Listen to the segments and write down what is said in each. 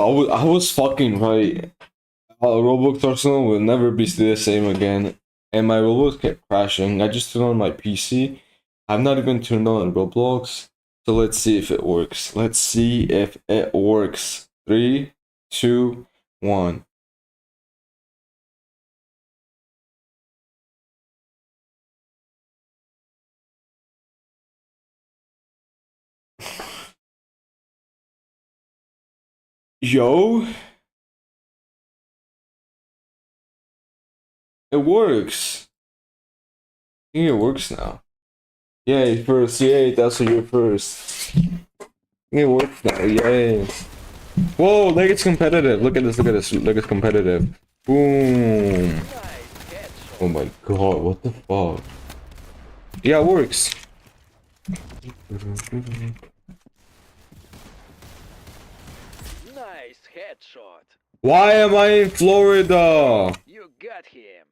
I was fucking right. Roblox Arsenal will never be the same again. And my Roblox kept crashing. I just turned on my PC. I've not even turned on Roblox. So let's see if it works. Let's see if it works. 3, 2, 1. Yo, it works. I think it works now. Yay, first. Yay, that's what you're first. It works now. Yay. Whoa, like it's competitive. Look at this, look at this. Look, it's competitive. Boom. Oh my god, what the fuck? Yeah, it works. Nice headshot. Why am I in Florida? You got him.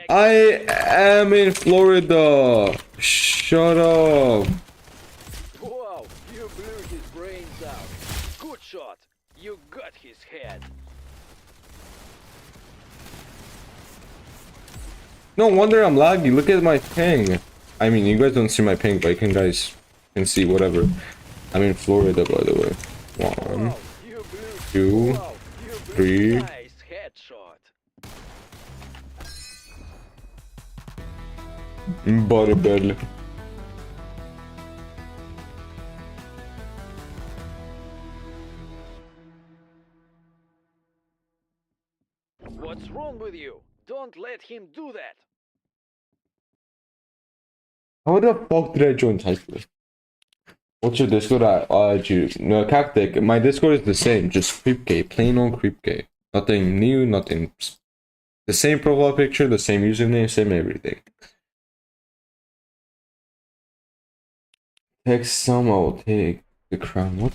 I am in Florida. Shut up. Wow, you blew his brains out. Good shot. You got his head. No wonder I'm laggy. Look at my ping. I mean, you guys don't see my ping, but you guys can see whatever. I'm in Florida, by the way. 1, Wow, you blew 2, wow, you blew 3. nice headshot. Butterbell. What's wrong with you? Don't let him do that. How the fuck did I join Typer? What's your Discord? No, Cactic. My Discord is the same, just creepgay, plain old creepgay. Nothing new, nothing. The same profile picture, the same username, same everything. Text some, I will take the crown. What?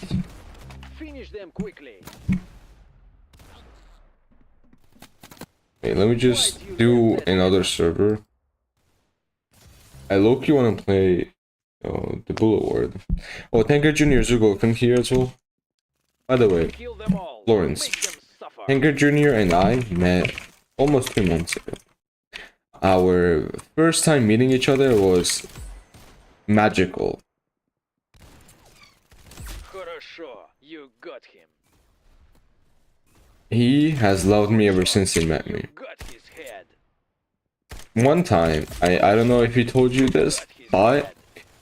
Finish them quickly. Wait, let me just do another server. I low-key want to play the Bullet Ward. Oh, Tanker Jr. is welcome here as well. By the way, Kill them all. Lawrence, Make them suffer. Tanker Jr. and I met almost 2 months ago. Our first time meeting each other was magical. Хорошо, you got him. He has loved me ever since he met me. You got his head. One time, I don't know if he told you this, Got his but head.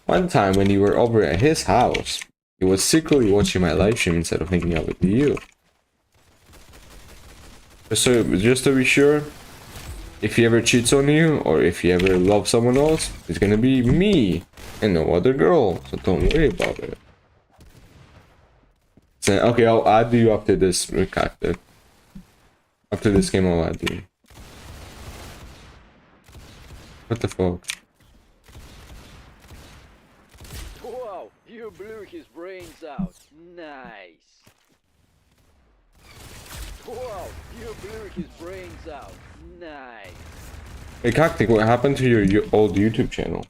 one time when you were over at his house, he was secretly watching my live stream instead of hanging out with you. Just to be sure, if he ever cheats on you, or if he ever loves someone else, it's gonna be me and no other girl, so don't worry about it. So, okay, I'll add you after this, Cactus. After this game, I'll add you. What the fuck? Wow, you blew his brains out. Nice. Wow, you blew his brains out. Nice. Hey, Cactic, what happened to your old YouTube channel?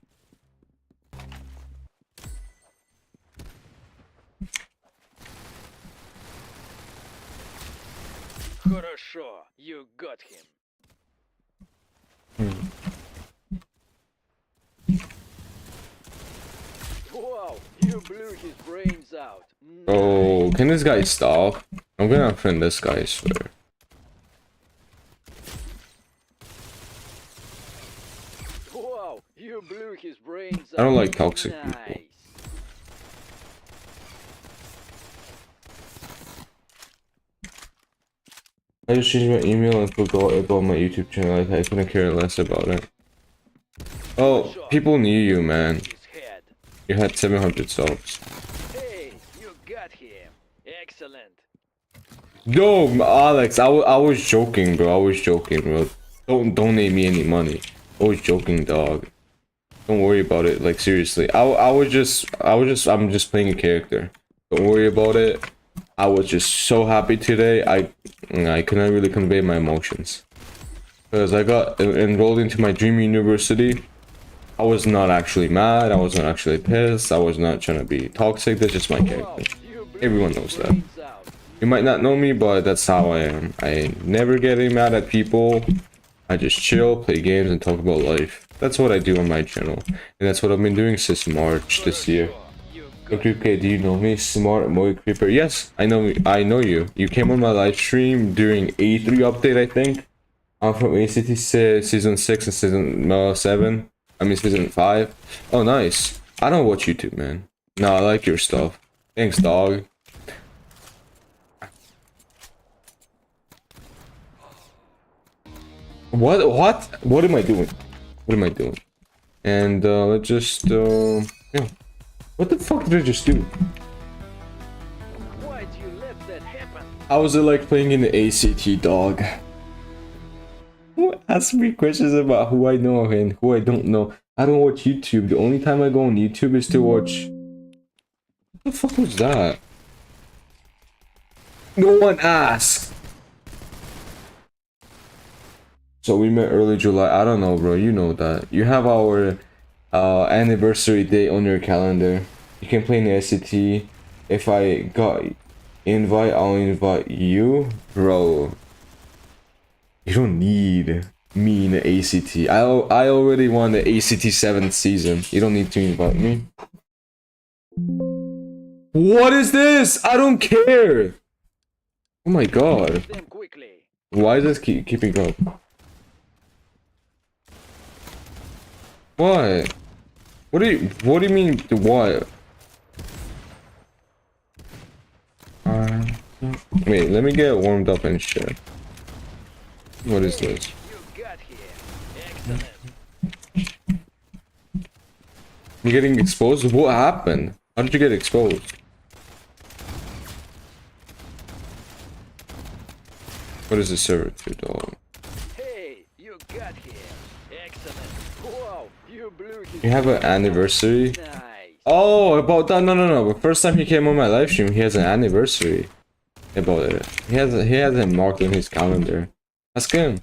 Хорошо, you got him. Wow, you blew his brains out. Nice. Oh, can this guy stop? I'm gonna offend this guy, I swear. Wow, you blew his brains out. I don't like toxic nice. people. I just changed my email and forgot about my YouTube channel. I couldn't care less about it. Oh, people knew you, man. His head. You had 700 subs. Hey, you got him. Excellent. Yo, Alex, I was joking, bro. I was joking, bro. Don't donate me any money. I was joking, dog. Don't worry about it. Like, seriously. I'm just playing a character. Don't worry about it. I was just so happy today. I couldn't really convey my emotions. Because I got enrolled into my dream university. I was not actually mad. I was not actually pissed. I was not trying to be toxic. That's just my character. You blew Everyone his knows that. brains out. You might not know me, but that's how I am. I never get mad at people. I just chill, play games, and talk about life. That's what I do on my channel, and that's what I've been doing since March this year. Okay, do you know me? Smart Moy Creeper. Yes, I know. I know you. You came on my live stream during A3 update, I think. I'm from ACT season 6 and season 7. I mean season 5. Oh, nice. I don't watch YouTube, man. No, I like your stuff. Thanks, dog. What am I doing? What am I doing? And let's just yeah. What the fuck did I just do? Why'd you let that happen? How was it like playing in the ACT, dog? Who asks me questions about who I know and who I don't know? I don't watch YouTube. The only time I go on YouTube is to watch... What the fuck was that? No one asked! So we met early July. I don't know, bro. You know that. You have our anniversary date on your calendar. You can play in the SCT. If I got invite, I'll invite you, bro. You don't need me in the ACT. I already won the ACT 7th season. You don't need to invite me. What is this? I don't care. Oh my god. Why is this keeping up? What? What do you mean what? Wait, let me get warmed up and shit. What is this? I'm getting exposed? What happened? How did you get exposed? What is this server to, dog? Hey, you got here. Excellent. Wow, you blew his You have an anniversary? Nice. Oh, about that? No. The first time he came on my live stream, he has an anniversary. About it. He has it marked in his calendar. Ask him.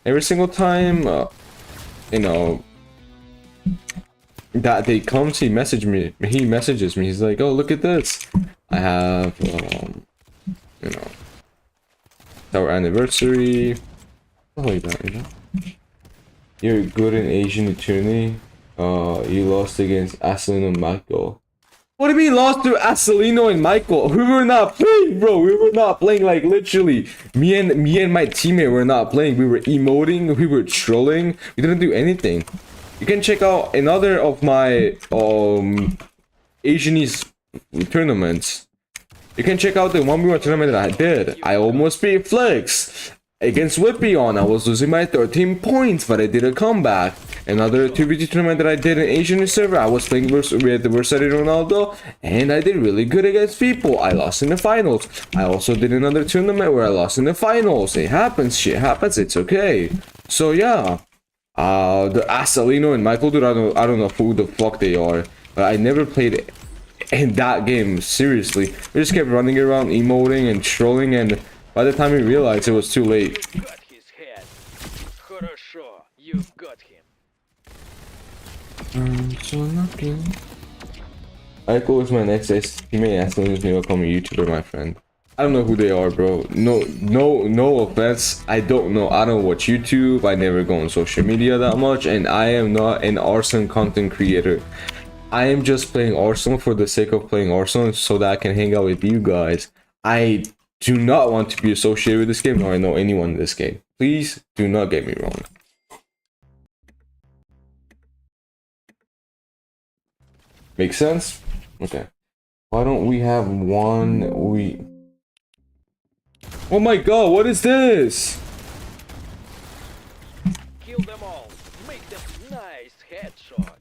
Every single time, you know, that day comes, he messages me. He's like, "Oh, look at this. I have, you know, our anniversary." Stuff like that, you know. You're good in Asian attorney. You lost against Aslin and Michael. What do you mean lost to Asalino and Michael? We were not playing, bro. We were not playing, like literally. Me and my teammate were not playing. We were emoting, we were trolling. We didn't do anything. You can check out another of my Asianese tournaments. You can check out the 1v1 tournament that I did. I almost beat Flex against Whippion. I was losing by 13 points, but I did a comeback. Another 2v2 tournament that I did in Asian server, I was playing with Versailles Ronaldo, and I did really good against people. I lost in the finals. I also did another tournament where I lost in the finals. It happens, shit happens, it's okay. So yeah, the Asalino and Michael, dude, I don't know who the fuck they are, but I never played in that game, seriously. We just kept running around, emoting and trolling, and by the time we realized, it was too late. You got his head. Хорошо, you got him. So lucky. Michael is my next teammate. Asking me to call me YouTuber, my friend. I don't know who they are, bro. No offense. I don't know. I don't watch YouTube. I never go on social media that much, and I am not an Arsenal content creator. I am just playing Arsenal for the sake of playing Arsenal, so that I can hang out with you guys. I do not want to be associated with this game, nor I know anyone in this game. Please do not get me wrong. Make sense? Okay. Why don't we have one? Oh my god, what is this? Kill them all. Make them nice headshot.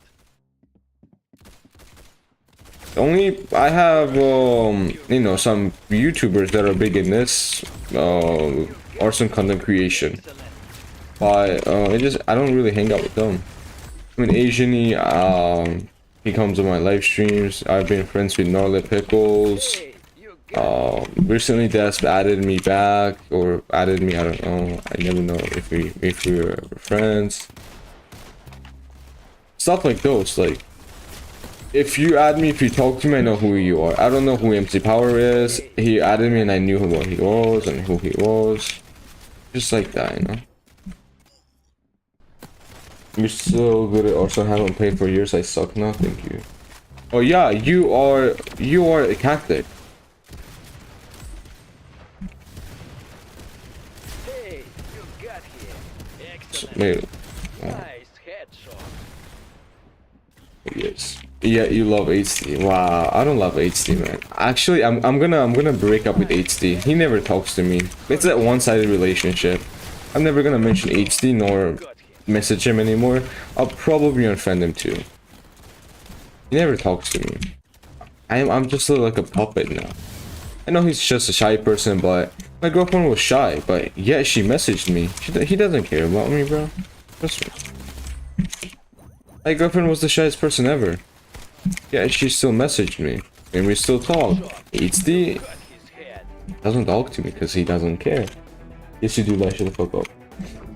Only I have you know, some YouTubers that are big in this Arsenal content creation. But I don't really hang out with them. I mean, Asian-y, he comes on my live streams. I've been friends with Gnarly Pickles. Recently Desp added me back, or added me, I don't know. I never know if we were friends. Stuff like those, like, If you add me, if you talk to me, I know who you are. I don't know who MC Power is. He added me and I knew what he was and who he was. Just like that, you know? You're so good at also haven't played for years. I suck now, thank you. Oh yeah, you are a Catholic. Hey, you got here. Excellent. Wait, Nice headshot. yes. Yeah, you love HD. Wow, I don't love HD, man. Actually, I'm gonna break up with HD. He never talks to me. It's a one-sided relationship. I'm never gonna mention HD nor Got him. message him anymore. I'll probably unfriend him too. He never talks to me. I'm just like a puppet now. I know he's just a shy person, but my girlfriend was shy, but yet she messaged me. He doesn't care about me, bro. Trust me. My girlfriend was the shyest person ever. Yeah, she still messaged me, and we still talk. HD Got his head. doesn't talk to me because he doesn't care. Yes, you do, like, shut the fuck up.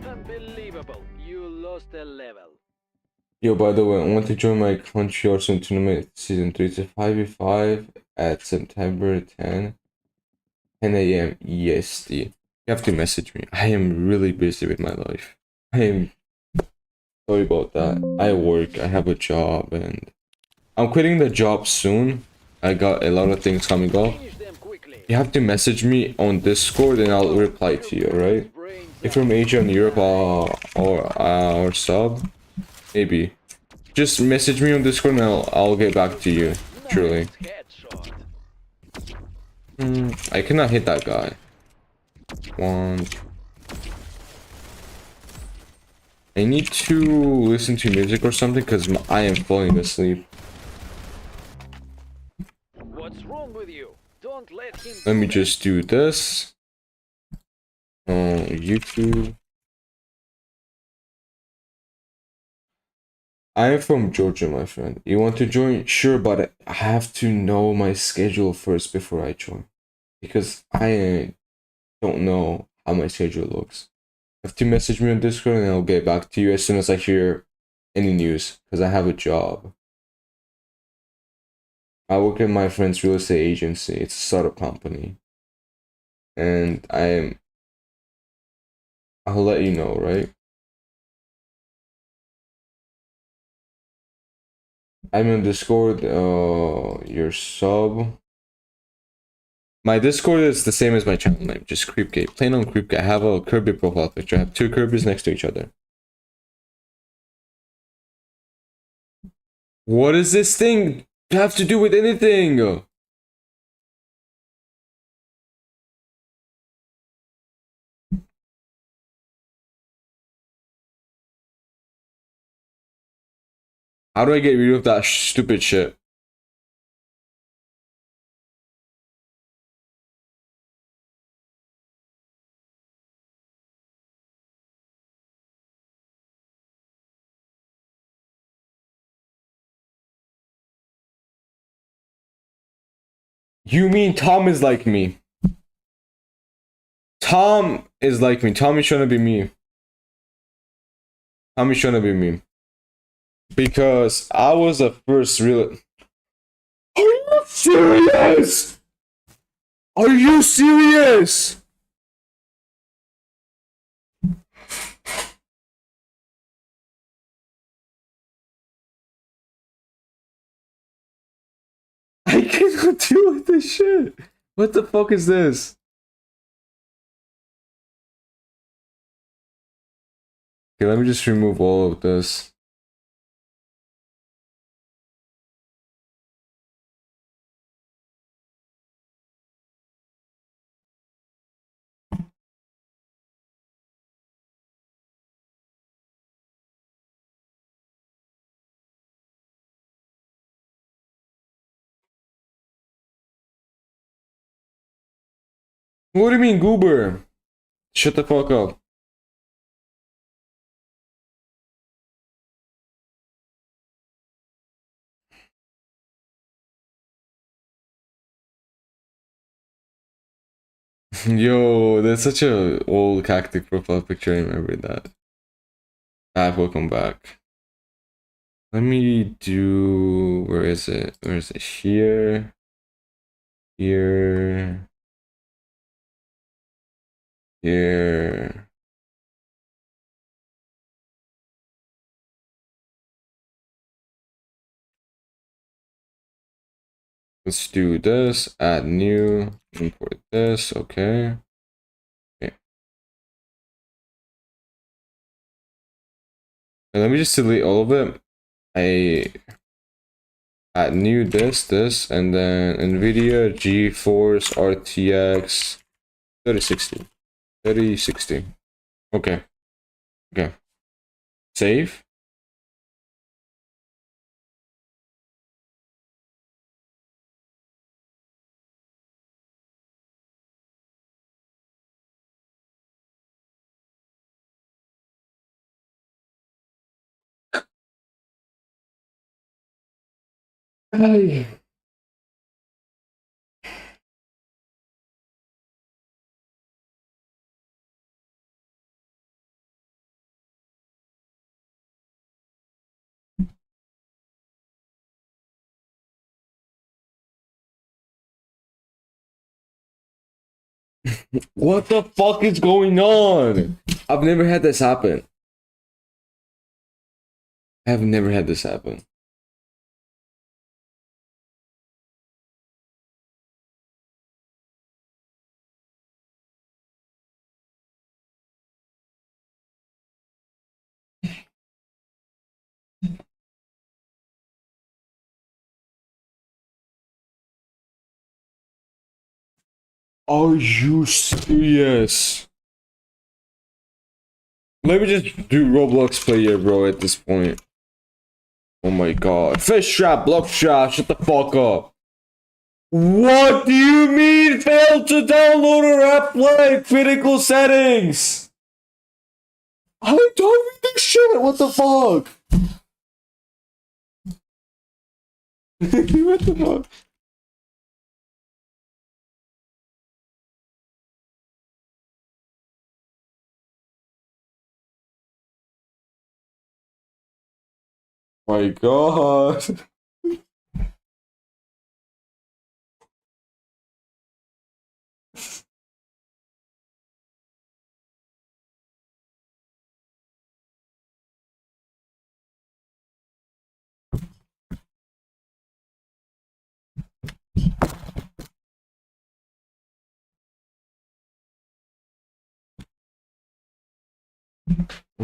Unbelievable. You lost a level. Yo, by the way, I want to join my country Arsenal tournament season 3. It's a 5v5 at September 10 a.m. EST. You have to message me. I am really busy with my life. I am sorry about that. I work, I have a job, and I'm quitting the job soon. I got a lot of things coming up. Finish them quickly. You have to message me on Discord and I'll reply to you, alright? If you're from Asia and Europe or sub, maybe. Just message me on Discord and I'll get back to you. Truly. Nice headshot. I cannot hit that guy. One. I need to listen to music or something because I am falling asleep. What's wrong with you? Don't let him. Let do me that. just do this. YouTube. I am from Georgia, my friend. You want to join? Sure, but I have to know my schedule first before I join. Because I don't know how my schedule looks. You have to message me on Discord and I'll get back to you as soon as I hear any news. Because I have a job. I work at my friend's real estate agency. It's a startup company. And I'll let you know, right? I'm on Discord, your sub. My Discord is the same as my channel name, just Creepgate. Plain on Creepgate. I have a Kirby profile picture. I have two Kirbys next to each other. What does this thing have to do with anything? How do I get rid of that stupid shit? You mean Tom is like me? Tom is like me. Tom is trying to be me. Tom is trying to be me. Because I was the first real... Are you serious? Are you serious? I cannot deal with this shit. What the fuck is this? Okay, let me just remove all of this. What do you mean, goober? Shut the fuck up. Yo, that's such a old cactic profile picture. I remember that. Ah, welcome back. Let me do, where is it? Where is it? Here. Here. Here. Let's do this, add new, import this, okay. Okay. And let me just delete all of it. I add new this, and then NVIDIA GeForce RTX 3060. 3060. Okay. Okay. Save. Hey. What the fuck is going on? I've never had this happen. I've never had this happen. Are you serious? Let me just do Roblox player, bro, at this point. Oh my god. Fish trap, block shot, shut the fuck up. What do you mean failed to download or apply critical settings? I don't read this shit, what the fuck? What the fuck? My god.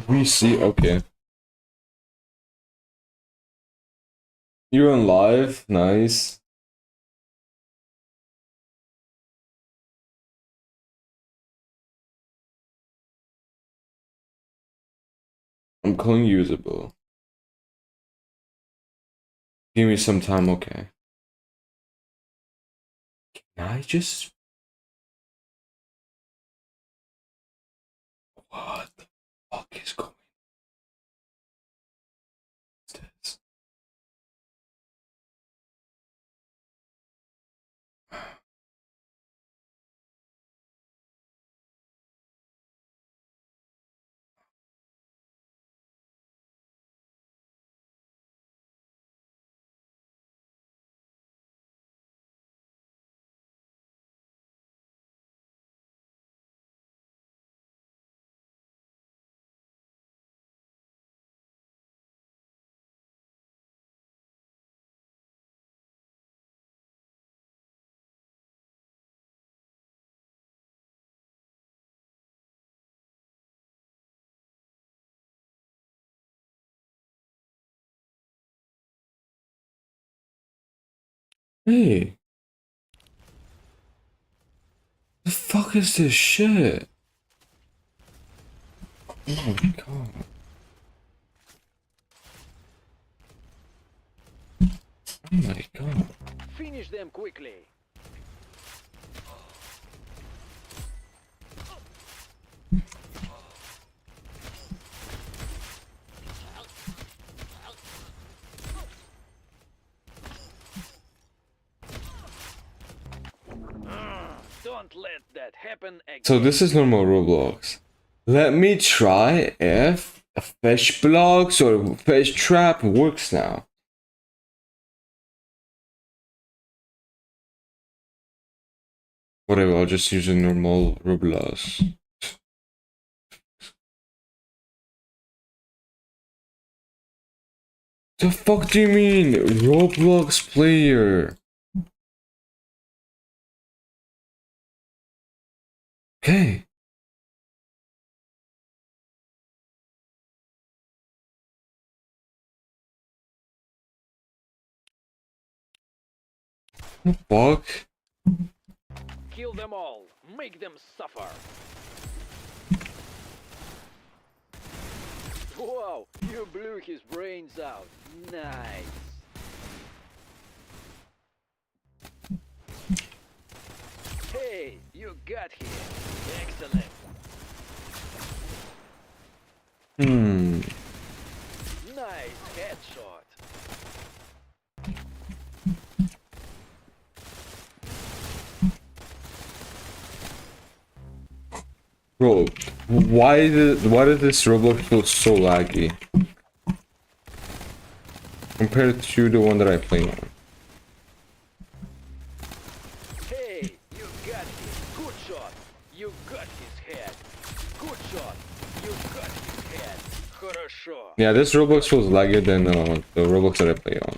We see, okay. You're on live, nice. I'm calling usable. Give me some time, okay. Can I just... What the fuck is going on? This? Hey. The fuck is this shit? Oh my god. Oh my god. Finish them quickly. Don't let that happen again. So this is normal Roblox. Let me try if Fish blocks or fish trap works now. Whatever, I'll just use a normal Roblox. The fuck do you mean? Roblox player. Okay. What the fuck? Kill them all. Make them suffer. Wow, you blew his brains out. Nice. Hey, you got him. Excellent. Nice headshot. Bro, why did this Roblox feel so laggy compared to the one that I play on? Hey, you got him. Good shot. You got his head. Good shot. You got his head. Хорошо. Yeah, this Roblox feels laggier than the Roblox that I play on.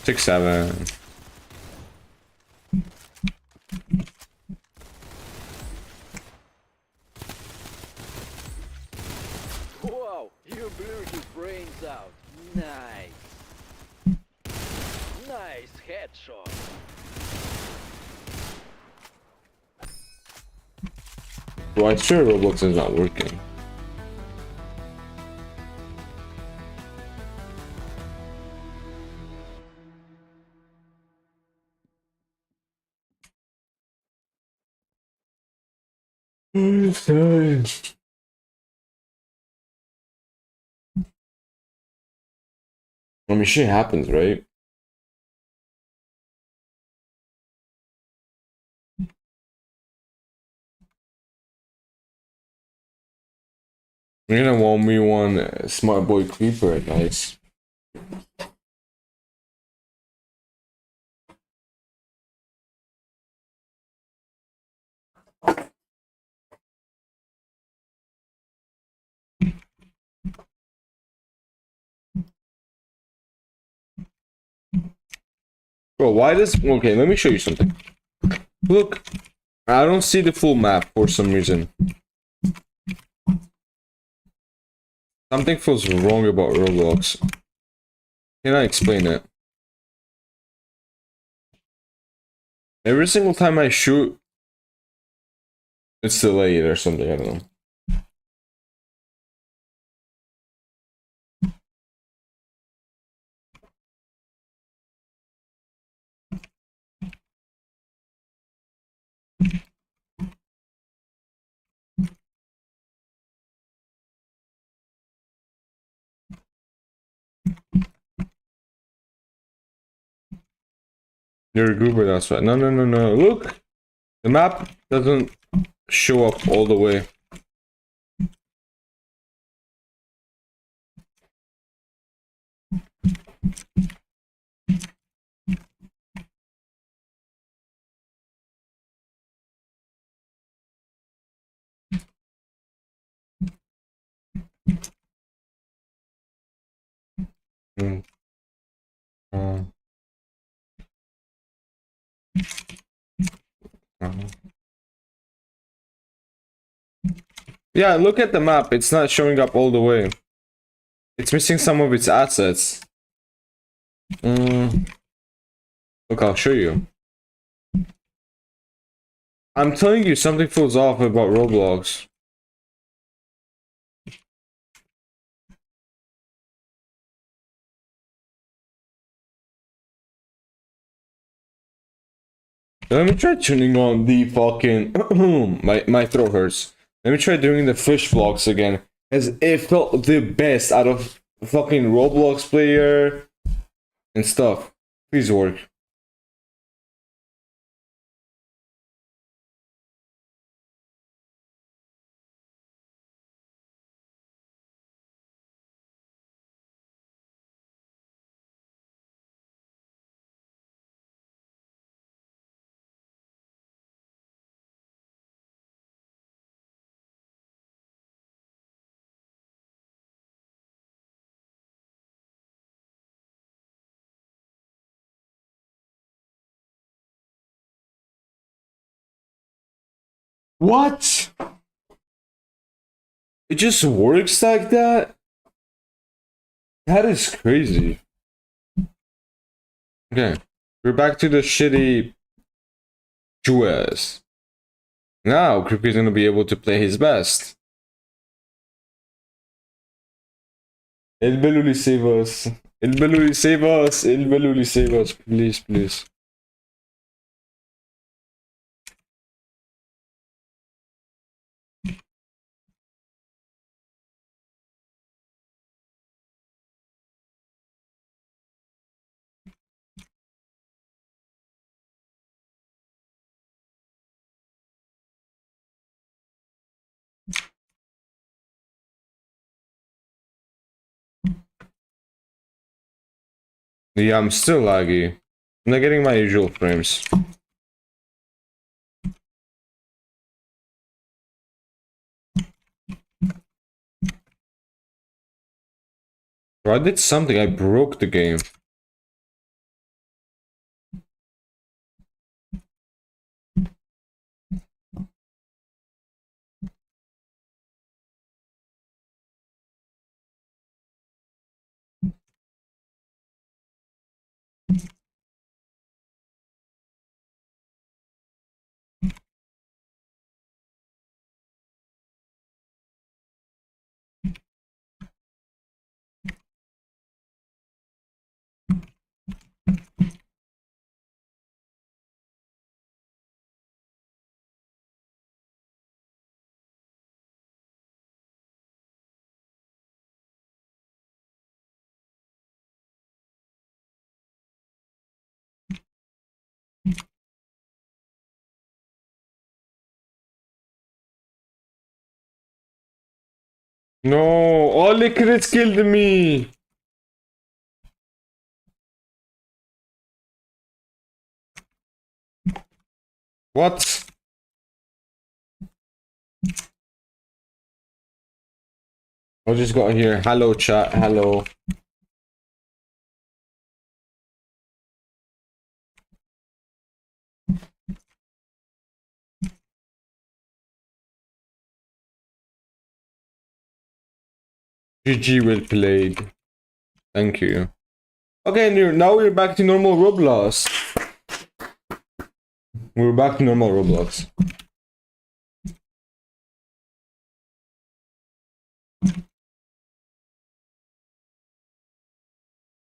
6-7. Wow, you blew his brains out. Nice. Nice headshot. Bro, I swear Roblox is not working. I mean, shit happens, right? You're gonna 1v1 smart boy creeper, nice. Bro, why does... Okay, let me show you something. Look, I don't see the full map for some reason. Something feels wrong about Roblox. Can I explain it? Every single time I shoot, it's delayed or something, I don't know. You're a goober, that's right. No, no, no, no. Look! The map doesn't show up all the way. Mm. Yeah, look at the map. It's not showing up all the way. It's missing some of its assets. Look, I'll show you. I'm telling you, something feels off about Roblox. Let me try tuning on the fucking... my throat hurts. Let me try doing the fish vlogs again. As it felt the best out of fucking Roblox player and stuff. Please work. What? It just works like that? That is crazy. Okay, we're back to the shitty Jewess. Now, Creepy's gonna be able to play his best. El Beluli save us. El Beluli save us. El Beluli save us. Please, please. Yeah, I'm still laggy. I'm not getting my usual frames. Bro, I did something. I broke the game. No, all the crits killed me. What? I just got here. Hello, chat. Hello. GG well played. Thank you. Okay, now we're back to normal Roblox. We're back to normal Roblox.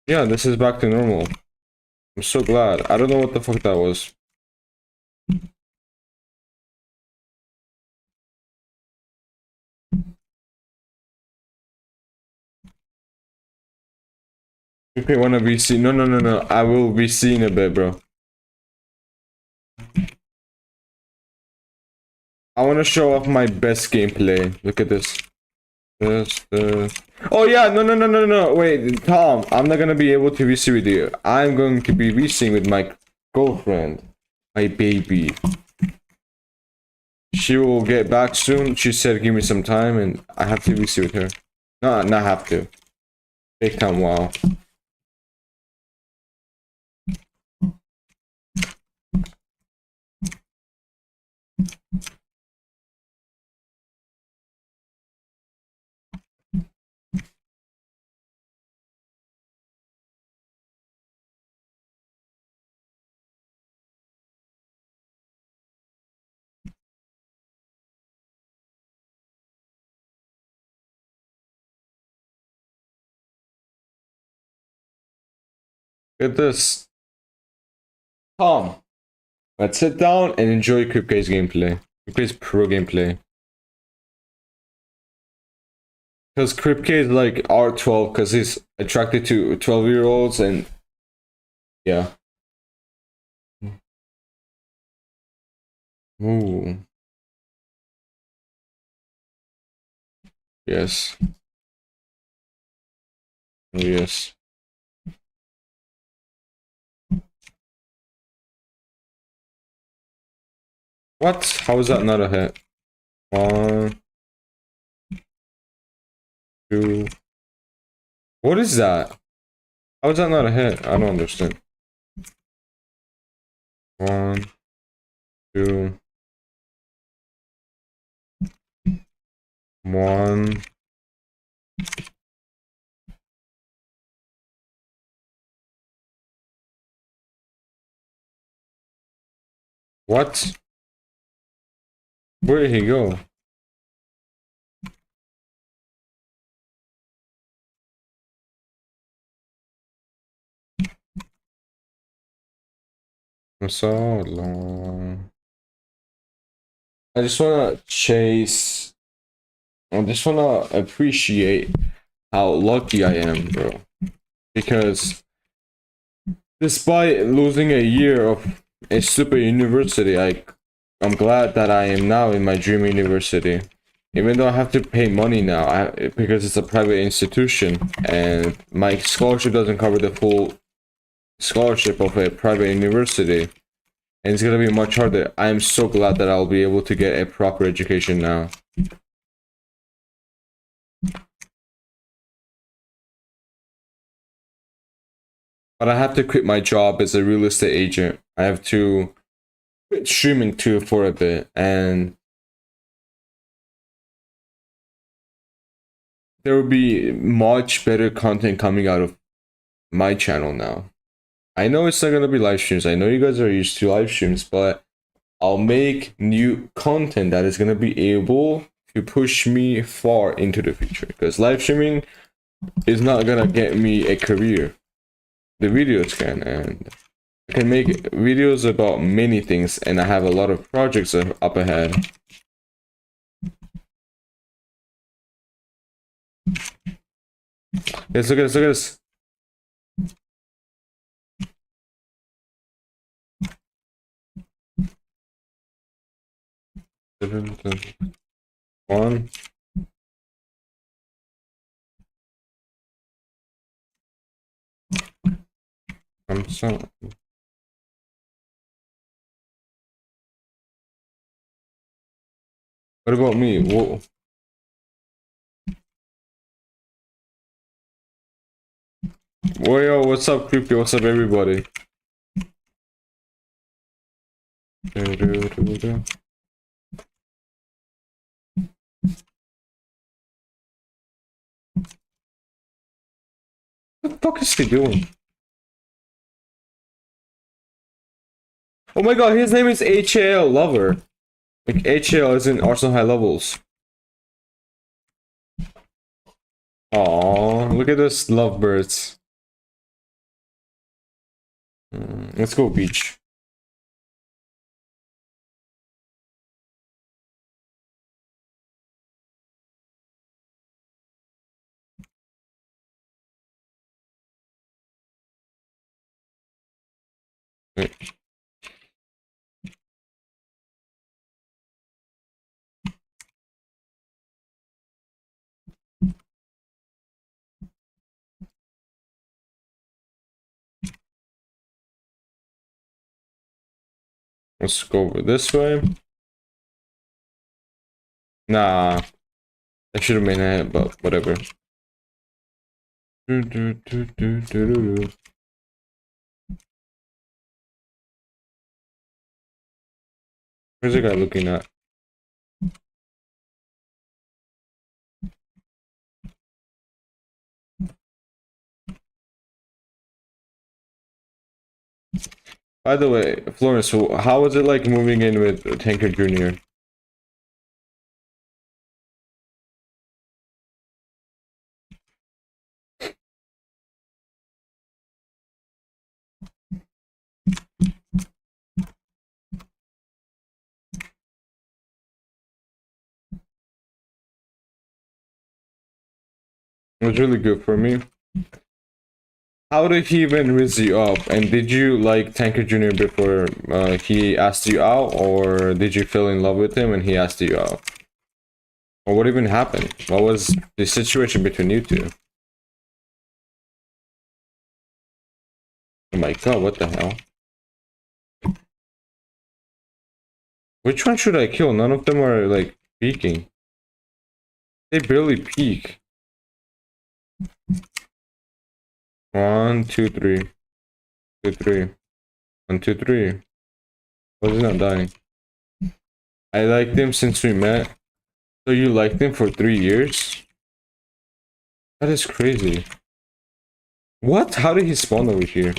Yeah, this is back to normal. I'm so glad. I don't know what the fuck that was. Okay, wanna be seen? No, no, no, no. I will be seen a bit, bro. I wanna show off my best gameplay. Look at this. Oh yeah, no, no, no, no, no. Wait, Tom. I'm not gonna be able to VC with you. I'm going to be VCing with my girlfriend, my baby. She will get back soon. She said, "Give me some time," and I have to VC with her. No, not have to. Take time. Wow. Look at this. Tom, let's sit down and enjoy Kripke's gameplay. Kripke's pro gameplay. Because Kripke is like R12 because he's attracted to 12-year-olds and yeah. Ooh. Yes. Oh, yes. What? How is that not a hit? 1, 2. What is that? How is that not a hit? I don't understand. 1, 2. One. What? Where did he go? For so long. I just wanna chase. I just wanna appreciate how lucky I am, bro. Because despite losing a year of a super university, I'm glad that I am now in my dream university. Even though I have to pay money now, because it's a private institution and my scholarship doesn't cover the full scholarship of a private university, and it's gonna be much harder. I am so glad that I'll be able to get a proper education now. But I have to quit my job as a real estate agent. I have to quit streaming too for a bit, and there will be much better content coming out of my channel now. I know it's not gonna be live streams. I know you guys are used to live streams, but I'll make new content that is gonna be able to push me far into the future. Because live streaming is not gonna get me a career. The videos can, and I can make videos about many things, and I have a lot of projects up ahead. Yes, look at this, look at this. One. I'm so. What about me? Whoa. Whoa, yo, what's up, creepy? What's up, everybody? What the fuck is he doing? Oh my god, his name is HAL Lover. Like, HAL is in Arsenal High Levels. Aww, look at those lovebirds. Let's go beach. Wait. Let's go over this way. Nah, I should have made that, but whatever. Where's the guy looking at? By the way, Florence, how was it like moving in with Tanker Jr.? It was really good for me. How did he even raise you up? And did you like Tanker Jr. before he asked you out, or did you fall in love with him and he asked you out? Or what even happened? What was the situation between you two? Oh my god, what the hell? Which one should I kill? None of them are like peeking. They barely peek. 1, 2, 3. 2, 3. 1, 2, 3. Why is he not dying? I liked him since we met. So you liked him for 3 years? That is crazy. What? How did he spawn over here?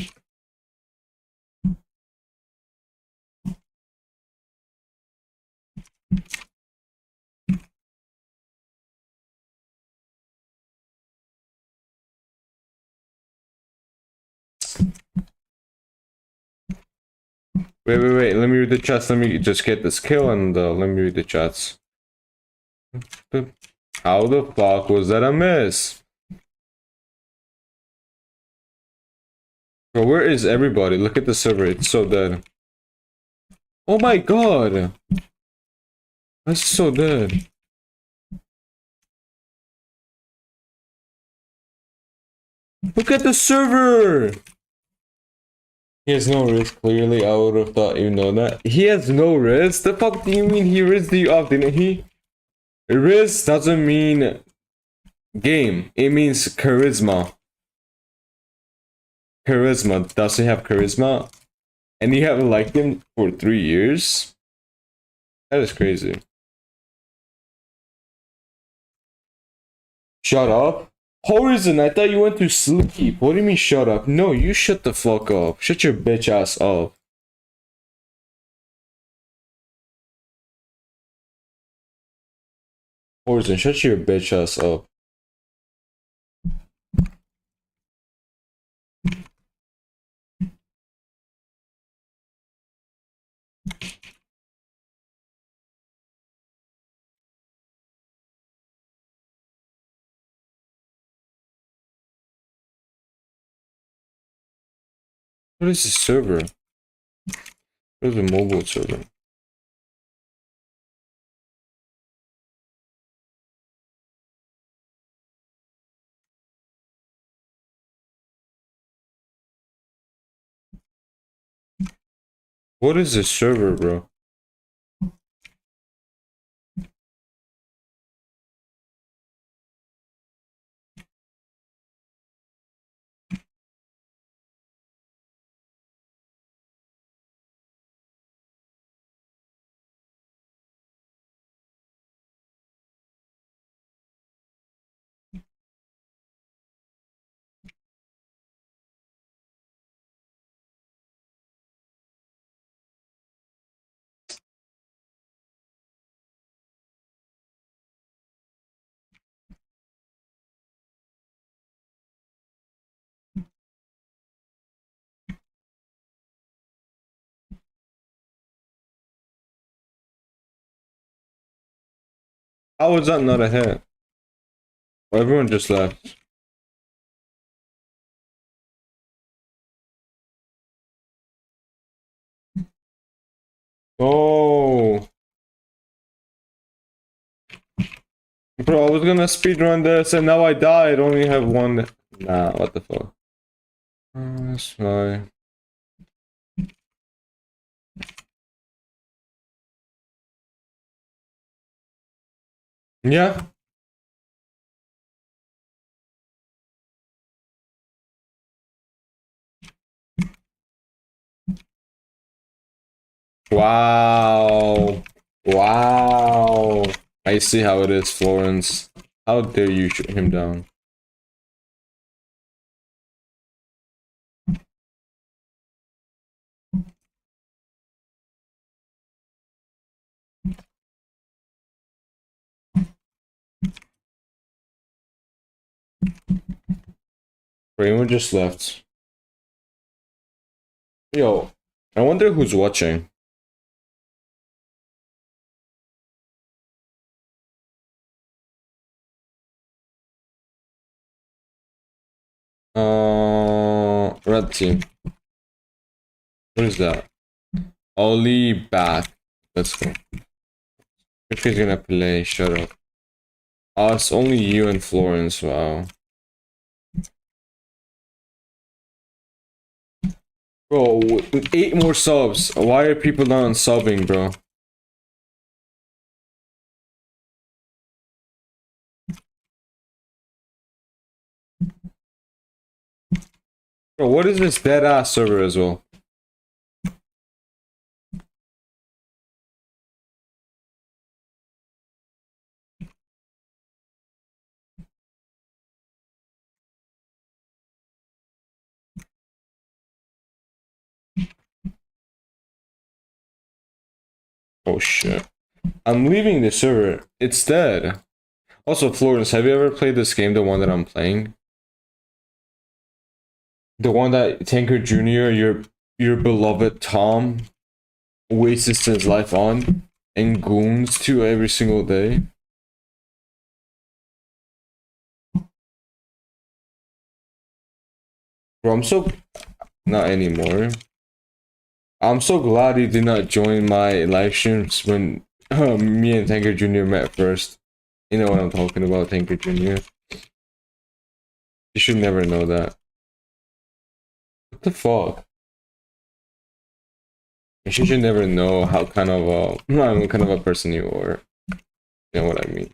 Wait. Let me read the chats. Let me just get this kill and let me read the chats. How the fuck was that a miss? Bro, where is everybody? Look at the server. It's so dead. Oh my god. That's so dead. Look at the server. He has no risk, clearly. I would have thought you know that. He has no risk? The fuck do you mean he risked you off, didn't he? Risk doesn't mean game. It means charisma. Charisma. Does he have charisma? And you haven't liked him for 3 years? That is crazy. Shut up. Horizon, I thought you went to sleep. What do you mean shut up? No, you shut the fuck up. Shut your bitch ass up. Horizon, shut your bitch ass up. What is this server? What is a mobile server? What is this server, bro? How was that not a hit? Well, everyone just left. Oh. Bro, I was gonna speedrun this and now I died. Only have one. Nah, what the fuck? That's fine. Yeah. Wow. Wow. I see how it is, Florence. How dare you shoot him down? Raymond just left. Yo, I wonder who's watching. Red team. What is that? Ollie back. Let's go. If he's gonna play, shut up. Oh, it's only you and Florence, wow. Bro, with 8 more subs, why are people not unsubbing, bro? Bro, what is this dead ass server as well? Oh shit. I'm leaving the server. It's dead. Also, Florence, have you ever played this game, the one that I'm playing? The one that Tanker Jr., your beloved Tom, wastes his life on and goons to every single day? Bro, I'm so... Not anymore. I'm so glad you did not join my live streams when me and Tanker Jr. met first. You know what I'm talking about, Tanker Jr. You should never know that. What the fuck? You should never know how kind of what kind of a person you are. You know what I mean?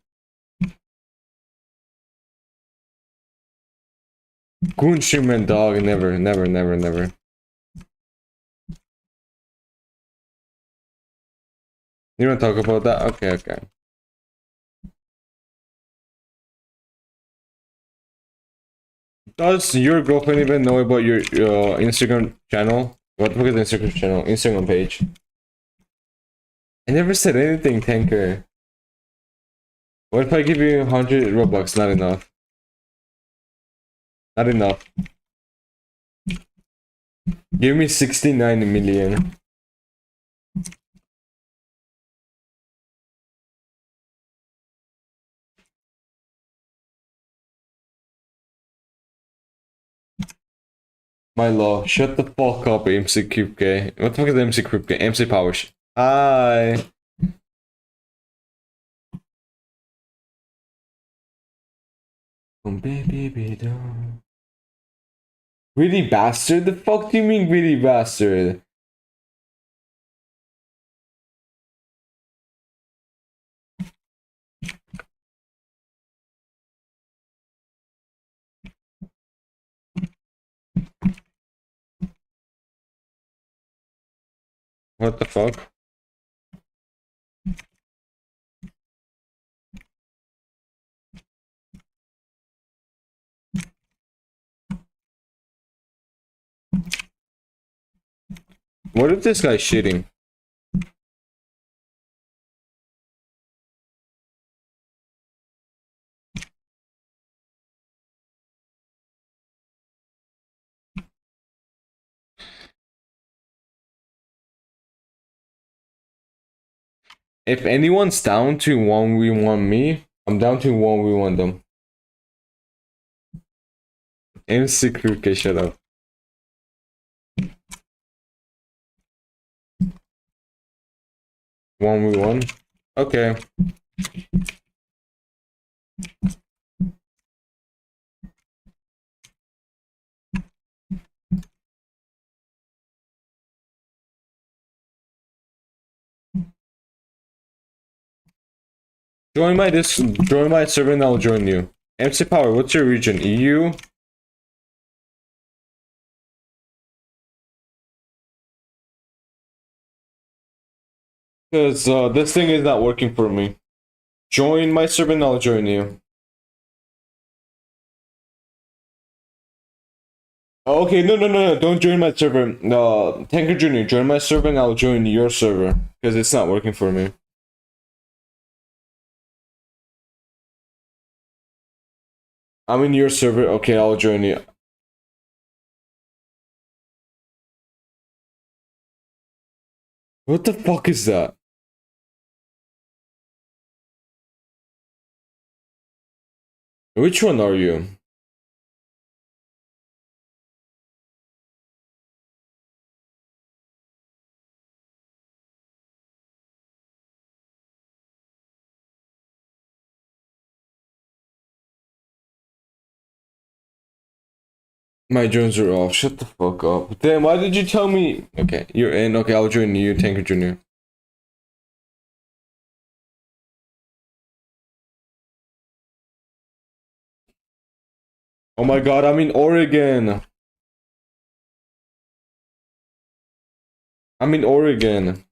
Goon streamer dog, never, never, never, never. You don't talk about that? Okay, okay. Does your girlfriend even know about your Instagram channel? What the fuck is Instagram channel? Instagram page. I never said anything, Tanker. What if I give you 100 Robux? Not enough. Not enough. Give me 69 million. My love, shut the fuck up, MC Cube. What the fuck is MC Cube? MC Powers. Hi. Greedy bastard? The fuck do you mean greedy bastard? What the fuck? What if this guy's shitting? If anyone's down to 1v1 me, I'm down to 1v1 them. MC Cube, shut up. One v one. Okay. Join my server and I'll join you. MC Power, what's your region? EU? Because this thing is not working for me. Join my server and I'll join you. Okay, no, don't join my server. Tanker Jr., join my server and I'll join your server. Because it's not working for me. I'm in your server. Okay, I'll join you. What the fuck is that? Which one are you? My drones are off. Shut the fuck up. Damn, why did you tell me? Okay, you're in. Okay, I'll join you, Tanker Jr. Oh my god, I'm in Oregon. I'm in Oregon.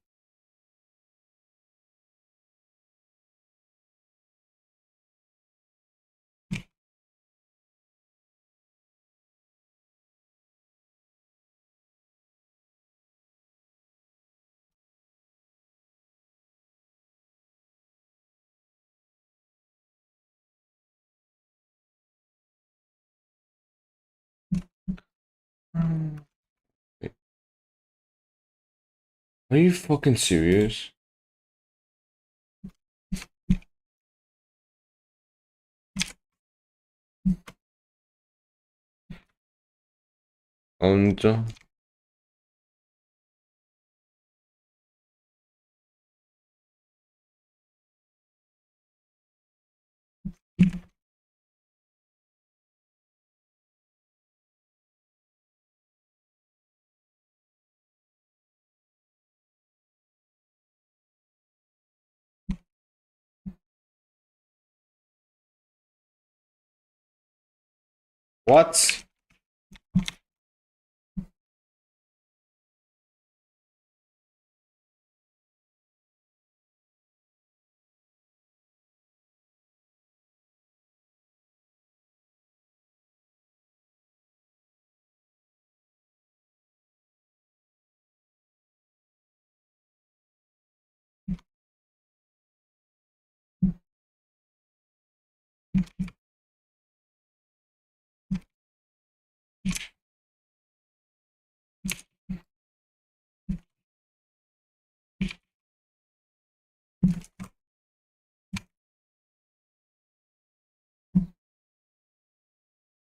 Are you fucking serious? And what?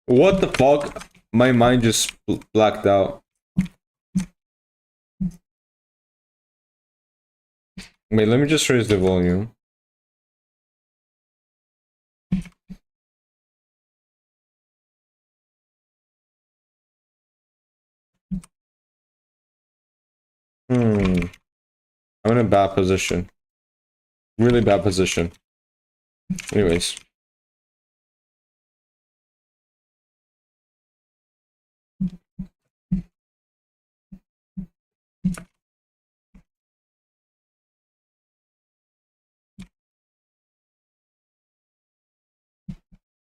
What the fuck? My mind just blacked out. Wait, let me just raise the volume. I'm in a bad position. Really bad position. Anyways.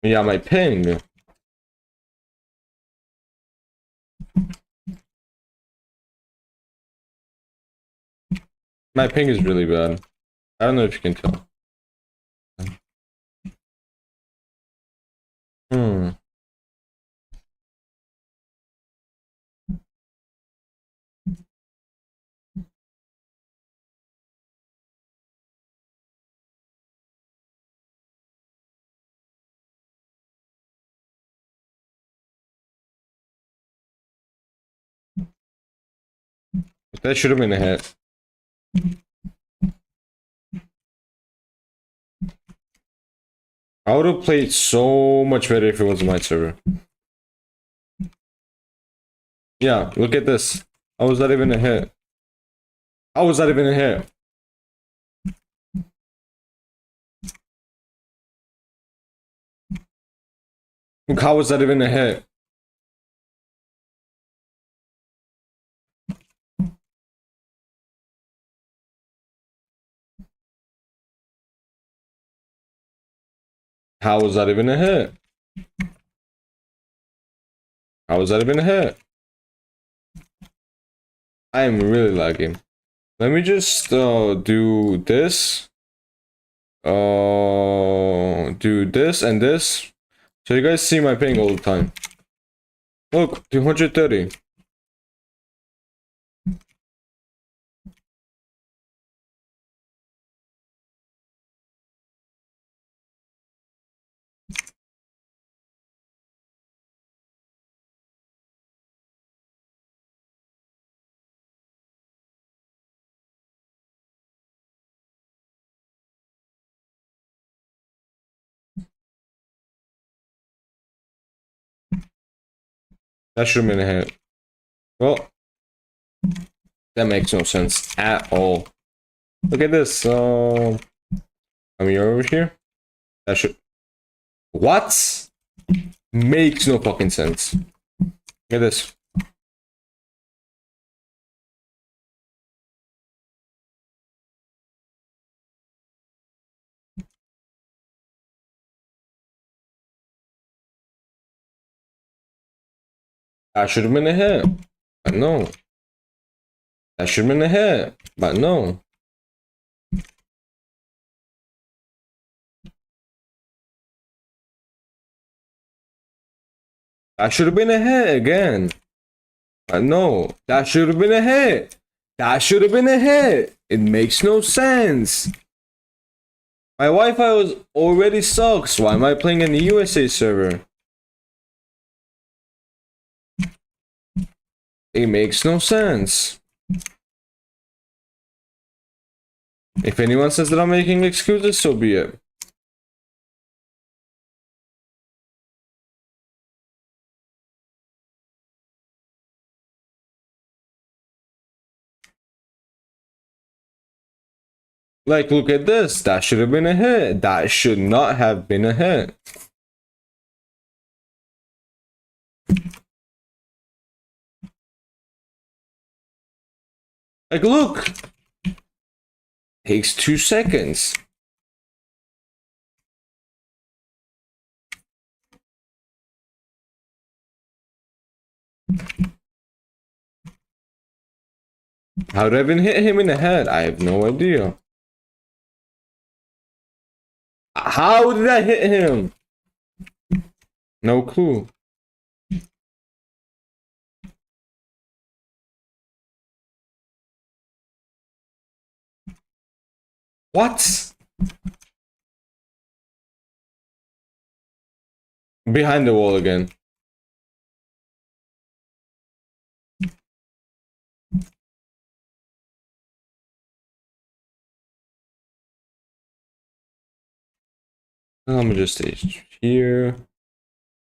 Yeah, my ping. My ping is really bad. I don't know if you can tell. That should have been a hit. I would have played so much better if it was my server. Yeah, look at this. How was that even a hit? How was that even a hit? Look, how was that even a hit? How was that even a hit? How was that even a hit? I am really lagging. Let me just do this. Do this and this. So you guys see my ping all the time. Look, 230. That should have been a hit. Well, that makes no sense at all. Look at this. I mean, you're over here. That should. What? Makes no fucking sense. Look at this. That should have been a hit. But no. That should have been a hit. But no. That should have been a hit again. No, that should have been a hit. That should have been a hit. It makes no sense. My Wi-Fi was already sucks. Why am I playing in the USA server? It makes no sense. If anyone says that I'm making excuses, so be it. Like, look at this. That should have been a hit. That should not have been a hit. Like, look. Takes 2 seconds. How did I even hit him in the head? I have no idea. How did I hit him? No clue. What? Behind the wall again. Let me just stay here.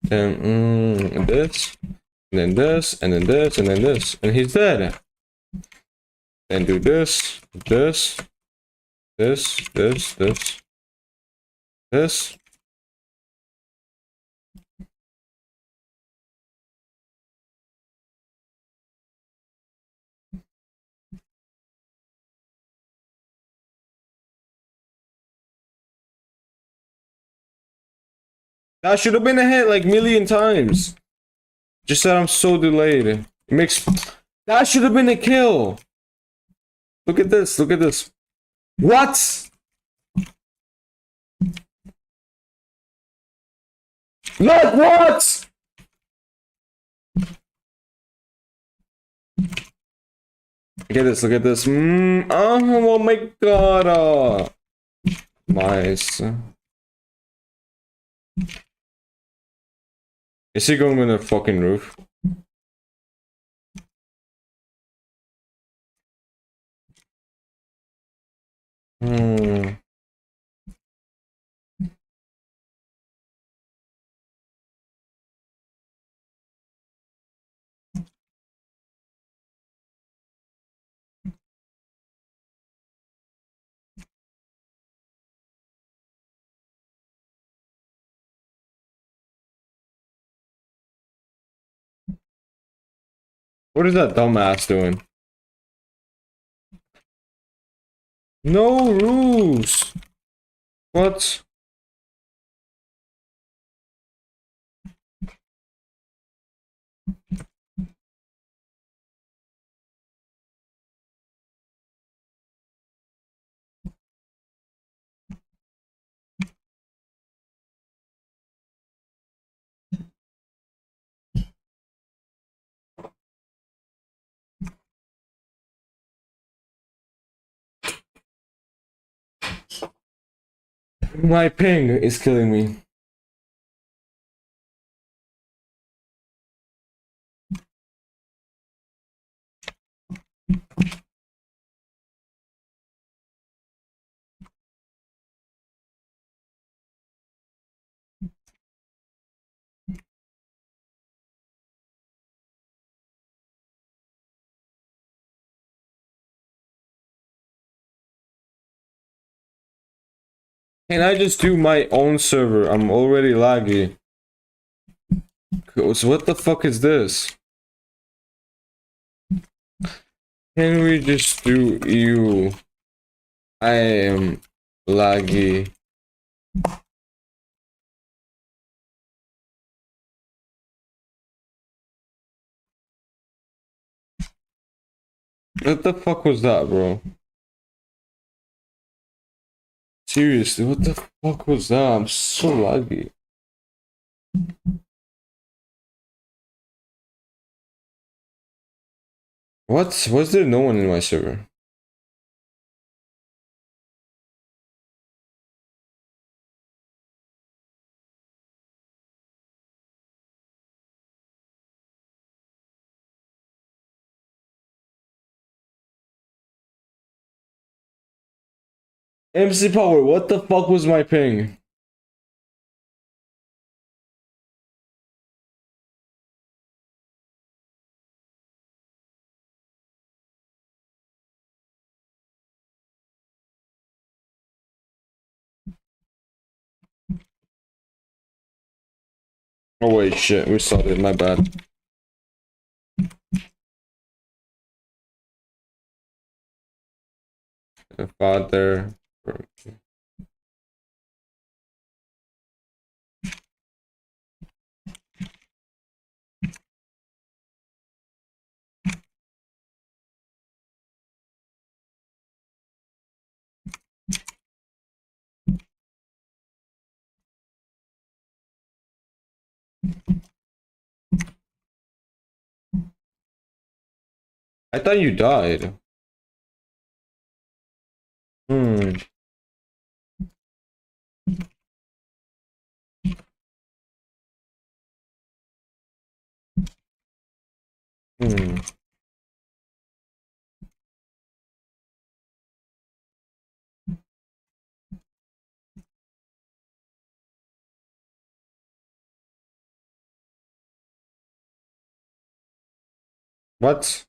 Then this, and then this, and then this, and then this, and he's dead. Then do this, this, this, this, this, this. That should have been a hit like million times. Just that I'm so delayed. It makes that should have been a kill. Look at this. Look at this. What? Look what? Look at this. Look at this. Oh my god. Nice. Is he going on the fucking roof? What is that dumbass doing? No rules. What? My ping is killing me. Can I just do my own server? I'm already laggy. So what the fuck is this? Can we just do you? I am laggy. What the fuck was that, bro? Seriously, what the fuck was that? I'm so laggy. What? Was there no one in my server? MC Power, what the fuck was my ping? Oh wait, shit, we saw it, my bad. Father. I thought you died. Hmm. Hmm. What?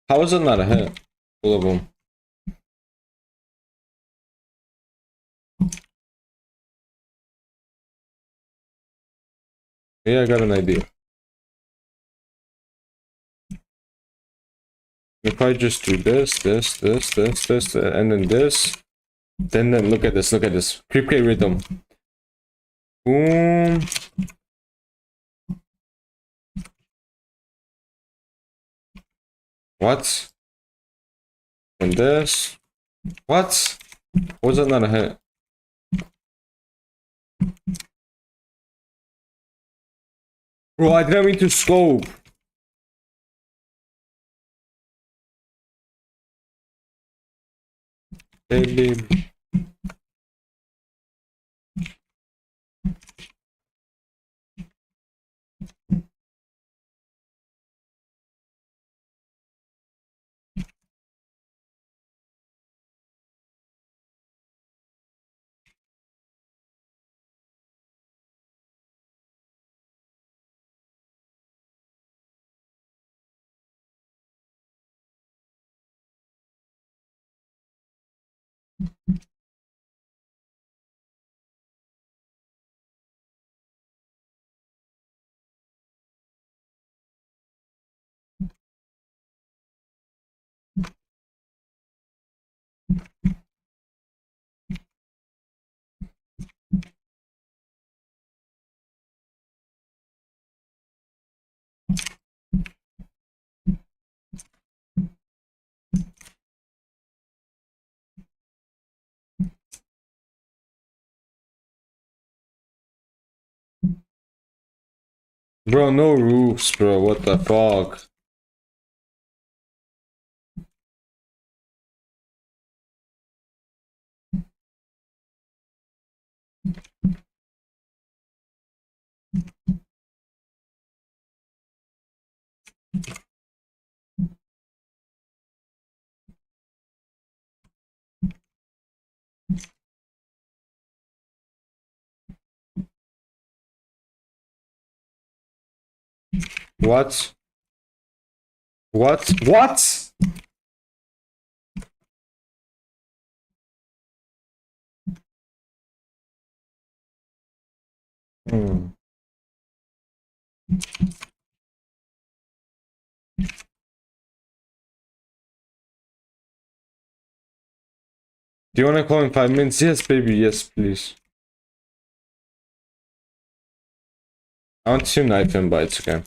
How is it not a hit? Full of them. Yeah, I got an idea. If I just do this, and then this, then look at this, look at this. Creep K rhythm. Boom. What? And this. What? Was that not a hit? Bro, I didn't mean to scope. Baby. Bro, no roofs, bro. What the fuck? What? What? What? Hmm. Do you want to call in 5 minutes? Yes, baby. Yes, please. I want to knife him, but it's okay.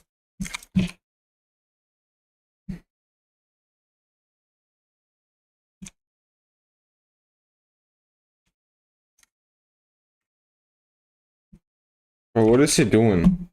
Bro, what is he doing?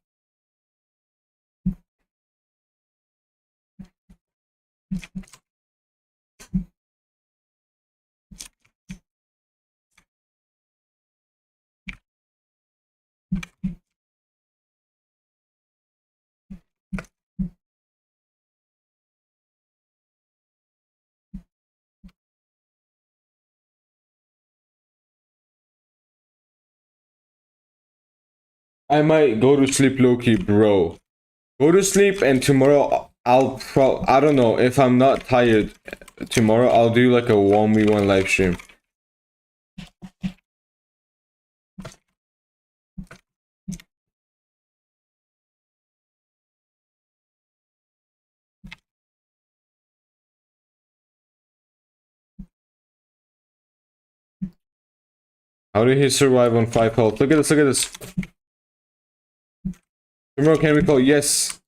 I might go to sleep low-key, bro. Go to sleep, and tomorrow I don't know, if I'm not tired tomorrow, I'll do like a 1v1 live stream. How did he survive on 5 health? Look at this, look at this. Tomorrow, can we call? Yes.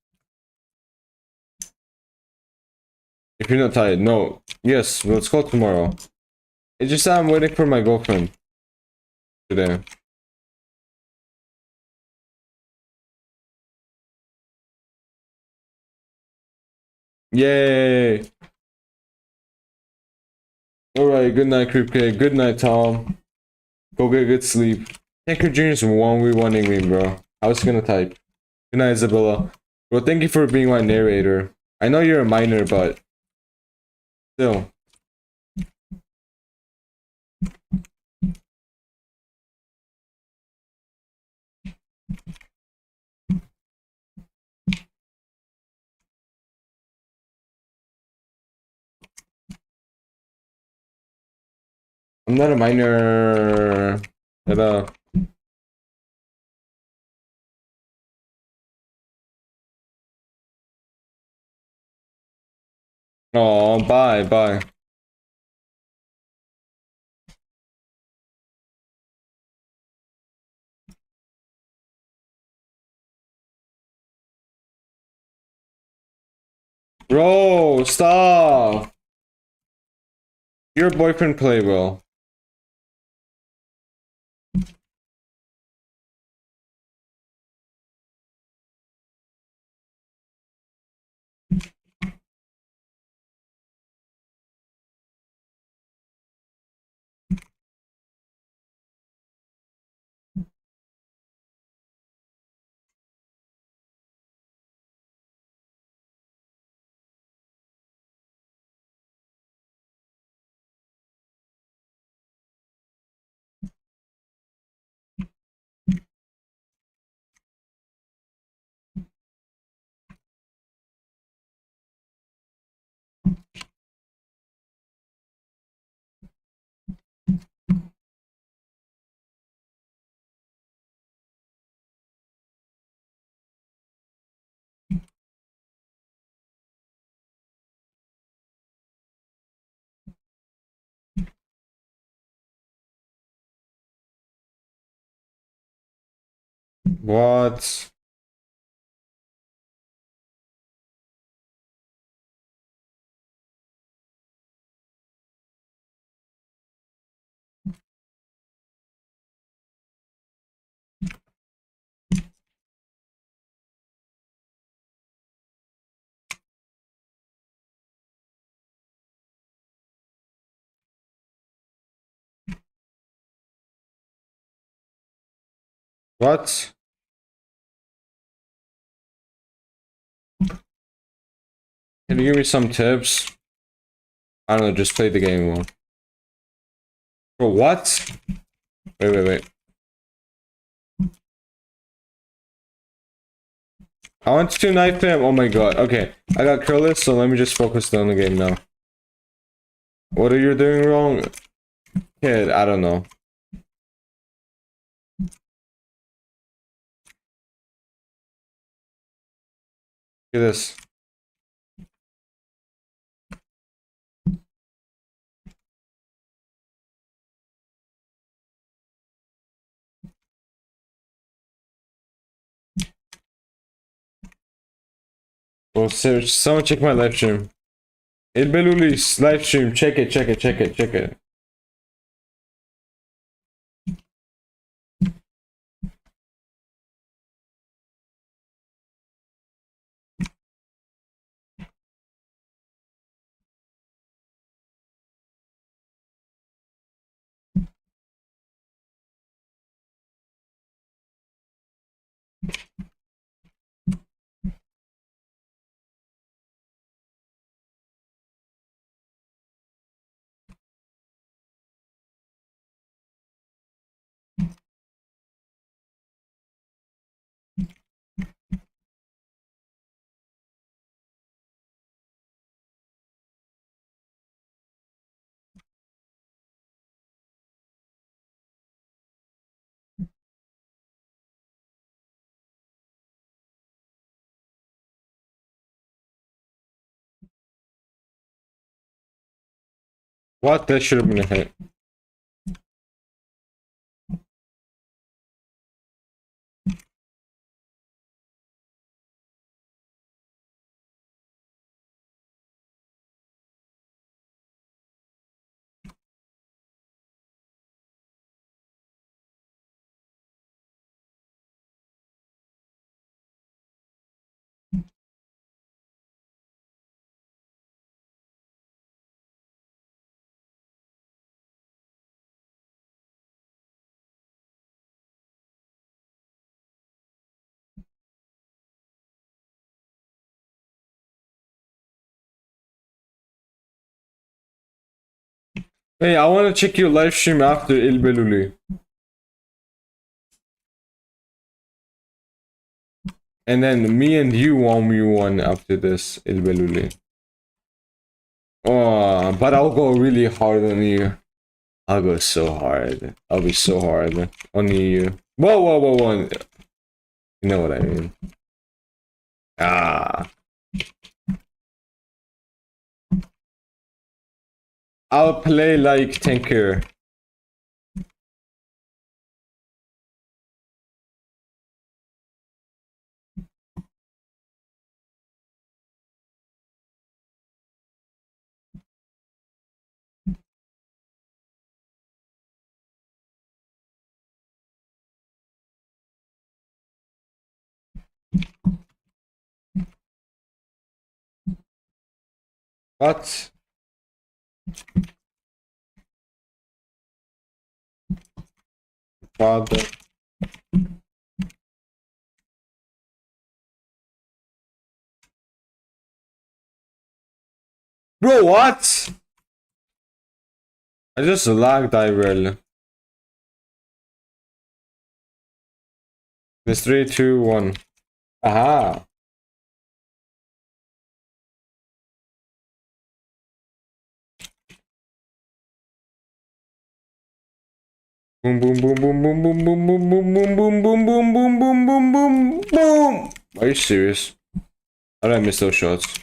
If you're not tired, no. Yes, let's call tomorrow. It's just that I'm waiting for my girlfriend today. Yay! Alright, good night, Creep Cake. Good night, Tom. Go get good sleep. Tanker Jr.'s 1v1ing me, bro. I was gonna type. Good night, Isabella. Bro, thank you for being my narrator. I know you're a minor, but still. I'm not a minor. But, oh, bye, bye. Bro, stop. Your boyfriend play well. What? What? Can you give me some tips? I don't know, just play the game more. Bro, what? Wait. I want to knife him. Oh my god. Okay, I got curless, so let me just focus on the game now. What are you doing wrong? Kid, I don't know. Look at this. Oh, someone check my live stream. Beluli's live stream. Check it. What? That should have been a hit. Hey, I want to check your live stream after Beluli. And then me and you 1v1 after this Beluli. Oh, but I'll go really hard on you. I'll go so hard. I'll be so hard on you. Whoa. You know what I mean. Ah. I'll play like tanker. What? Father. Bro, what? I just lagged IRL. It's 3, 2, 1. Aha. Boom, boom, boom, boom, boom, boom, boom, boom, boom, boom, boom, boom, boom, boom, boom, boom, boom, boom. Are you serious? How did I miss those shots?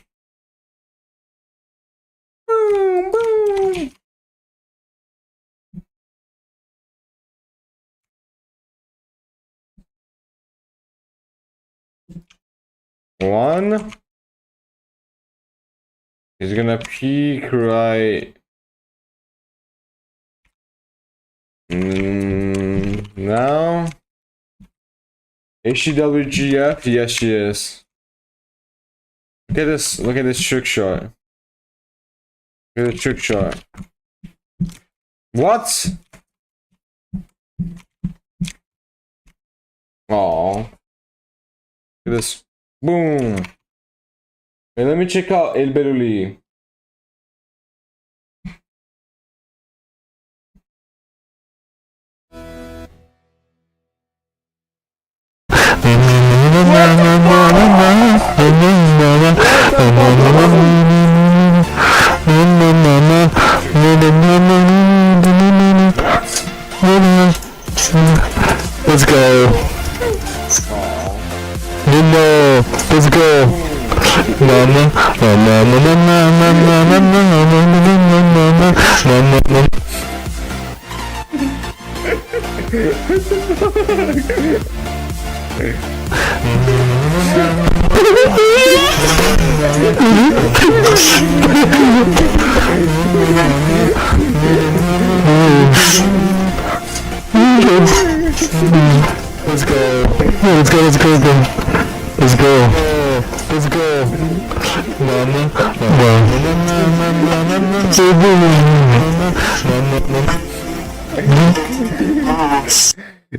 Boom, boom. One. He's gonna peek right. Now. HWGF? Yes, she is. Look at this. Look at this trick shot. Look at the trick shot. What? Aw. Look at this. Boom. Hey, let me check out El Beruli. Let's go. No, let's go. Mama, mama, mama, mama, mama, mama, mama, mama. Let's go. Let's go, let's go, let's go. Let's go. Let's go. Mama.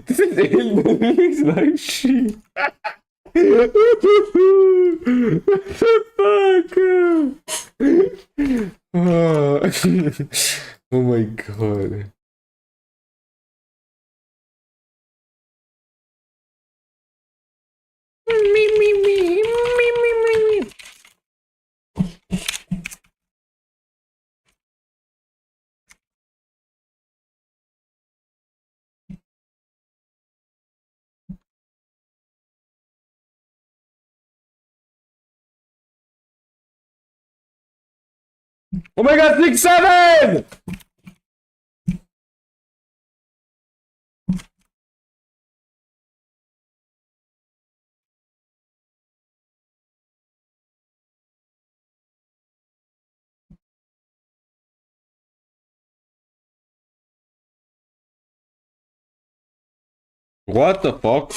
This is El Beruli's live stream. What the fuck? Oh my god. Oh my god, 6-7! What the fuck?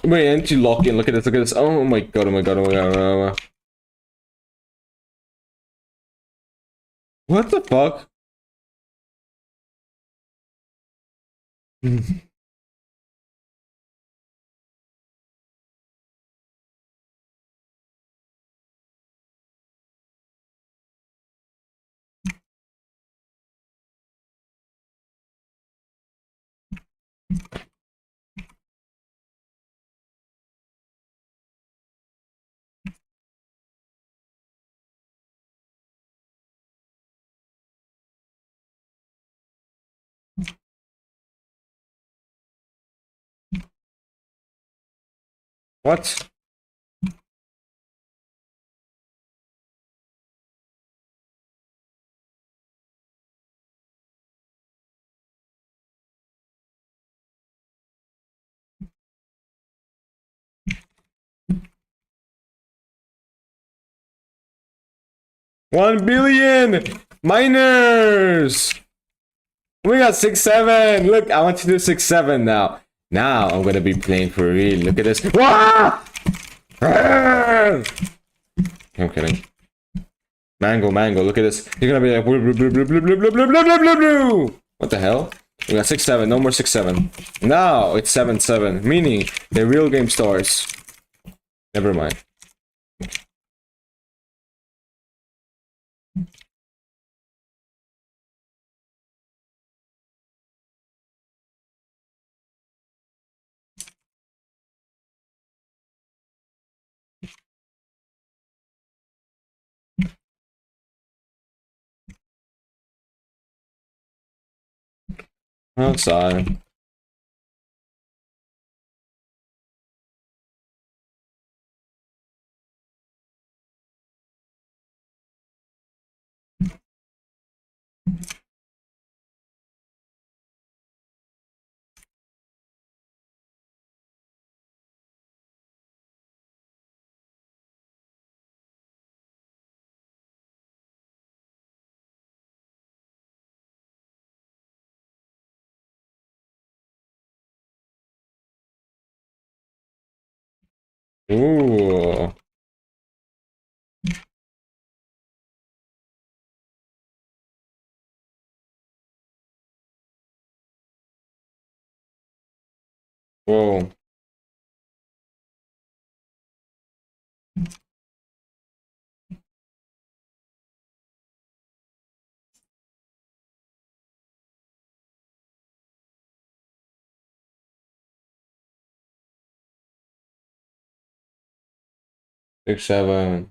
Wait, anti-lock in. Look at this, look at this. Oh my god, oh my god, oh my god. Oh my god. What the fuck? What? $1 billion miners. We got 6-7. Look, I want to do 6-7 now. Now I'm gonna be playing for real. Look at this. Wah! I'm kidding. Mango, mango. Look at this. You're gonna be like blue, blue, blue, blue, blue, blue, blue, blue, blue, blue, blue, blue. What the hell? We got 6-7. No more 6-7. Now it's 7-7. Meaning the real game starts. Never mind. Outside. Ooh. Whoa. 6, 7.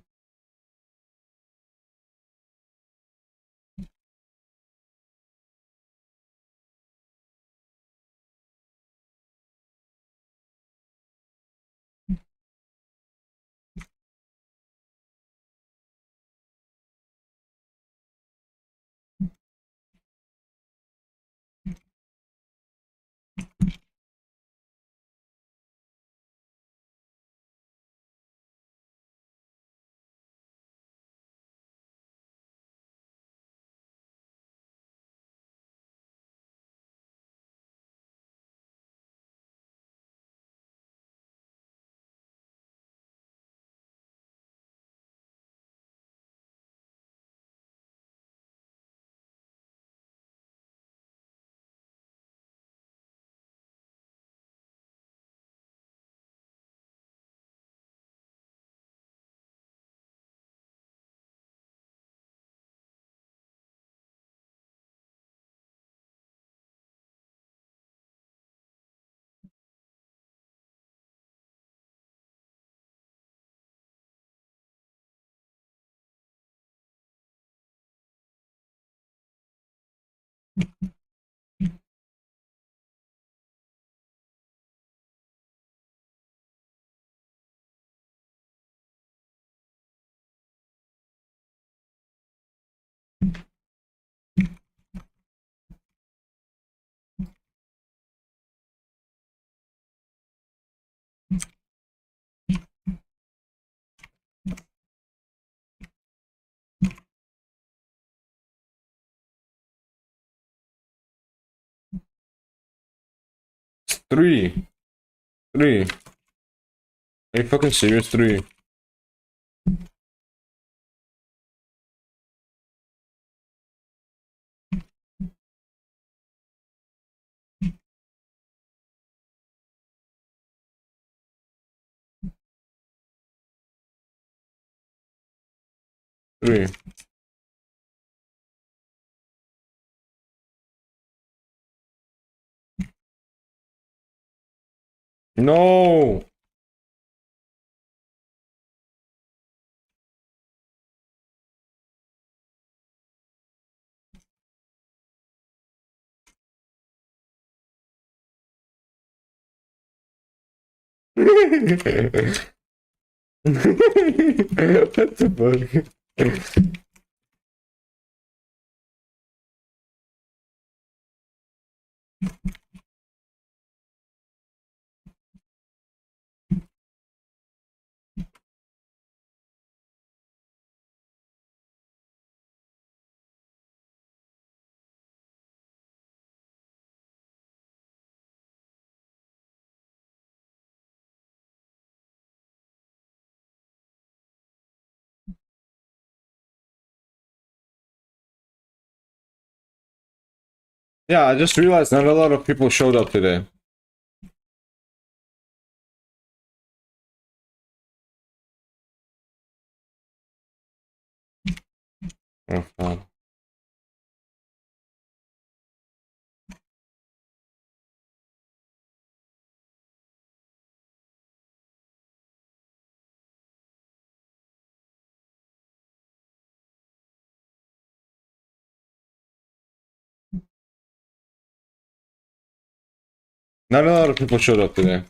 Three. 3. Are you fucking serious? 3. 3. No. What the fuck? Yeah, I just realized not a lot of people showed up today. Oh, God. Not a lot of people showed up today.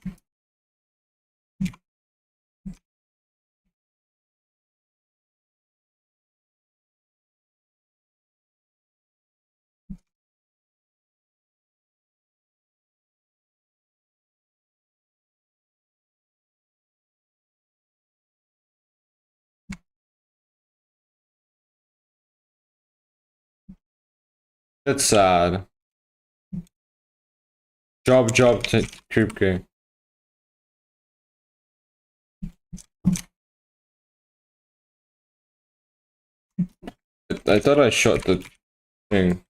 That's sad. Job, creep game. I thought I shot the thing.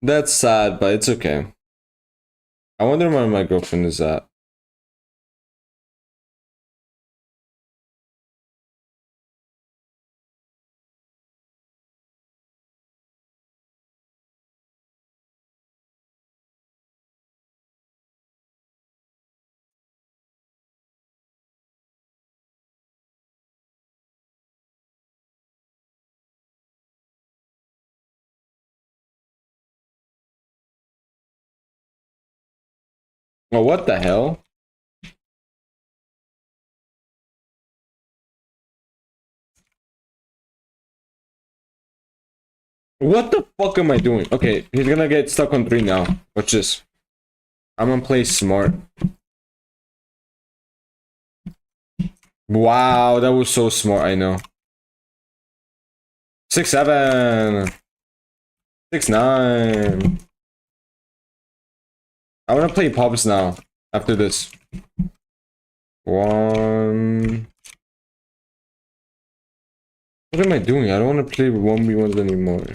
That's sad, but it's okay. I wonder where my girlfriend is at. Oh, what the hell? What the fuck am I doing? Okay, he's gonna get stuck on 3 now. Watch this. I'm gonna play smart. Wow, that was so smart, I know. 6-7. 6-9. I wanna play Pops now. After this. 1. What am I doing? I don't wanna play 1v1s anymore.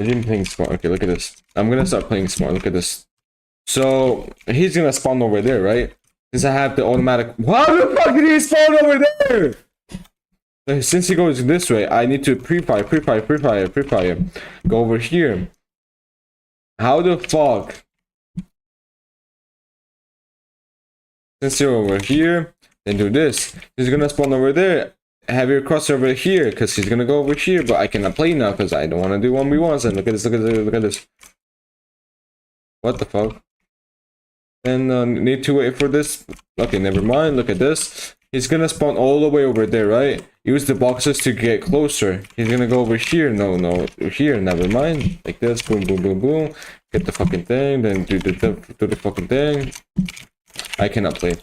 I didn't playing smart. Okay, look at this. I'm gonna start playing smart. Look at this. So he's gonna spawn over there, right? Since I have the automatic. How the fuck did he spawn over there? Since he goes this way, I need to pre-fire. Go over here. How the fuck? Since you're over here, then do this. He's gonna spawn over there. Have your cross over here, because he's gonna go over here, but I cannot play now because I don't want to do 1v1s. And look at this, look at this, look at this. What the fuck? And need to wait for this. Okay, never mind. Look at this. He's gonna spawn all the way over there, right? Use the boxes to get closer. He's gonna go over here. No, here. Never mind. Like this. Boom, boom, boom, boom. Get the fucking thing. Then do the fucking thing. I cannot play.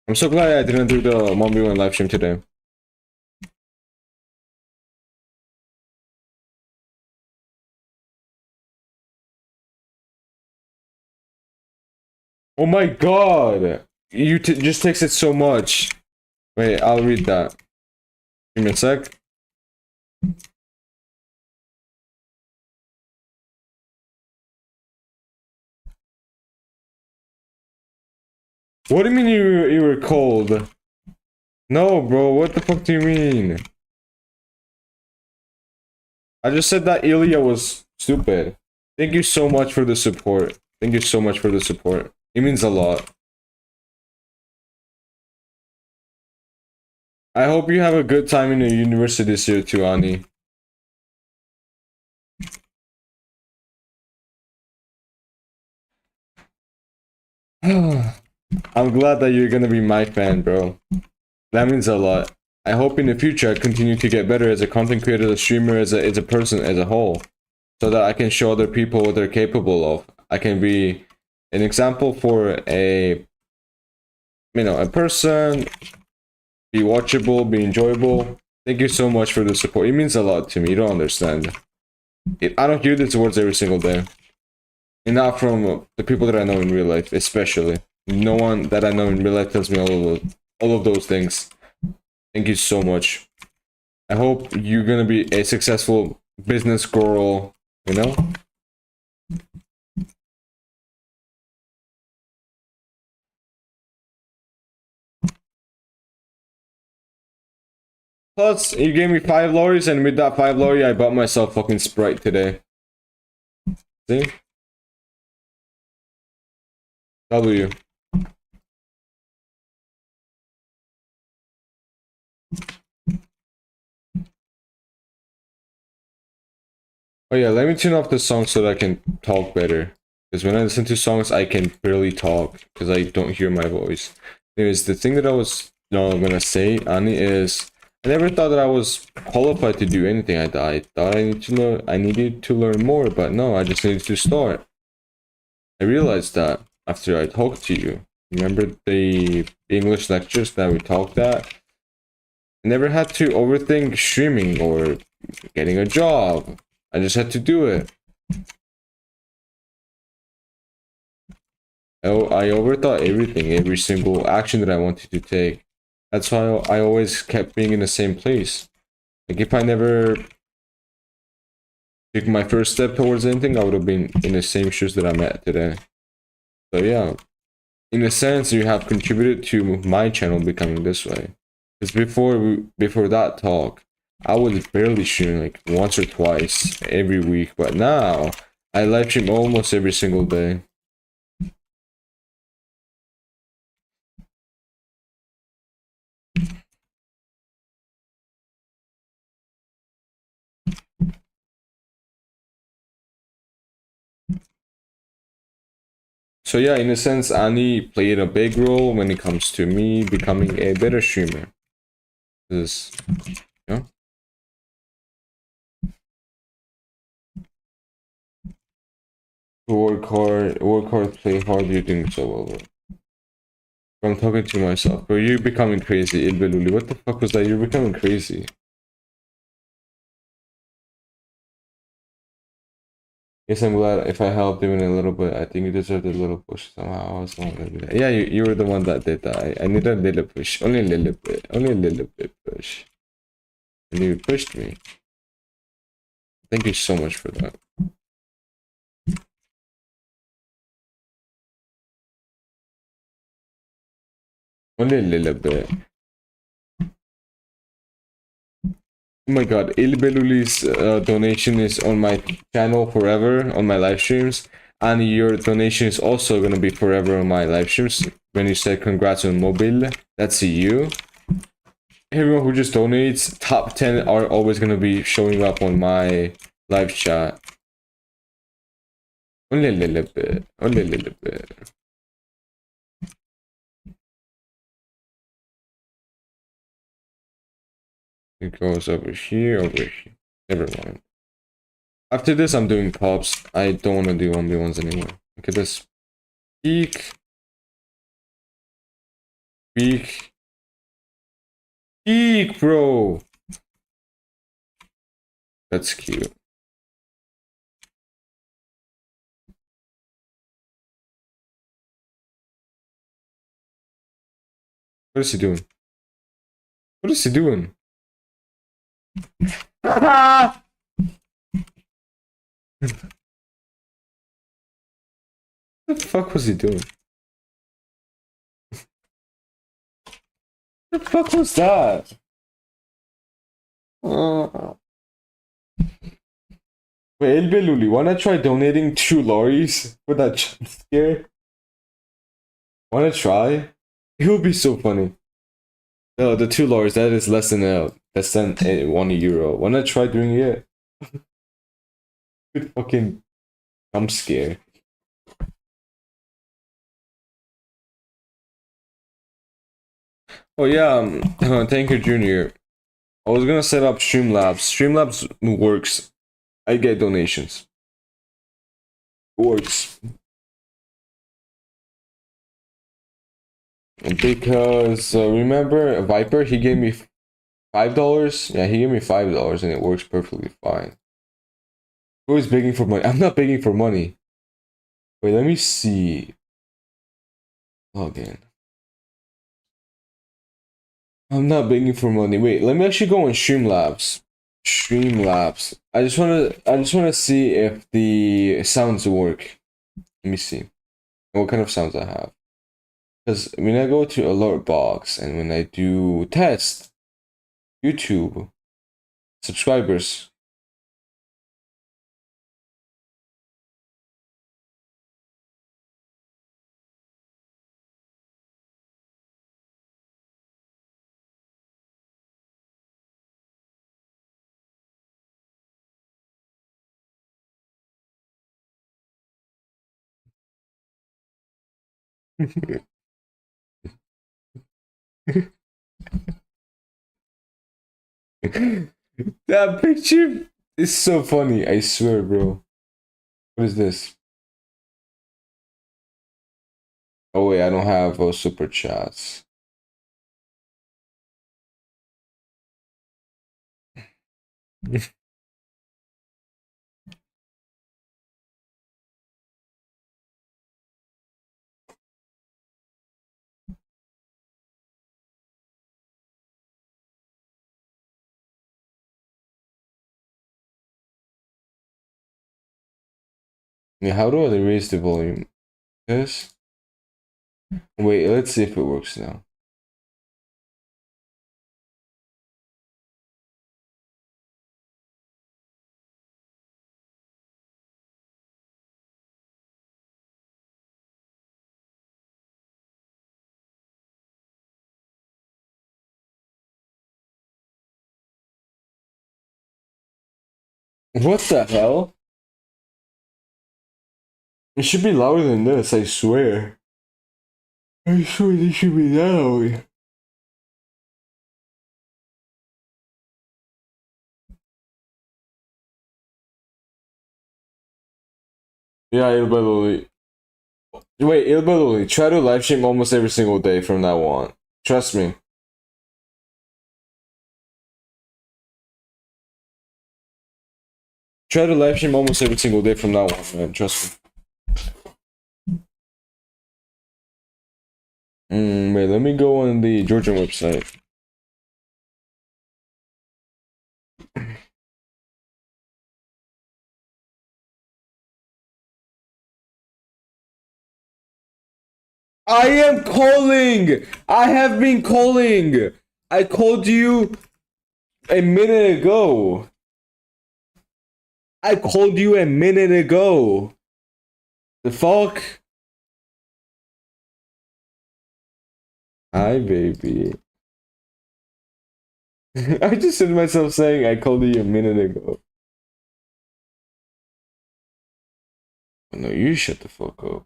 I'm so glad I didn't do the 1v1 live stream today. Oh my god! You just texted so much. Wait, I'll read that. Give me a sec. What do you mean you were cold? No, bro, what the fuck do you mean? I just said that Ilya was stupid. Thank you so much for the support. Thank you so much for the support. It means a lot. I hope you have a good time in the university this year too, Ani. I'm glad that you're gonna be my fan, bro. That means a lot. I hope in the future I continue to get better as a content creator, as a streamer, as a person, as a whole. So that I can show other people what they're capable of. I can be an example for a person, be watchable, be enjoyable. Thank you so much for the support. It means a lot to me. You don't understand. I don't hear these words every single day. And not from the people that I know in real life, especially. No one that I know in real life tells me all of those things. Thank you so much. I hope you're gonna be a successful business girl, you know? Plus, you gave me 5 lorries, and with that 5 lorry, I bought myself fucking Sprite today. See? W. Oh yeah, let me turn off the song so that I can talk better. Because when I listen to songs, I can barely talk because I don't hear my voice. Anyways, the thing that I was gonna say, Ani, is I never thought that I was qualified to do anything. I thought I needed to learn more, but no, I just needed to start. I realized that after I talked to you. Remember the English lectures that we talked at? I never had to overthink streaming or getting a job. I just had to do it. I overthought everything, every single action that I wanted to take. That's why I always kept being in the same place. Like if I never took my first step towards anything, I would have been in the same shoes that I'm at today. So yeah, in a sense, you have contributed to my channel becoming this way. Because before that talk, I was barely streaming like once or twice every week, but now I live stream almost every single day. So yeah, in a sense, Annie played a big role when it comes to me becoming a better streamer. This, you know? Work hard, play hard, you're doing so well, bro. I'm talking to myself, bro. You're becoming crazy, Ilbeluli. What the fuck was that? You're becoming crazy. Yes, I'm glad if I helped even a little bit. I think you deserved a little push somehow. I was the one that did that. Yeah, you were the one that did that. I need a little push. Only a little bit. Only a little bit push. And you pushed me. Thank you so much for that. Only a little bit. Oh my god, Ilbeluli's donation is on my channel forever, on my live streams. And your donation is also gonna be forever on my live streams. When you said congrats on mobile, that's you. Everyone who just donates, top 10 are always gonna be showing up on my live chat. Only a little bit. Only a little bit. It goes over here, over here. Never mind. After this, I'm doing pops. I don't want to do 1v1s anymore. Look at this. Peek. Peek. Peek, bro. That's cute. What is he doing? What is he doing? What the fuck was he doing? What the fuck was that? Wait, Elbeluli, wanna try donating 2 lorries for that jump scare? Wanna try? It would be so funny. No, the 2 lorries, that is less than €1. Wanna try doing it? Good fucking jump scare. Oh yeah, thank you, Junior. I was gonna set up Streamlabs. Streamlabs works. I get donations. Works. Because remember Viper, he gave me $5. Yeah, he gave me $5 and it works perfectly fine. Who is begging for money? I'm not begging for money. Wait, let me see. Log in. I'm not begging for money. Wait, let me actually go on Streamlabs. Streamlabs. I just wanna see if the sounds work. Let me see. What kind of sounds I have. Because when I go to alert box and when I do test YouTube subscribers. That picture is so funny, I swear, bro. What is this? Oh wait, I don't have super chats. Yeah, how do I raise the volume? Yes. Wait, let's see if it works now. What the hell? It should be louder than this, I swear. I swear it should be that loud. Yeah, literally. Wait, literally. Try to live stream almost every single day from now on. Trust me. Try to live stream almost every single day from now on, man. Trust me. Wait, let me go on the Georgian website. I am calling! I have been calling! I called you a minute ago. I called you a minute ago. The fuck? Hi, baby. I just said myself saying I called you a minute ago. No, you shut the fuck up.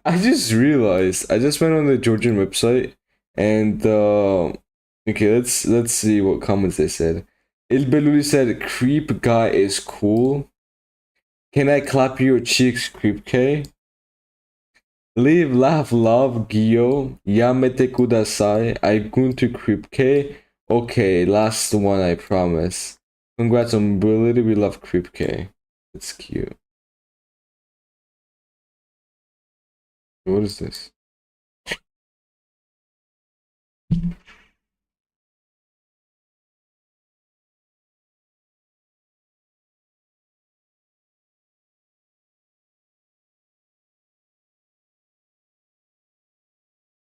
I just realized I just went on the Georgian website and okay, let's see what comments they said. Ilbeluli said creep guy is cool. Can I clap your cheeks, creep K? Live, laugh, love, Gyo. Yamete kudasai. I'm going to creep K. Okay, last one, I promise. Congrats on mobility. We love creep K. It's cute. What is this?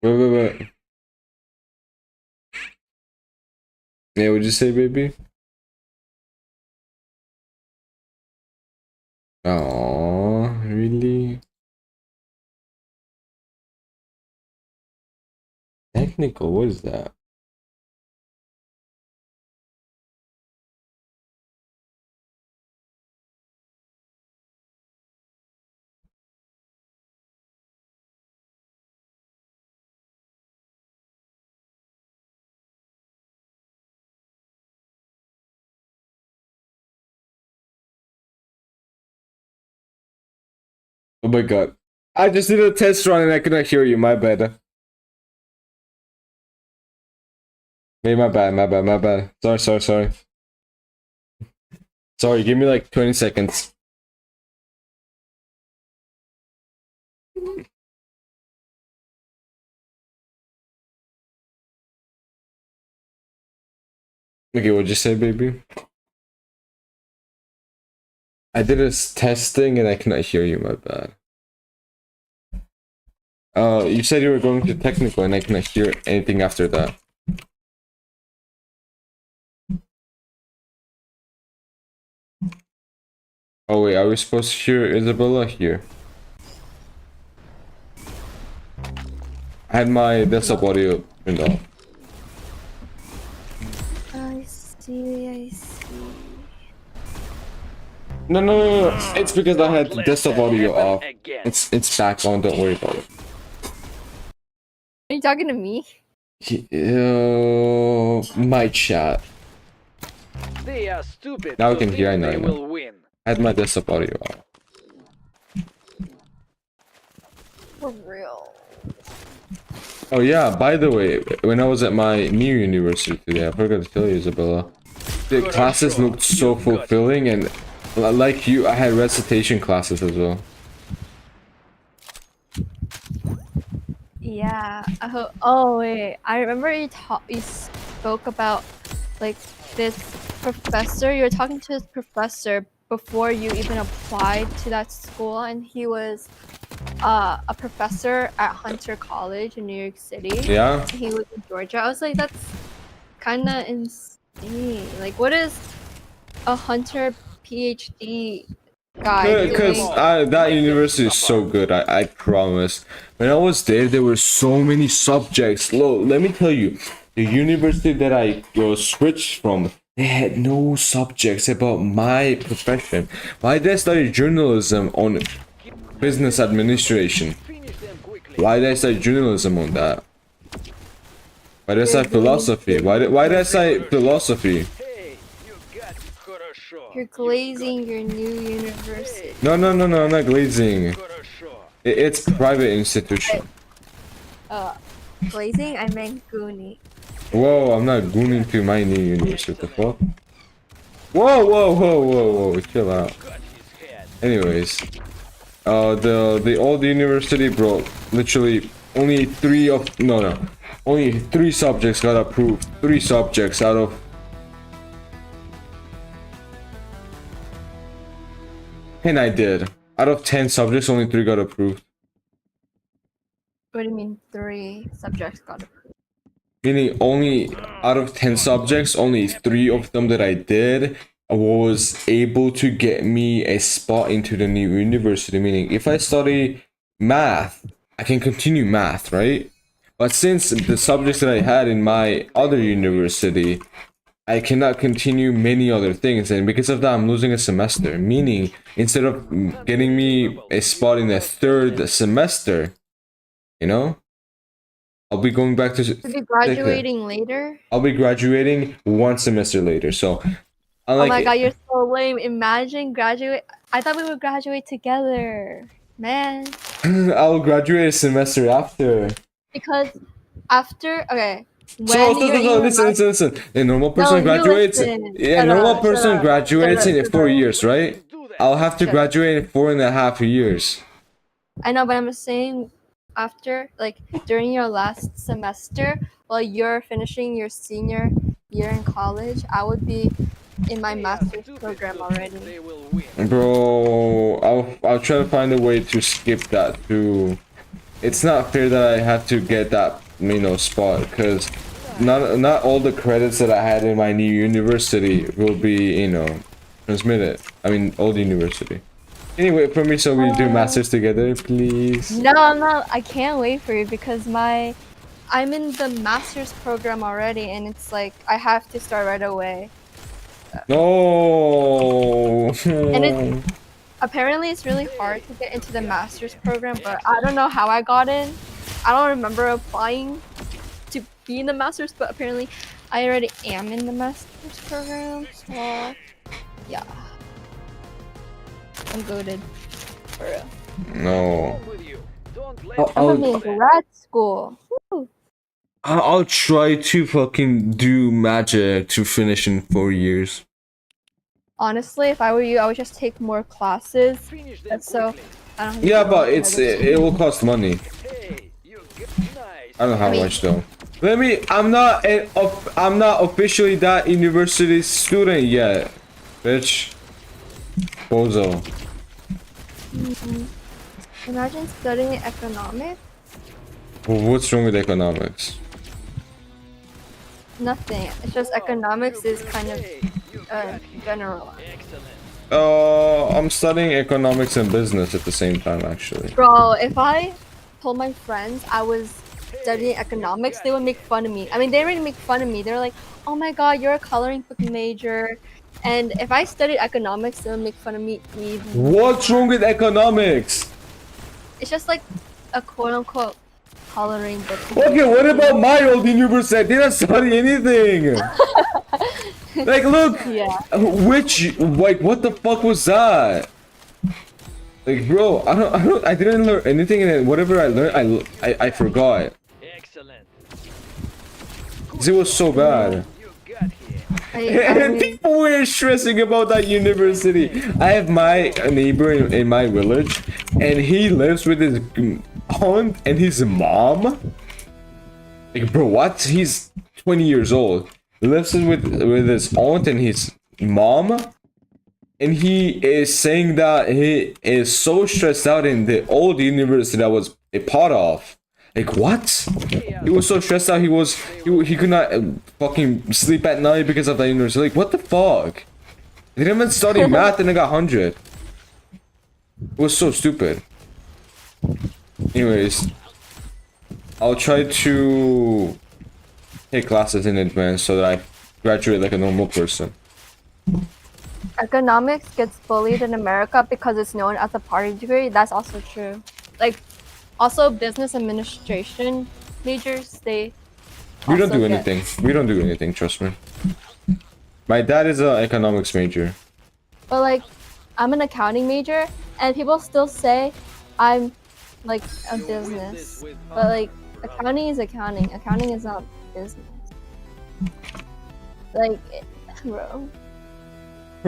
Wait. Yeah, what'd you say, baby? Aww, really? Technical, what is that? Oh my god. I just did a test run and I could not hear you, my bad. Hey, my bad. Sorry. Sorry, give me like 20 seconds. Okay, what'd you say, baby? I did a testing and I cannot hear you, my bad. You said you were going to technical and I cannot hear anything after that. Oh wait, are we supposed to hear Isabella here? I had my desktop audio turned off. I see. No. It's because I had the desktop audio off. Again. It's back on, don't worry about it. Are you talking to me? My chat. They are stupid. Now I to can hear, I think know, they I know. will win. I had my desktop audio off. For real. Oh yeah, by the way, when I was at my new university today, I forgot to tell you, Isabella. The classes looked so fulfilling, and like you, I had recitation classes as well. Yeah. Oh wait, I remember you spoke about like this professor. You were talking to this professor before you even applied to that school, and he was a professor at Hunter College in New York City. Yeah? He was in Georgia. I was like, that's kind of insane. Like, what is a Hunter PhD guy Because doing? that university is so good, I promise. When I was there were so many subjects. Let me tell you, the university that I switched from, they had no subjects about my profession. Why did I study journalism on business administration? Finish them quickly. Why did I study journalism on that? Why did I study You're doing- philosophy? Why did I study philosophy? Hey, you got it. Хорошо. You're glazing your new university. No, I'm not glazing. Хорошо. It's private institution. Glazing? I meant goonie. Whoa, I'm not gooning to my new university. What the fuck? Whoa, chill out. Got his head. Anyways, the old university, bro, literally only only 3 subjects got approved. 3 subjects out of 10 I did. Out of 10 subjects, only 3 got approved. What do you mean 3 subjects got approved? Meaning only out of 10 subjects, only 3 of them that I did was able to get me a spot into the new university. Meaning if I study math, I can continue math, right? But since the subjects that I had in my other university, I cannot continue many other things, and because of that I'm losing a semester. Meaning instead of getting me a spot in the 3rd semester, you know, I'll be going back to You'll be graduating later? I'll be graduating 1 semester later. So Oh my unlike god, you're so lame. Imagine graduate. I thought we would graduate together. Man. I'll graduate a semester after. Because after, okay. So When you're in your listen. A normal person you graduates. listen. Yeah, a Shut normal up, person shut up, graduates shut in up. 4 years, right? Do that. I'll have to Shut up. graduate in 4.5 years. I know, but I'm saying after, like, during your last semester, while you're finishing your senior year in college, I would be in my They are master's stupid, program so already. They will win. Bro, I'll try to find a way to skip that too. It's not fair that I have to get that, you know, spot, because not all the credits that I had in my new university will be, you know, transmitted. I mean, old university. Anyway, for me, so we do masters together, please. No, I'm not. I can't wait for you because I'm in the master's program already, and it's like I have to start right away. No. And apparently it's really hard to get into the master's program, but I don't know how I got in. I don't remember applying to be in the master's, but apparently I already am in the master's program. So yeah, I'm goated for real. No. Wrong with you. Don't let I'll- I'm I'll- gonna be in grad school. Woo. I'll try to fucking do magic to finish in 4 years. Honestly, if I were you, I would just take more classes. finish them That's so. quickly. I don't have to Yeah, do but all it's the other it will cost money. Hey, you get nice. I don't know how I mean- much though. I'm not officially that university student yet, bitch. Bozo. Imagine studying economics. What's wrong with economics? Nothing. It's just economics is kind of Hey, you got it. general. Excellent. I'm studying economics and business at the same time, actually. Bro, if I told my friends I was studying economics, they would make fun of me. I mean, they already make fun of me. They're like, "Oh my god, you're a coloring book major." And if I studied economics, they would make fun of me even. What's wrong with economics? It's just like a quote unquote coloring book. Okay, what about my old university? I didn't study anything. Like, look, Yeah. like, what the fuck was that? Like, bro, I didn't learn anything, and whatever I learned, I forgot. Excellent. 'Cause it was so bad. You got here. I And mean, people were stressing about that university. I have my neighbor in my village, and he lives with his aunt and his mom. Like, bro, what? He's 20 years old. He lives with his aunt and his mom, and he is saying that he is so stressed out in the old university that was a part of. Like, what? He was so stressed out. He could not fucking sleep at night because of that university. Like, what the fuck? I didn't even study math and I got 100. It was so stupid. Anyways, I'll try to take classes in advance so that I graduate like a normal person. Economics gets bullied in America because it's known as a party degree. That's also true. Like, also business administration majors, they We don't also do get- anything. We don't do anything, trust me. My dad is an economics major. But like, I'm an accounting major, and people still say I'm like a business. But like, accounting is accounting. Accounting is not business. Like, bro.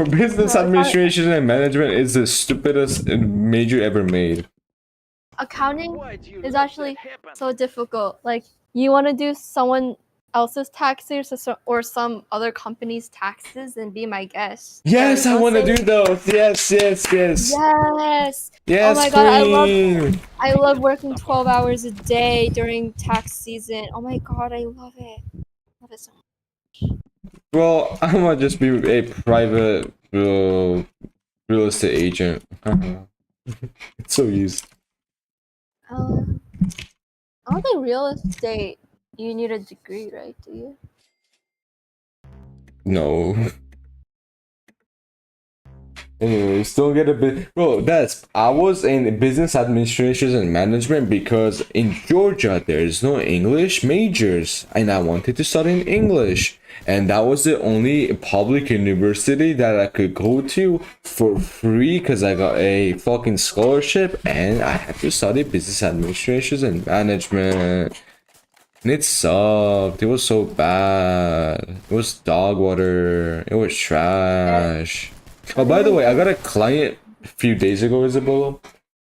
Business No, administration and management is the stupidest major ever made. Accounting Why'd you is let actually that happen? so difficult. Like, you want to do someone else's taxes or some other company's taxes and be my guest. Yes, I Don't want to say- do those. Yes, yes, yes. Yes. Yes, Oh my god, queen. I love working 12 hours a day during tax season. Oh my god, I love it. Love it so much. Well, I'm gonna just be a private real estate agent. It's so easy. I don't think real estate you need a degree, right? Do you? No. Anyways, don't get a bit, bro. I was in business administration and management because in Georgia there is no English majors, and I wanted to study in English, and that was the only public university that I could go to for free because I got a fucking scholarship, and I had to study business administration and management. And it sucked. It was so bad. It was dog water. It was trash. Oh, by the way, I got a client a few days ago, Isabella.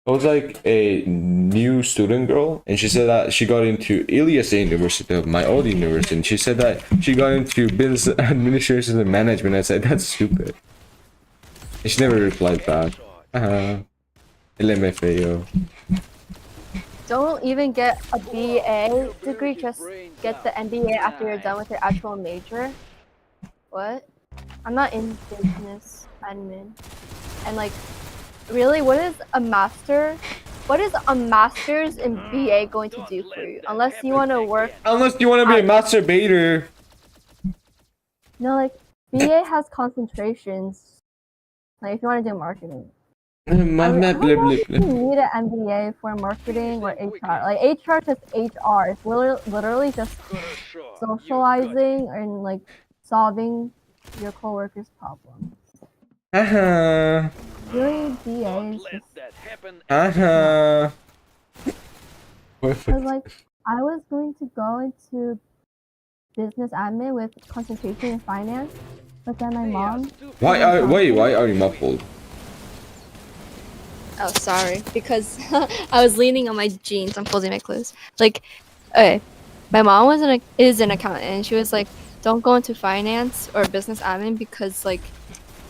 It was like a new student girl, and she said that she got into Ilias University, my old university, and she said that she got into business administration and management. I said, that's stupid. And she never replied back. LMFAO. Don't even get a BA degree, just get the MBA after you're done with your actual major. What? I'm not in business admin. And like, really, what is a master? What is a master's in BA going to do for you? Unless you want to work. Unless you want to be a masturbator. No, like, BA has concentrations. Like, if you want to do marketing. I don't know if you need an MBA for marketing or HR. Like HR is just HR. It's literally just socializing and like solving your coworkers' problems. Really, BA is just because like I was going to go into business admin with concentration in finance, but then my mom. Why are you muffled? Oh, sorry. Because I was leaning on my jeans. I'm folding my clothes. Like, okay, my mom is an accountant, and she was like, "Don't go into finance or business admin because like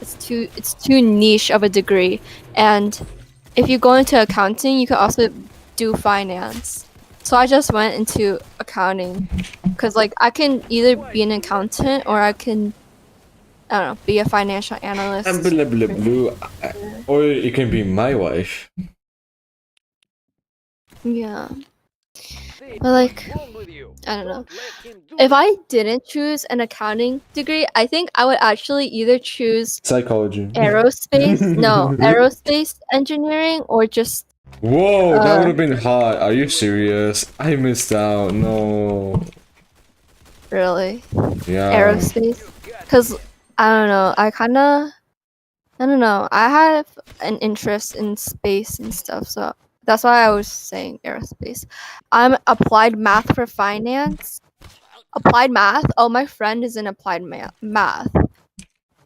it's too niche of a degree. And if you go into accounting, you can also do finance." So I just went into accounting because like I can either be an accountant or I can, I don't know, be a financial analyst. Or you can be my wife. Yeah. But like, I don't know. If I didn't choose an accounting degree, I think I would actually either choose Psychology. aerospace engineering or just. Whoa, that would have been hot. Are you serious? I missed out. No. Really? Yeah. Aerospace? Because, I don't know. I have an interest in space and stuff, so that's why I was saying aerospace. I'm applied math for finance. Applied math? Oh, my friend is in applied math.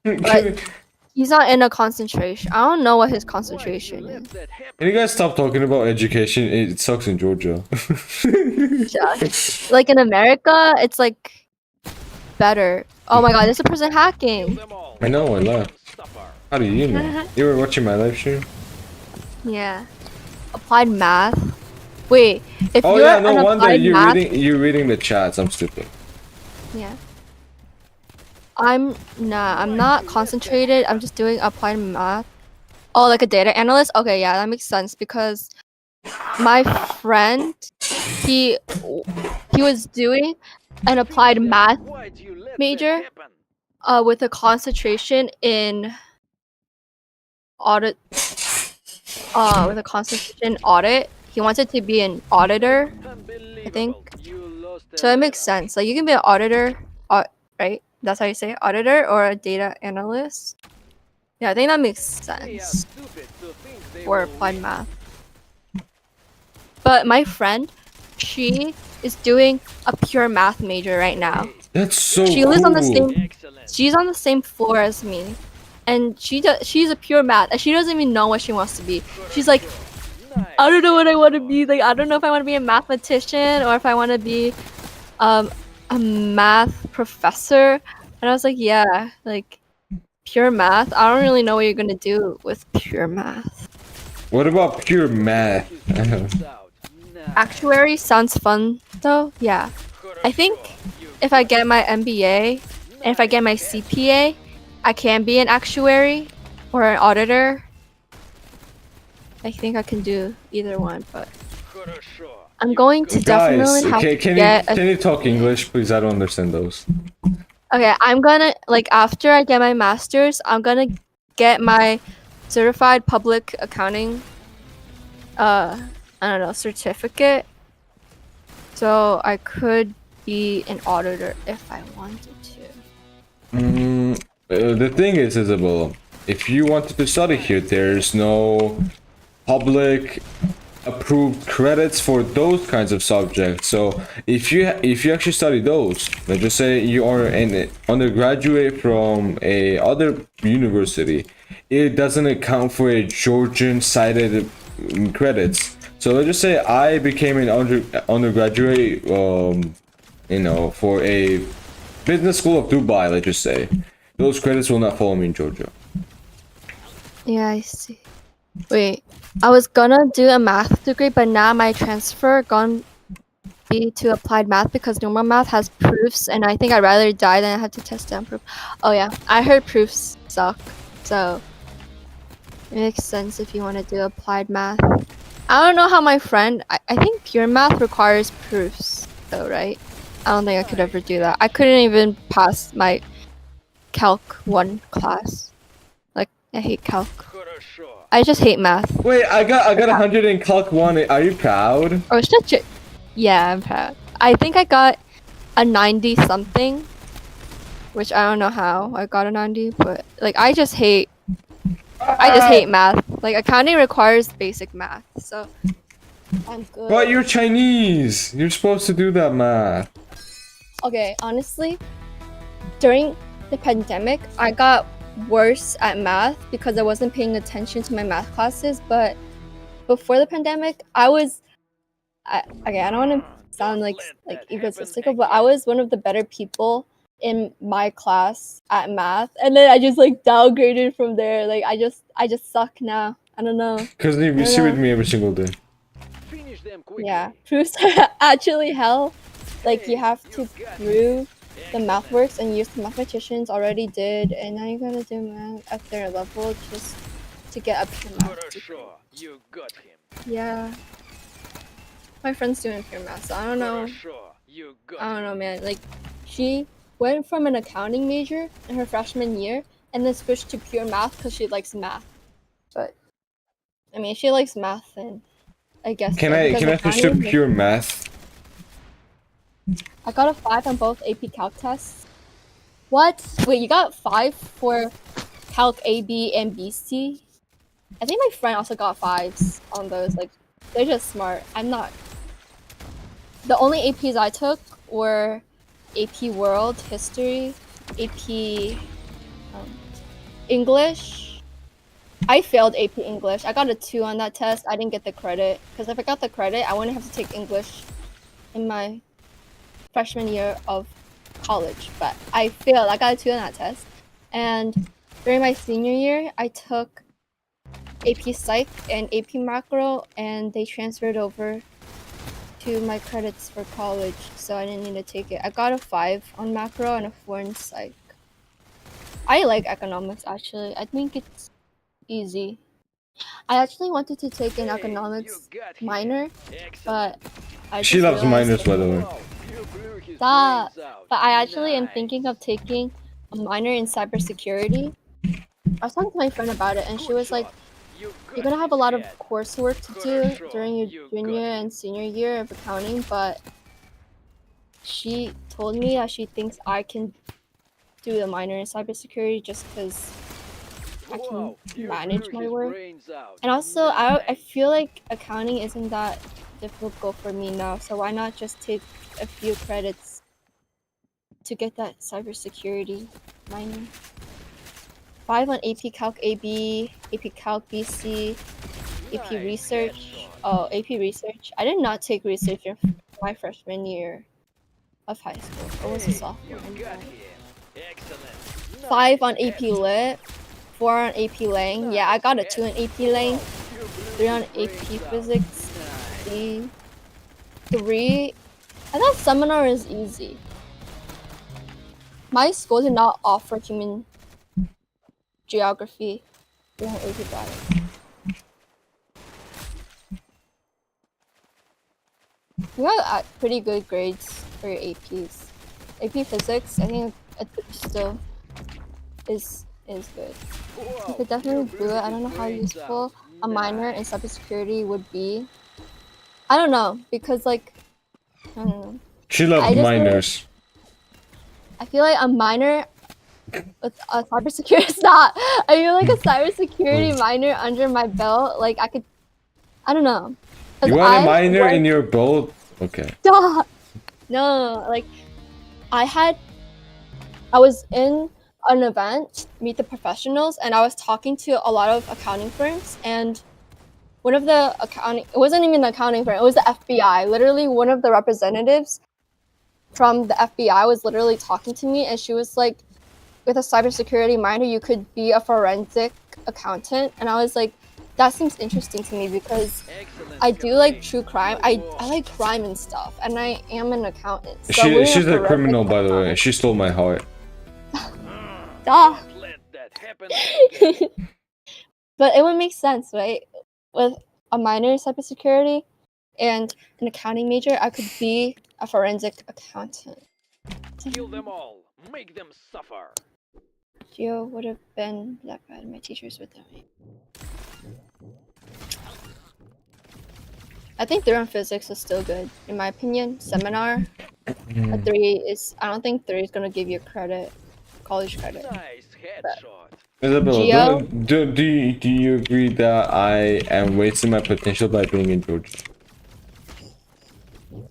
But he's not in a concentration. I don't know what his concentration is. Can you guys stop talking about education? It sucks in Georgia. Like in America, it's like better. Oh my god, there's a person hacking. I know, I left. How do you know? You were watching my live stream? Yeah. Applied math. Wait, if Oh you're yeah, no an wonder applied math, you're reading the chats. I'm stupid. yeah. I'm not concentrated. I'm just doing applied math. Oh, like a data analyst? Okay, yeah, that makes sense because my friend he was doing an applied math Why'd you let that major happen? with a concentration in audit with a concentration in audit. He wanted to be an auditor, I think. Unbelievable. You lost So it makes letter. sense. Like you can be an auditor, right? That's how you say it, auditor or a data analyst. Yeah, I think that makes They are sense stupid to think they for will applied win. math. But my friend, she is doing a pure math major right now. Hey, That's so She lives on the cool. same. excellent. She's on the same floor as me, and she's a pure math, and she doesn't even know what she wants to be. She's like, Nice. I don't know what I want to be. Like, I don't know if I want to be a mathematician or if I want to be a math professor. And I was like, yeah, like pure math. I don't really know what you're gonna do with pure math. What about pure math? Actuary sounds fun though. Yeah, I think if I get my MBA and if I get my CPA, I can be an actuary or an auditor. I think I can do either one, but I'm going to Guys, definitely have to can get you can you talk English, please? I don't understand those. Okay, I'm gonna like after I get my master's, I'm gonna get my certified public accounting I don't know, certificate. So I could be an auditor if I wanted to. The thing is, Isabella, if you wanted to study here, there's no public approved credits for those kinds of subjects. So if you actually study those, let's just say you are an undergraduate from a other university, it doesn't account for a Georgian cited credits. So let's just say I became an undergraduate, you know, for a business school of Dubai. Let's just say those credits will not follow me in Georgia. Yeah, I see. Wait, I was gonna do a math degree, but now my transfer gonna be to applied math because normal math has proofs, and I think I'd rather die than have to test down proof. Oh yeah, I heard proofs suck, so it makes sense if you want to do applied math. I don't know how my friend. I think pure math requires proofs, though, right? I don't think I could ever do that. I couldn't even pass my Calc 1 class. Like, I hate Calc. I just hate math. Wait, I got 100 in Calc 1. Are you proud? Oh, shut your... Yeah, I'm proud. I think I got a 90 something, which I don't know how I got a 90, but like I just hate math. Like accounting requires basic math, so I'm good. But you're Chinese. You're supposed to do that math. Okay, honestly, during the pandemic, I got worse at math because I wasn't paying attention to my math classes. But before the pandemic, I don't want to sound like egotistical, but I was one of the better people in my class at math, and then I just like downgraded from there. Like I just suck now. I don't know. Because you see with me every single day. Finish them quickly. Yeah, proofs are actually hell. Like you have to prove the math works, and the mathematicians already did, and now you gotta do math at their level just to get a pure math degree. You got him. Yeah. My friend's doing pure math, so I don't know. You got I don't know, man. Like, she went from an accounting major in her freshman year and then switched to pure math because she likes math. But, I mean, if she likes math, then I guess. Can so, I because switch to accounting- pure math? I got a 5 on both AP Calc tests. What? Wait, you got 5 for Calc AB and BC? I think my friend also got 5s on those. Like, they're just smart. I'm not. The only APs I took were AP World History, AP English. I failed AP English. I got a 2 on that test. I didn't get the credit because if I got the credit, I wouldn't have to take English in my freshman year of college. But I failed. I got a 2 on that test. And during my senior year, I took AP Psych and AP Macro, and they transferred over to my credits for college, so I didn't need to take it. I got a 5 on Macro and a 4 in Psych. I like economics, actually. I think it's easy. I actually wanted to take an Hey, economics you got him. minor, Excellent. but I She just loves realized minors, by the way. Wow, you blew his that. brains out. But I actually am Nice. thinking of taking a minor in cybersecurity. I was talking to my friend about it, and she Good was like, shot. You "You're got gonna have a his lot of head. coursework to Good do shot. during your You junior got and senior year of accounting," but she told me that she thinks I can do the minor in cybersecurity just because I can Wow, you manage blew my his work. brains out. And also, I Nice. feel like accounting isn't that difficult for me now, so why not just take a few credits to get that cybersecurity minor? 5 on AP Calc AB, AP Calc BC, AP Nice Research. headshot. Oh, AP Research. I did not take research in my freshman year of high school. I was a Hey, sophomore you anyway. got him. Excellent. 5 on Nice AP headshot. Lit, 4 on AP Lang. Yeah, I got a 2 on AP Lang, Wow, you blew 3 on his AP brains out. Physics, Nice. 3. I thought seminar is easy. My school did not offer human geography. 3 on AP Biology. You got pretty good grades for your APs. AP Physics, I think it still is good. You Wow, could definitely you do blew it. I don't know his how brains useful out. a minor in Nice. cybersecurity would be. I don't know, because like, I don't know. She loves I just feel like, minors. I feel like a minor with a cybersecurity stop. I feel like a cybersecurity minor under my belt, like I could, I don't know. 'Cause You want a I minor in worked- your boat? Okay. Stop. No, like I was in an event, Meet the Professionals, and I was talking to a lot of accounting firms, and one of the accounting, it wasn't even an accounting firm, it was the FBI. Literally, one of the representatives from the FBI was literally talking to me, and she was like, with a cybersecurity minor, you could be a forensic accountant. And I was like, that seems interesting to me because Excellent. I do like Capri. true crime. You I like crime and stuff, and I am an accountant. So She's a criminal, by the way. She stole my heart. Duh. Don't let that happen again. But it would make sense, right? With a minor in cybersecurity and an accounting major, I could be a forensic accountant. Kill them all. Make them suffer. Geo would have been that bad. My teachers would tell me. I think 3 on physics is still good. In my opinion, seminar, a 3 is, I don't think 3 is going to give you credit, college credit. Nice headshot. Isabella, Geo? do you agree that I am wasting my potential by being in Georgia?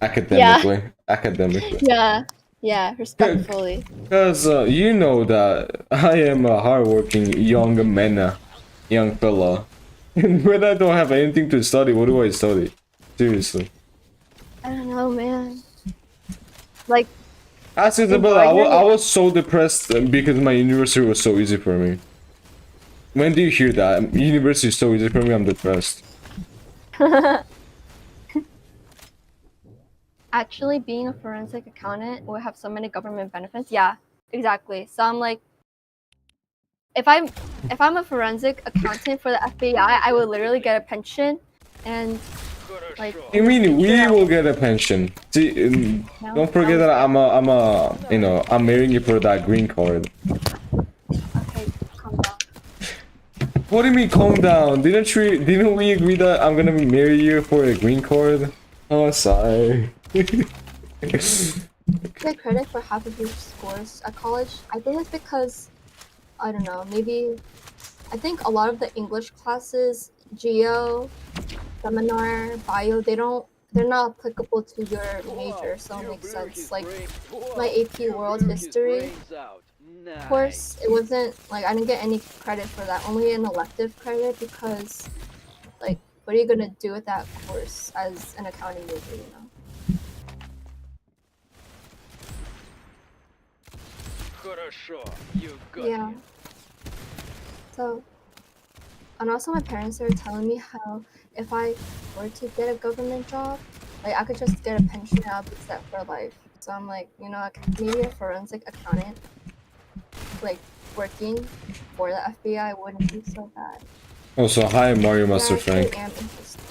Academically. Academically. Yeah, respectfully. Because you know that I am a hardworking young man, young fella. When I don't have anything to study, what do I study? Seriously. I don't know, man. Like, Ask Isabella, I was so depressed because my university was so easy for me. When do you hear that? University is so easy for me, I'm depressed. actually being a forensic accountant will have so many government benefits. Yeah, exactly. So I'm like, if I'm a forensic accountant for the FBI, I would literally get a pension, and like. You mean we will get a pension? See, don't forget that I'm marrying you for that green card. Okay, calm down. What do you mean calm down? Didn't we agree that I'm gonna marry you for a green card? Oh, sorry. Get credit for half of your scores at college. I think it's because, I don't know, maybe, I think a lot of the English classes, geo, seminar, bio, they're not applicable to your major, so it makes sense. Like my AP World History course, it wasn't like I didn't get any credit for that, only an elective credit because, like, what are you gonna do with that course as an accounting major, you know? Yeah. So, and also my parents are telling me how if I were to get a government job, like I could just get a pension and I'll be set for life. So I'm like, you know, maybe a forensic accountant, like working for the FBI wouldn't be so bad. Also, hi Mario Master Yeah, I actually Frank. am interested.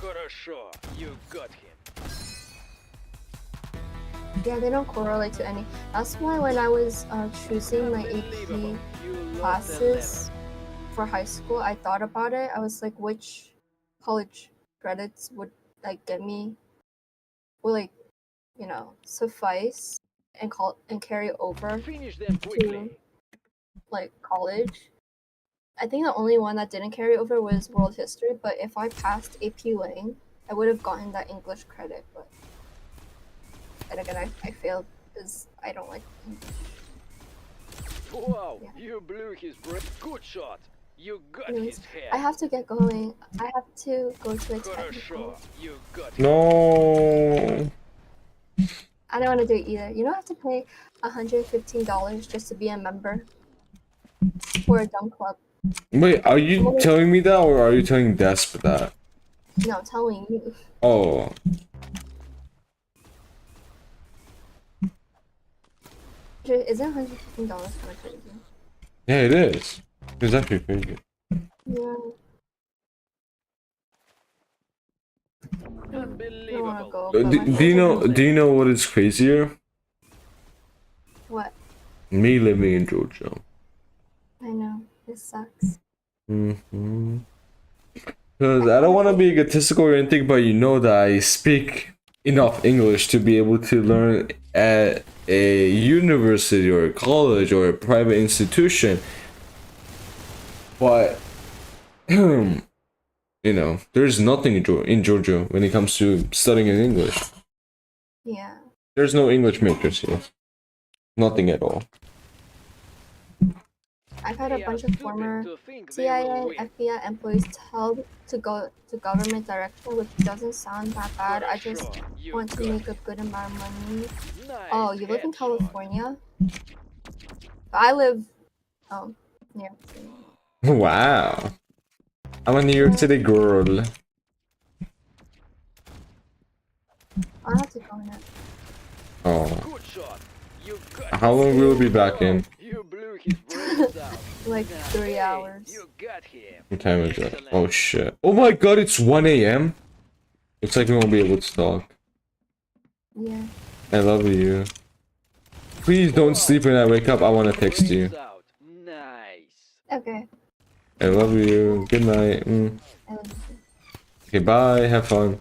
Хорошо, you got him. Yeah, they don't correlate to any. That's why when I was choosing my Unbelievable. AP You lost the classes for high school, I thought about it. I was like, which college credits would like get me, would like, you know, suffice and carry over level. Finish them to quickly. like college. I think the only one that didn't carry over was world history, but if I passed AP Lang, I would have gotten that English credit. But and again, I failed because I don't like English. Wow, Yeah. you blew his brain. Good shot. You got Anyways, his head. I have to get going. I have to go to a Хорошо, technical. you got him. No. I don't want to do it either. You don't have to pay $115 just to be a member for a dumb club. Wait, are you telling me that or are you telling Desp that? No, I'm telling you. Oh. Isn't $115 kind of crazy? Yeah, it is. It's actually crazy. Yeah. I don't want to Unbelievable. go. Do, But my do friends you are know? going. Do you know what is crazier? What? Me living in Georgia. I know. This sucks. Mm-hmm. Because I don't want to be egotistical or anything, but you know that I speak enough English to be able to learn at a university or a college or a private institution. But, you know, there's nothing in Georgia when it comes to studying in English. Yeah. There's no English makers here. Nothing at all. I've had a They are bunch of stupid former to think they CIA will and win. FBI employees tell to go to government direction, which doesn't sound that bad. I just Хорошо, you want to got make a him. good amount of money. Nice Oh, you live in headshot. California? I live near. Wow. I'm a New York City girl. I'll have to go now. Oh. Good shot. You got How him. long will we be back in? You blew his brains out. Like Now, 3 hey, hours. You got him. What time is it? Excellent. Oh shit. Oh my god, it's 1 a.m. Looks like we won't be able to talk. Yeah. I love you. Please don't sleep when I wake up. I want to text you. Brains out. Nice. Okay. I love you. Good night. I love you. Okay, bye. Have fun.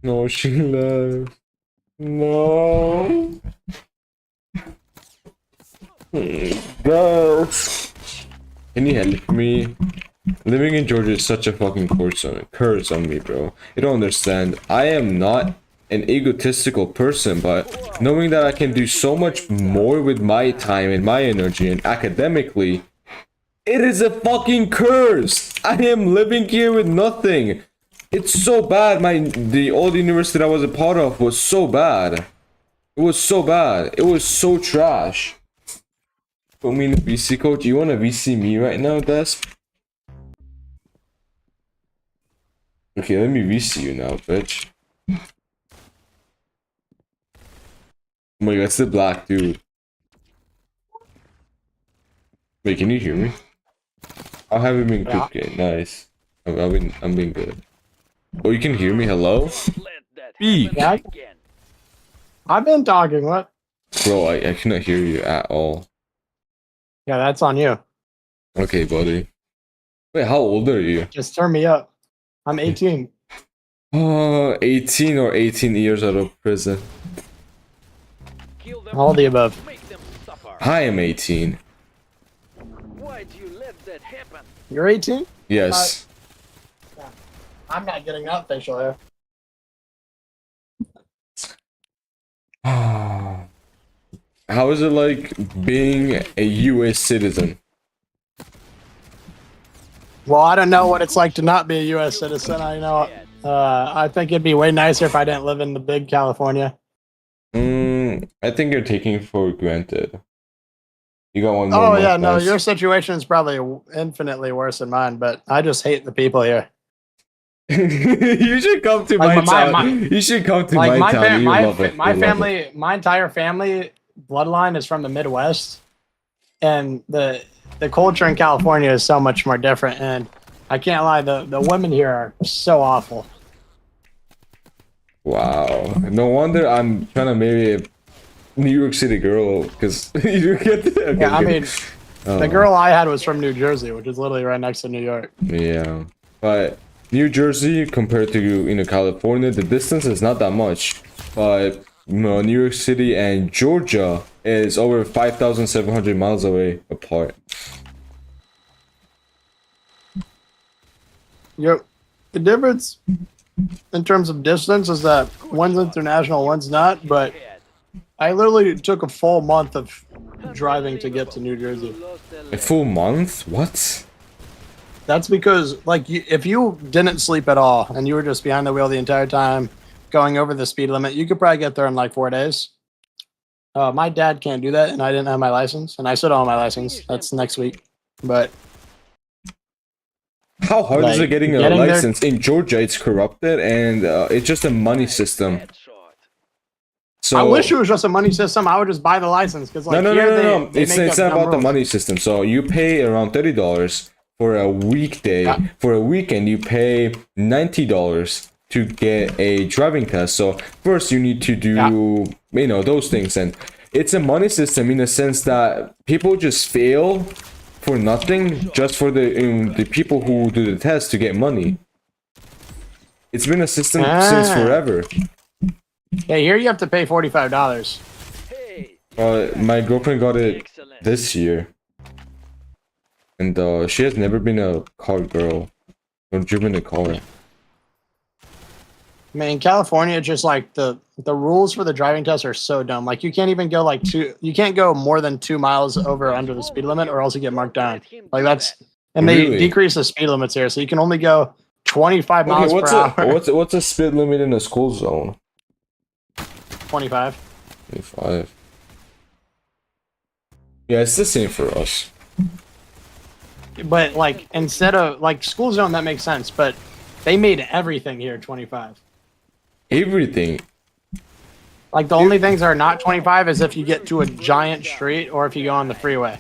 No, she left. No. Girls. Can you help me? Living in Georgia is such a fucking curse on me, bro. You don't understand. I am not an egotistical person, but knowing that I can do so much more with my time and my energy and academically, it is a fucking curse. I am living here with nothing. It's so bad. The old university that I was a part of was so bad. It was so bad. It was so trash. Put me in a VC coach. You want to VC me right now, Des? Okay, let me VC you now, bitch. Oh my god, it's the black dude. Wait, can you hear me? How have you been Yeah. cooking? Nice. I'm being good. Oh, you can hear me? Hello? Don't let that Speak. happen Yeah. again. I've been talking. What? Bro, I cannot hear you at all. Yeah, that's on you. Okay, buddy. Wait, how old are you? Just turn me up. I'm 18. 18 or 18 years out of prison. Kill them All the above. Make them suffer. I am 18. Why do you let that happen? You're 18? Yes. I'm not getting that facial hair. How is it like being a US citizen? Well, I don't know what it's like to not be a U.S. citizen. I know. I think it'd be way nicer if I didn't live in the big California. I think you're taking it for granted. You got one more Oh month, yeah, no, guys. your situation is probably infinitely worse than mine, but I just hate the people here. You should come to Like, my my- town. You should come to Like my town. You love it. my You love it. family, my entire family bloodline is from the Midwest, and the culture in California is so much more different. And I can't lie, the women here are so awful. Wow. No wonder I'm trying to marry a New York City girl because you get the, okay, Yeah, I okay. mean, the girl I had was from New Jersey, which is literally right next to New York. Yeah, but New Jersey compared to California, the distance is not that much. But New York City and Georgia is over 5,700 miles away apart. Yep. The difference in terms of distance is that one's international, one's not. But I literally took a full month of driving to get to New Jersey. A full month? What? That's because, like, if you didn't sleep at all and you were just behind the wheel the entire time, going over the speed limit, you could probably get there in like 4 days. My dad can't do that, and I didn't have my license, and I still don't have my license. That's next week. But How hard is Like, it getting a getting there- license? In Georgia, it's corrupted and it's just a money system. So I wish it was just a money system. I would just buy the license because, like, no. they It's make it's up not dumb about the rules. money system. So you pay around $30 for a weekday. Yeah. For a weekend, you pay $90 to get a driving test. So first, you need to do those things, and it's a money system in the sense that people just fail for nothing, just for the people who do the test to get money. It's been a system since forever. Yeah, here you have to pay $45. My girlfriend got it this year, and she has never been a car girl or driven a car. I mean, in California, just like the rules for the driving test are so dumb. Like, you can't even go you can't go more than 2 miles over or under the speed limit, or else you get marked down. Like, and they Really? decrease the speed limits here, so you can only go 25 miles Okay, per hour. what's a speed limit in a school zone? 25. 25. Yeah, it's the same for us. But like, instead of like school zone, that makes sense. But they made everything here 25. Everything. Like, the only things that are not 25 is if you get to a giant street or if you go on the freeway.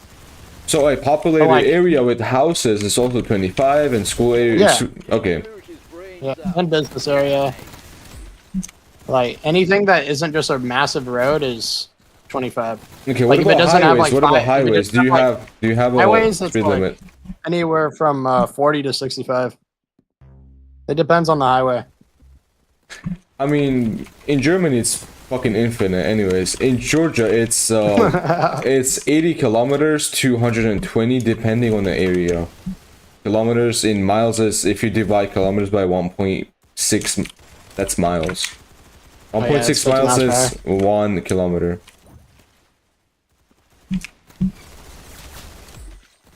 So a populated like- area with houses is also 25, and school area. Yeah. Okay. Yeah, and business area. Like, anything that isn't just a massive road is 25. Okay. Like, What if it about doesn't have, highways? like, What about if it highways? doesn't Do you have a highways, it's speed like- limit? Anywhere from 40 to 65. It depends on the highway. I mean, in Germany it's fucking infinite. Anyways, in Georgia it's it's 80 kilometers to 120 depending on the area. Kilometers in miles is if you divide kilometers by 1.6, that's miles. 1.6 it's 50 miles miles is 1 kilometer.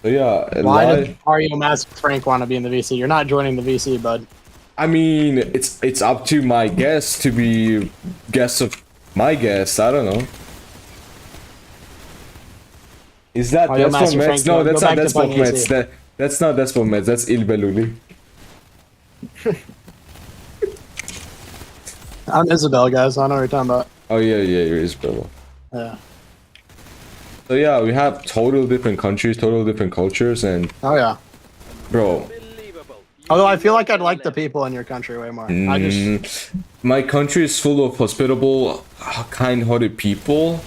So yeah, Why live- does Mario Mask Frank want to be in the VC? You're not joining the VC, bud. I mean, it's up to my guest to be guest of my guest. I don't know. Is that Oh, you're Despo Master Mets? Frank, No, go that's back not to Despo playing Mets. AC. That's not Despo Mets. That's Il Beluli. I'm Isabel, guys. I know what you're talking about. Oh yeah, you're Isabella. Yeah. So yeah, we have total different countries, total different cultures, and Oh, yeah. bro, Although I feel like I'd like the people in your country way more. I just my country is full of hospitable, kind-hearted people.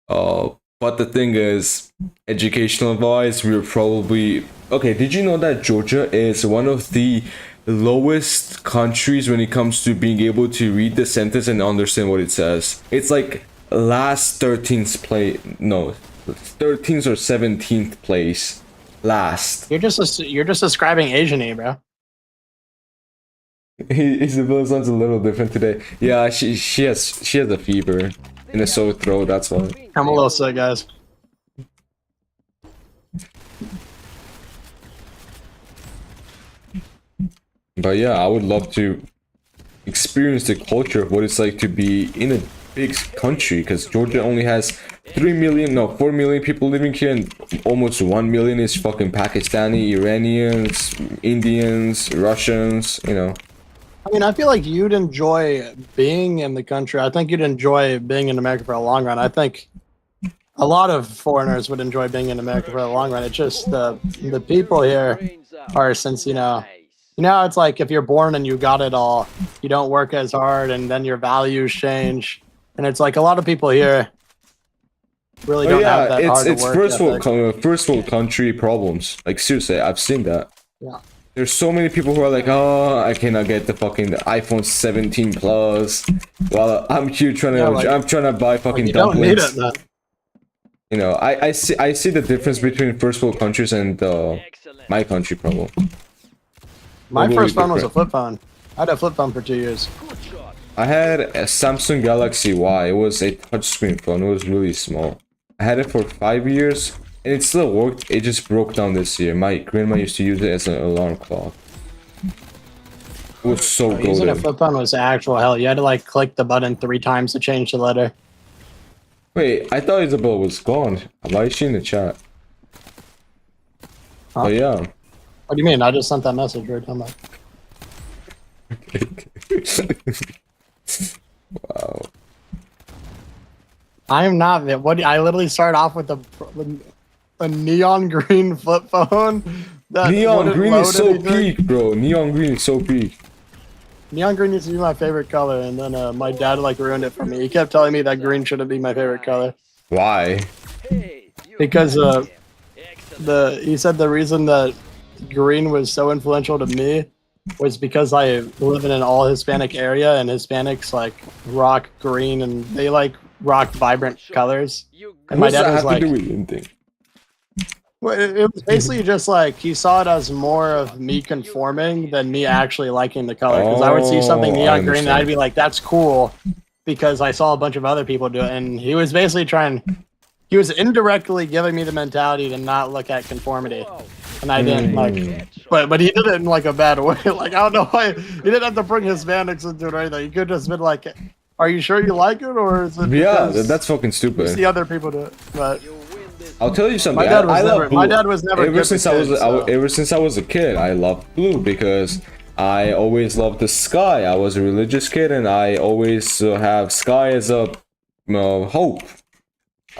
But the thing is, educational wise, we're probably okay. Did you know that Georgia is one of the lowest countries when it comes to being able to read the sentence and understand what it says? It's like last 13th place, no, 13th or 17th place. Last. you're just describing Asian-y, bro. Isabella sounds a little different today. Yeah, she has a fever and a sore throat. That's why. I'm a little sick, guys. But yeah, I would love to experience the culture of what it's like to be in a big country, because Georgia only has 4 million people living here, and almost 1 million is fucking Pakistani, Iranians, Indians, Russians, I mean, I feel like you'd enjoy being in the country. I think you'd enjoy being in America for a long run. I think a lot of foreigners would enjoy being in America for the long run. It's just the people here are, since you know, it's like if you're born and you got it all, you don't work as hard, and then your values change. And it's like a lot of people here really don't have that hard it's work first world country problems. Like seriously, I've seen that. Yeah. There's so many people who are like, oh, I cannot get the fucking iPhone 17 Plus. While I'm here trying to, I'm trying to buy fucking you don't need dumplings. it, man. You know, I see the difference between first world countries and my country problem. My Totally first phone was a different. flip phone. I had a flip phone for 2 years. I had a Samsung Galaxy Y. It was a touchscreen phone. It was really small. I had it for 5 years, and it still worked. It just broke down this year. My grandma used to use it as an alarm clock. It was so Using a good. flip phone was actual hell. You had to like click the button 3 times to change the letter. Wait, I thought Isabel was gone. Why is she in the chat? Huh? Oh yeah. What do you mean? I just sent that message right now. Wow. I am not. I literally started off with a neon green flip phone. That Neon wouldn't green load is so anything. peak, bro. Neon green is so peak. Neon green used to be my favorite color, and then my dad like ruined it for me. He kept telling me that green shouldn't be my favorite color Why? because he said the reason that green was so influential to me was because I live in an all Hispanic area, and Hispanics like rock green, and they like rock vibrant colors. And my What does dad that was have to like, do with anything? well, it was basically just like he saw it as more of me conforming than me actually liking the color. Because I would see something Oh, I neon green and I'd understand. be like, "That's cool," because I saw a bunch of other people do it, and he was basically he was indirectly giving me the mentality to not look at conformity, and I didn't like. But he did it in like a bad way. Like I don't know why he didn't have to bring Hispanics into it or anything. He could have just been like, "Are you sure you like it, or is it?" Yeah, because that's fucking you see stupid. other people do it, but. I'll tell you something. My dad was I never. love blue. My dad was never. Ever good since with I was kids, so. ever since I was a kid, I loved blue because I always loved the sky. I was a religious kid, and I always have sky as a hope.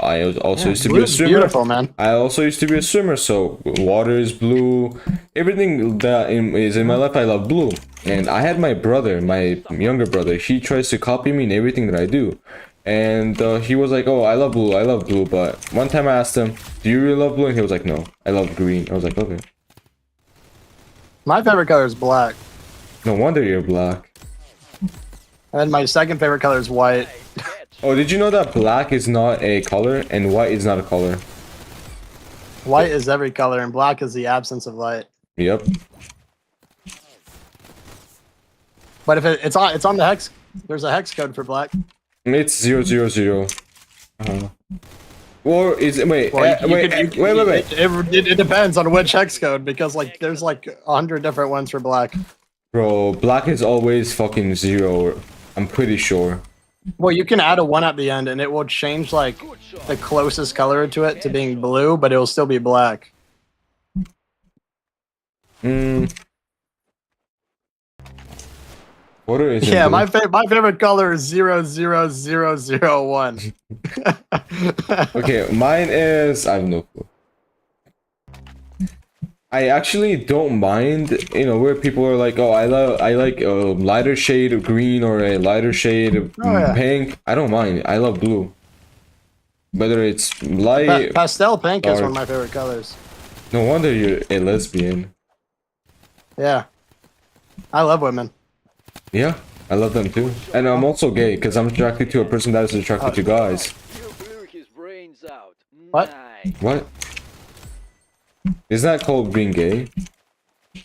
I also used to be a Blue's swimmer. beautiful, man. I also used to be a swimmer, so water is blue. Everything that is in my life, I love blue. And I had my brother, my younger brother. He tries to copy me in everything that I do. And he was like, "Oh, I love blue, I love blue." But one time I asked him, "Do you really love blue?" And he was like, "No, I love green." I was like, "Okay." My favorite color is black, No wonder you're black. and my second favorite color is white. Oh, did you know that black is not a color and white is not a color? White is every color, and black is the absence of light. Yep. But if it's on the hex, there's a hex code for black. It's 000. Or is it? Wait, Well, wait. It depends on which hex code, because like there's like 100 different ones for black. Bro, black is always fucking 0. I'm pretty sure. Well, you can add a 1 at the end, and it will change like the closest color to it to being blue, but it will still be black. Water is Yeah, my favorite color is 00001. Okay, mine is I have no clue. I actually don't mind, you know, where people are like, "Oh, I like a lighter shade of green or a lighter shade of yeah. pink." I don't mind. I love blue. Whether it's light, Pastel pink is dark. one of my favorite colors. No wonder you're a lesbian. Yeah, I love women. Yeah, I love them too. And I'm also gay because I'm attracted to a person that is attracted to guys. You blew his brains out. What? Nice. What? Isn't that called being gay?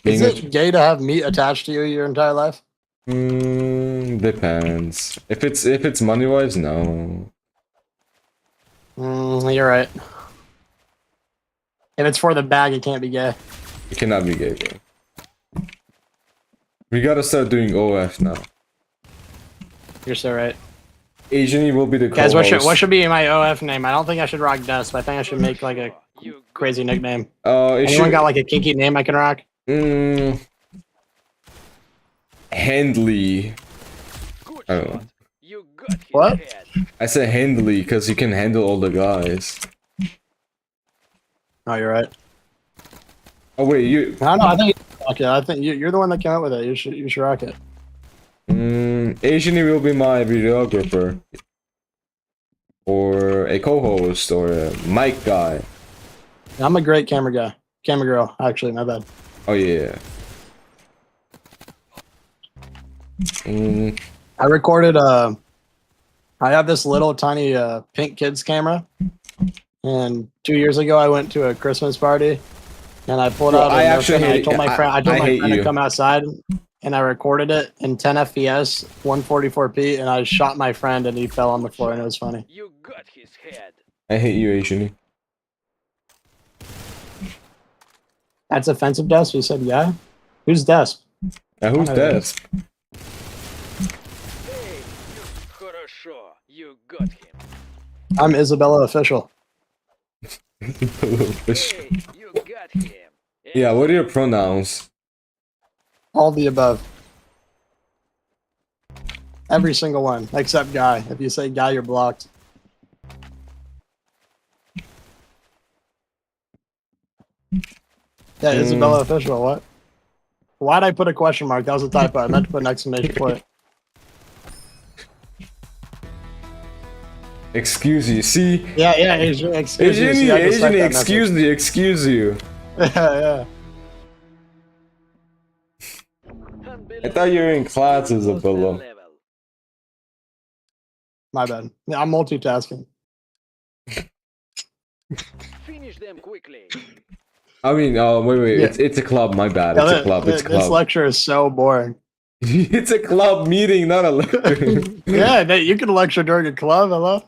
Is it gay to have meat attached to you your entire life? Depends. If it's money wise, no. You're right. If it's for the bag, it can't be gay. It cannot be gay, bro. We gotta start doing OF now. You're so right. Asian will be the Guys, co-host. what should be my OF name? I don't think I should rock Dust, but I think I should make like a crazy nickname. It Anyone should, got like a kinky name I can rock? handily. Good Oh. shot. You got his What? head. I said handily because you can handle all the guys. Oh, you're right. Oh wait, you. I don't know. I think. Okay, I think you're the one that came up with it. You should rock it. Asian will be my videographer, or a co-host, or a mic guy. I'm a great camera guy. Camera girl, actually. My bad. Oh yeah. I recorded. I have this little tiny pink kids camera, and 2 years ago I went to a Christmas party, and I pulled Bro, out. I a actually Nokia, and I hate- told my friend. I told I my hate friend you. to come outside, and I recorded it in 10 FPS, 144p, and I shot my friend, and he fell on the floor, and it was funny. You got his head. I hate you, Asian. That's offensive, Desp. You said yeah. Who's Desp? Who's I know that? Hey, хорошо. You got him. I'm Isabella Official. Hey, you got him. Yeah, what are your pronouns? All the above. Every single one, except guy. If you say guy, you're blocked. Yeah, Isabella Official, what? Why'd I put a question mark? That was a typo. I meant to put an exclamation point. Excuse you. See, Yeah, Asian, excuse me. Asian, See, I just typed that excuse me, excuse you. message. Yeah. I thought you were in class, Isabella. Level. My bad. Yeah, I'm multitasking. Finish them quickly. I mean, wait, Yeah. it's a club. My bad. It's a club. It's a This club. lecture is so boring. It's a club meeting, not a lecture. Yeah, you can lecture during a club. Hello.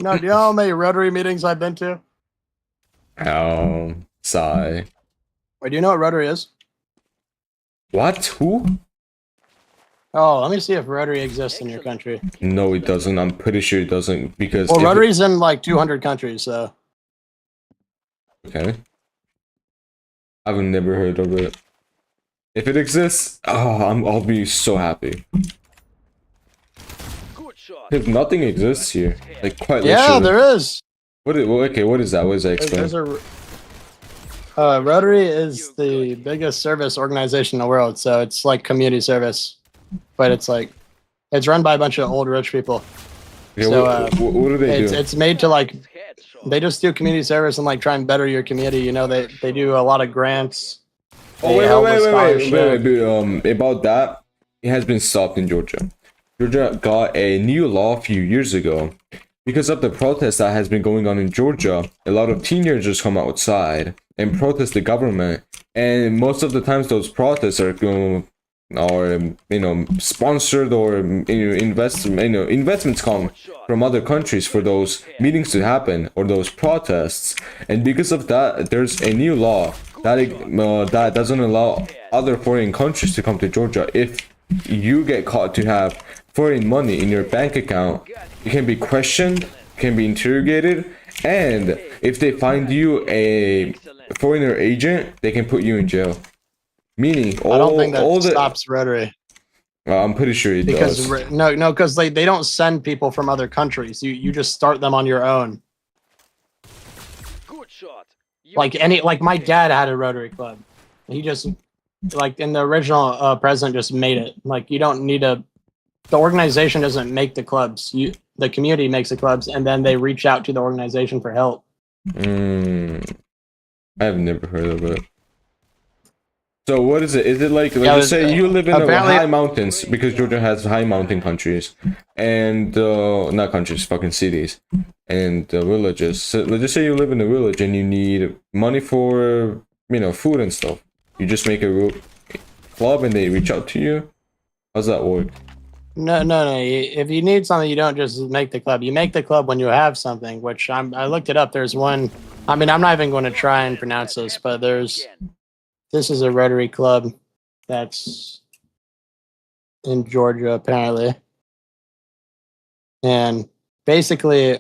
No, do you know how many Rotary meetings I've been to? Sigh. Wait, do you know what Rotary is? What? Who? Oh, let me see if Rotary exists in your country. No, it doesn't. I'm pretty sure it doesn't because. Well, if Rotary's in like 200 countries, so. Okay. I've never heard of it. If it exists, I'll be so happy. Good shot. Because nothing exists here. Like quite Yeah, literally. there is. Okay, what is that? What does that explain? There's a. Rotary is the biggest service organization in the world, so it's like community service, but it's run by a bunch of old rich people. Okay, so, what do they do? It's made to like Headshot. they just do community service and like try and better your community. You know, they do a lot of grants. Oh, They wait, help with scholarship. about that, it has been stopped in Georgia. Georgia got a new law a few years ago. Because of the protest that has been going on in Georgia, a lot of teenagers come outside and protest the government. And most of the times those protests are sponsored or investments come from other countries for those meetings to happen or those protests. And because of that, there's a new law that doesn't allow other foreign countries to come to Georgia. If you get caught to have foreign money in your bank account, you can be questioned, can be interrogated, and if they find you a foreigner agent, they can put you in jail. Meaning, I don't think that stops Rotary I'm pretty sure it because does. because they don't send people from other countries. You just start them on your own. Good shot. You Like my dad had a Rotary club. He just in the original president just made it. Like you don't need the organization doesn't make the clubs. The community makes the clubs, and then they reach out to the organization for help. I've never heard of it. So what is it? Is it like Yeah, say you live in the apparently- high mountains because Georgia has high mountain countries and not countries, fucking cities and villages. So let's just say you live in a village and you need money for food and stuff. You just make a club and they reach out to you. How's that work? No. If you need something, you don't just make the club. You make the club when you have something. Which I looked it up. There's one. I mean, I'm not even going to try and pronounce this, but this is a Rotary club that's in Georgia apparently, and basically,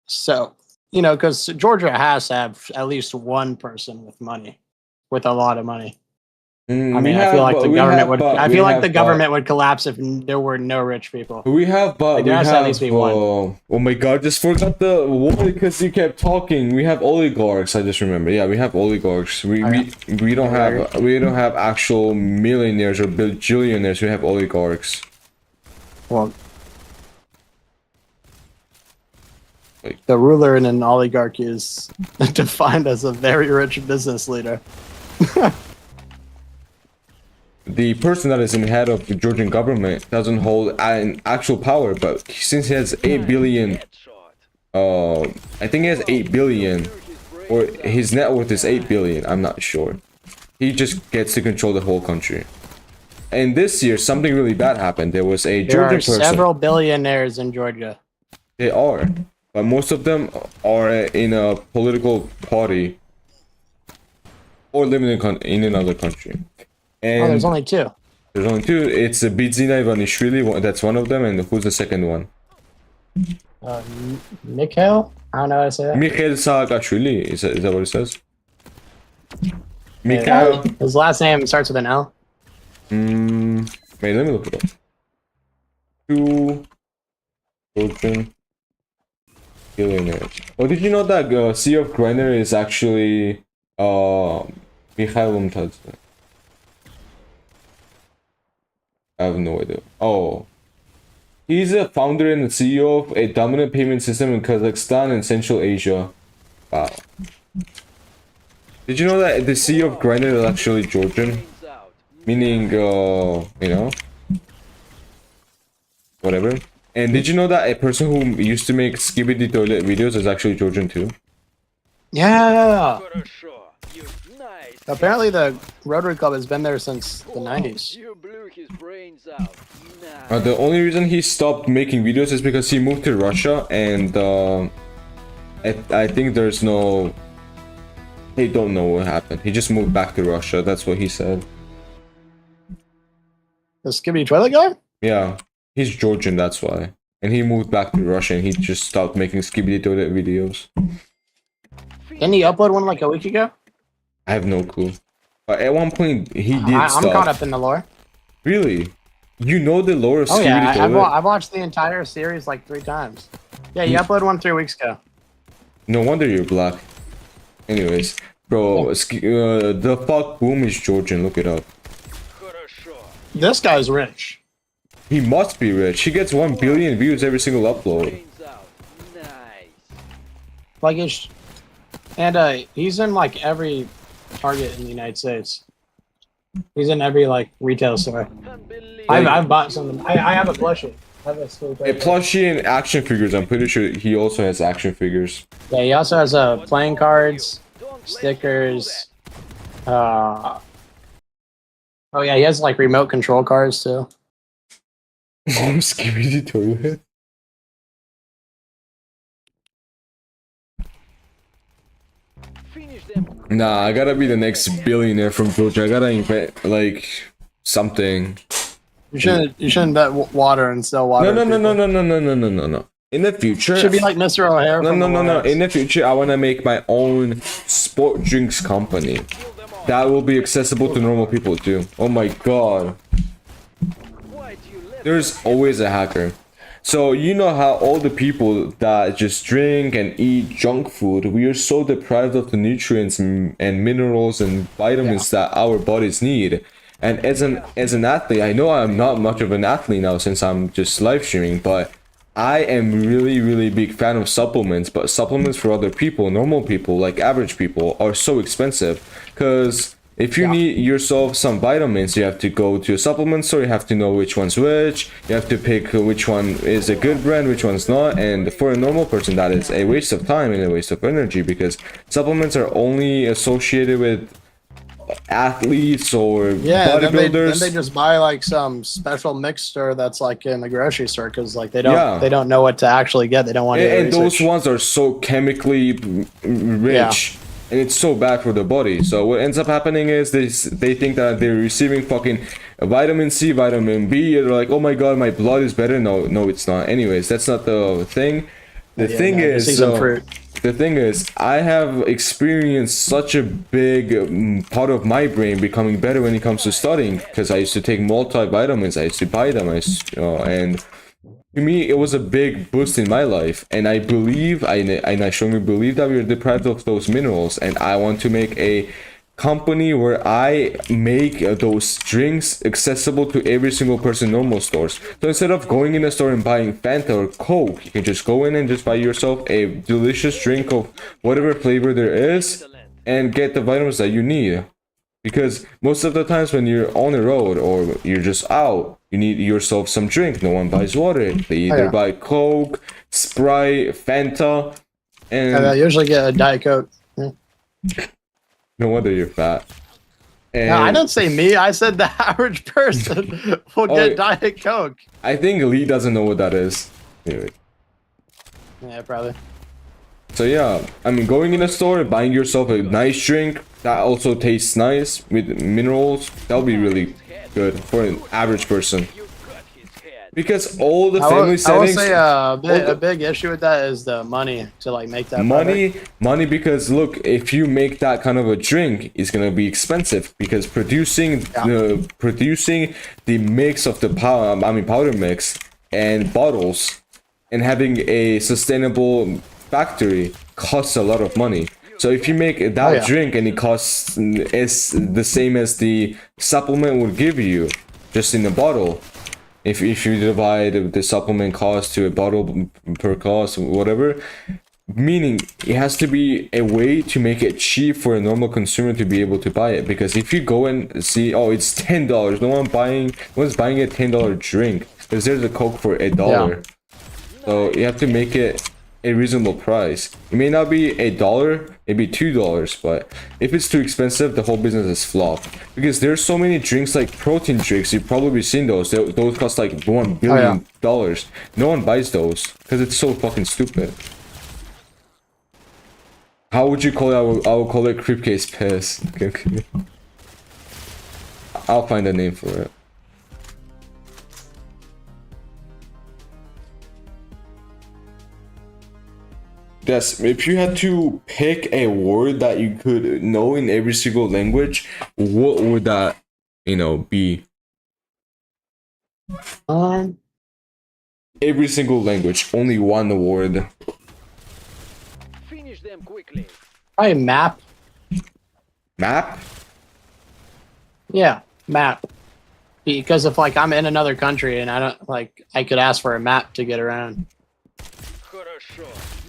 so because Georgia has to have at least one person with money, with a lot of money. I mean, I feel like the government would. I feel like the government would collapse if there were no rich people. We have, but Like, we there has have. to at least be one. Oh my god, just forgot the one because you kept talking. We have oligarchs. I just remember. Yeah, we have oligarchs. We don't have actual millionaires or billionaires. We have oligarchs. Well, Like- the ruler in an oligarchy is defined as a very rich business leader. The person that is in head of the Georgian government doesn't hold an actual power, but since he has 8 billion, Headshot. I think he has 8 billion, or his net worth is 8 billion. I'm not sure. He just gets to control the whole country. And this year, something really bad happened. There was a There Georgian are person. several billionaires in Georgia. They are, but most of them are in a political party or living in another country. And Oh, there's only two. there's only two. It's Bidzina Ivanishvili. That's one of them, and who's the second one? Mikhail? I don't know how to say that. Mikhail Saakashvili. Is that what it says? Mikhail. His last name starts with an L. Wait, let me look it up. Two Georgian billionaires. Oh, did you know that CEO of Grindr is actually Mikhail Umtadze? I have no idea. Oh. He's a founder and CEO of a dominant payment system in Kazakhstan and Central Asia. Wow. Did you know that the CEO of Grindr is actually Georgian? Brains out. Meaning, you know, whatever. And did you know that a person who used to make skibidi toilet videos is actually Georgian too? Yeah. Хорошо. You nice. Apparently, the Rotary Club has been there since the Whoa, 90s. You blew his brains out. Nice. The only reason he stopped making videos is because he moved to Russia, and I think there's no. They don't know what happened. He just moved back to Russia. That's what he said. The Skibidi Toilet guy? Yeah, he's Georgian. That's why. And he moved back to Russia, and he just stopped making skibidi toilet videos. Didn't he upload one like a week ago? I have no clue. But at one point, he did I'm stop. caught up in the lore. Really? You know the lore of Oh skibidi yeah, toilet? I've watched the entire series like 3 times. Yeah, you uploaded one 3 weeks ago. No wonder you're black. Anyways, bro, the fuck boom is Georgian. Look it up. Хорошо. This guy's rich. He must be rich. He gets 1 billion views every single upload. Brains out. Nice. Like it's, and he's in like every Target in the United States. He's in every like retail store. Unbelievable. I've bought some. I have a plushie. I have a Skibidi A Toilet. plushie and action figures. I'm pretty sure he also has action figures. Yeah, he also has playing cards, Don't let him do stickers. Oh yeah, he has like remote control cards too. Skibidi toilet. that. Finish them. Nah, I gotta be the next billionaire from Georgia. I gotta invent like something. You shouldn't bet water and sell water. No. to In the future, people. Should be like Mr. O'Hare. No. from the Wild. In the future, I wanna make my own sport drinks company. Kill them all. That will be accessible to normal people too. Oh my god. Why do you let There's always a hacker. So you know how all the people that just drink and eat junk food, we are so deprived of the nutrients and minerals and vitamins that our bodies need. And as an athlete, I know I'm not much of an athlete now since I'm just live streaming, but I am really big fan of supplements. But supplements for other people, normal people, like average people, are so expensive. Because if you need yourself some vitamins, you have to go to a supplement store, you have to know which one's which, you have to pick which one is a good brand, which one's not, and for a normal person that is a waste of time and a waste of energy because supplements are only associated with athletes or Yeah, then bodybuilders. they just buy like some special mixture that's like in the grocery store because like they Yeah. don't know what to actually get. They don't want to. And those ones are so chemically rich. And it's so bad for the body. So what ends up happening is they think that they're receiving fucking vitamin C, vitamin B. They're like, oh my god, my blood is better. No, it's not. Anyways, that's not the thing. The thing is, season fruit. the thing is, I have experienced such a big part of my brain becoming better when it comes to studying, because I used to take multivitamins, I used to buy them, and to me, it was a big boost in my life, and I believe, and I strongly believe that we are deprived of those minerals, and I want to make a company where I make those drinks accessible to every single person in normal stores. So instead of going in a store and buying Fanta or Coke, you can just go in and just buy yourself a delicious drink of whatever flavor there is and get the vitamins that you need. Because most of the times when you're on the road or you're just out, you need yourself some drink. No one buys water. They either buy Coke, Sprite, Fanta, and I usually get a Diet Coke. no wonder you're fat. And No, I didn't say me. I said the average person will get Diet Coke. I think Lee doesn't know what that is. Anyway. Yeah, probably. So yeah, I mean, going in a store, buying yourself a nice drink that also tastes nice with minerals, that'll be really good for an average person. Because all the family I will settings, say a big issue with that is the money to like make that money. Because look, if you make that kind of a drink, it's gonna be expensive. Because producing the mix of the powder mix and bottles, and having a sustainable factory costs a lot of money. So if you make that drink and it costs is the same as the supplement would give you, just in a bottle. If you divide the supplement cost to a bottle per cost, whatever, meaning it has to be a way to make it cheap for a normal consumer to be able to buy it. Because if you go and see, oh, it's $10, no one's buying a $10 drink, because there's a Coke for $1. So you have to make it a reasonable price. It may not be $1, maybe $2, but if it's too expensive, the whole business is flopped. Because there's so many drinks like protein drinks, you've probably seen those. Those cost like $1 billion. No one buys those because it's so fucking stupid. How would you call it? I will call it Creepcase Piss. Okay. I'll find a name for it. Yes, if you had to pick a word that you could know in every single language, what would that, be? Every single language, only one word. Finish them quickly. Probably map. Map? Yeah, map. Because if like I'm in another country and I don't I could ask for a map to get around. Хорошо.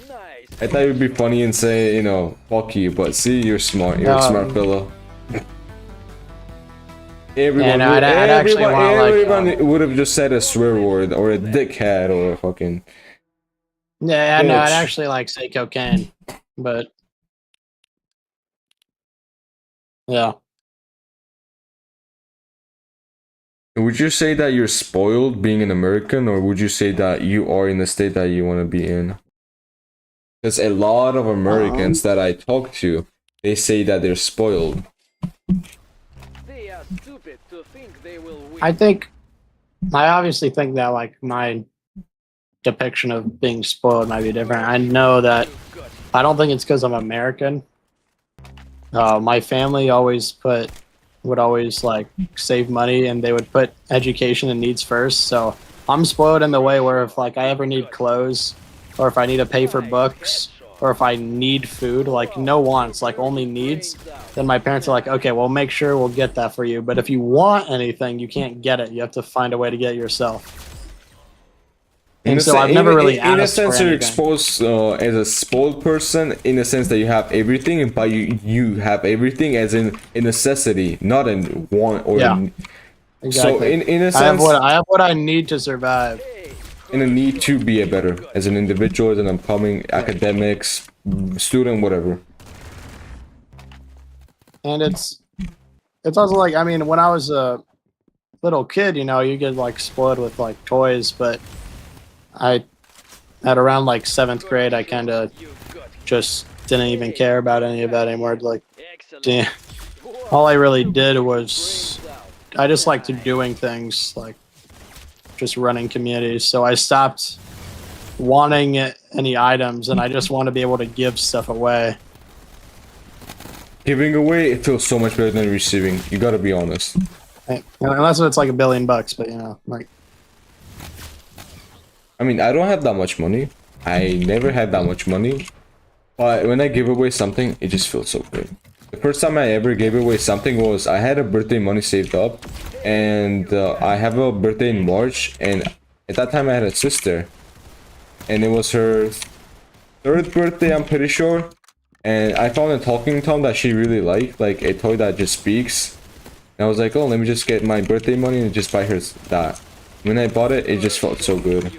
Nice. I thought it would be funny and say, fuck you, but see, you're smart. You're a smart fellow. Everyone would have just said a swear word or a dickhead or a fucking. Yeah, no, I'd actually say cocaine, but yeah. Would you say that you're spoiled being an American, or would you say that you are in the state that you want to be in? Because a lot of Americans that I talk to, they say that they're spoiled. They are stupid to think they will win. I obviously think that my depiction of being spoiled might be different. I know that I don't think it's because I'm American. My family would always save money, and they would put education and needs first. So I'm spoiled in the way where if I ever need clothes, or if I need to pay for books, or if I need food, no wants, only needs, then my parents are like, okay, we'll make sure we'll get that for you. But if you want anything, you can't get it. You have to find a way to get it yourself. And so I've never really asked for anything. In a sense, you're exposed as a spoiled person, in the sense that you have everything, but you have everything as in a necessity, not in want or. Yeah, exactly. So in a sense, I have what I need to survive. In a need to be a better as an individual, as an upcoming academics student, whatever. And it's also when I was a little kid, you get spoiled with toys, but at around 7th grade, I kind of just didn't even care about any of that anymore. Damn, all I really did was I just liked doing things just running communities. So I stopped wanting any items, and I just want to be able to give stuff away. Giving away, it feels so much better than receiving. You gotta be honest. Unless it's like $1 billion, but you know, like. I mean, I don't have that much money. I never had that much money. But when I give away something, it just feels so good. The first time I ever gave away something was I had a birthday money saved up. And I have a birthday in March. And at that time I had a sister. And it was her 3rd birthday, I'm pretty sure. And I found a talking tom that she really liked. Like a toy that just speaks. And I was like, oh, let me just get my birthday money and just buy her that. When I bought it, it just felt so good.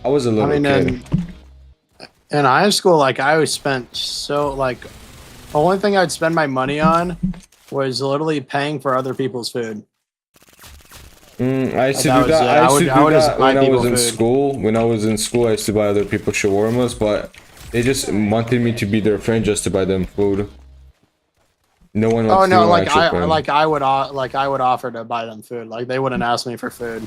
I was a little kid. In high school, like I always spent so like the only thing I'd spend my money on was literally paying for other people's food. I used to do that. I used to do that when I was in school. When I was in school, I used to buy other people shawarmas, but they just wanted me to be their friend just to buy them food. No one. Oh no! Like I would offer to buy them food. Like they wouldn't ask me for food.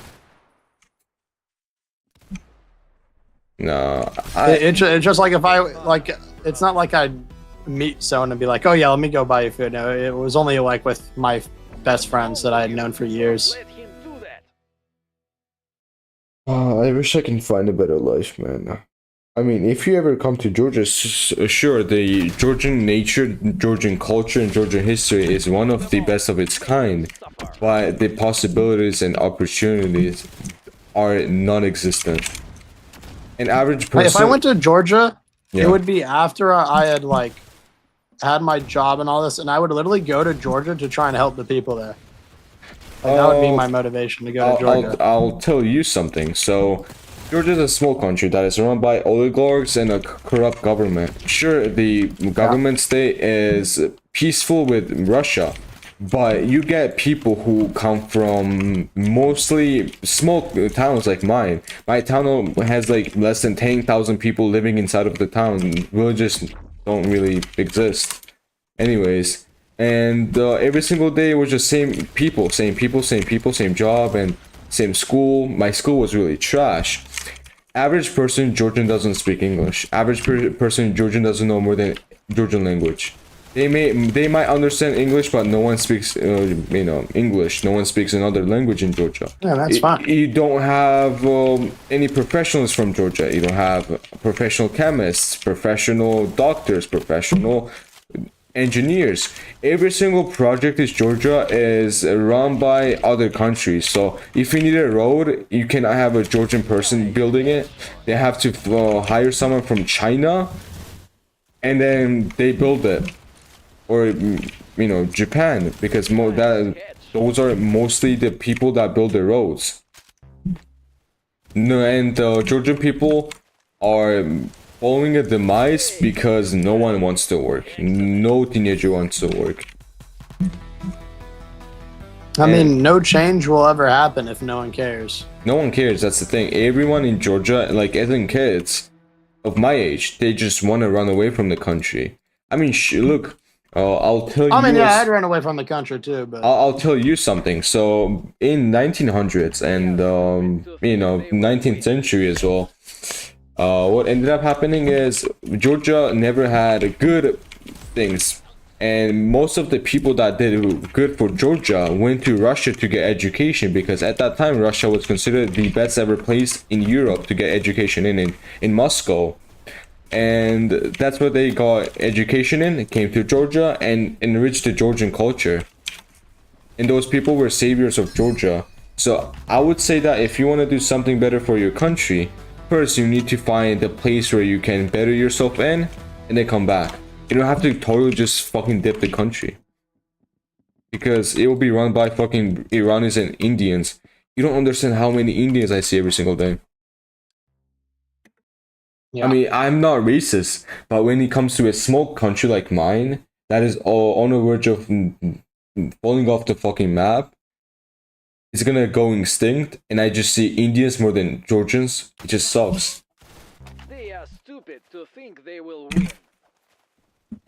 No, it's just like if I like, it's not like I'd meet someone and be like, oh yeah, let me go buy you food. No, it was only like with my best friends that I had known for years. Let him do that. I wish I can find a better life, man. I mean, if you ever come to Georgia, sure, the Georgian nature, Georgian culture, and Georgian history is one of the best of its kind, but the possibilities and opportunities are non-existent. An average person. If I went to Georgia, Yeah. it would be after I had like had my job and all this, and I would literally go to Georgia to try and help the people there. Like, that would be my motivation to go to Georgia. I'll tell you something. So, Georgia is a small country that is run by oligarchs and a corrupt government. Sure, the government state is peaceful with Russia, but you get people who come from mostly small towns like mine. My town has like less than 10,000 people living inside of the town. Villages don't really exist. Anyways, and every single day it was just same people, same job, and same school. My school was really trash. Average person Georgian doesn't speak English. Average person Georgian doesn't know more than Georgian language. They might understand English, but no one speaks English. No one speaks another language in Georgia. Yeah, that's fine. You don't have any professionals from Georgia. You don't have professional chemists, professional doctors, professional engineers. Every single project in Georgia is run by other countries. So if you need a road, you cannot have a Georgian person building it. They have to hire someone from China, and then they build it. Or Japan, because those are mostly the people that build the roads. No, and the Georgian people are following a demise because no one wants to work. No teenager wants to work. I mean, no change will ever happen if no one cares. No one cares. That's the thing. Everyone in Georgia, like even kids of my age, they just want to run away from the country. I mean, look. I'll tell you. I mean, yeah, I'd run away from the country too, but I'll tell you something. So in 1900s and 19th century as well, what ended up happening is Georgia never had good things, and most of the people that did good for Georgia went to Russia to get education, because at that time Russia was considered the best ever place in Europe to get education in Moscow. And that's where they got education in. It came to Georgia and enriched the Georgian culture. And those people were saviors of Georgia. So I would say that if you want to do something better for your country, first you need to find a place where you can better yourself in, and then come back. You don't have to totally just fucking dip the country, because it will be run by fucking Iranis and Indians. You don't understand how many Indians I see every single day. yeah. I mean, I'm not racist, but when it comes to a small country like mine, that is all on the verge of falling off the fucking map, it's gonna go extinct, and I just see Indians more than Georgians. It just sucks. They are stupid to think they will win.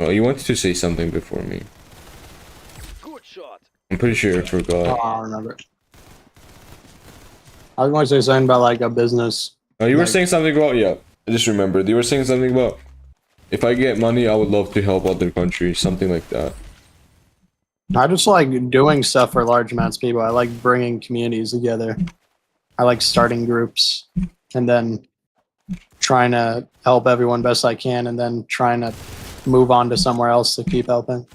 Oh, you wanted to say something before me. Good shot. I'm pretty sure I forgot. I don't remember. I was going to say something about like a business. Oh, you were Like- saying something about, yeah, I just remembered. You were saying something about, if I get money, I would love to help other countries, something like that. I just like doing stuff for large amounts of people. I like bringing communities together. I like starting groups and then trying to help everyone best I can and then trying to move on to somewhere else to keep helping.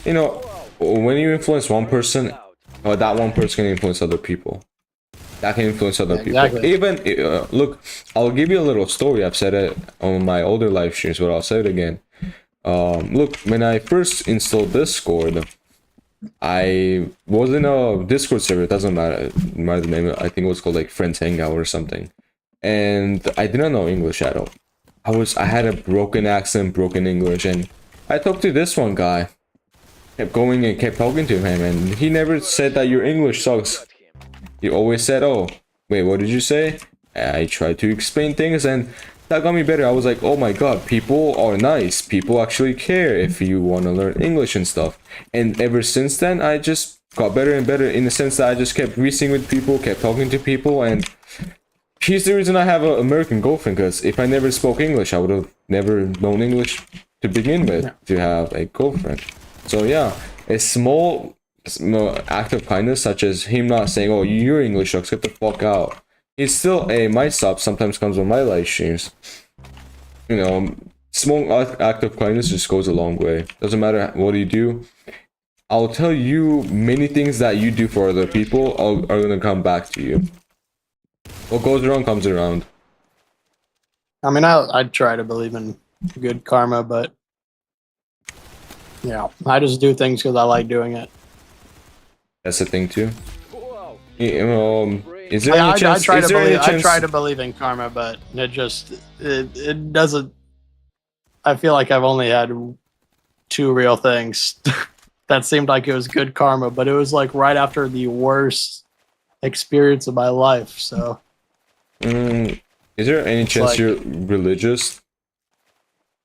You know, when you influence one person, that one person can influence other people. That can influence other people. Exactly. Even, look, I'll give you a little story. I've said it on my older live streams, but I'll say it again. Look, when I first installed Discord, I was in a Discord server. It doesn't matter the name. I think it was called like Friends Hangout or something. And I didn't know English at all. I had a broken accent, broken English, and I talked to this one guy. Kept going and kept talking to him, and he never said that your English sucks. He always said, "Oh, wait, what did you say?" I tried to explain things, and that got me better. I was like, oh my god, people are nice. People actually care if you want to learn English and stuff. And ever since then, I just got better and better in the sense that I just kept reaching with people, kept talking to people, and she's the reason I have an American girlfriend, because if I never spoke English, I would have never known English to begin with to have a girlfriend. So yeah, a small act of kindness, such as him not saying, "Oh, your English sucks, get the fuck out." It's still a my sub sometimes comes on my live streams. You know, small act of kindness just goes a long way. Doesn't matter what you do. I'll tell you many things that you do for other people are gonna come back to you. What goes around comes around. I mean, I try to believe in good karma, but yeah, I just do things because I like doing it. That's the thing too. Wow. Is there any chance? I Is there any I chance? try to believe in karma, but it doesn't. I feel like I've only had two real things that seemed like it was good karma, but it was like right after the worst experience of my life. So, Is there any chance like- you're religious?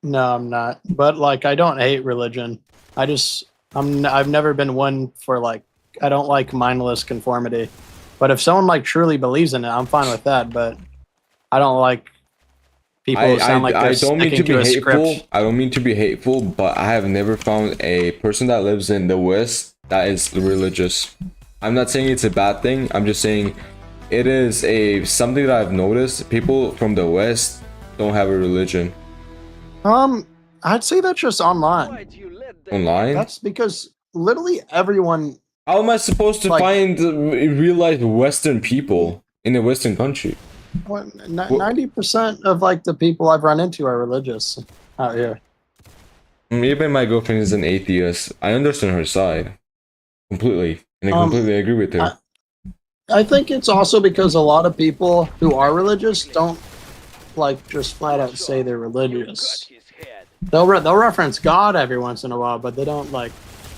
no, I'm not. But like, I don't hate religion. I've never been one for like, I don't like mindless conformity. But if someone like truly believes in it, I'm fine with that. But I don't like people who sound like they're I don't mean to sticking be to a hateful. script. I don't mean to be hateful, but I have never found a person that lives in the West that is religious. I'm not saying it's a bad thing. I'm just saying it is something that I've noticed. People from the West don't have a religion. I'd say that's just online. Why'd you let them Online? That's because literally everyone. How am I supposed to Like- find real life Western people in a Western country? 90% of like the people I've run into are religious out here. Even my girlfriend is an atheist. I understand her side completely, and I completely agree with her. I think it's also because a lot of people who are religious don't like just flat out say they're religious. Got his head. They'll reference God every once in a while, but they don't like.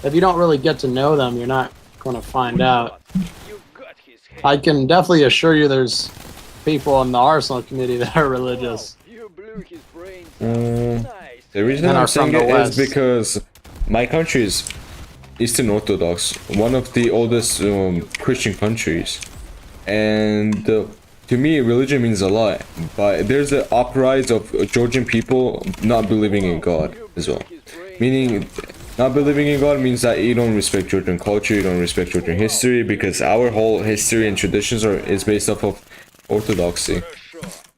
If you don't really get to know them, you're not going to find out. You got his head. I can definitely assure you, there's people in the Arsenal community that are religious. Wow, you blew his brains Mm. out. Nice. The reason And I'm are from saying the it is West. because my country is Eastern Orthodox, one of the oldest Christian countries, and to me, religion means a lot. But there's an uprise of Georgian people not believing in God as well. Meaning, not believing in God means that you don't respect Georgian culture, you don't respect Georgian history, because our whole history and traditions is based off of orthodoxy.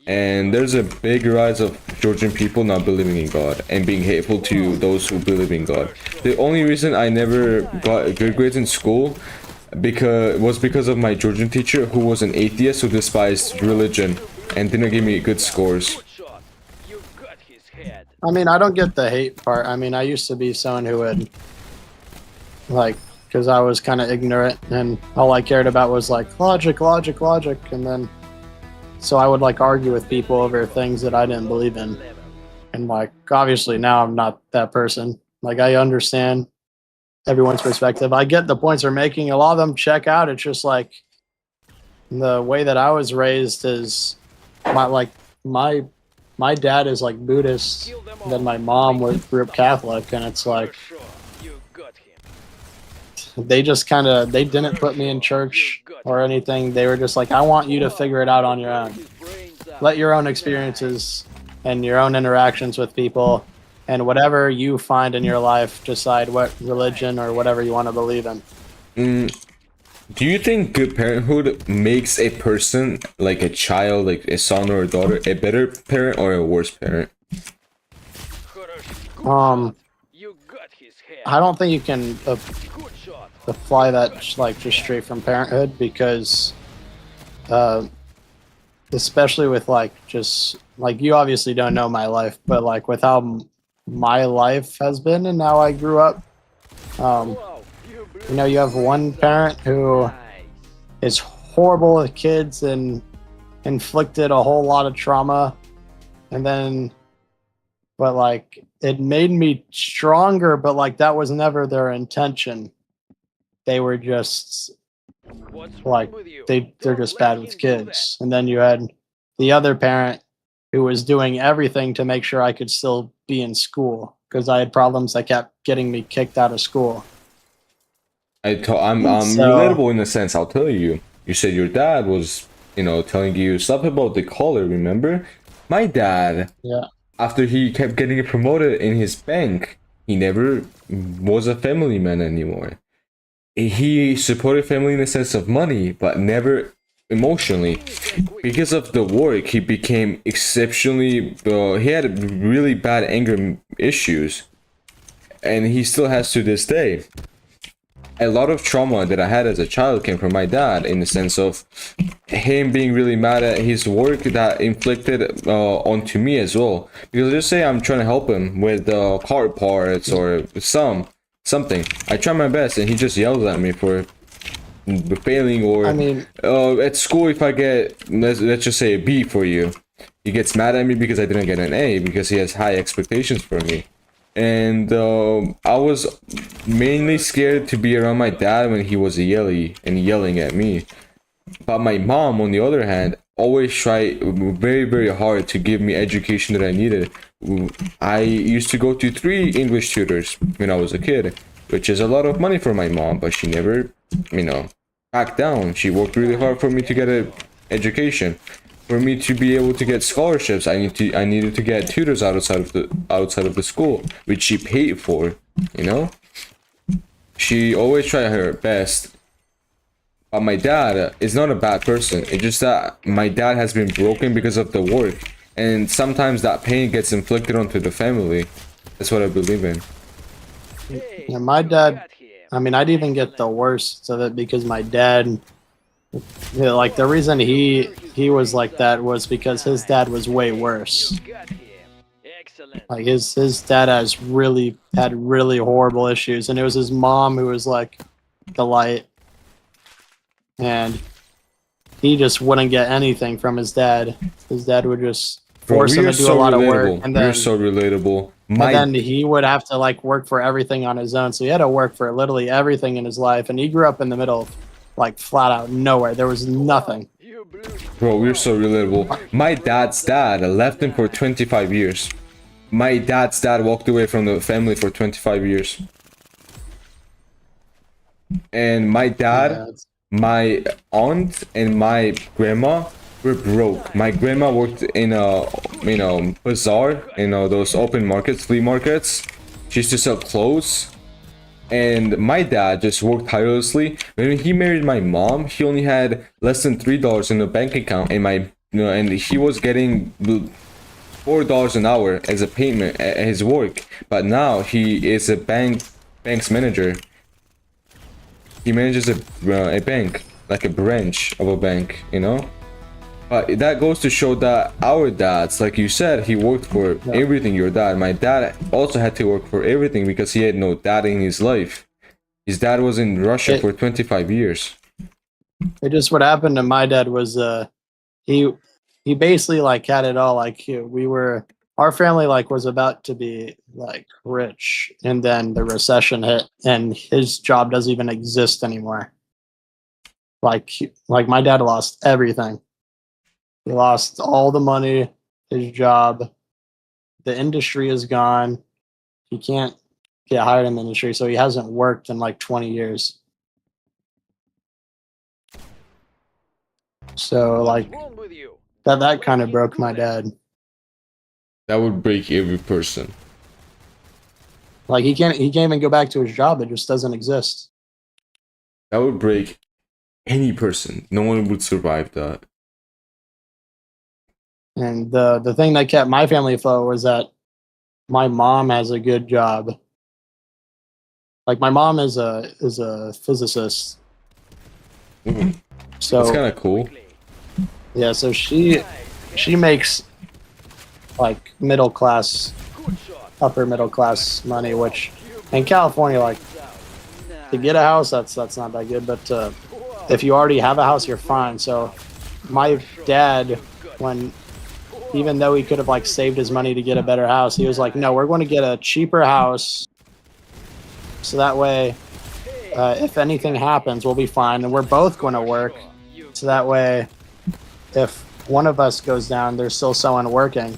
And there's a big rise of Georgian people not believing in God and being hateful to those who believe in God. The only reason I never got good grades in school because of my Georgian teacher, who was an atheist who despised religion and didn't give me good scores. Good shot. You got his head. I mean, I don't get the hate part. I mean, I used to be someone who would, like, because I was kind of ignorant and all I cared about was like logic. And then, so I would like argue with people over things that I didn't believe in. And like, obviously now I'm not that person. Like, I understand everyone's perspective. I get the points they're making. A lot of them check out. It's just like the way that I was raised is my dad is like Buddhist, Kill them all. then my mom was grew up Catholic, and it's like Good shot. You got him. they just kind of they didn't put me in church or anything. They were just like, I want you to figure it out on your own. Let your own experiences and your own interactions with people and whatever you find in your life decide what religion or whatever you want to believe in. Do you think good parenthood makes a person, like a child, like a son or a daughter, a better parent or a worse parent? You got his head. I don't think you can Good shot. apply that like just straight from parenthood because especially with like just like you obviously don't know my life, but like with how my life has been and how I grew up, Wow, you blew you know, you have one parent who nice. is horrible with kids and inflicted a whole lot of trauma, and then but like it made me stronger, but like that was never their intention. They were just What's like wrong with you? they're Don't just let bad him with do kids. And then you had the other parent who was doing everything to make sure I could still be in school because I had problems that kept getting me kicked out of school. I'm So relatable in a sense. I'll tell you. You said your dad was, telling you stuff about the color. Remember, my dad, yeah, after he kept getting promoted in his bank, he never was a family man anymore. He supported family in the sense of money, but never emotionally. Because of the work, he became exceptionally. He had really bad anger issues, and he still has to this day. A lot of trauma that I had as a child came from my dad, in the sense of him being really mad at his work that inflicted onto me as well. Because let's say I'm trying to help him with car parts or something. I try my best, and he just yells at me for failing. Or I mean, at school, if I get let's just say a B for you, he gets mad at me because I didn't get an A because he has high expectations for me. And I was mainly scared to be around my dad when he was yelling at me. But my mom, on the other hand, always tried very, very hard to give me education that I needed. I used to go to 3 English tutors when I was a kid, which is a lot of money for my mom, but she never, backed down. She worked really hard for me to get an education. For me to be able to get scholarships, I needed to get tutors outside of the school, which she paid for. She always tried her best. But my dad is not a bad person. It's just that my dad has been broken because of the work, and sometimes that pain gets inflicted onto the family. That's what I believe in. Hey, yeah, my you dad. got him. I mean, I'd even get the worst of it because my dad. Like the reason he was like that was because his dad was way worse. You got him. Excellent. Like his dad had really horrible issues, and it was his mom who was like the light, and he just wouldn't get anything from his dad. His dad would just force him to do a lot of work, and You're then so relatable. and then he would have to like work for everything on his own. So he had to work for literally everything in his life, and he grew up in the middle of like flat out nowhere. There was nothing. You blew Bro, we're so relatable. My dad's dad left him for 25 years. My dad's dad walked away from the family for 25 years. And my dad, Yeah, my aunt, and my grandma were broke. My grandma worked in a, bazaar, those open markets, flea markets. She used to sell clothes. And my dad just worked tirelessly. When he married my mom, he only had less than $3 in the bank account, and and he was getting $4 an hour as a payment at his work. But now he is a bank's manager. He manages a bank, like a branch of a bank, But that goes to show that our dads, like you said, he worked for everything. Your dad, my dad, also had to work for everything because he had no dad in his life. His dad was in Russia for 25 years. it just what happened to my dad was he basically like had it all. Like our family like was about to be like rich, and then the recession hit, and his job doesn't even exist anymore. Like my dad lost everything. He lost all the money, his job, the industry is gone. He can't get hired in the industry, so he hasn't worked in like 20 years. So like What's wrong with you? that kind of broke my dad. That would break every person. Like he can't even go back to his job. It just doesn't exist. That would break any person. No one would survive that. And the thing that kept my family afloat was that my mom has a good job. Like my mom is a physicist. Mhm. So That's kind of cool. yeah, so she makes like middle class, Good shot. upper middle class money, which in California, like to get a house, that's not that good. But if you already have a house, you're fine. So my dad, even though he could have like saved his money to get a better house, he was like, no, we're going to get a cheaper house. So that way, if anything happens, we'll be fine. And we're both going to work. So that way, if one of us goes down, there's still someone working.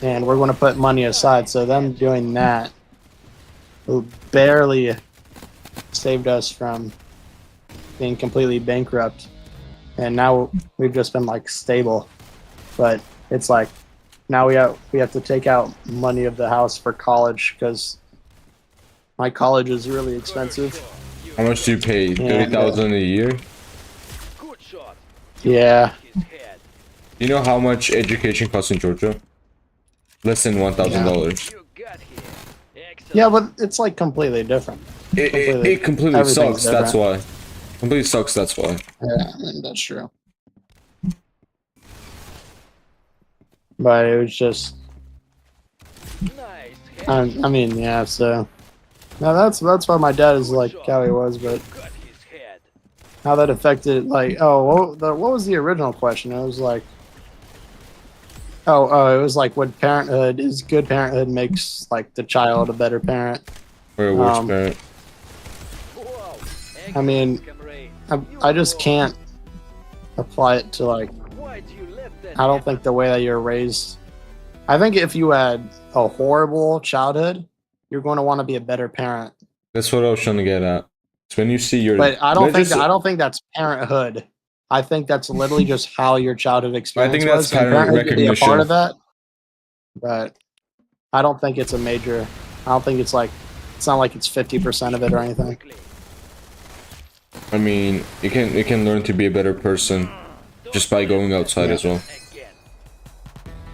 And we're going to put money aside. So them doing that barely saved us from being completely bankrupt. And now we've just been like stable. But it's like now we have to take out money of the house for college because my college is really expensive. How much do you pay? 30,000 a year? Good shot. Yeah. His head. You know how much education costs in Georgia? Less than $1,000. You got him. Excellent. Yeah, but it's like completely different. It completely Everything's sucks. That's why. Completely sucks. That's why. Yeah, that's true. But it was just, Nice head. I mean, yeah. So now that's why my dad is like how he was. But Got his head. how that affected, like, what was the original question? It was like, it was like, would parenthood is good parenthood makes like the child a better parent? Or a worse parent. Wow. I mean, Comrade. I just can't apply it to like. Why do you let that I don't happen? think the way that you're raised. I think if you had a horrible childhood, you're going to want to be a better parent. That's what I was trying to get at. It's when you see your. But I don't Let's think just- that's parenthood. I think that's literally just how your childhood experience think that's was. And parent parenthood can be a recognition. part of that. But I don't think it's a major. I don't think it's like. It's not like it's 50% of it or anything. I mean, you can learn to be a better person just by going outside as well. Again.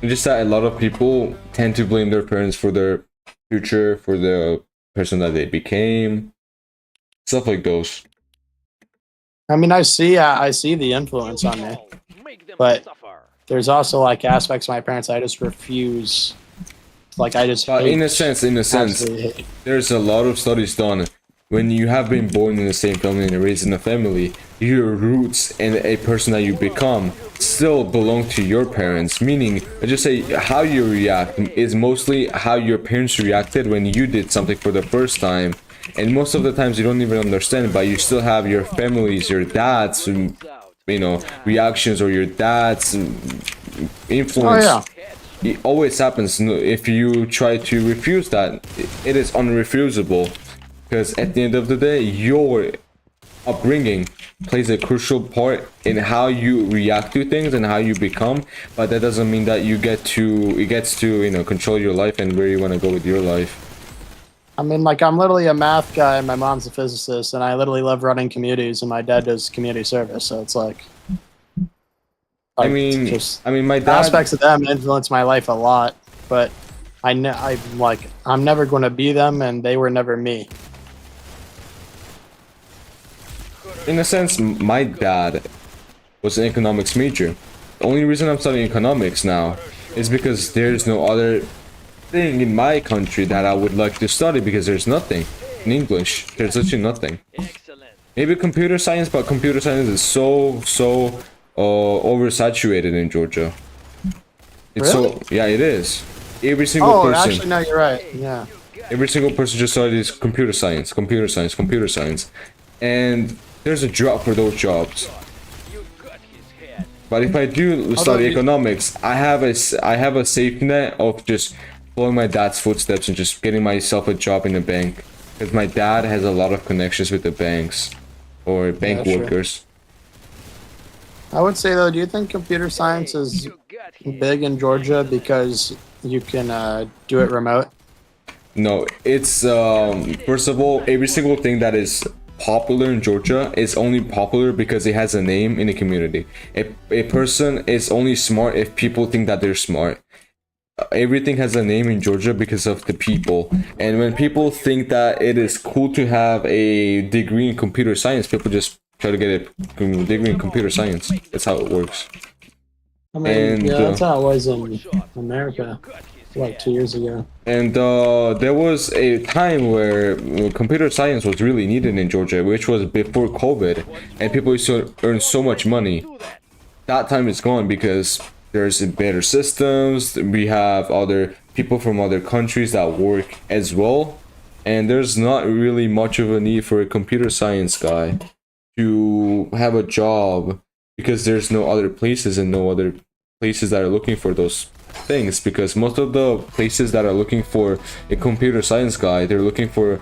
It's just that a lot of people tend to blame their parents for their future, for the person that they became, stuff like those. I mean, I see the influence on me. Make them But- suffer. There's also like aspects of my parents I just refuse. Like I just. But hate, in a sense, absolutely hate. there's a lot of studies done. When you have been born in the same family and raised in a family, your roots and a person that you become still belong to your parents. Meaning, I just say how you react is mostly how your parents reacted when you did something for the first time. And most of the times you don't even understand, but you still have your families, your dad's, reactions, or your dad's influence. Oh, It always happens. If you try to refuse that, it is unrefusable. Because at the end of the day, your upbringing plays a crucial part in how you react to things and how you become. But that doesn't mean that it gets to control your life and where you want to go with your life. I mean, like I'm literally a math guy, and my mom's a physicist, and I literally love running communities, and my dad does community service. So it's like I mean, just my dad. aspects of them influence my life a lot. But I'm never going to be them, and they were never me. In a sense, my dad was an economics major. The only reason I'm studying economics now is because there's no other thing in my country that I would like to study, because there's nothing in English. There's literally nothing. Excellent. Maybe computer science, but computer science is so oversaturated in Georgia. It's Really? yeah, it is. Every single Oh, person. actually, no, you're right. Yeah. Every single person just studies computer science, and there's a drop for those jobs. You got his head. But if I do study you- economics, I have a safety net of just following my dad's footsteps and just getting myself a job in a bank, because my dad has a lot of connections with the banks or bank Yeah, sure. workers. I would say though, do you think computer science is You got him. big in Georgia because you can do it remote? No, it's first of all, every single thing that is popular in Georgia is only popular because it has a name in the community. A person is only smart if people think that they're smart. Everything has a name in Georgia because of the people. And when people think that it is cool to have a degree in computer science, people just try to get a degree in computer science. That's how it works. I mean, And, yeah, that's how it was in Good shot. America, Got his like head. 2 years ago. And there was a time where computer science was really needed in Georgia, which was before COVID, and people used to earn so much money. Do that. That time is gone because there's better systems. We have other people from other countries that work as well, and there's not really much of a need for a computer science guy to have a job because there's no other places and no other places that are looking for those things, because most of the places that are looking for a computer science guy, they're looking for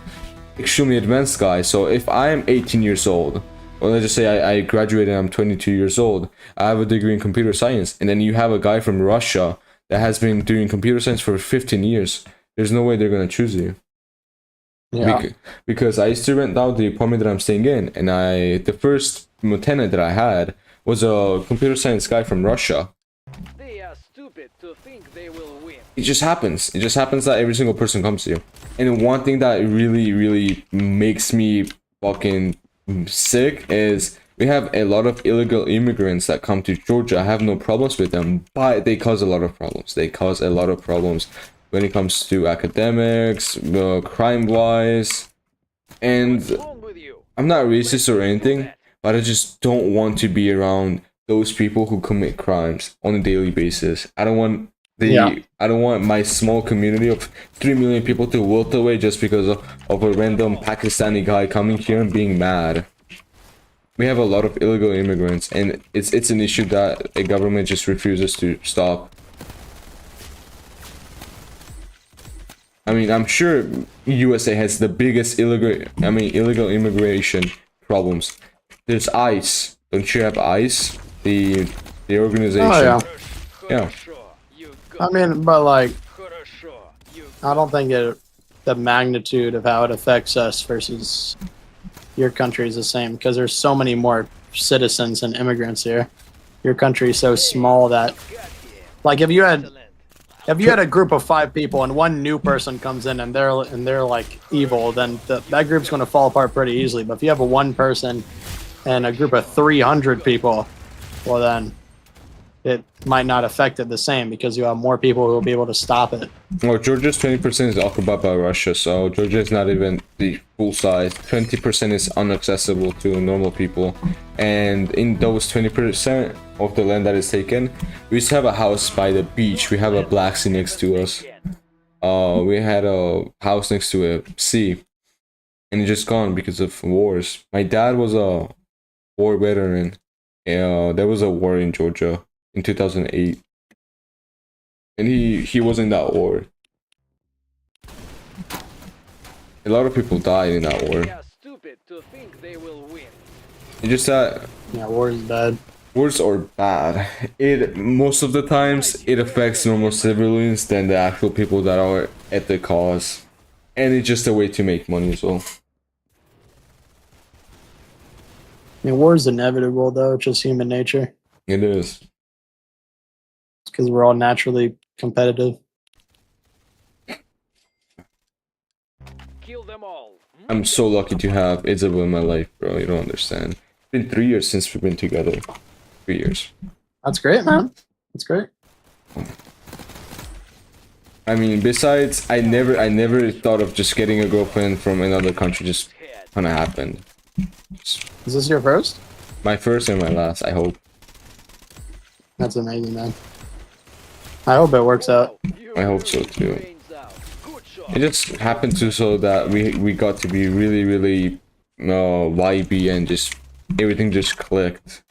extremely advanced guy. So if I'm 18 years old, or let's just say I graduated and I'm 22 years old, I have a degree in computer science, and then you have a guy from Russia that has been doing computer science for 15 years, there's no way they're going to choose you. Yeah. Because I used to rent out the apartment that I'm staying in, and the first tenant that I had was a computer science guy from Russia. They are stupid to think they will win. It just happens. It just happens that every single person comes to you. And one thing that really, really makes me fucking sick is we have a lot of illegal immigrants that come to Georgia. I have no problems with them, but they cause a lot of problems. They cause a lot of problems when it comes to academics, crime-wise. And What's wrong with you? I'm not racist or anything, but I just don't want to be around those people who commit crimes on a daily basis. I don't want I don't want my small community of 3 million people to wilt away just because of a random Pakistani guy coming here and being mad. We have a lot of illegal immigrants, and it's an issue that a government just refuses to stop. I mean, I'm sure USA has the biggest illegal immigration problems. There's ICE. Don't you have ICE? The organization. Oh yeah. Yeah. I mean, but like, Хорошо. You I don't think the magnitude of how it affects us versus your country is the same because there's so many more citizens and immigrants here. Your country is so small that, got him. like, if you had Excellent. a group of 5 people and one new person comes in and they're like evil, then that group's going to fall apart pretty easily. But if you have a one person and a group of 300 people, well then it might not affect it the same because you have more people who will be able to stop it. Well, Georgia's 20% is occupied by Russia, so Georgia is not even the full size. 20% is inaccessible to normal people, and in those 20% of the land that is taken, we used to have a house by the beach. We have a black sea next to us. We had a house next to a sea, and it's just gone because of wars. My dad was a war veteran. There was a war in Georgia in 2008, and he was in that war. A lot of people died in that war. They are stupid to think they will win. It's just that Yeah, war is bad. wars are bad. Most of the times it affects normal civilians than the actual people that are at the cause, and it's just a way to make money as well. I mean, war is inevitable though. It's just human nature It is. because we're all naturally competitive. Kill them all. I'm so lucky to have Isabel in my life, bro. You don't understand. It's been 3 years since we've been together. 3 years. That's great, man. That's great. I mean, besides, I never thought of just getting a girlfriend from another country. Just Head. kind of happened. Is this your first? My first and my last, I hope. That's amazing, man. I hope it works out. You I hope so, blew too. his brains out. Good shot. It just happened to so that we got to be really vibey, and just everything just clicked.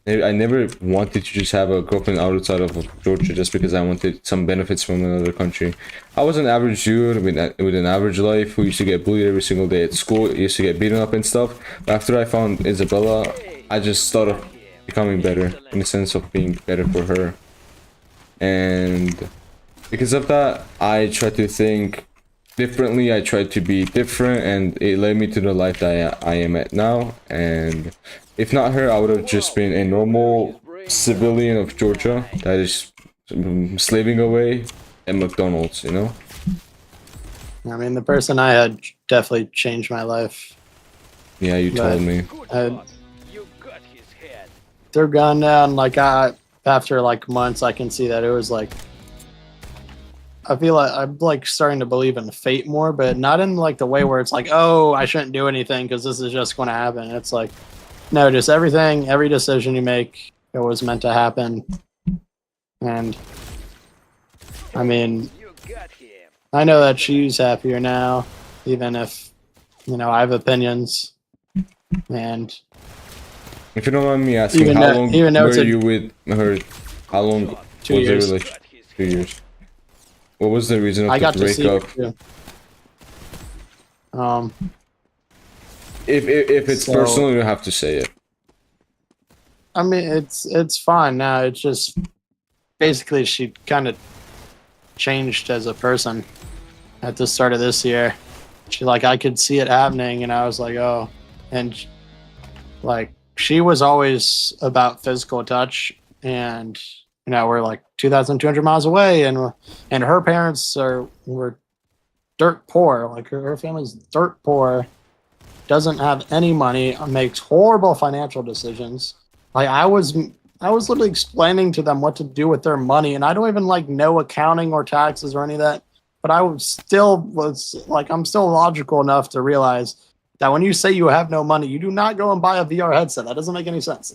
I never wanted to just have a girlfriend outside of Georgia just because I wanted some benefits from another country. I was an average dude with an average life who used to get bullied every single day at school, used to get beaten up and stuff. But after I found Isabella, I just thought of becoming better, in the sense of being better for her. And because of that, I try to think differently. I try to be different, and it led me to the life that I am at now. And if not her, I would have just been a normal civilian of Georgia that is slaving away at McDonald's, you know? I mean, the person I had definitely changed my life. Yeah, you told me. Good I- shot. You got his head. They're gone now, and like after like months, I can see that it was like. I feel like I'm like starting to believe in fate more, but not in like the way where it's like, oh, I shouldn't do anything because this is just going to happen. It's like, no, just every decision you make, it was meant to happen. And I mean, You got him. I know that she's happier now, even if, you know, I have opinions. And If you don't mind me asking, Even how though- long even though were it's a- you with her? How long 2 was the years. relationship? Got his 2 head. years. What was the reason of I the got to see her breakup? too. If it's So- personal, you have to say it. I mean, it's fine now. It's just basically she kind of changed as a person at the start of this year. She like I could see it happening, and I was like, oh, and like she was always about physical touch, and you know we're like 2,200 miles away, and her parents were dirt poor. Like her family's dirt poor, doesn't have any money, makes horrible financial decisions. Like I was literally explaining to them what to do with their money, and I don't even like know accounting or taxes or any of that. But I was like, I'm still logical enough to realize that when you say you have no money, you do not go and buy a VR headset. That doesn't make any sense.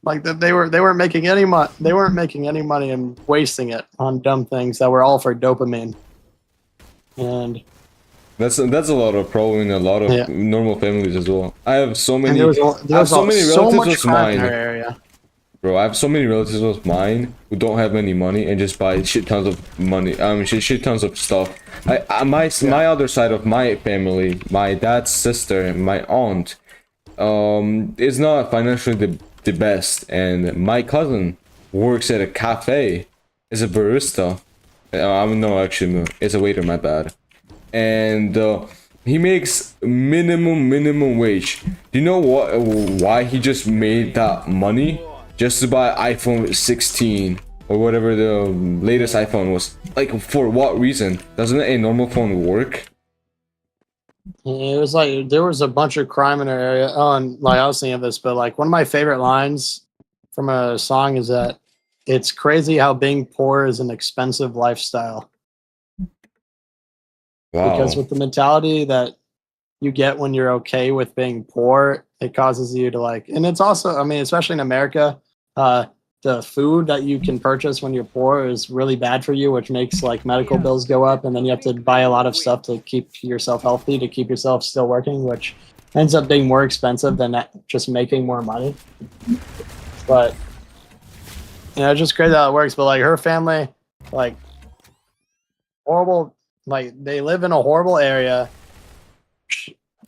Like they weren't making any money. They weren't making any money and wasting it on dumb things that were all for dopamine. And That's a lot of problem in a lot of Yeah. normal families as well. I have so many. there was I have so many so relatives much of crime in our mine, area. bro. I have so many relatives of mine who don't have any money and just buy shit tons of money. Shit tons of stuff. My other side of my family, my dad's sister and my aunt, is not financially the best, and my cousin works at a cafe, is a barista. No, actually, it's a waiter. My bad. And he makes minimum wage. Do you know why he just made that money? Just to buy iPhone 16 or whatever the latest iPhone was. Like, for what reason? Doesn't a normal phone work? It was like there was a bunch of crime in our area. Oh, and like I was thinking of this, but like one of my favorite lines from a song is that it's crazy how being poor is an expensive lifestyle. Wow. Because with the mentality that you get when you're okay with being poor, it causes you to like, and it's also, I mean, especially in America, the food that you can purchase when you're poor is really bad for you, which makes like medical bills go up, and then you have to buy a lot of stuff to keep yourself healthy, to keep yourself still working, which ends up being more expensive than just making more money. But you know, it's just crazy how it works. But like her family, like horrible, like they live in a horrible area.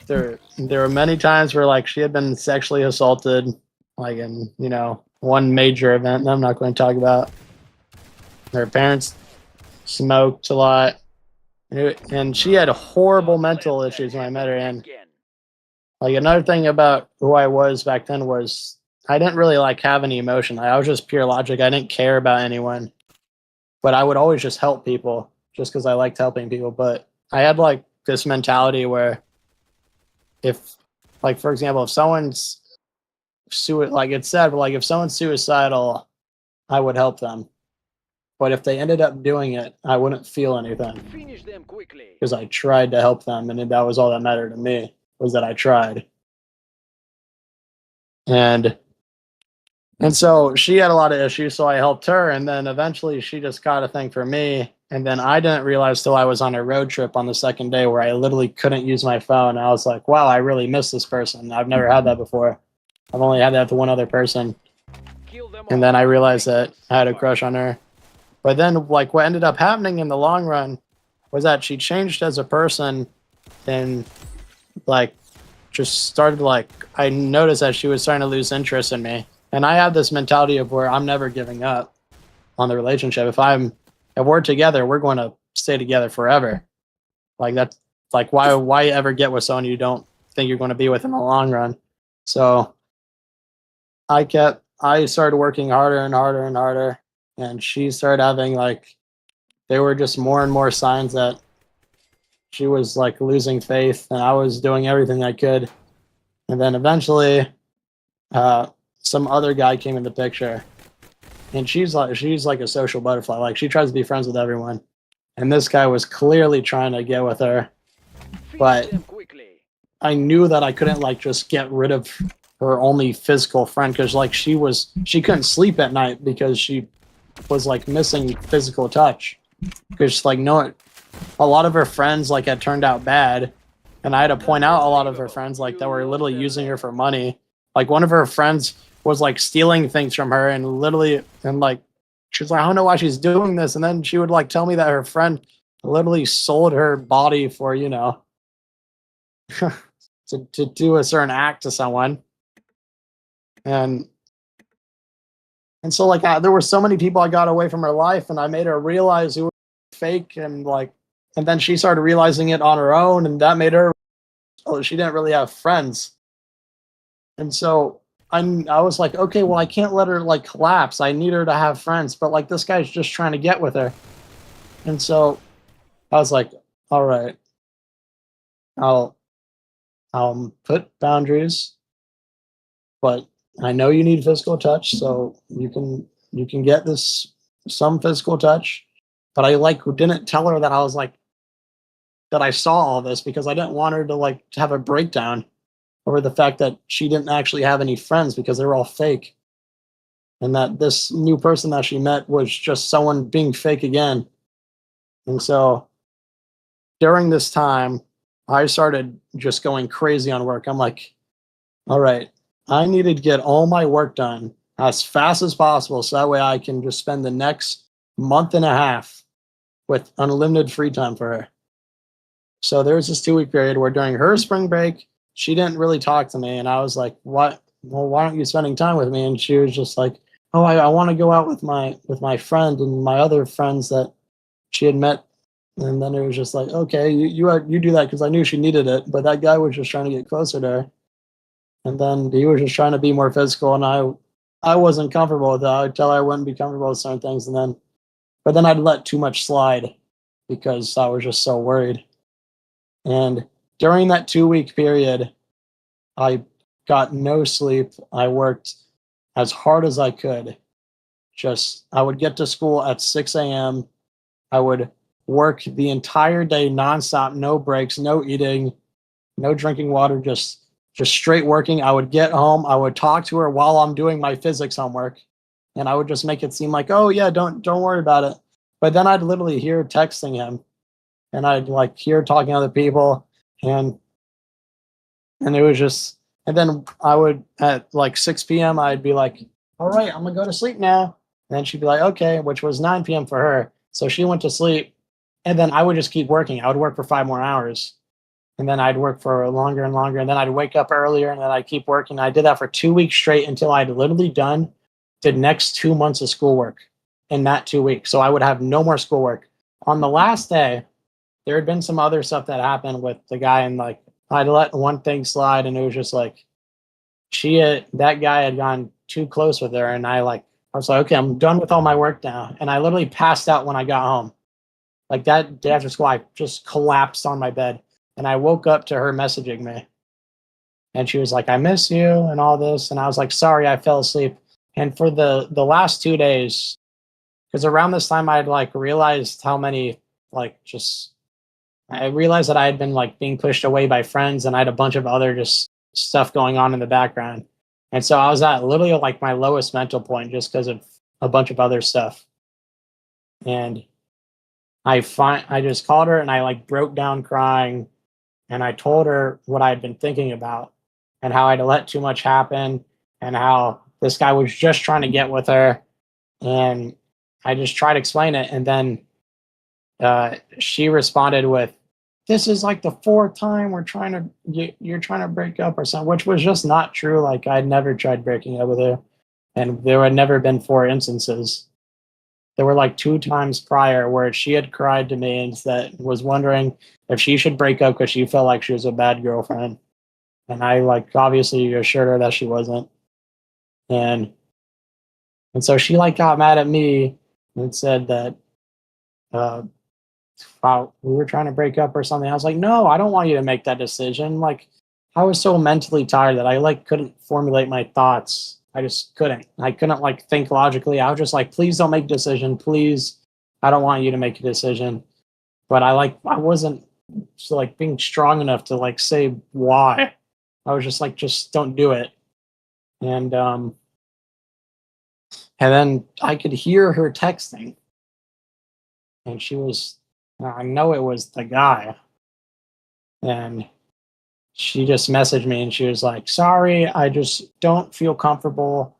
There were many times where like she had been sexually assaulted, like in, you know, one major event that I'm not going to talk about. Her parents smoked a lot, and she had horrible mental issues when I met her. And like another thing about who I was back then was I didn't really like have any emotion. I was just pure logic. I didn't care about anyone, but I would always just help people just because I liked helping people. But I had like this mentality where if, like, for example, if someone's like it's sad, but like if someone's suicidal, I would help them. But if they ended up doing it, I wouldn't feel anything Finish them quickly. because I tried to help them, and that was all that mattered to me, was that I tried. And so she had a lot of issues, so I helped her, and then eventually she just got a thing for me. And then I didn't realize till I was on a road trip on the second day where I literally couldn't use my phone. I was like, wow, I really miss this person. I've never had that before. I've only had that with one other person. Kill them And all. then I realized that I had a crush on her. But then like what ended up happening in the long run was that she changed as a person, and like just started like, I noticed that she was starting to lose interest in me. And I have this mentality of where I'm never giving up on the relationship. If we're together, we're going to stay together forever. Like that's like why ever get with someone you don't think you're going to be with in the long run? So I started working harder and harder and harder, and she started having like, there were just more and more signs that she was like losing faith, and I was doing everything I could. And then eventually, some other guy came in the picture, and she's like a social butterfly. Like she tries to be friends with everyone, and this guy was clearly trying to get with her. Finish But them quickly. I knew that I couldn't like just get rid of her only physical friend, because like she couldn't sleep at night because she was like missing physical touch, because like no, a lot of her friends like had turned out bad, and I had to point out a lot of her friends like that were literally using her for money. Like one of her friends was like stealing things from her, and literally, and like she was like, I don't know why she's doing this, and then she would like tell me that her friend literally sold her body for, you know, to do a certain act to someone. And so like there were so many people I got away from her life, and I made her realize who was fake, and like, and then she started realizing it on her own, and that made her, oh, she didn't really have friends. And so I was like, okay, well, I can't let her like collapse. I need her to have friends, but like this guy's just trying to get with her. And so I was like, all right, I'll put boundaries, but I know you need physical touch, so you can get this some physical touch. But I like didn't tell her that I was like that I saw all this, because I didn't want her to like to have a breakdown over the fact that she didn't actually have any friends because they were all fake. And that this new person that she met was just someone being fake again. And so during this time, I started just going crazy on work. I'm like, all right, I needed to get all my work done as fast as possible, so that way I can just spend the next month and a half with unlimited free time for her. So there was this 2-week period where during her spring break, she didn't really talk to me. And I was like, what? Well, why aren't you spending time with me? And she was just like, oh, I want to go out with my friend and my other friends that she had met. And then it was just like, okay, you do that, because I knew she needed it. But that guy was just trying to get closer to her. And then he was just trying to be more physical, and I wasn't comfortable with that. I'd tell her I wouldn't be comfortable with certain things, but then I'd let too much slide because I was just so worried. And during that 2-week period, I got no sleep. I worked as hard as I could. I would get to school at 6 a.m. I would work the entire day nonstop, no breaks, no eating, no drinking water, just straight working. I would get home, I would talk to her while I'm doing my physics homework, and I would just make it seem like, oh yeah, don't worry about it. But then I'd literally hear texting him, and I'd like hear talking to other people, and it was just, and then I would at like 6 p.m. I'd be like, all right, I'm gonna go to sleep now. And then she'd be like, okay, which was 9 p.m. for her. So she went to sleep, and then I would just keep working. I would work for 5 more hours. And then I'd work for longer and longer, and then I'd wake up earlier, and then I'd keep working. I did that for 2 weeks straight until I'd literally done the next 2 months of schoolwork in that 2 weeks. So I would have no more schoolwork. On the last day, there had been some other stuff that happened with the guy, and like I'd let one thing slide, and it was just like that guy had gone too close with her, and I was like, okay, I'm done with all my work now. And I literally passed out when I got home. Like that day after school, I just collapsed on my bed. And I woke up to her messaging me. And she was like, I miss you and all this. And I was like, sorry, I fell asleep. And for the last 2 days, because around this time I'd like realized how many, like just, I realized that I had been like being pushed away by friends, and I had a bunch of other just stuff going on in the background. And so I was at literally like my lowest mental point just because of a bunch of other stuff. And I just called her, and I like broke down crying. And I told her what I had been thinking about, and how I'd let too much happen, and how this guy was just trying to get with her. And I just tried to explain it. And then she responded with this is like the fourth time you're trying to break up or something, which was just not true. Like I'd never tried breaking up with her, and there had never been 4 instances. There were like 2 times prior where she had cried to me and that was wondering if she should break up because she felt like she was a bad girlfriend. And I like obviously assured her that she wasn't. And so she like got mad at me and said that wow, we were trying to break up or something. I was like, no, I don't want you to make that decision. Like I was so mentally tired that I like couldn't formulate my thoughts. I just couldn't. I couldn't like think logically. I was just like, please don't make a decision. Please. I don't want you to make a decision. But I wasn't like being strong enough to like say why. I was just like, just don't do it. And then I could hear her texting. And she was, I know it was the guy. And she just messaged me and she was like, sorry, I just don't feel comfortable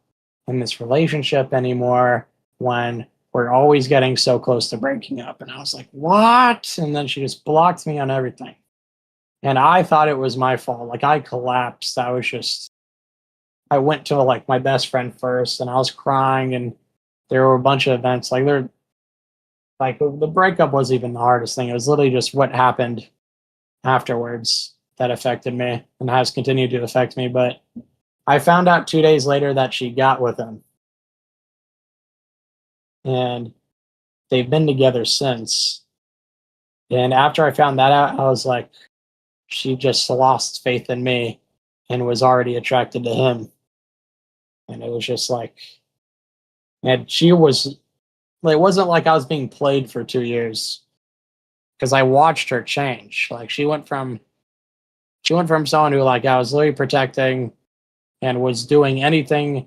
in this relationship anymore when we're always getting so close to breaking up. And I was like, what? And then she just blocked me on everything. And I thought it was my fault. Like I collapsed. I went to like my best friend first and I was crying and there were a bunch of events. Like the breakup was even the hardest thing. It was literally just what happened afterwards that affected me and has continued to affect me. But I found out 2 days later that she got with him. And they've been together since. And after I found that out, I was like, she just lost faith in me and was already attracted to him. And it was just like, and she was, it wasn't like I was being played for 2 years because I watched her change. Like she went from someone who like I was literally protecting and was doing anything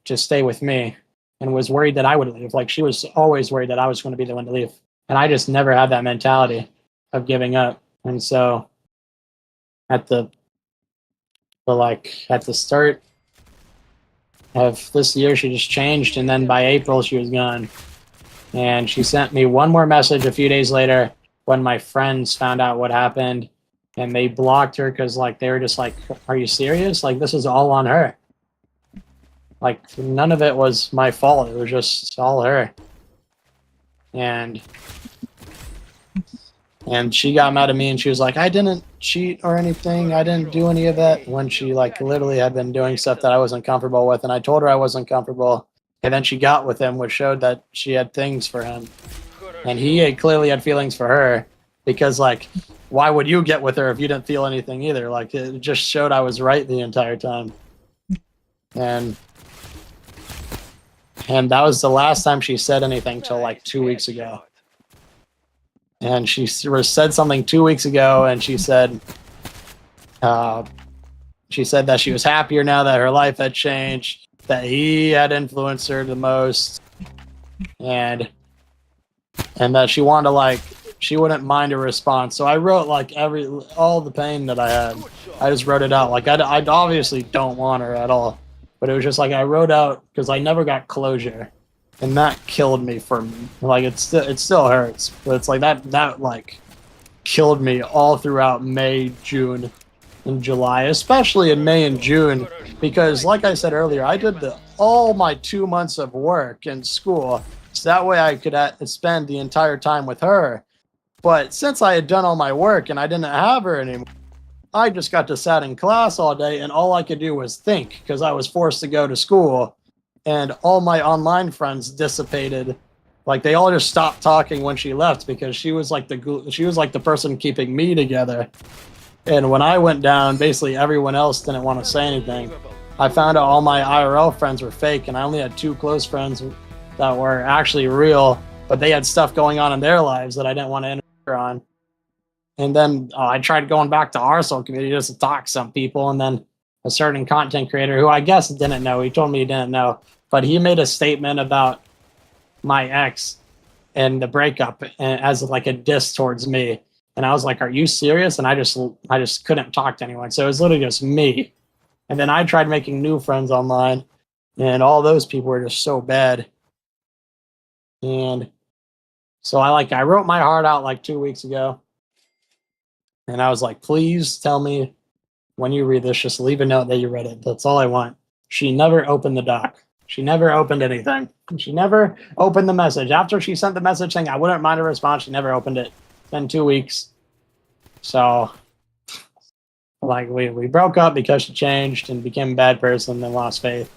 to stay with me and was worried that I would leave. Like she was always worried that I was going to be the one to leave. And I just never had that mentality of giving up. And so at the start of this year, she just changed. And then by April, she was gone. And she sent me one more message a few days later when my friends found out what happened. And they blocked her because like they were just like, are you serious? Like this is all on her. Like none of it was my fault. It was just all her. And she got mad at me and she was like, I didn't cheat or anything. I didn't do any of that, when she like literally had been doing stuff that I wasn't comfortable with. And I told her I wasn't comfortable. And then she got with him, which showed that she had things for him. And he had clearly had feelings for her because like, why would you get with her if you didn't feel anything either? Like it just showed I was right the entire time. And that was the last time she said anything till like 2 weeks ago. And she said something 2 weeks ago, and she said that she was happier now that her life had changed, that he had influenced her the most, and that she wanted to like she wouldn't mind a response. So I wrote like all the pain that I had. I just wrote it out. Like I obviously don't want her at all, but it was just like I wrote out because I never got closure. And that killed me for like it still hurts, but it's like that like killed me all throughout May, June, and July, especially in May and June, because like I said earlier, I did all my 2 months of work in school, so that way I could spend the entire time with her. But since I had done all my work and I didn't have her anymore, I just got to sit in class all day, and all I could do was think because I was forced to go to school. And all my online friends dissipated. Like they all just stopped talking when she left because she was like the person keeping me together. And when I went down, basically everyone else didn't want to say anything. I found out all my IRL friends were fake, and I only had 2 close friends that were actually real, but they had stuff going on in their lives that I didn't want to interfere on. And then I tried going back to our soul community just to talk to some people, and then a certain content creator who I guess didn't know. He told me he didn't know, but he made a statement about my ex and the breakup as like a diss towards me. And I was like, are you serious? And I just couldn't talk to anyone. So it was literally just me. And then I tried making new friends online, and all those people were just so bad. And So I wrote my heart out like 2 weeks ago. And I was like, please tell me when you read this, just leave a note that you read it. That's all I want. She never opened the doc. She never opened anything. She never opened the message. After she sent the message saying I wouldn't mind a response, she never opened it. It's been 2 weeks. So like we broke up because she changed and became a bad person and lost faith.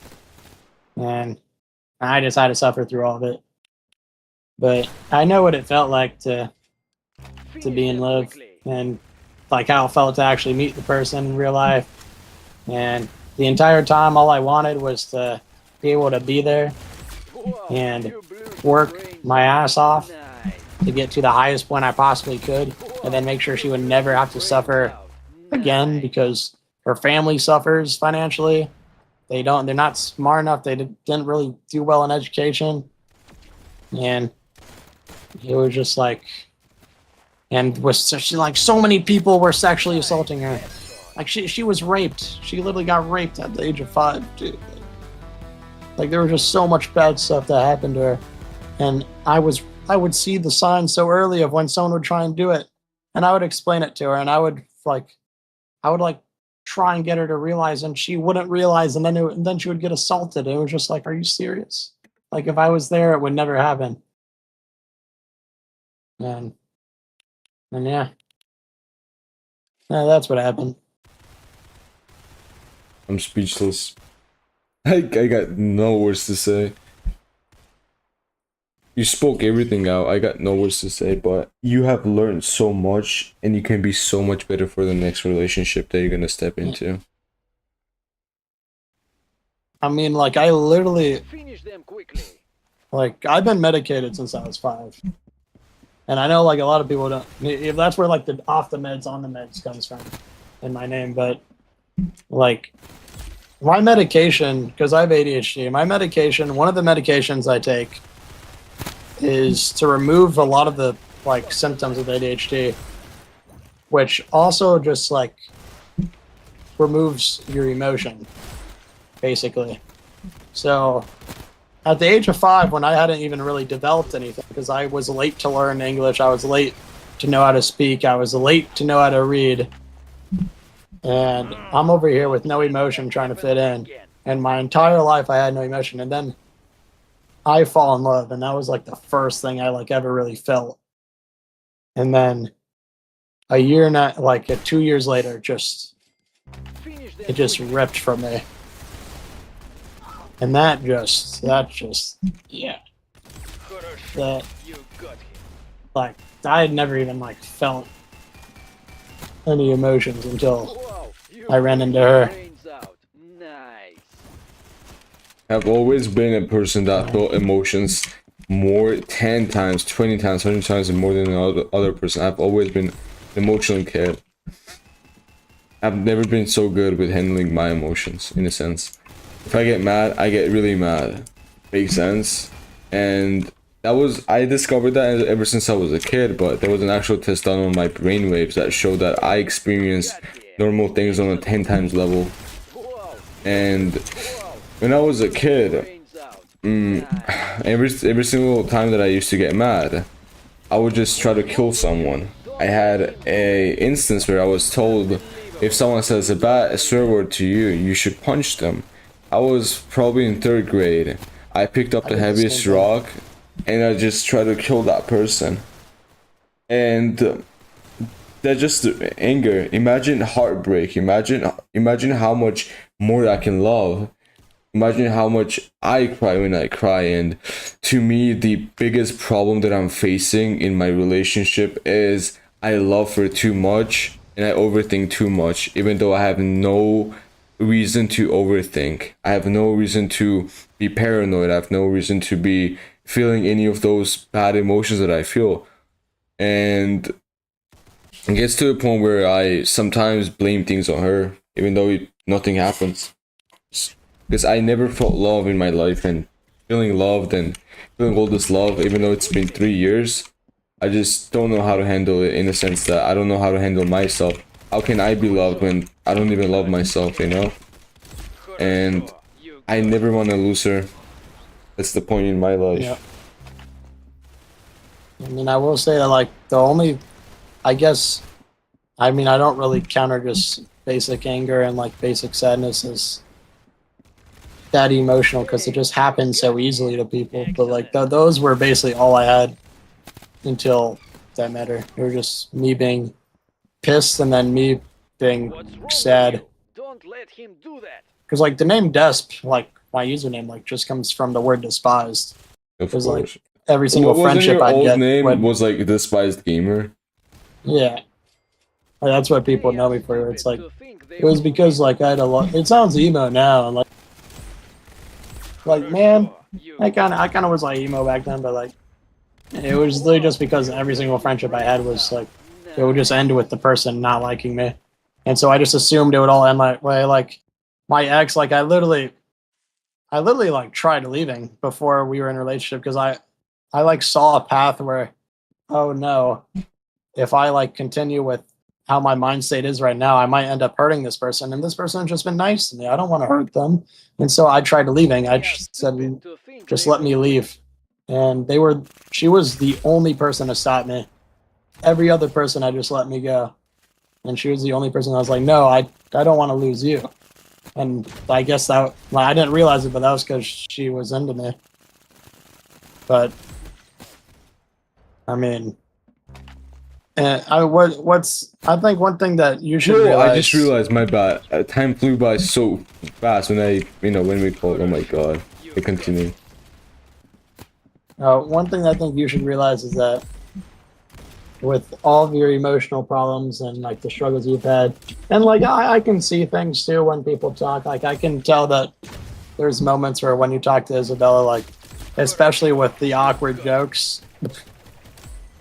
And I just had to suffer through all of it. But I know what it felt like to be in love and like how it felt to actually meet the person in real life. And the entire time, all I wanted was to be able to be there and work my ass off to get to the highest point I possibly could, and then make sure she would never have to suffer again because her family suffers financially. They're not smart enough. They didn't really do well in education. And it was just like, and like so many people were sexually assaulting her. Like she was raped. She literally got raped at the age of 5, dude. Like there was just so much bad stuff that happened to her. And I would see the signs so early of when someone would try and do it. And I would explain it to her, and I would try and get her to realize, and she wouldn't realize, and then she would get assaulted. It was just like, are you serious? Like if I was there, it would never happen. And yeah. That's what happened. I'm speechless. I got no words to say. You spoke everything out. I got no words to say, but you have learned so much, and you can be so much better for the next relationship that you're gonna step into. I mean, like I literally, Finish them quickly. like I've been medicated since I was 5. And I know like a lot of people don't, if that's where like the off the meds, on the meds comes from in my name. But like my medication, because I have ADHD, my medication, one of the medications I take is to remove a lot of the like symptoms of ADHD, which also just like removes your emotion, basically. So at the age of 5, when I hadn't even really developed anything, because I was late to learn English, I was late to know how to speak, I was late to know how to read, and I'm over here with no emotion trying to fit in. And my entire life I had no emotion, and then I fall in love, and that was like the first thing I like ever really felt. And then a year and 2 years later, it just ripped from me. And that just, yeah. That, like, I had never even, like, felt any emotions until I ran into her. I've always been a person that felt emotions more 10 times, 20 times, 100 times more than the other person. I've always been an emotional kid. I've never been so good with handling my emotions, in a sense. If I get mad, I get really mad. Makes sense? And I discovered that ever since I was a kid, but there was an actual test done on my brainwaves that showed that I experience normal things on a 10 times level. And when I was a kid, every single time that I used to get mad, I would just try to kill someone. I had a instance where I was told, if someone says a swear word to you, you should punch them. I was probably in 3rd grade. I picked up the heaviest rock, and I just tried to kill that person. And that just anger. Imagine heartbreak. Imagine how much more I can love. Imagine how much I cry when I cry. And to me, the biggest problem that I'm facing in my relationship is I love her too much and I overthink too much, even though I have no reason to overthink. I have no reason to be paranoid. I have no reason to be feeling any of those bad emotions that I feel. And it gets to a point where I sometimes blame things on her, even though nothing happens. Because I never felt love in my life, and feeling loved and feeling all this love, even though it's been 3 years, I just don't know how to handle it, in the sense that I don't know how to handle myself. How can I be loved when I don't even love myself, you know? And I never want to lose her. That's the point in my life. Yeah. I mean, I will say that like the only, I guess, I mean, I don't really counter just basic anger and like basic sadness as that emotional because it just happens so easily to people. But like those were basically all I had until that matter. It was just me being pissed and then me being What's wrong with sad. you? Don't let him do that. Because like the name Desp, like my username, like just comes from the word despised. Of Because course. like every single What wasn't friendship your I old get, name was like Despised Gamer? yeah, like, that's what people They know are me for. It's stupid like to think they it was will because win. like I had a lot. It sounds emo now, and like man, You I kind of was like emo back then, but like it was literally just because every single friendship I had was like it would just end with the person not liking me, and so I just assumed it would all end that way. Like my ex, like I literally like tried leaving before we were in a relationship because I like saw a path where, oh no, if I like continue with how my mind state is right now, I might end up hurting this person, and this person has just been nice to me. I don't want to hurt them, and so I tried leaving. I just said, just let me leave, and she was the only person to stop me. Every other person I just let me go, and she was the only person I was like, no, I don't want to lose you. And I guess that I didn't realize it, but that was because she was into me. But I mean, I think one thing that you should Bro, realize. I just realized, my bad. Time flew by so fast when we called. Oh my god. It continued. One thing I think you should realize is that with all of your emotional problems and like the struggles you've had, and like I can see things too when people talk. Like I can tell that there's moments where when you talk to Isabella, like especially with the awkward jokes.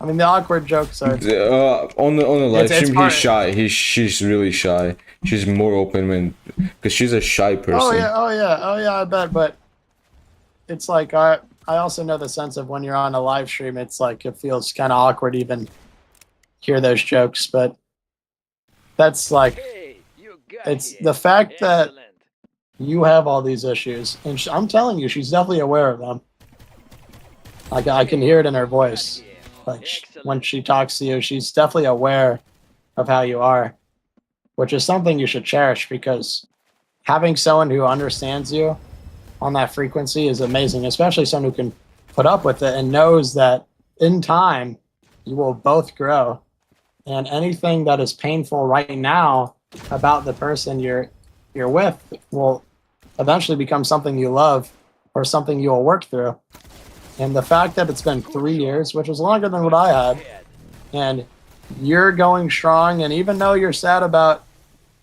I mean, the awkward jokes are On the live It's stream, hard. he's shy. She's really shy. She's more open because she's a shy person. oh yeah, I bet. But it's like I also know the sense of when you're on a live stream, it's like it feels kind of awkward even hear those jokes. But that's like Hey, you got it's it. the fact that Excellent. you have all these issues, and I'm telling you, she's definitely aware of them. Like I can hear it in her voice. Like when she talks to you, she's definitely aware of how you are, which is something you should cherish because having someone who understands you on that frequency is amazing, especially someone who can put up with it and knows that in time you will both grow. And anything that is painful right now about the person you're with will eventually become something you love or something you'll work through. And the fact that it's been 3 years, which is longer than what I had, and you're going strong, and even though you're sad about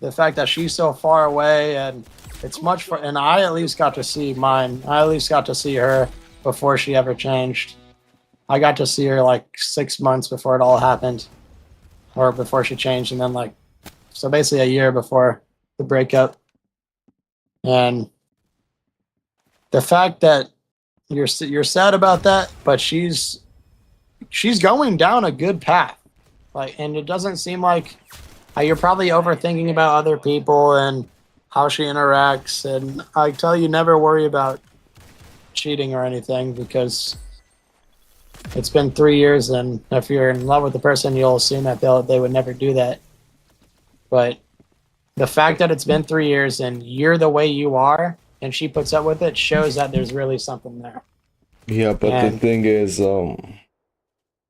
the fact that she's so far away, and it's much for, and I at least got to see mine. I at least got to see her before she ever changed. I got to see her like 6 months before it all happened, or before she changed, and then like, so basically a year before the breakup. And the fact that you're sad about that, but she's going down a good path, like, and it doesn't seem like you're probably overthinking about other people and how she interacts. And I tell you, never worry about cheating or anything because it's been 3 years, and if you're in love with the person, you'll assume that they would never do that. But the fact that it's been 3 years and you're the way you are, and she puts up with it, shows that there's really something there. Yeah, but the thing is, I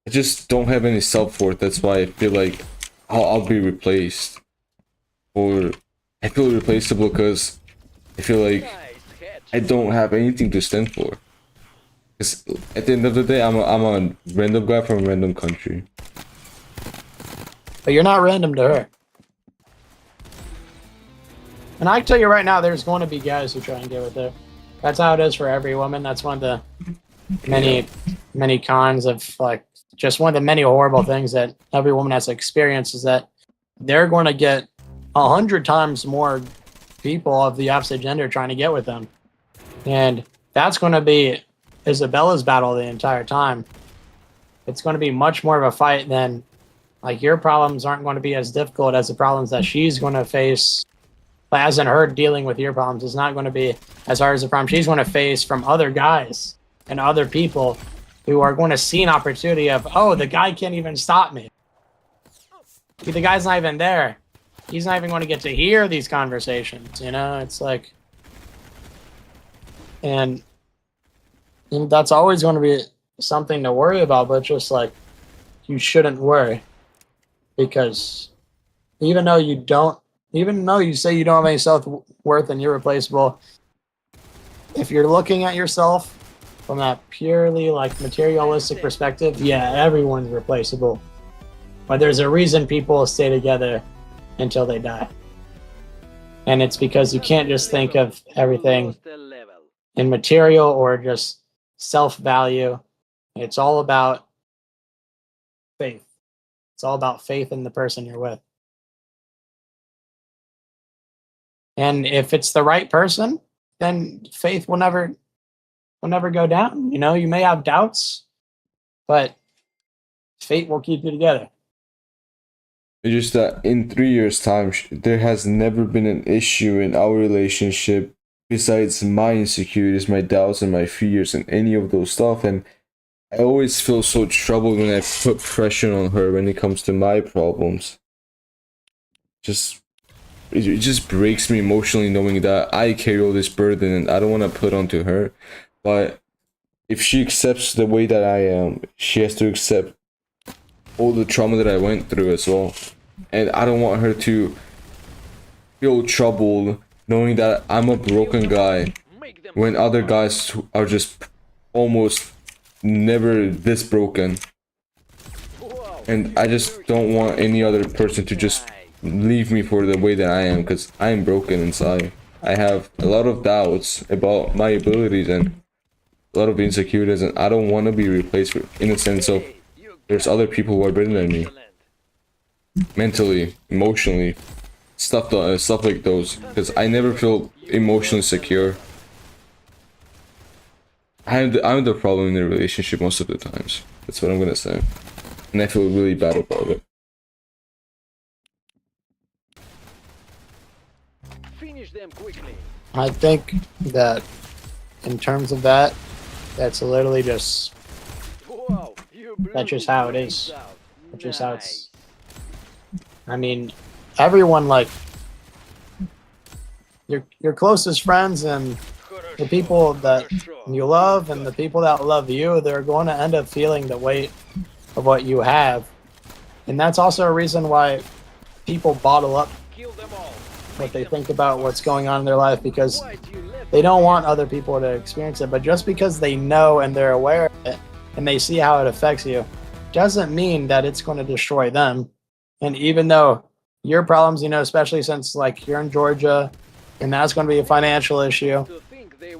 just don't have any self-worth. That's why I feel like I'll be replaced. Or I feel replaceable because I feel like I don't have anything to stand for. Because at the end of the day, I'm a random guy from a random country. But you're not random to her. And I tell you right now, there's going to be guys who try and get with her. That's how it is for every woman. That's one of the many cons of like just one of the many horrible things that every woman has to experience is that they're going to get 100 times more people of the opposite gender trying to get with them. And that's going to be Isabella's battle the entire time. It's going to be much more of a fight than like your problems aren't going to be as difficult as the problems that she's going to face. As in her dealing with your problems is not going to be as hard as the problem she's going to face from other guys and other people who are going to see an opportunity of, oh, the guy can't even stop me. The guy's not even there. He's not even going to get to hear these conversations, you know? It's like... And that's always going to be something to worry about, but just like, you shouldn't worry. Because even though you say you don't have any self-worth and you're replaceable, if you're looking at yourself from that purely like materialistic perspective, yeah, everyone's replaceable. But there's a reason people stay together until they die. And it's because you can't just think of everything in material or just self-value. It's all about faith. It's all about faith in the person you're with. And if it's the right person, then faith will never go down. You know, you may have doubts, but fate will keep you together. It's just that in 3 years' time, there has never been an issue in our relationship besides my insecurities, my doubts, and my fears, and any of those stuff. And I always feel so troubled when I put pressure on her when it comes to my problems. It just breaks me emotionally knowing that I carry all this burden and I don't want to put onto her. But if she accepts the way that I am, she has to accept all the trauma that I went through as well. And I don't want her to feel troubled knowing that I'm a broken guy when other guys are just almost never this broken. And I just don't want any other person to just leave me for the way that I am, because I am broken inside. I have a lot of doubts about my abilities and a lot of insecurities, and I don't want to be replaced in the sense of there's other people who are better than me. Mentally, emotionally, stuff like those, because I never feel emotionally secure. I'm the problem in the relationship most of the times. That's what I'm gonna say. And I feel really bad about it. Finish them quickly. I think that in terms of that, that's literally just Wow, that's just how it is. That's just how it's. I mean, everyone, like your closest friends and the people that you love and the people that love you, they're going to end up feeling the weight of what you have. And that's also a reason why people bottle up what they think about what's going on in their life, because they don't want other people to experience it. But just because they know and they're aware of it and they see how it affects you doesn't mean that it's going to destroy them. And even though your problems, you know, especially since like you're in Georgia and that's going to be a financial issue,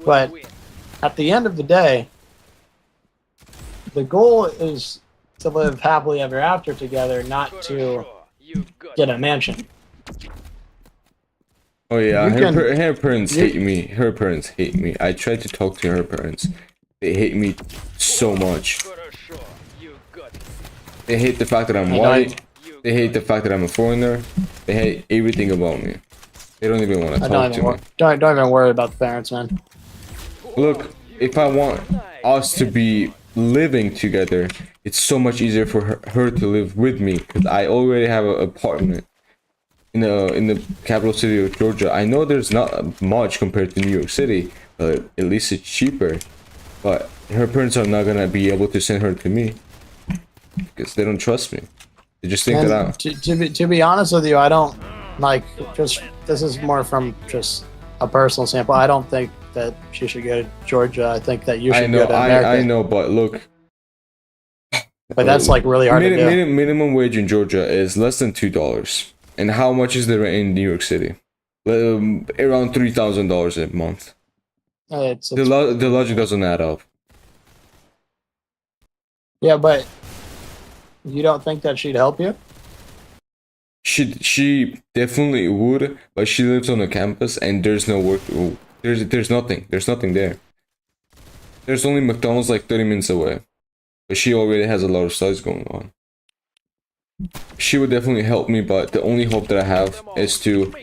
but at the end of the day, the goal is to live happily ever after together, not to get a mansion. Oh yeah, her parents hate me. Her parents hate me. I tried to talk to her parents. They hate me so much. They hate the fact that I'm white. They hate the fact that I'm a foreigner. They hate everything about me. They don't even want to talk to me. Don't even worry about the parents, man. Look, if I want us to be living together, it's so much easier for her to live with me, because I already have an apartment in the capital city of Georgia. I know there's not much compared to New York City, but at least it's cheaper. But her parents are not gonna be able to send her to me because they don't trust me. They just think that I'm... To be honest with you, I don't like, just this is more from just a personal sample. I don't think that she should go to Georgia. I think that you should go to America. I know, but look. But that's like really hard to do. Minimum wage in Georgia is less than $2. And how much is the rent in New York City? Around $3,000 a month. The logic doesn't add up. Yeah, but you don't think that she'd help you? She definitely would, but she lives on a campus and there's no work. There's nothing. There's nothing there. There's only McDonald's like 30 minutes away. But she already has a lot of studies going on. She would definitely help me, but the only hope that I have is to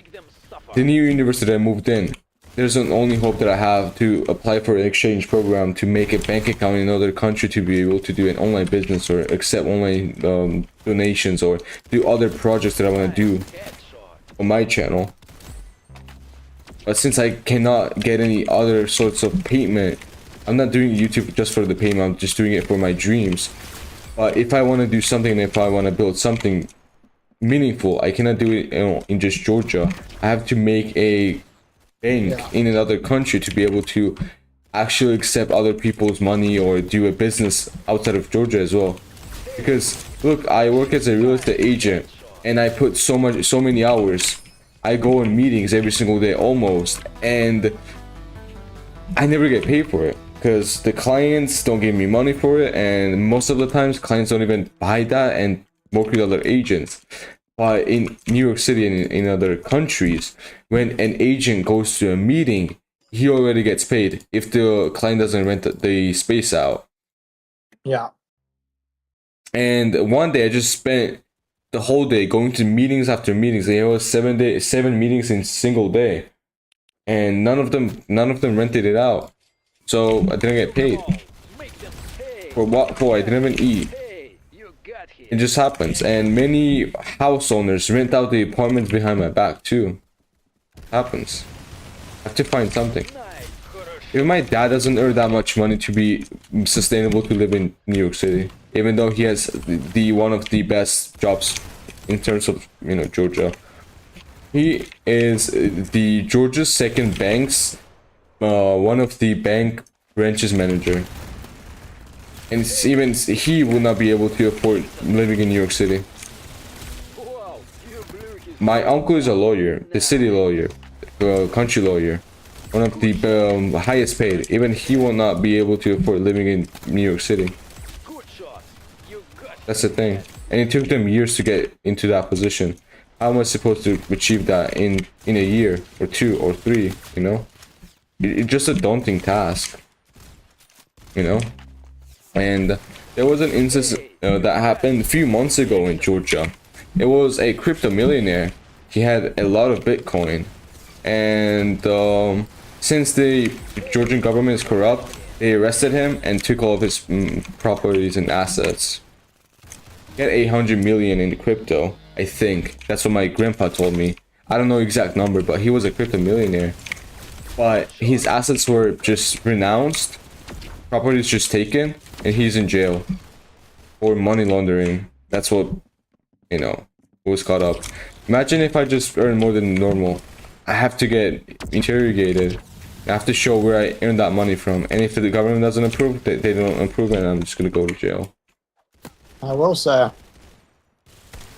the new university I moved in. there's an only hope that I have to apply for an exchange program to make a bank account in another country to be able to do an online business or accept online donations or do other projects that I want to do Headshot. on my channel. But since I cannot get any other sorts of payment, I'm not doing YouTube just for the payment, I'm just doing it for my dreams. But if I want to do something, if I want to build something meaningful, I cannot do it, in just Georgia. I have to make a bank in another country to be able to actually accept other people's money or do a business outside of Georgia as well. Because look, I work as a real estate agent and I put so many hours. I go in meetings every single day almost, and I never get paid for it because the clients don't give me money for it, and most of the times clients don't even buy that and work with other agents. But in New York City and in other countries, when an agent goes to a meeting, he already gets paid if the client doesn't rent the space out. Yeah. And one day I just spent the whole day going to meetings after meetings. There was 7 meetings in a single day, and none of them rented it out. So I didn't get paid. Make them pay. For what for? I didn't even eat. Hey, you got him. It just happens. And many house owners rent out the apartments behind my back too. Happens. I have to find something. Nice. Even my dad doesn't earn that much money to be sustainable to live in New York City, even though he has the one of the best jobs in terms of, Georgia. He is the Georgia's second bank's one of the bank branches manager, and even he will not be able to afford living in New York City. Wow, you blew his My uncle is a lawyer, the city lawyer, country lawyer, one of the highest paid. Even he will not be able to afford living in New York City. good shot. You got him. That's the thing. And it took them years to get into that position. How am I supposed to achieve that in a year or 2 or 3, It's just a daunting task, And there was an instance that happened a few months ago in Georgia. It was a crypto millionaire. He had a lot of Bitcoin. And since the Georgian government is corrupt, they arrested him and took all of his properties and assets. He had 800 million in crypto, I think. That's what my grandpa told me. I don't know exact number, but he was a crypto millionaire. But his assets were just renounced, properties just taken, and he's in jail for money laundering. That's what, was caught up. Imagine if I just earn more than normal. I have to get interrogated. I have to show where I earned that money from. And if the government doesn't approve, they don't approve, and I'm just gonna go to jail. I will say,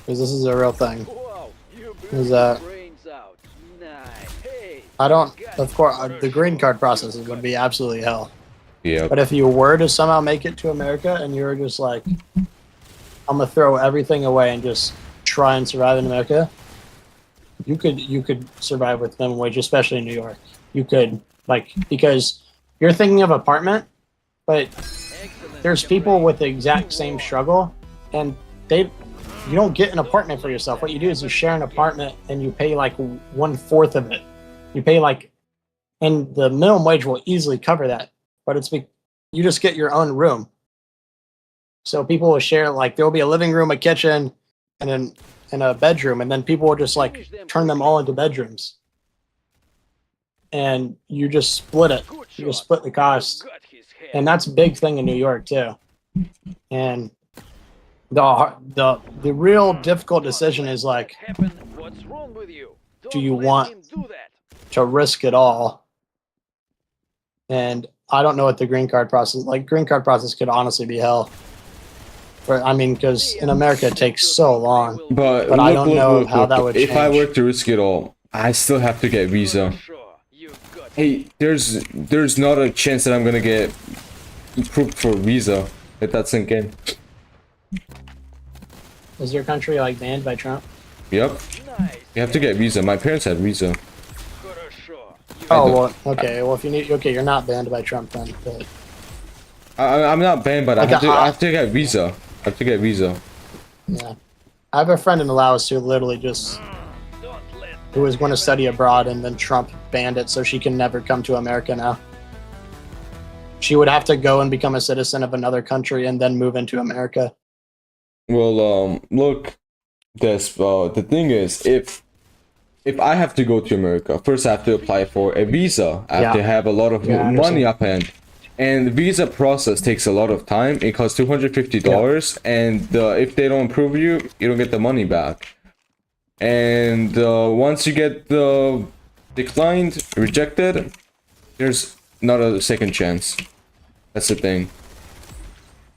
because this is a real thing, Wow, you blew is his that brains out. Nice. Hey, I don't, of course, the green card process is going to be absolutely hell. Yeah. But if you were to somehow make it to America and you were just like, I'm going to throw everything away and just try and survive in America, you could survive with minimum wage, especially in New York. You could, because you're thinking of apartment, but excellent. there's people with the exact same struggle, and you don't get an apartment for yourself. What you do is you share an apartment and you pay like 1/4 of it. You pay and the minimum wage will easily cover that, but you just get your own room. So people will share, there will be a living room, a kitchen, and a bedroom, and then people will just turn them all into bedrooms. And you just split it. Good You just shot. split the cost. You got his head. And that's a big thing in New York too. And the real difficult decision is What happened? What's wrong with you? do you Don't let want- him do that. to risk it all. And I don't know what the green card process, green card process could honestly be hell. Because in America it takes so long. But I don't know how that would If I change. were to risk it all, I still have to get visa. Sure, you got him. Hey, there's not a chance that I'm gonna get approved for visa. Let that sink in. Is your country banned by Trump? Yep, Nice. you have to get visa. My parents had visa. Got a shot. You Oh, don't- well, okay. Well, if you need, you're not banned by Trump then. But I'm not banned, but I have to get visa. I have to get visa. yeah, I have a friend in Laos who literally just don't let who was going to study abroad, and then Trump banned it, so she can never come to America now. She would have to go and become a citizen of another country and then move into America. Well, look, the thing is, if I have to go to America, first I have to apply for a visa. I have to have a lot of Yeah, I money understand. up hand. And the visa process takes a lot of time. It costs $250, and if they don't approve you, you don't get the money back. And once you get declined, rejected, there's not a second chance. That's the thing.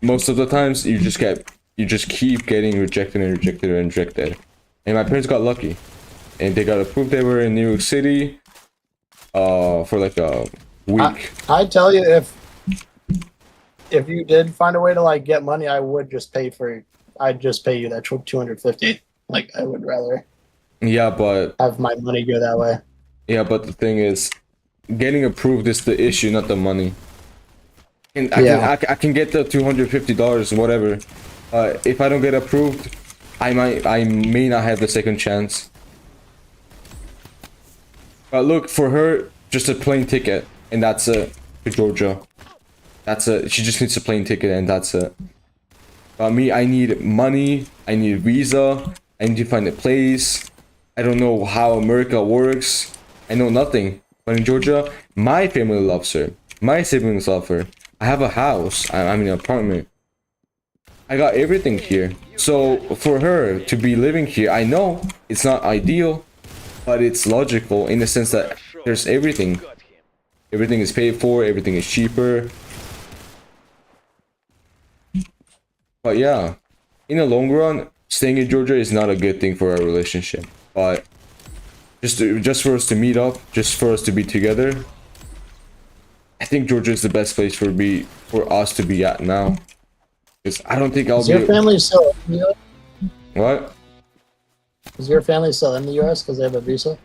Most of the times, you just keep getting rejected and rejected and rejected. And my parents got lucky, and they got approved. They were in New York City, for like a week. I tell you, if you did find a way to like get money, I would just pay for. I'd just pay you that 250. Like I would rather Yeah, but have my money go that way. the thing is, getting approved is the issue, not the money. And I can get the $250, whatever. If I don't get approved, I may not have the second chance. But look, for her, just a plane ticket, and that's it, to Georgia. That's it. She just needs a plane ticket, and that's it. But me, I need money. I need a visa. I need to find a place. I don't know how America works. I know nothing. But in Georgia, my family loves her. My siblings love her. I have a house. I'm in an apartment. I got everything here. So for her to be living here, I know it's not ideal, but it's logical in the sense that there's everything. Got him. Everything is paid for. Everything is cheaper. But yeah, in the long run, staying in Georgia is not a good thing for our relationship. But just for us to meet up, just for us to be together, I think Georgia is the best place for us to be at now. Because I don't think I'll Is your be. family still in the US? What? Is your family still in the US because they have a visa?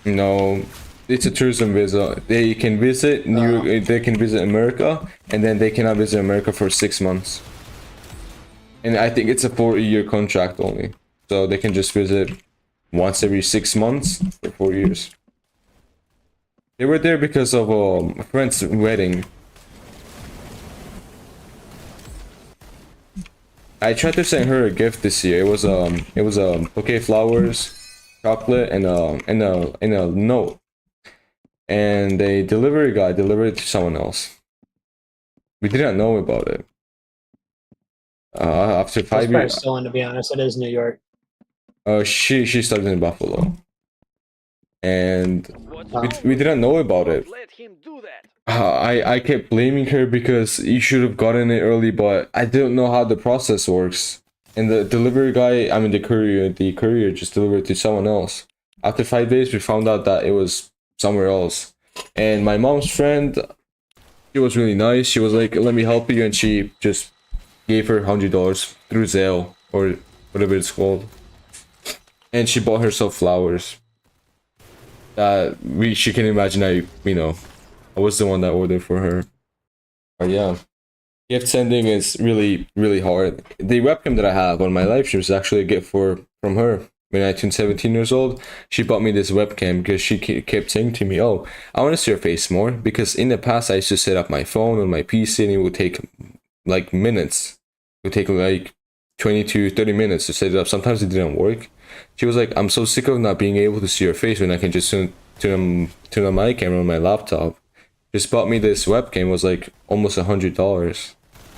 No, it's a tourism visa. They can visit New York. They can visit America, and then they cannot visit America for 6 months. And I think it's a 4-year contract only, so they can just visit once every 6 months for 4 years. They were there because of a friend's wedding. I tried to send her a gift this year. It was a bouquet of flowers, chocolate, and a note. And the delivery guy delivered it to someone else. We didn't know about it. After It's 5 probably years, stolen, to be honest. It is New York. she studied in Buffalo, and What? we didn't know about it. Let him do that. I kept blaming her because you should have gotten it early, but I didn't know how the process works. And the delivery guy, I mean the courier just delivered it to someone else. After 5 days, we found out that it was somewhere else. And my mom's friend, she was really nice. She was like, "Let me help you," and she just gave her $100 through Zelle or whatever it's called. And she bought herself flowers. She can imagine I was the one that ordered for her. But yeah, gift sending is really, really hard. The webcam that I have on my live stream is actually a gift from her. When I turned 17 years old, she bought me this webcam because she kept saying to me, "Oh, I want to see your face more." Because in the past, I used to set up my phone on my PC and it would take like minutes. It would take like 20 to 30 minutes to set it up. Sometimes it didn't work. She was like, "I'm so sick of not being able to see your face when I can just turn on my camera on my laptop." Just bought me this webcam. It was like almost $100.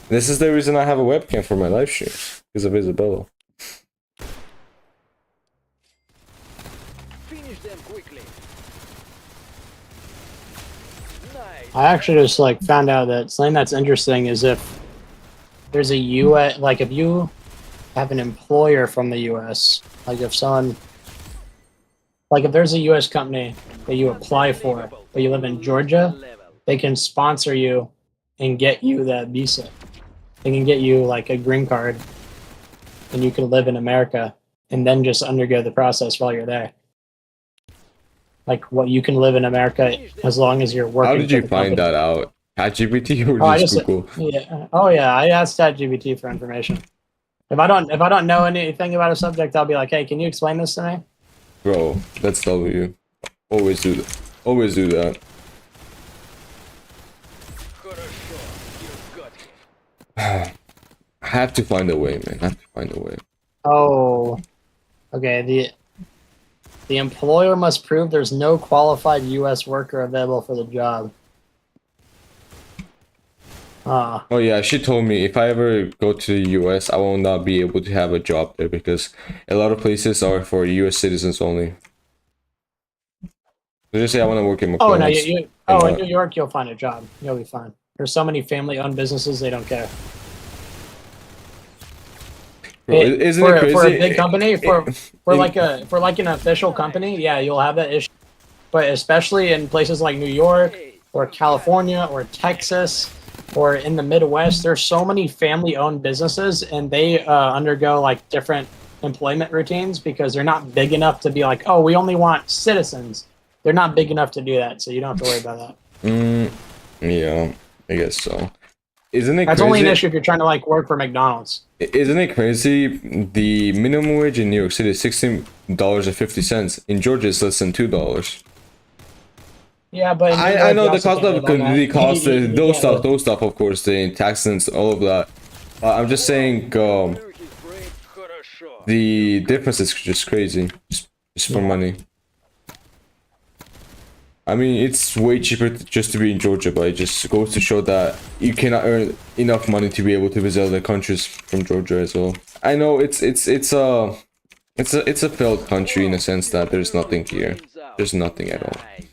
This is the reason I have a webcam for my live stream, because of Isabella. Finish them quickly. Nice. I actually just like found out that something that's interesting is if there's a US, like if you have an employer from the US, like if there's a US company that you apply for, but you live in Georgia, they can sponsor you and get you that visa. They can get you like a green card and you can live in America and then just undergo the process while you're there. Like what you can live in America as long as you're working. How did for you the find company. that out? ChatGPT or I just just Google? yeah. Oh yeah, I asked ChatGPT for information. If I don't know anything about a subject, I'll be like, "Hey, can you explain this to me?" Bro, that's W. Always do that. Always do that. Хорошо, you got him. I have to find a way, man. I have to find a way. Oh, okay. The employer must prove there's no qualified U.S. worker available for the job. Ah, Oh yeah, she told me if I ever go to the US, I will not be able to have a job there because a lot of places are for US citizens only. So just say I want to work in oh no, McDonald's. in New York you'll find a job. You'll be fine. There's so many family-owned businesses they don't care. Bro, isn't it crazy? For a big company, for in- like an official company, yeah, you'll have that issue. But especially in places like New York or California or Texas or in the Midwest, there's so many family-owned businesses, and they undergo like different employment routines because they're not big enough to be like, oh, we only want citizens. They're not big enough to do that, so you don't have to worry about that. Yeah, I guess so. Isn't it That's crazy? only an issue if you're trying to like work for McDonald's. Isn't it crazy? The minimum wage in New York City is $16.50. In Georgia, it's less than $2. Yeah, but in New I York, know you the also cost can't of live on that. the cost, You those can't stuff, of course, the taxes, all of that. I'm just saying, Blew his brain. Хорошо. the difference is just crazy, just for money. I mean, it's way cheaper just to be in Georgia, but it just goes to show that you cannot earn enough money to be able to visit other countries from Georgia as well. I know it's a failed country in a sense that there's nothing here. There's nothing at all. Nice.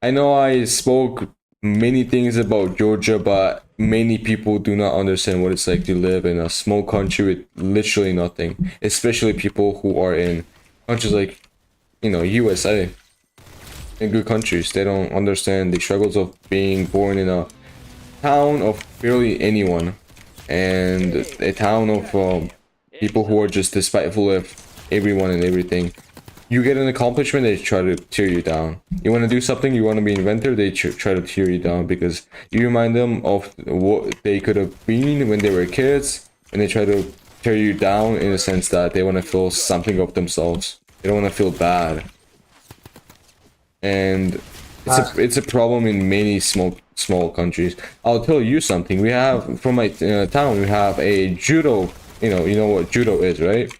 I know I spoke many things about Georgia, but many people do not understand what it's like to live in a small country with literally nothing, especially people who are in countries like, USA. In good countries, they don't understand the struggles of being born in a town of barely anyone, and a town of people who are just despiteful of everyone and everything. You get an accomplishment, they try to tear you down. You want to do something, you want to be an inventor, they try to tear you down because you remind them of what they could have been when they were kids, and they try to tear you down in the sense that they want to feel something of themselves. They don't want to feel bad. And it's a problem in many small countries. I'll tell you something. We have from my town. We have a judo. You know what judo is, right?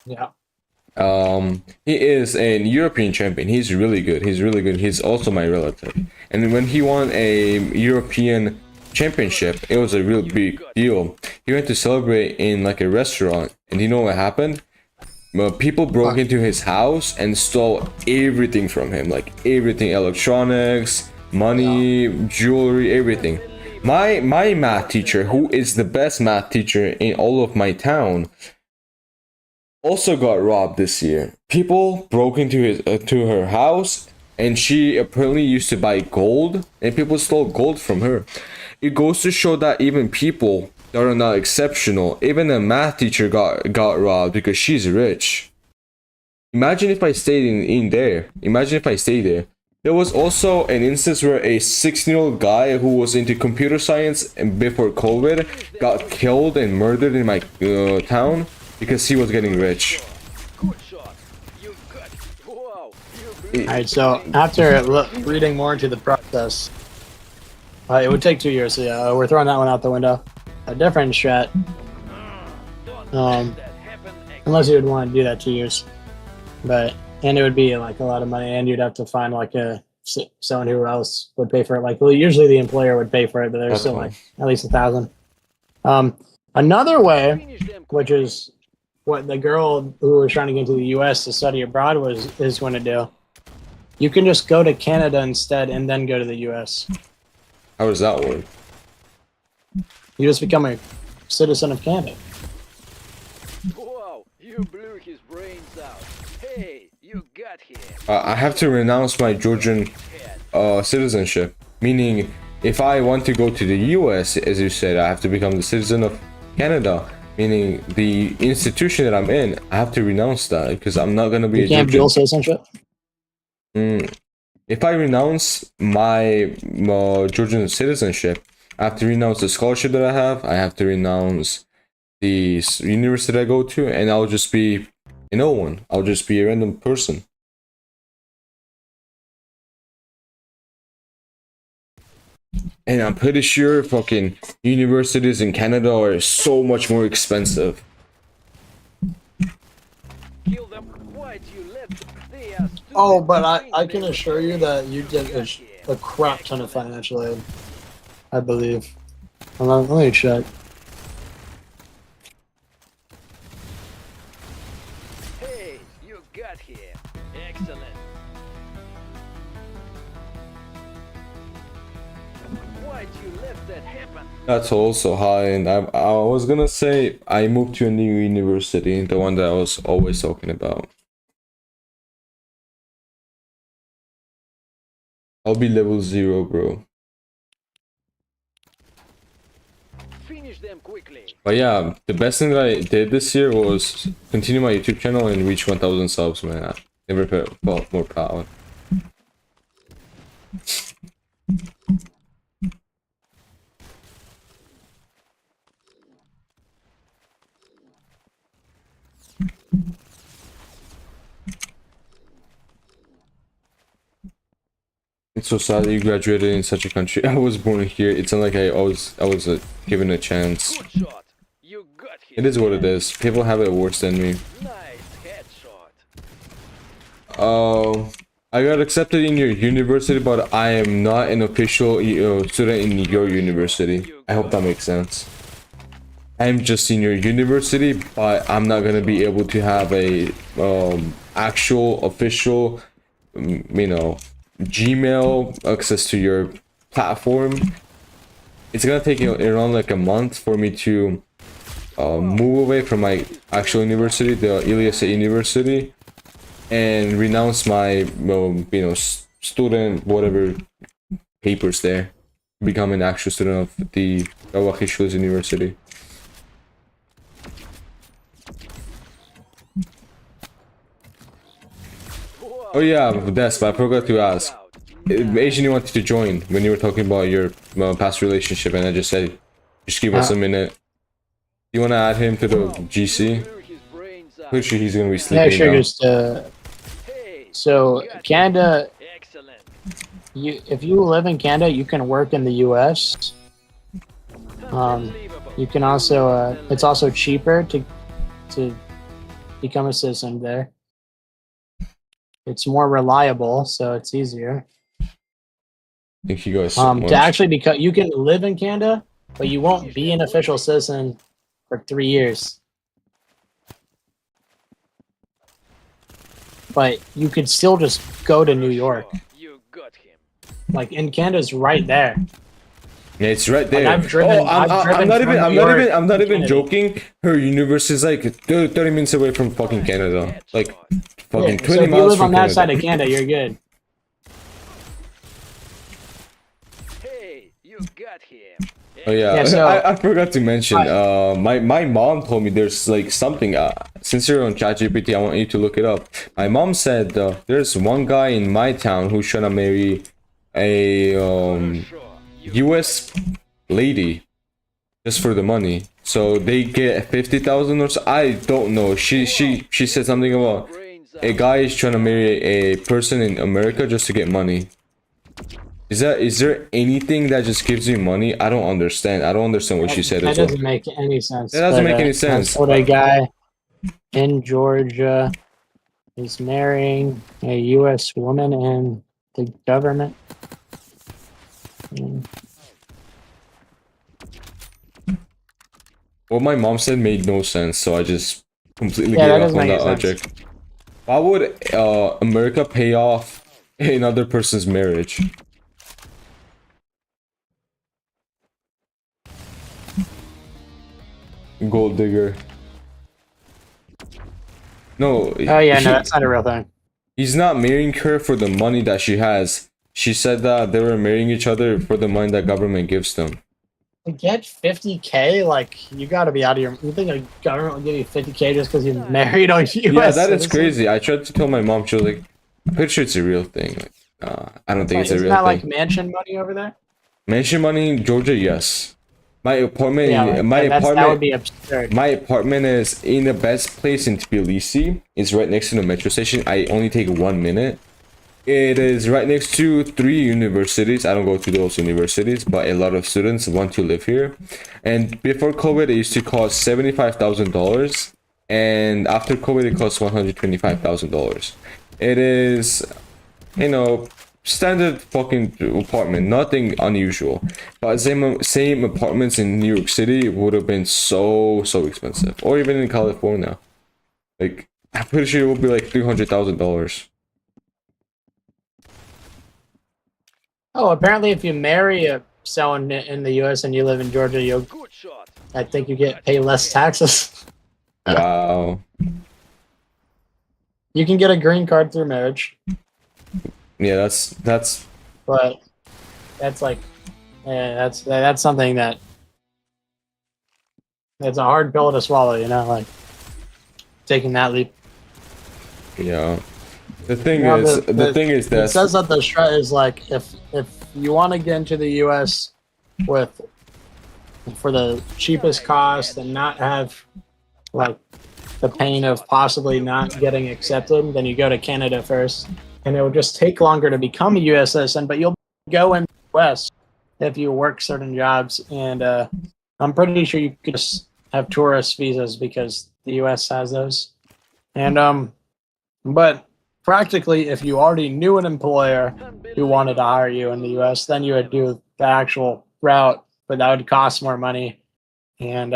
Yeah. He is an European champion. He's really good. He's also my relative. And when he won a European championship, it was a real big deal. He went to celebrate in like a restaurant, and you know what happened? People broke into his house and stole everything from him, like everything, electronics, money, jewelry, everything. My math teacher, who is the best math teacher in all of my town, also got robbed this year. People broke into to her house, and she apparently used to buy gold, and people stole gold from her. It goes to show that even people that are not exceptional, even a math teacher got robbed because she's rich. Imagine if I stayed in there. Imagine if I stayed there. There was also an instance where a 16-year-old guy who was into computer science and before COVID got killed and murdered in my town because he was getting rich. Good shot. You got it. Wow. You blew All right. So after reading more into the process, it would take 2 years. So yeah, we're throwing that one out the window. A different strat. Don't let that happen again. Unless you would want to do that 2 years, and it would be like a lot of money, and you'd have to find like someone who else would pay for it. Like, well, usually the employer would pay for it, but there's still like at least 1,000. Another way, Finish them which is what the girl who was trying to get to the U.S. to study abroad is going to do. You can just go to Canada instead, and then go to the U.S. How does that work? You just become a citizen of Canada. Wow. You blew his brains out. Hey, you got him. I have to renounce my Georgian Head. citizenship. Meaning, if I want to go to the US, as you said, I have to become the citizen of Canada. Meaning, the institution that I'm in, I have to renounce that because I'm not gonna be You a can't have Georgian. dual citizenship. If I renounce my Georgian citizenship, I have to renounce the scholarship that I have to renounce the university that I go to, and I'll just be No one. I'll just be a random person. And I'm pretty sure fucking universities in Canada are so much more expensive. Kill them. Why do you let them? They are stupid. Oh, but I can assure you that you get a crap ton of financial aid. I believe. Let me check. Hey, you got him. Excellent. Why do you let that happen? That's also high, and I was gonna say I moved to a new university, the one that I was always talking about. I'll be level 0, bro. Finish them quickly. But yeah, the best thing that I did this year was continue my YouTube channel and reach 1,000 subs, man. I never felt more proud. It's so sad that you graduated in such a country. I was born here. It's not like I was given a chance. Good shot. You got him. It is what it is. People have it worse than me. Nice headshot. I got accepted in your university, but I am not an official student in your university. I hope that makes sense. I'm just in your university, but I'm not gonna be able to have a actual official, Gmail access to your platform. It's gonna take around like a month for me to move away from my actual university, the Ilias State University, and renounce my student whatever papers there, become an actual student of the Kawakishus University. Oh yeah, Des, but I forgot to ask. Asian, you wanted to join when you were talking about your past relationship, and I just said, just give us a minute. You want to add him to the GC? Blew his brains out. Pretty sure he's gonna be Yeah, sleeping sure. now. Just Hey, so you got Canada, him. Excellent. if you live in Canada, you can work in the U.S. Unbelievable. You can also it's also cheaper to become a citizen there. It's more reliable, so it's easier. I think you guys so much. To actually become, you can live in Canada, but you won't be an official citizen for 3 years. But you could still just go to New York. You got him. Like, in Canada's right there. Yeah, it's right there. I've driven- I've driven from New York I'm not to even Canada. joking. Her university is like 30 minutes away from fucking Canada. Like fucking Yeah, 20 so if you miles live from on that Canada. side of Canada, you're good. Hey, you got him. Oh yeah, Yeah, so- I forgot to mention. My mom told me there's like something. Since you're on ChatGPT, I want you to look it up. My mom said there's one guy in my town who's trying to marry a Sure. U.S. lady just for the money. So they get 50,000 or so. I don't know. She said something about Brains a out. guy is trying to marry a person in America just to get money. Is there anything that just gives you money? I don't understand. I don't understand what she said That as well. doesn't make any sense. That doesn't but, make any sense. That's what a guy in Georgia is marrying a U.S. woman in the government. Mm. What my mom said made no sense, so I just completely Yeah, that gave up doesn't on make that any sense. logic. Why would America pay off another person's marriage? Gold digger. No. Oh yeah, no, that's not a real thing. He's not marrying her for the money that she has. She said that they were marrying each other for the money that government gives them. To get 50K, like, you gotta be out of your. You think a government will give you 50K just because you're married a U.S. Yeah, that is citizen? crazy. I tried to tell my mom. She was like, "I'm pretty sure it's a real thing." Like, I don't think it's a Isn't real that thing. like mansion money over there? Mansion money in Georgia, yes. My apartment, Yeah, my that would apartment, be absurd. my apartment is in the best place in Tbilisi. It's right next to the metro station. I only take 1 minute. It is right next to 3 universities. I don't go to those universities, but a lot of students want to live here. And before COVID, it used to cost $75,000, and after COVID, it costs $125,000. It is, you know, standard fucking apartment, nothing unusual. But same apartments in New York City would have been so expensive, or even in California. Like, I'm pretty sure it would be like $300,000. Oh, apparently, if you marry someone in the U.S. and you live in Georgia, Good shot. I think you pay less taxes. Wow. You can get a green card through marriage, Yeah, that's but that's like, yeah, that's something that's a hard pill to swallow. You know, like taking that leap. yeah. The thing Now, is, the thing is it that says that the strat is like if you want to get into the U.S. for the cheapest cost and not have like the pain of possibly not getting accepted, then you go to Canada first, and it will just take longer to become a U.S. citizen, but you'll go in the U.S. if you work certain jobs, and I'm pretty sure you could just have tourist visas because the U.S. has those, and but practically, if you already knew an employer who wanted to hire you in the U.S., then you would do the actual route, but that would cost more money, and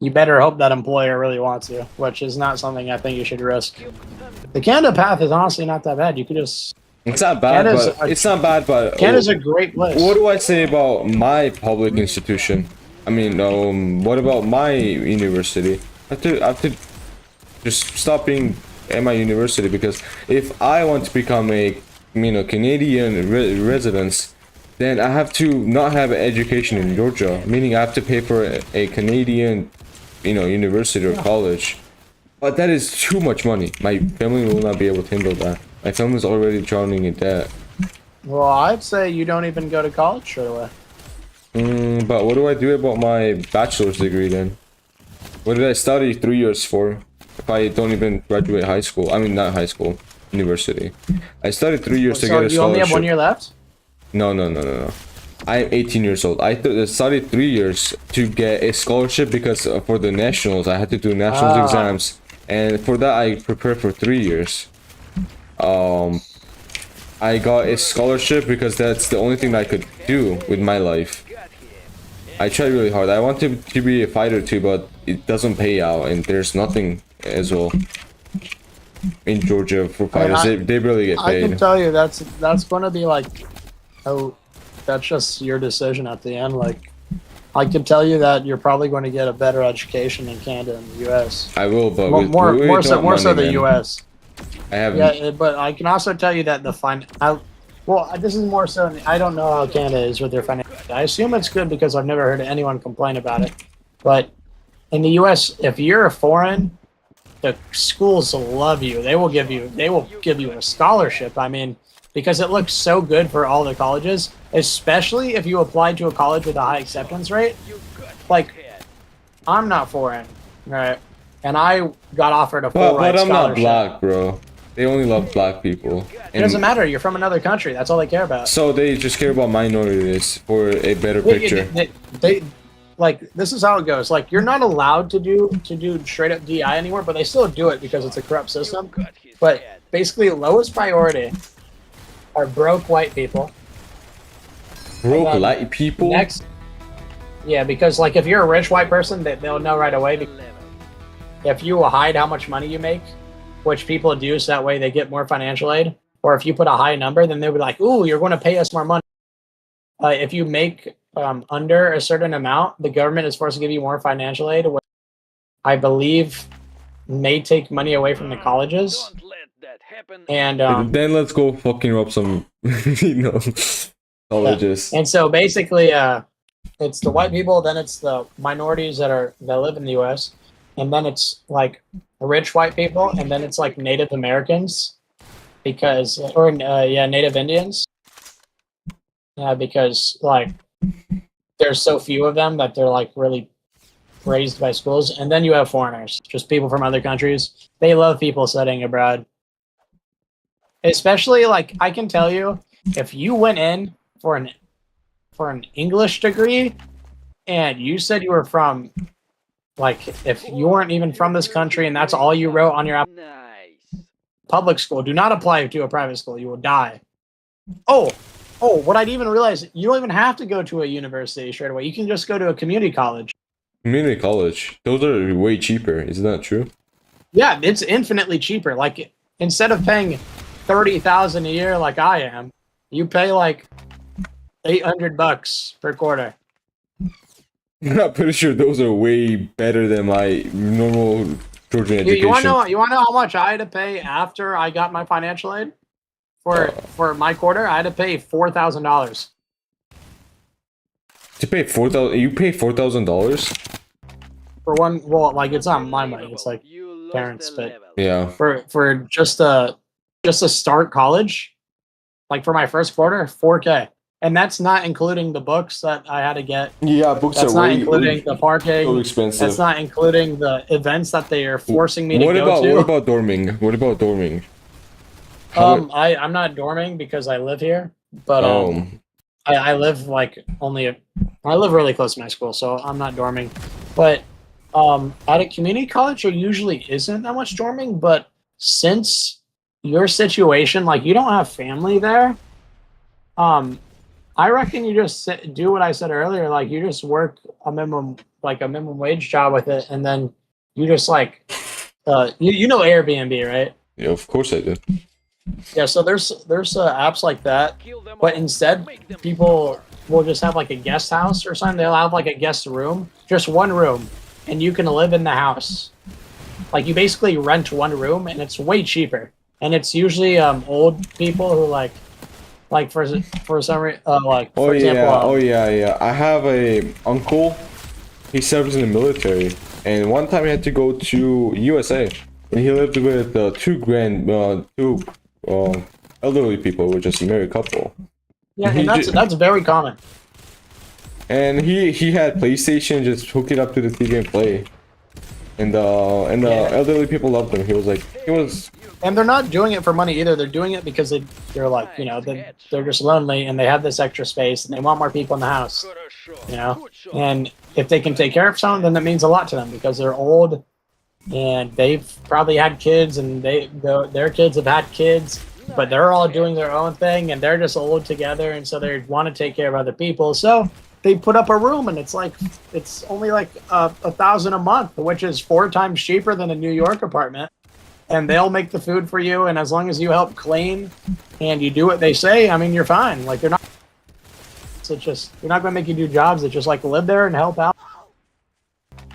you better hope that employer really wants you, which is not something I think you should risk. The Canada path is honestly not that bad. You could just it's not bad, but Canada's a great place. what do I say about my public institution? I mean, what about my university? I have to just stop being at my university, because if I want to become a Canadian resident, then I have to not have an education in Georgia, meaning I have to pay for a Canadian university or college. But that is too much money. My family will not be able to handle that. My family's already drowning in debt. Well, I'd say you don't even go to college straight away. But what do I do about my bachelor's degree then? What did I study 3 years for if I don't even graduate high school? I mean, not high school, university. I studied 3 years to get a scholarship. So you only have 1 year left? No. I'm 18 years old. I studied 3 years to get a scholarship because for the nationals, I had to do nationals exams. And for that, I prepared for 3 years. I got a scholarship because that's the only thing that I could do with my life. I tried really hard. I wanted to be a fighter too, but it doesn't pay out, and there's nothing as well in Georgia for fighters. They barely get paid. I can tell you that's going to be like, that's just your decision at the end. Like, I can tell you that you're probably going to get a better education in Canada and the U.S. I will, but more so the U.S. I have. Yeah, but I can also tell you that this is more so. I don't know how Canada is with their financial. I assume it's good because I've never heard anyone complain about it. But in the U.S., if you're a foreign, the schools will love you. They will give you a scholarship. I mean, because it looks so good for all the colleges, especially if you apply to a college with a high acceptance rate. Like, I'm not foreign, right? And I got offered a full ride scholarship. But I'm not black, bro. They only love black people. It doesn't matter. You're from another country. That's all they care about. So they just care about minorities for a better picture. They like, this is how it goes. Like, you're not allowed to do straight up DI anymore, but they still do it because it's a corrupt system. But basically, lowest priority are broke white people. Broke white people? Next, yeah, because like if you're a rich white person, they'll know right away. If you hide how much money you make, which people do, so that way they get more financial aid, or if you put a high number, then they'll be like, "Ooh, you're going to pay us more money." If you make under a certain amount, the government is forced to give you more financial aid, which I believe may take money away from the colleges. And then let's go fucking rob some, colleges. Yeah. And so basically, it's the white people, then it's the minorities that live in the U.S., and then it's like rich white people, and then it's like Native Americans, Native Indians, because like there's so few of them that they're like really raised by schools. And then you have foreigners, just people from other countries. They love people studying abroad. Especially like I can tell you, if you went in for an English degree and you said you were from like if you weren't even from this country and that's all you wrote on your Nice. public school, do not apply to a private school. You will die. Oh, what I'd even realize, you don't even have to go to a university straight away. You can just go to a community college. Community college. Those are way cheaper. Isn't that true? Yeah, it's infinitely cheaper. Like instead of paying $30,000 a year like I am, you pay like $800 per quarter. I'm pretty sure those are way better than my normal Georgian education. You want to know how much I had to pay after I got my financial aid for my quarter? I had to pay $4,000. To pay $4,000, you pay $4,000 For one. Well, like it's not my money. It's like You lost parents, a but level. Yeah. for just a start college, like for my first quarter, $4K, and that's not including the books that I had to get. Yeah, books That's are not way including the parking. so expensive. That's not including the events that they are forcing me to What go about to. what about dorming? What about dorming? How I'm not dorming because I live here, but I live like I live really close to my school, so I'm not dorming. But at a community college, there usually isn't that much dorming. But since your situation, like you don't have family there, I reckon you just do what I said earlier. Like you just work a minimum wage job with it, and then you just like you know Airbnb, right? yeah, of course I do. Yeah, so there's apps like that, Kill them but all. instead Make them people will just have like a guest house or something. They'll have like a guest room, just one room, and you can live in the house. Like you basically rent one room, and it's way cheaper. And it's usually old people who like for some reason like for example. Yeah. I have a uncle. He serves in the military, and one time he had to go to USA, and he lived with two elderly people, which is a married couple. Yeah, he and that's very common. And he had PlayStation, just hook it up to the TV and play. And the elderly people loved him. He was And they're not doing it for money either. They're doing it because they're like, you know, they're just lonely and they have this extra space and they want more people in the house, Good shot. you know? Good shot. And if they can take care of someone, then that means a lot to them because they're old and they've probably had kids and their kids have had kids, but they're all doing their own thing and they're just old together. And so they want to take care of other people. So they put up a room and it's only like $1,000 a month, which is 4 times cheaper than a New York apartment. And they'll make the food for you, and as long as you help clean and you do what they say, I mean, you're fine. Like they're not going to make you do jobs that just like live there and help out.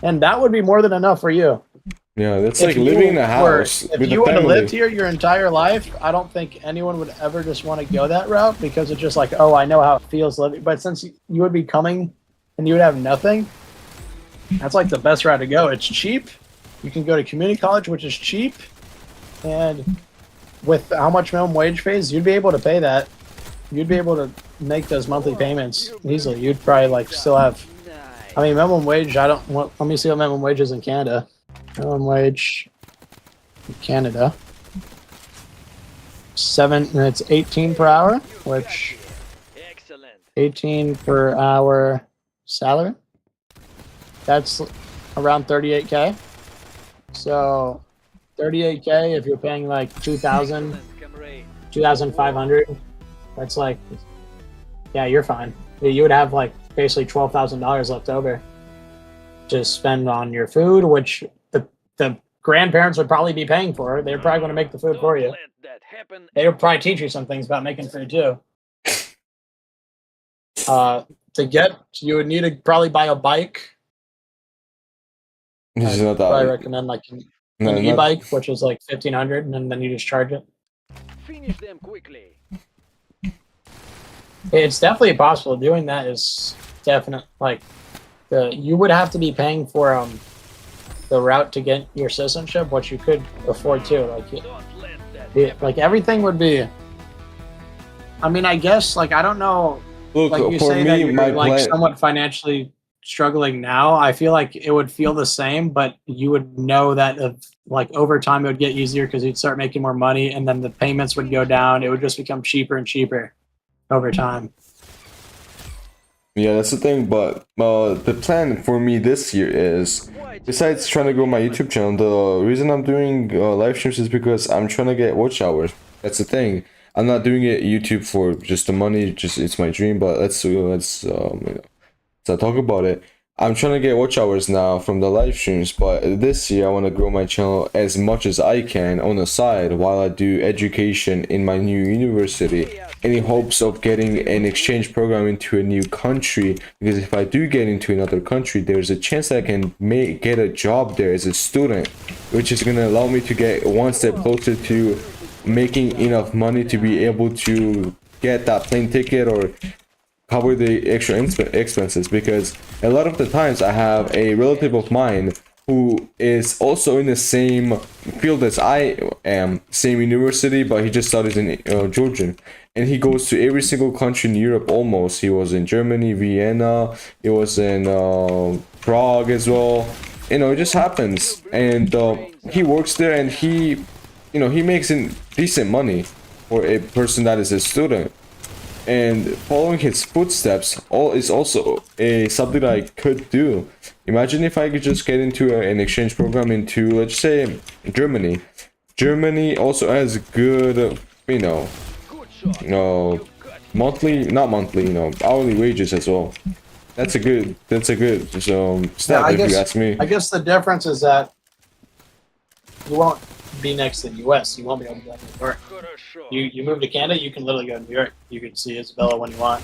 And that would be more than enough for you. yeah, that's like living in a house If with you a would have family. lived here your entire life, I don't think anyone would ever just want to go that route because it's just like, oh, I know how it feels living. But since you would be coming and you would have nothing, that's like the best route to go. It's cheap. You can go to community college, which is cheap. And with how much minimum wage pays, you'd be able to pay that. You'd be able to make those monthly payments easily. You'd probably like still have. I mean, minimum wage. Let me see what minimum wage is in Canada. Minimum wage in Canada. It's 18 per hour, which Excellent. 18 per hour salary. That's around 38K. So 38K if you're paying like 2,000, Excellent, comrade. 2,500. That's like, yeah, you're fine. You would have like basically $12,000 left over to spend on your food, which the grandparents would probably be paying for. They're probably going to make the food for you. Don't let that happen. They would probably teach you some things about making food too. You would need to probably buy a bike. This is I'd not that. probably recommend like an not- e-bike, which is like $1,500, and then you just charge it. Finish them quickly. It's definitely possible. Doing that is definite. Like, you would have to be paying for the route to get your citizenship, which you could afford too. Like, Don't let that happen. like everything would be. I mean, I guess like I don't know Look, like you for say that me, you're my like plan. somewhat financially struggling now. I feel like it would feel the same, but you would know that like over time it would get easier because you'd start making more money, and then the payments would go down. It would just become cheaper and cheaper over time. Yeah, that's the thing. But the plan for me this year is, besides trying to grow my YouTube channel, the reason I'm doing live streams is because I'm trying to get watch hours. That's the thing. I'm not doing it YouTube for just the money. Just it's my dream. But let's not talk about it. I'm trying to get watch hours now from the live streams, but this year I want to grow my channel as much as I can on the side while I do education in my new university, in hopes of getting an exchange program into a new country. Because if I do get into another country, there's a chance that I can get a job there as a student, which is going to allow me to get one step closer to making enough money to be able to get that plane ticket or cover the extra expenses. Because a lot of the times I have a relative of mine who is also in the same field as I am, same university, but he just studies in Georgian, and he goes to every single country in Europe almost. He was in Germany, Vienna, he was in Prague as well. You know, it just happens, and he works there, and he makes decent money for a person that is a student. And following his footsteps is also something that I could do. Imagine if I could just get into an exchange program into, let's say, Germany. Germany also has good, monthly, not monthly, hourly wages as well. That's a good step, if you ask me. I guess the difference is that you won't be next to the U.S. You won't be able to go to New York. You move to Canada, you can literally go to New York. You can see Isabella when you want.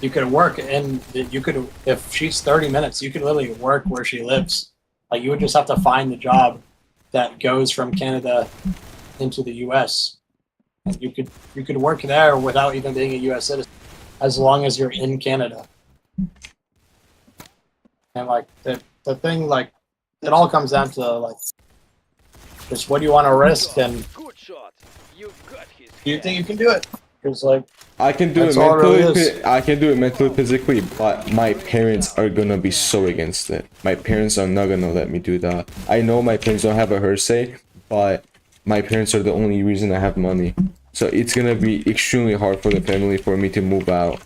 You could work, and if she's 30 minutes, you could literally work where she lives. Like, you would just have to find the job that goes from Canada into the U.S. And you could work there without even being a U.S. citizen, as long as you're in Canada. And like the thing, like, it all comes down to like, just what do you want to risk, and do you think you can do it? Because like, I can do it mentally. I can do it mentally, physically, but my parents are gonna be so against it. My parents are not gonna let me do that. I know my parents don't have a her say, but my parents are the only reason I have money. So it's gonna be extremely hard for the family for me to move out,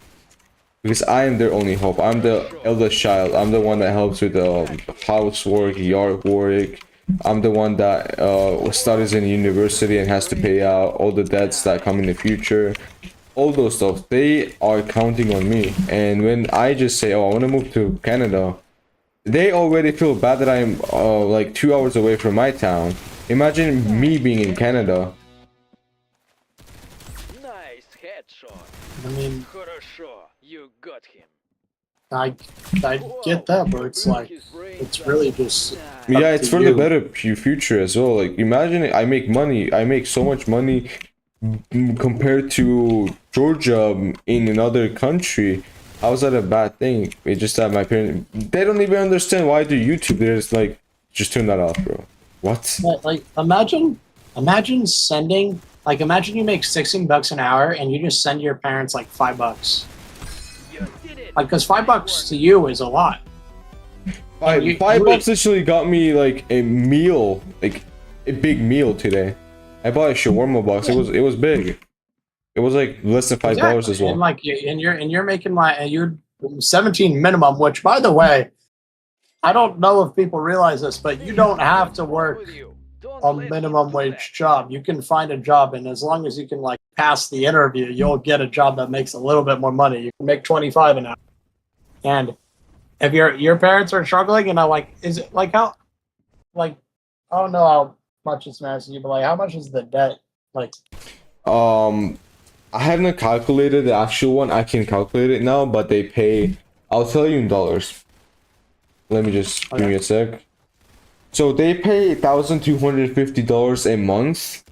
because I am their only hope. I'm the eldest child. I'm the one that helps with the housework, yard work. I'm the one that studies in university and has to pay out all the debts that come in the future. All those stuff, they are counting on me. And when I just say, oh, I want to move to Canada, they already feel bad that I'm like 2 hours away from my town. Imagine me being in Canada. Nice headshot. I mean, Хорошо, you got him. I get that, but it's like, it's really just Yeah, it's for the better future as well. Like, imagine I make money. I make so much money compared to Georgia in another country. How is that a bad thing? It's just that my parents, they don't even understand why I do YouTube. They're just like, just turn that off, bro. What? like, imagine sending, like, imagine you make $16 an hour and you just send your parents like $5. Like, because $5 to you is a lot. $5 literally got me like a meal, like a big meal today. I bought a shawarma box. It was big. It was like less than $5 as well. And like, you're making you're 17 minimum. Which, by the way, I don't know if people realize this, but you don't have to work a minimum wage job. You can find a job, and as long as you can like pass the interview, you'll get a job that makes a little bit more money. You can make 25 an hour. And if your parents are struggling, and I like, is it like how, like, I don't know how much it's matters to you, but like, how much is the debt? Like, I haven't calculated the actual one. I can calculate it now, but they pay. I'll tell you in dollars. Let me just give me a sec. So they pay $1,250 a month,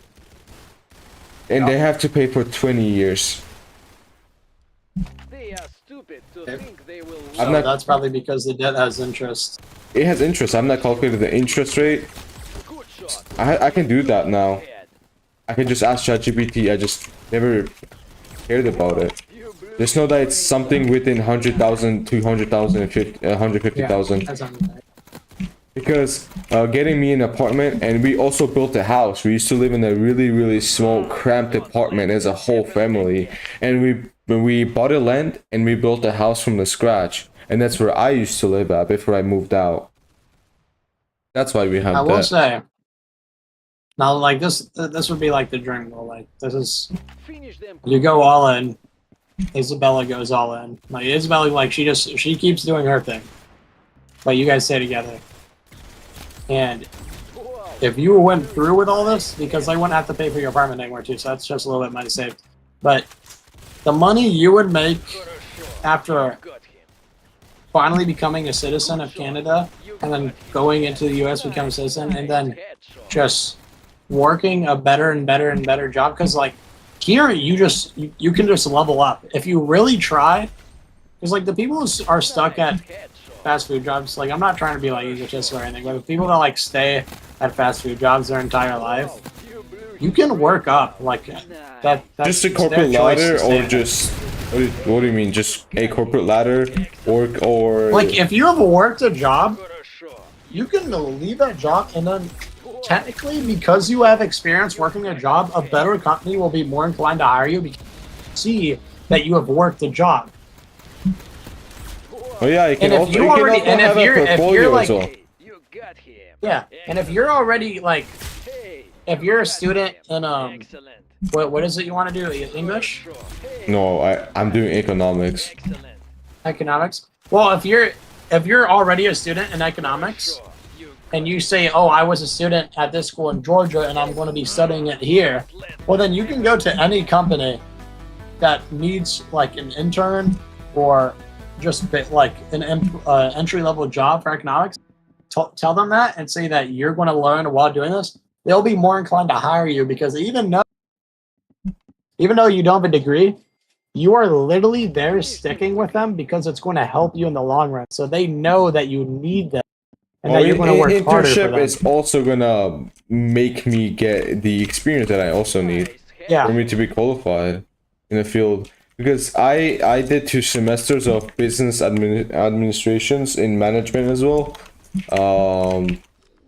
and they have to pay for 20 years. They are stupid to think they will so that's probably because the debt has interest. It has interest. I'm not calculating the interest rate. Good shot. I can do that now. I can just ask ChatGPT. I just never cared about it. You blew Just know that it's something within 100,000, 200,000, and 150,000. That's something. Because getting me an apartment, and we also built a house. We used to live in a really, really small, cramped apartment as a whole family. And we bought a land and we built a house from the scratch. And that's where I used to live at before I moved out. That's why we have I will that. say, now like this would be like the dream though. Like this is, Finish them. you go all in. Isabella goes all in. Like Isabella, like she keeps doing her thing, but you guys stay together. And Wow. if you went through with all this, because I wouldn't have to pay for your apartment anymore too, so that's just a little bit money saved. But the money you would make Got a shot. after Got him. finally becoming a citizen of Canada and then going into the US, become a citizen, and then Headshot. just working a better and better and better job, because like here you can just level up if you really try, because like the people who are stuck at Headshot. fast food jobs, like I'm not trying to be like egotist or anything, but the people that like stay at fast food jobs their entire life, You blew you can work up like that. That's Just a it's corporate their choice to ladder, stay or there. just what do you mean? Just a corporate ladder, or like if you have worked a job, Got a shot. you can leave that job, and then technically, because you have experience working a job, a better company will be more inclined to hire you because they see that you have worked the job. oh yeah, you can And if also you you can already- also and if have a you're- if you're portfolio like- as well. Hey, you got him. Yeah, and if you're already like, Hey, if you're a student in excellent. what is it you want to do? English, Got a shot. Hey, No, I'm doing economics. excellent. economics. Well, if you're already a student in economics, Shot. You and you say, "Oh, I was a student at this school in Georgia, and I'm going to be studying it here," well, then you can go to any company that needs like an intern or just like an entry level job for economics. Tell them that and say that you're going to learn while doing this. They'll be more inclined to hire you, because even though you don't have a degree, you are literally there sticking with them because it's going to help you in the long run. So they know that you need them and that you're going to work harder for internship them. is also gonna make me get the experience that I also need nice head. Yeah. for me to be qualified in the field. Because I did 2 semesters of business administrations in management as well, and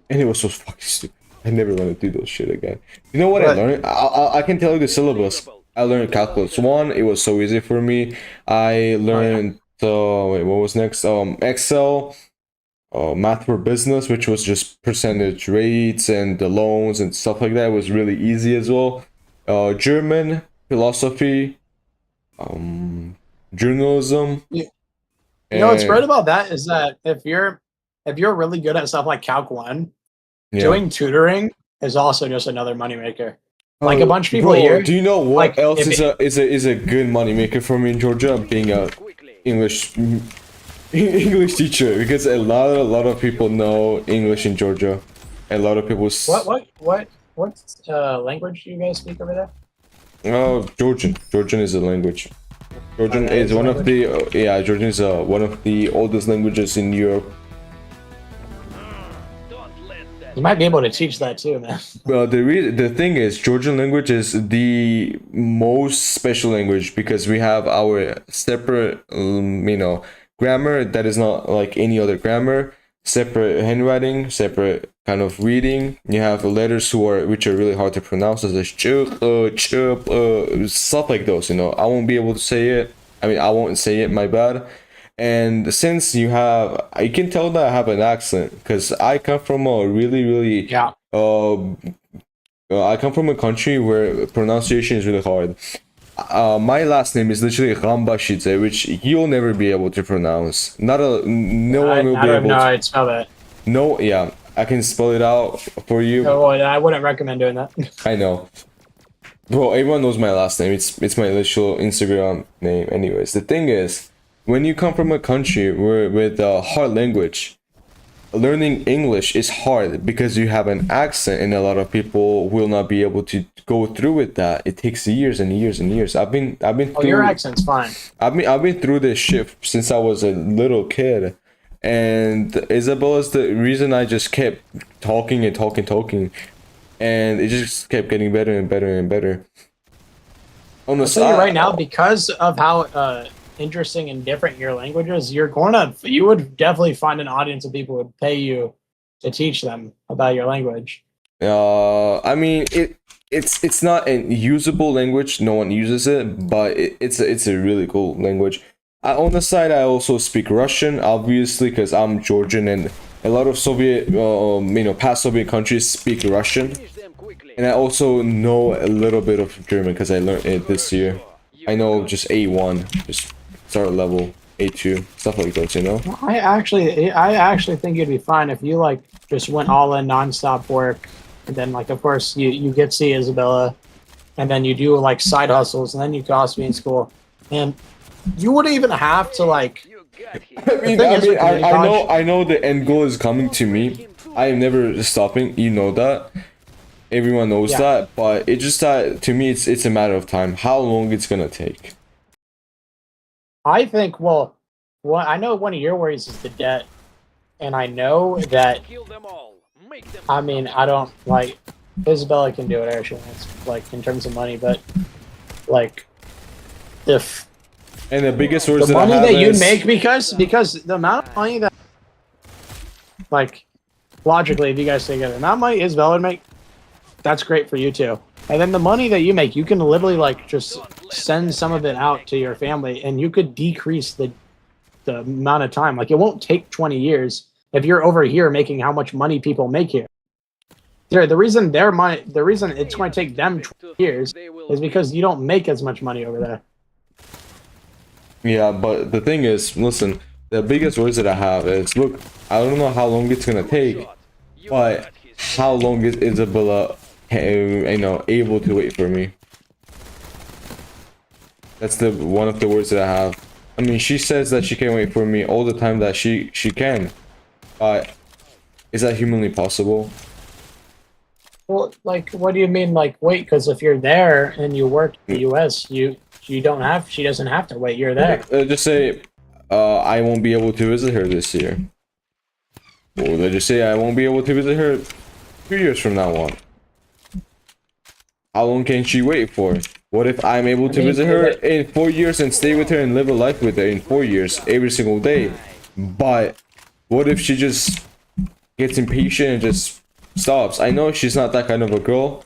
it was so fucking stupid. I never want to do those shit again. You know what I But- learned? I can tell you the syllabus. I learned calculus 1. It was so easy for me. I learned wait, what was next? Excel, math for business, which was just percentage rates and the loans and stuff like that. It was really easy as well. German, philosophy, journalism. You know what's and- great about that is that if you're really good at stuff like Calc 1, yeah. doing tutoring is also just another moneymaker. Like a Oh, bunch of people bro, here. Do you know what like, else if is a good moneymaker for me in Georgia? Being a Quickly. English teacher, because a lot of people know English in Georgia. A lot of people. What language do you guys speak over there? Georgian. Georgian is a language. Georgian Okay, is it's a one of the Georgian is one of the oldest languages in Europe. Don't let that. You might be able to teach that too, man. Well, the thing is, Georgian language is the most special language because we have our separate, grammar that is not like any other grammar. Separate handwriting, separate kind of reading. You have letters which are really hard to pronounce, as chup, stuff like those. I won't be able to say it. I mean, I won't say it. My bad. And since you can tell that I have an accent because I come from a really Yeah. I come from a country where pronunciation is really hard. My last name is literally Rambashidze, which you'll never be able to pronounce. No one will I be don't able know to. how to spell that. No, yeah, I can spell it out for you. So I wouldn't recommend doing that. I know. Bro, everyone knows my last name. It's my literal Instagram name. Anyways, the thing is, when you come from a country with a hard language, learning English is hard because you have an accent, and a lot of people will not be able to go through with that. It takes years and years and years. I've been Oh, through. your accent's fine. I've been through this shit since I was a little kid, and Isabella's the reason I just kept talking and talking, and it just kept getting better and better and better. On the I'll tell you right side, now, because of how interesting and different your language is, you would definitely find an audience of people who would pay you to teach them about your language. I mean it's not a usable language. No one uses it, but it's a really cool language. On the side, I also speak Russian, obviously, because I'm Georgian, and a lot of Soviet, past Soviet countries speak Russian. Finish them quickly. And I also know a little bit of German because I learned it this year. I know just A1, just start level A2, stuff like that, you know. I actually think you'd be fine if you like just went all in nonstop work, and then like of course you get to see Isabella, and then you do like side hustles, and then you could also be in school, and you wouldn't even have to like. You got him. I know the end goal is coming to me. I am never stopping. You know that. Everyone knows Yeah. that, but it's just that to me, it's a matter of time. How long it's gonna take. I think I know one of your worries is the debt, and I know that. Kill them all. Make them I mean, I don't like Isabella can do whatever she wants, like in terms of money, but like if And the biggest words the that I money have that you is make because the amount of money that like logically if you guys think of the amount of money Isabella would make, that's great for you too. And then the money that you make, you can literally like just send some of it out to your family, and you could decrease the amount of time. Like it won't take 20 years if you're over here making how much money people make here. The reason it's going to take them 20 years is because you don't make as much money over there. yeah, but the thing is, listen, the biggest words that I have is look. I don't know how long it's gonna take, but how long is Isabella, able to wait for me? That's the one of the words that I have. I mean, she says that she can wait for me all the time that she can, but is that humanly possible? Well, like, what do you mean, like, wait? Because if you're there and you work in the U.S., she doesn't have to wait. You're there. Just say, I won't be able to visit her this year. Or let's just say I won't be able to visit her 2 years from now on. How long can she wait for? What if I'm able to visit her in 4 years and stay with her and live a life with her in 4 years every single day? But what if she just gets impatient and just stops? I know she's not that kind of a girl,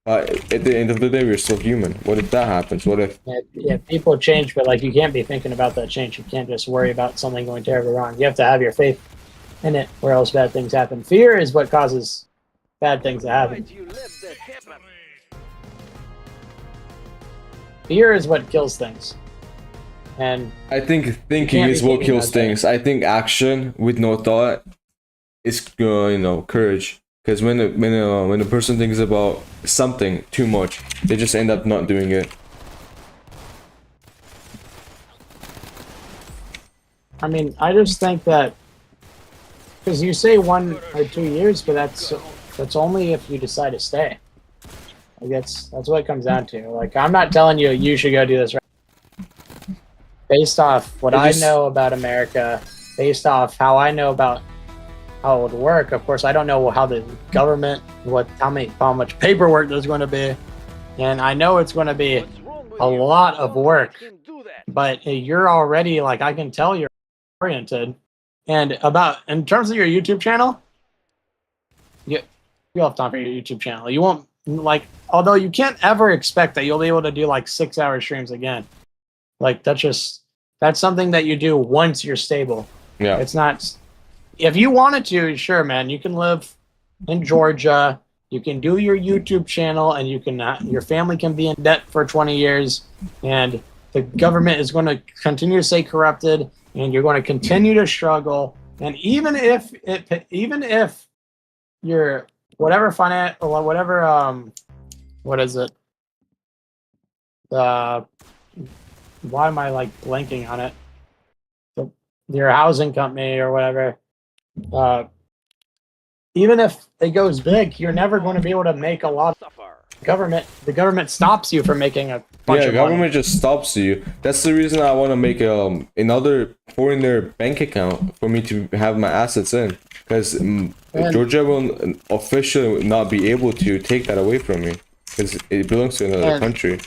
but at the end of the day, we're still human. What if that happens? What if? Yeah, people change, but like, you can't be thinking about that change. You can't just worry about something going terribly wrong. You have to have your faith in it, or else bad things happen. Fear is what causes bad things to happen. Why'd you let that happen? Fear is what kills things. And I think thinking can't is be what thinking kills about that. things. I think action with no thought is, courage. Because when a person thinks about something too much, they just end up not doing it. I mean, I just think that because you say 1 or 2 years, but that's only if you decide to stay. Like that's what it comes down to. Like, I'm not telling you you should go do this. Right. Based off what I know about America, based off how I know about how it would work. Of course, I don't know how the government, how much paperwork there's going to be, and I know it's going to be What's wrong with a you? lot of work. You can do that. But you're already like, I can tell you're oriented. And in terms of your YouTube channel, you'll have time for your YouTube channel. You won't although you can't ever expect that you'll be able to do like 6-hour streams again. Like that's something that you do once you're stable. Yeah. It's not, if you wanted to, sure, man, you can live in Georgia, you can do your YouTube channel, and your family can be in debt for 20 years, and the government is going to continue to stay corrupted, and you're going to continue to struggle. And even if you're whatever what is it? Why am I like blanking on it? Your housing company or whatever. Even if it goes big, you're never going to be able to make a lot. Suffer. The government stops you from making a bunch Yeah, of government money. just stops you. That's the reason I want to make another foreigner bank account for me to have my assets in, because Georgia will officially not be able to take that away from me because it belongs to another And- country.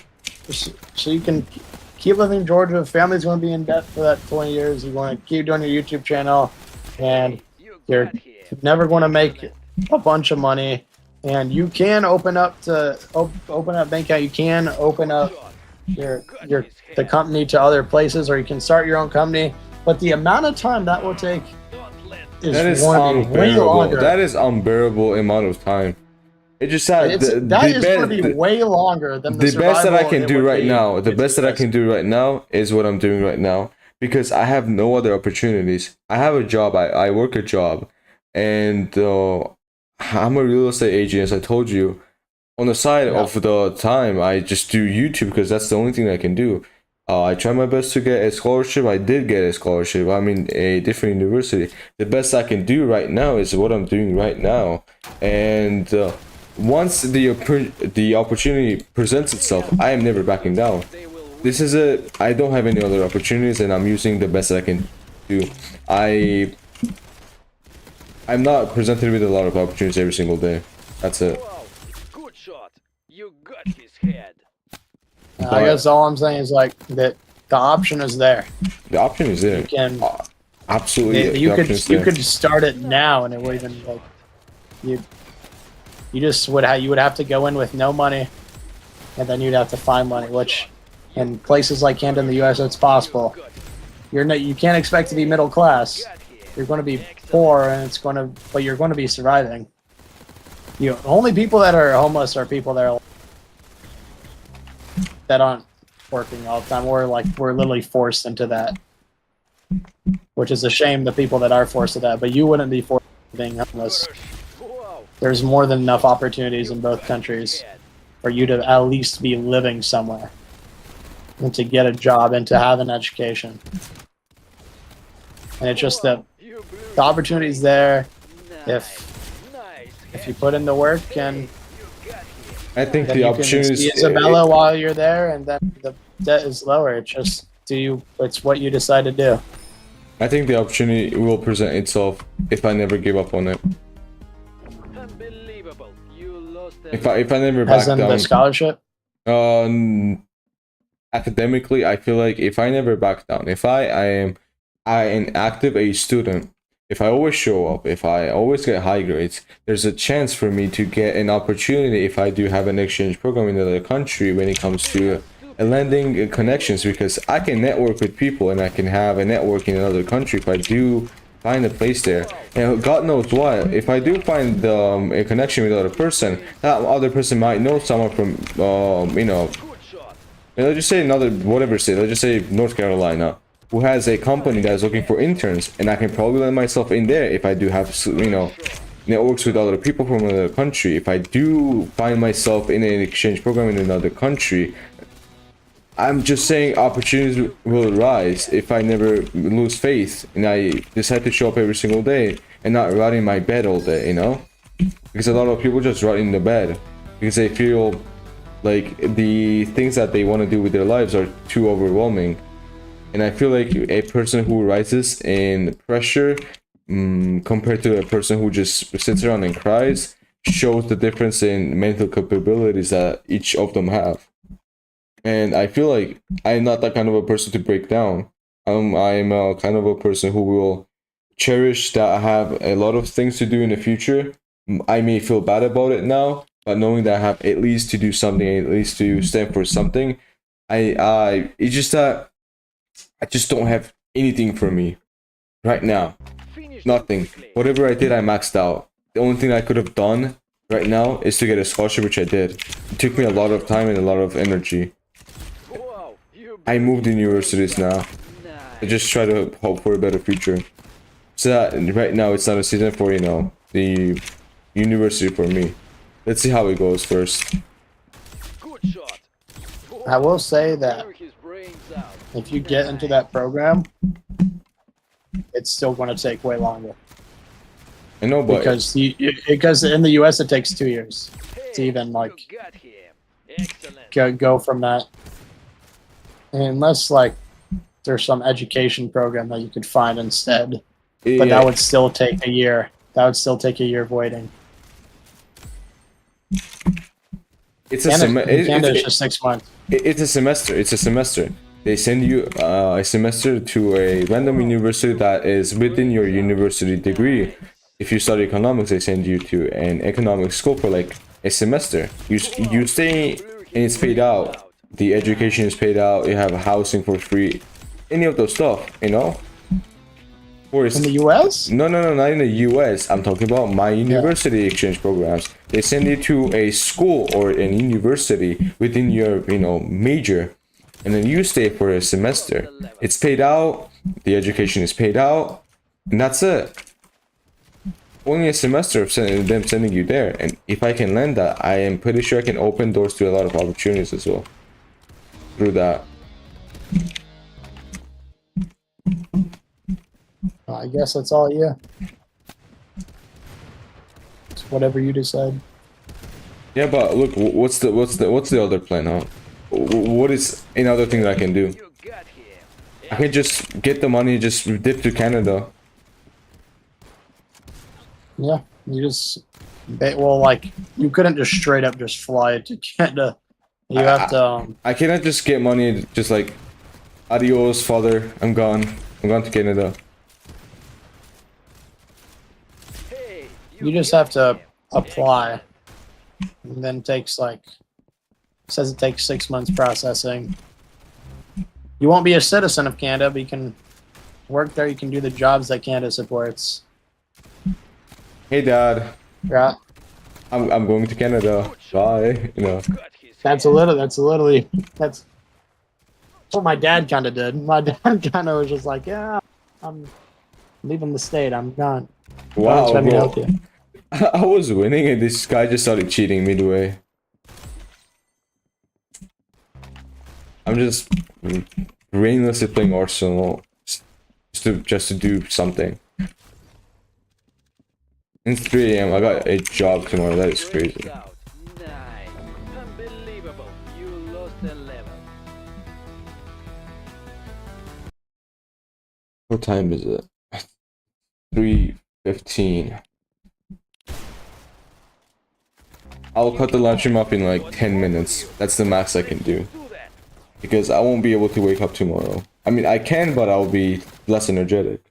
so you can keep living in Georgia. Family's going to be in debt for that 20 years. You want to keep doing your YouTube channel, and you're never going to make a bunch of money. And you can open up bank account. You can open up the company to other places, or you can start your own company. But the amount of time that will take That is going to be way unbearable. longer. That is unbearable amount of time. It just had That is going to be way longer than the best that I can do right now. The it's best that I can do right now is what I'm doing right now, because I have no other opportunities. I have a job. I work a job, and I'm a real estate agent, as I told you. On the side of the time, I just do YouTube because that's the only thing I can do. I try my best to get a scholarship. I did get a scholarship. I'm in a different university. The best I can do right now is what I'm doing right now. And once the opportunity presents itself, I am never backing down. This is I don't have any other opportunities, and I'm using the best that I can do. I'm not presented with a lot of opportunities every single day. That's it. Wow, good shot. You got his head. I guess all I'm saying is like that the option is there. The option is there. You can Absolutely. you the option is there. could start it now, and it would even like you just would you would have to go in with no money, and then you'd have to find money, which in places like Canada in the U.S. it's possible. You can't expect to be middle class. You're going to be poor, and but you're going to be surviving. Only people that are homeless are people that aren't working all the time. We're literally forced into that, which is a shame. The people that are forced to that, but you wouldn't be forced to being homeless. There's more than enough opportunities in both countries for you to at least be living somewhere, and to get a job, and to have an education. And it's just that the opportunity's there if you put in the work, and I think then the you can opportunity see is Isabella while you're there, and then the debt is lower. It's just it's what you decide to do. I think the opportunity will present itself if I never give up on it. Unbelievable. You lost If I never back As in down. the scholarship. Academically, I feel like if I never back down, if I am active a student, if I always show up, if I always get high grades, there's a chance for me to get an opportunity if I do have an exchange program in another country when it comes to lending connections, because I can network with people, and I can have a network in another country if I do find a place there. And God knows what, if I do find a connection with another person, that other person might know someone from let's just say whatever state, let's just say North Carolina, who has a company that is looking for interns, and I can probably let myself in there if I do have networks with other people from another country. If I do find myself in an exchange program in another country, I'm just saying opportunities will arise if I never lose faith and I decide to show up every single day and not rot in my bed all day, because a lot of people just rot in the bed because they feel like the things that they want to do with their lives are too overwhelming. And I feel like a person who rises in pressure compared to a person who just sits around and cries shows the difference in mental capabilities that each of them have. And I feel like I'm not that kind of a person to break down. I'm a kind of a person who will cherish that I have a lot of things to do in the future. I may feel bad about it now, but knowing that I have at least to do something, at least to stand for something, it's just that I just don't have anything for me right now. Nothing. Whatever I did, I maxed out. The only thing I could have done right now is to get a scholarship, which I did. It took me a lot of time and a lot of energy. I moved universities now. I just try to hope for a better future. So that right now it's not a season for, the university for me. Let's see how it goes first. I will say that if you get into that program, it's still going to take way longer. I know, but because in the US it takes 2 years to even go from that. Unless there's some education program that you could find instead, but that would still take a year. That would still take a year of waiting. It's Canada, it's just 6 months. It's a semester. It's a semester. They send you a semester to a random university that is within your university degree. If you study economics, they send you to an economics school for like a semester. You stay and it's paid out. The education is paid out. You have housing for free. Any of those stuff, you know. Or In the U.S.? no, not in the U.S. I'm talking about my university exchange programs. They send you to a school or an university within your, you know, major, and then you stay for a semester. It's paid out. The education is paid out, and that's it. Only a semester of them sending you there, and if I can land that, I am pretty sure I can open doors to a lot of opportunities as well through that. I guess that's all you. It's whatever you decide. Yeah, but look, what's the other plan, huh? What is another thing that I can do? You got him. I can just get the money, just dip to Canada. Yeah, you just well, like you couldn't just straight up just fly to Canada. You have to. I cannot just get money, just like, adios, father. I'm gone. I'm gone to Canada. Hey, You just have to apply, and then takes like says it takes 6 months processing. You won't be a citizen of Canada, but you can work there. You can do the jobs that Canada supports. Hey, Dad. Yeah, I'm going to Canada. Bye. You know. got his that's what my dad kind of did. My dad kind of was just like, yeah, I'm leaving the state. I'm gone. Wow, Let me bro. help you. I was winning and this guy just started cheating midway. I'm just brainlessly playing Arsenal just to do something. It's 3 AM. I got a job tomorrow. That is crazy. Out. Nice. Unbelievable. You lost a level. What time is it? 3:15. I'll cut the live stream up in like 10 minutes. That's the max I can do. Do that. Because I won't be able to wake up tomorrow. I mean, I can, but I'll be less energetic.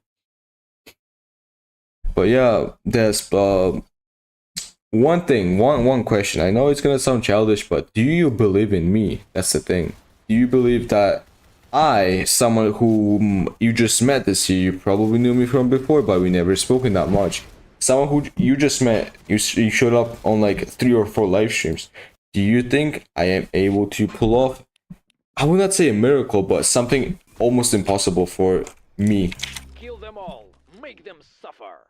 But yeah, there's one thing, one question. I know it's gonna sound childish, but do you believe in me? That's the thing. Do you believe that I, someone whom you just met this year, you probably knew me from before, but we never spoken that much. Someone who you just met, you showed up on like 3 or 4 live streams. Do you think I am able to pull off, I would not say a miracle, but something almost impossible for me? Kill them all. Make them suffer.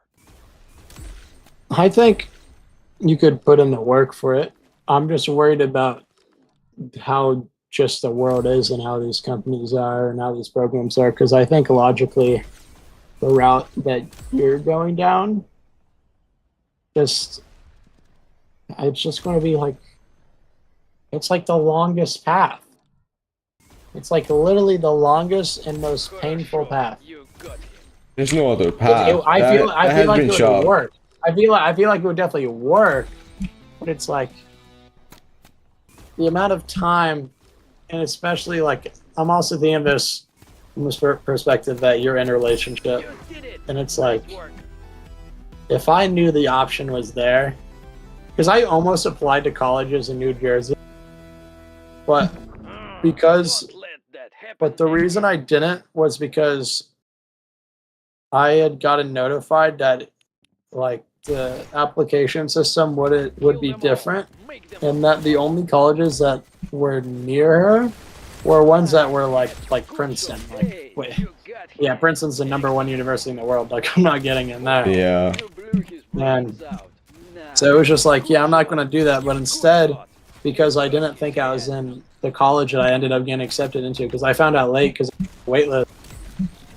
I think you could put in the work for it. I'm just worried about how just the world is and how these companies are and how these programs are, because I think logically the route that you're going down, it's just going to be like, it's like the longest path. It's like literally the longest and most painful path. You got him. There's no other path. I feel that like has been it shot. would work. I feel like it would definitely work, but it's like the amount of time, and especially like I'm also thinking of this from this perspective that you're in a relationship, You did it. and it's like Work. if I knew the option was there, because I almost applied to colleges in New Jersey, but because Don't let that happen. But the reason I didn't was because I had gotten notified that like the application system would be different, and that the only colleges that were near her were ones that were like Princeton. Like, wait, yeah, Princeton's the #1 university in the world. Like, I'm not getting in there. Yeah. And so it was just like, yeah, I'm not going to do that. But instead, because I didn't think I was in the college that I ended up getting accepted into, because I found out late because waitlist.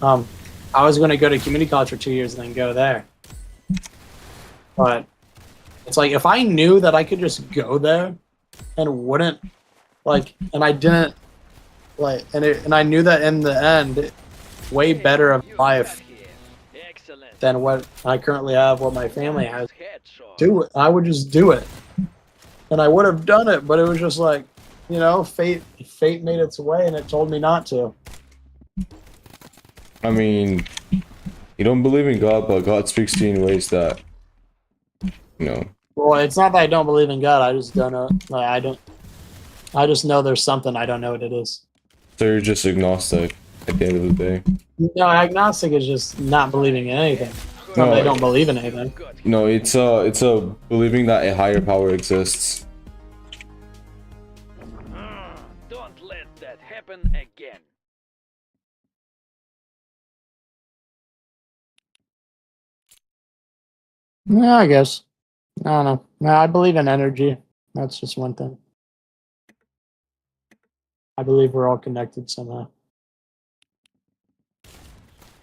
I was going to go to community college for 2 years and then go there. But it's like if I knew that I could just go there and wouldn't like, and I didn't like, and I knew that in the end, way better of life than what I currently have, what my family has. Do it. I would just do it, and I would have done it. But it was just like, You know, fate made its way and it told me not to. I mean, you don't believe in God, but God speaks to you in ways that, you know. Well, it's not that I don't believe in God. I just don't know. Like, I just know there's something. I don't know what it is. So you're just agnostic at the end of the day. No, agnostic is just not believing in anything. It's not No, that I don't believe in anything. No, it's a believing that a higher power exists. Don't let that happen again. Yeah, I guess. I don't know. No, I believe in energy. That's just one thing. I believe we're all connected somehow.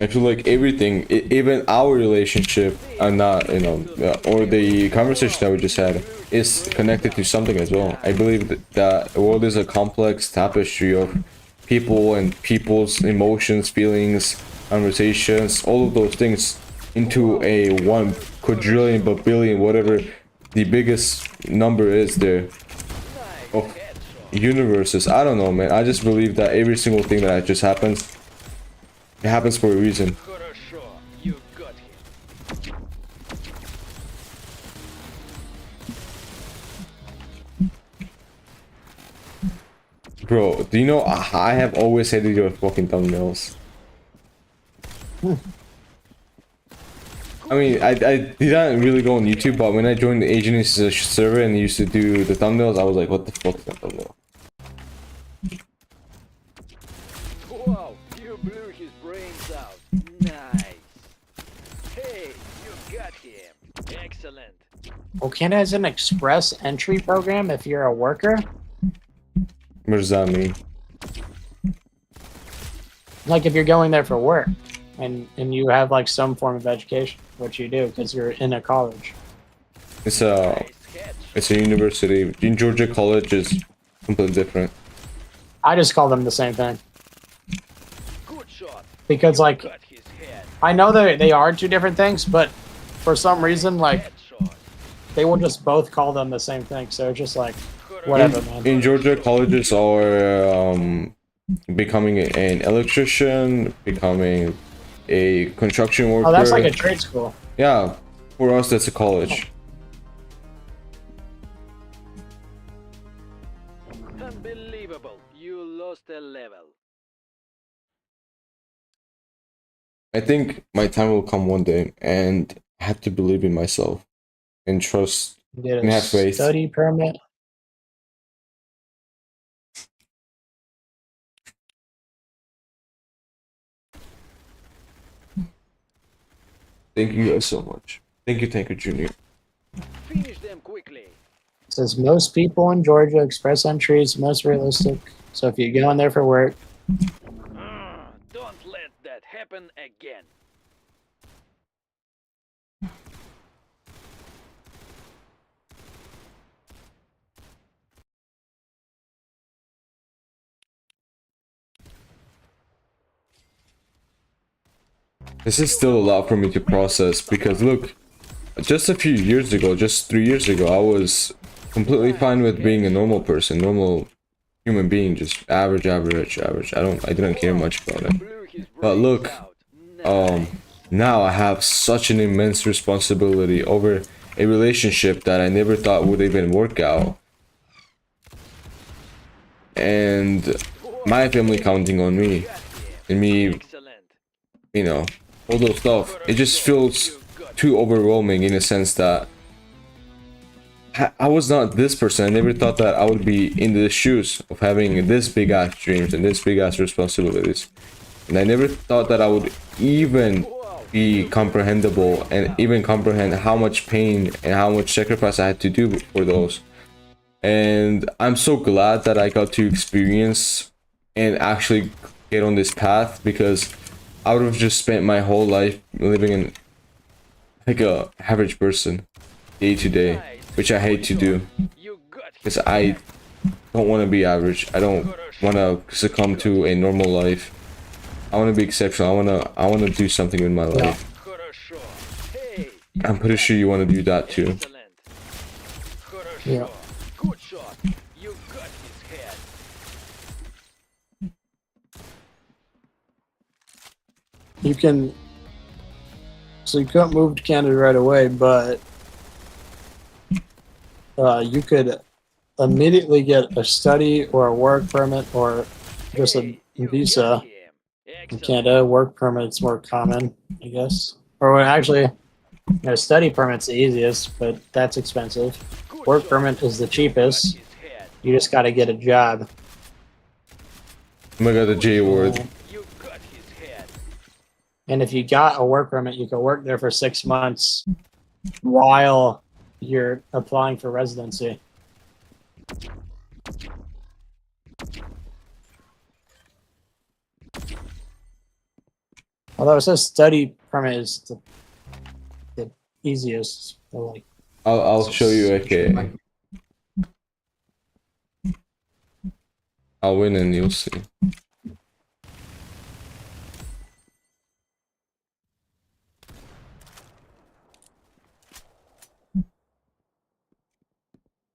I feel like everything, even our relationship, and not, you know, or the conversation that we just had, is connected to something as well. I believe that the world is a complex tapestry of people and people's emotions, feelings, conversations, all of those things into a 1 quadrillion, but billion, whatever the biggest number is there of universes. I don't know, man. I just believe that every single thing that just happens, it happens for a reason. Хорошо, you got him. Bro, do you know I have always hated your fucking thumbnails. I mean, I didn't really go on YouTube, but when I joined the agency server and used to do the thumbnails, I was like, what the fuck is that thumbnail? Wow, you blew his brains out. Nice. Hey, you got him. Excellent. Well, Canada has an express entry program if you're a worker. What does that mean? Like if you're going there for work and you have like some form of education, which you do because you're in a college. It's a university. In Georgia, college is completely different. I just call them the same thing Good shot. because like Got his head. I know that they are two different things, but for some reason like Headshot. they will just both call them the same thing. So it's just like whatever, man. In Georgia, colleges are becoming an electrician, becoming a construction worker. Oh, that's like a trade school. Yeah, for us, that's a college. Unbelievable. You lost a level. I think my time will come one day, and I have to believe in myself and trust Get and a have faith. study permit. Thank you guys so much. Thank you, Junior. Finish them quickly. It says most people in Georgia express entry is most realistic. So if you go in there for work, Don't let that happen again. This is still a lot for me to process because look, just a few years ago, just 3 years ago, I was completely fine with being a normal person, normal human being, just average. I didn't care much about it. Blew his But brains look, out. now I have such an immense responsibility over a relationship that I never thought would even work out. And my family counting on me, and me, Excellent. you know, all those stuff. It just feels too overwhelming in a sense that I was not this person. I never thought that I would be in the shoes of having this big ass dreams and this big ass responsibilities. And I never thought that I would even be comprehensible and even comprehend how much pain and how much sacrifice I had to do for those. And I'm so glad that I got to experience and actually get on this path, because I would have just spent my whole life living in like a average person day to day, which I hate to do You got him. because I don't want to be average. I don't want to succumb to a normal life. I want to be exceptional. I want to do something in my life. Хорошо. Hey, I'm pretty sure you want to do that too. excellent. Хорошо. Yeah. Good shot. You got his head. you can. So you couldn't move to Canada right away, but you could immediately get a study or a work permit or just a Hey, you visa got him. in Excellent. Canada. Work permit's more common, I guess. Or actually, study permit's the easiest, but that's expensive. Good Work shot. permit is the You got cheapest. his head. You just got to get a job. Oh my god, the J word. You got his head. And if you got a work permit, you can work there for 6 months while you're applying for residency. Although it says study permit is the easiest. Like, I'll show you, okay. I'll win and you'll see.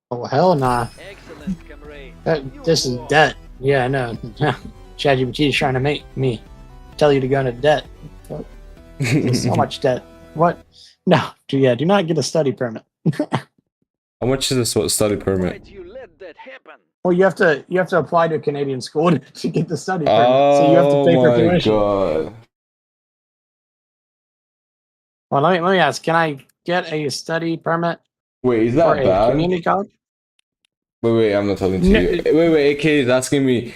oh hell nah. Excellent, comrade. This is debt. Yeah, I know. ChatGPT is trying to make me tell you to go into debt. There's so much debt. What? No. Yeah, do not get a study permit. How much is this study permit? Why'd you let that happen? Well, you have to apply to a Canadian school to get the study permit. So you have to pay for Oh my tuition. god. Well, let me ask. Can I get a study permit Wait, is for that a bad? community college? Wait, I'm not talking to No. you. Wait, AK is asking me.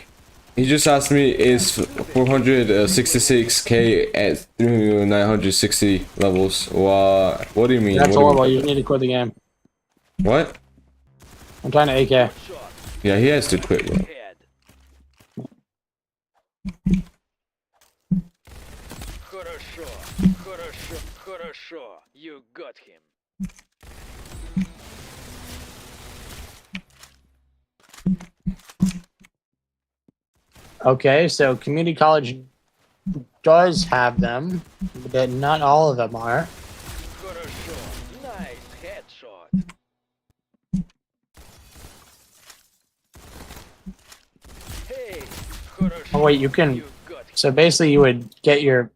He just asked me, is 466k at 960 levels? What do you mean? That's What do you horrible. mean? You need to quit the game. What? I'm trying to AK. Shot. Yeah, he has to quit, bro. Head. Хорошо. Хорошо. Хорошо. You got him. Okay, so community college does have them, but not all of them are. Хорошо. Nice headshot. Hey. Хорошо. Oh wait, you can. You got him. So basically, you would get your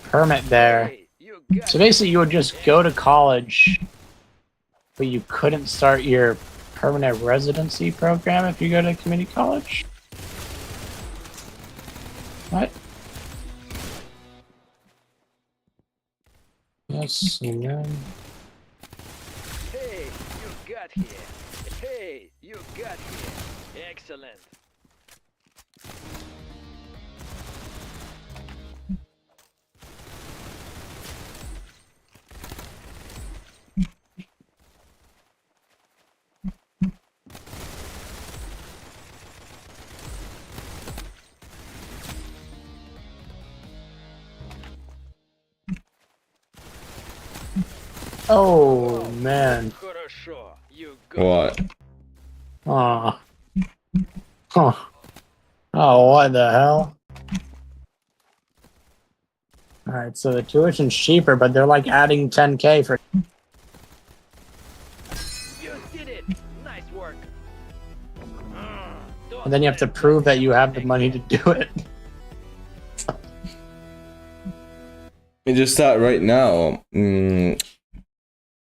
permit there. Hey, you got So basically, you would just go to college, but you couldn't start your permanent residency program if you go to community college. What? Yes, and then. Hey, you got him. Hey, you got him. Excellent. Oh man. Хорошо. You got What? Aw. Huh. Oh, what the hell? Alright, so the tuition's cheaper, but they're like adding 10k for. You did it. Nice work. And then you have to prove that you have the money to do it. And just that right now,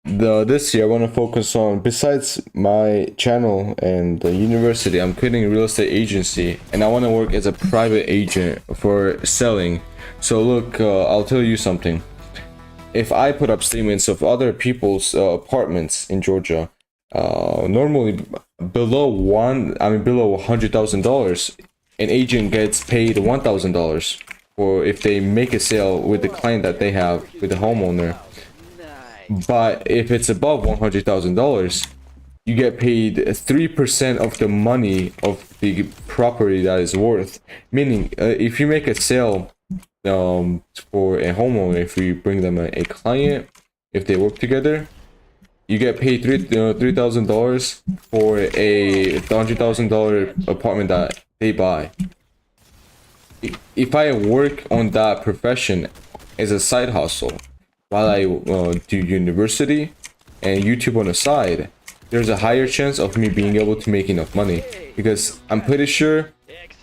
this year I want to focus on, besides my channel and the university, I'm quitting a real estate agency and I want to work as a private agent for selling. So look, I'll tell you something. If I put up statements of other people's apartments in Georgia, normally below $100,000, an agent gets paid $1,000 or if they make a sale with the client that they have with the homeowner. Nice. But if it's above $100,000, you get paid 3% of the money of the property that is worth. Meaning, if you make a sale for a homeowner, if you bring them a client, if they work together, you get paid $3,000 for a $100,000 apartment that they buy. If I work on that profession as a side hustle while I do university and YouTube on the side, there's a higher chance of me being able to make enough money, because I'm pretty sure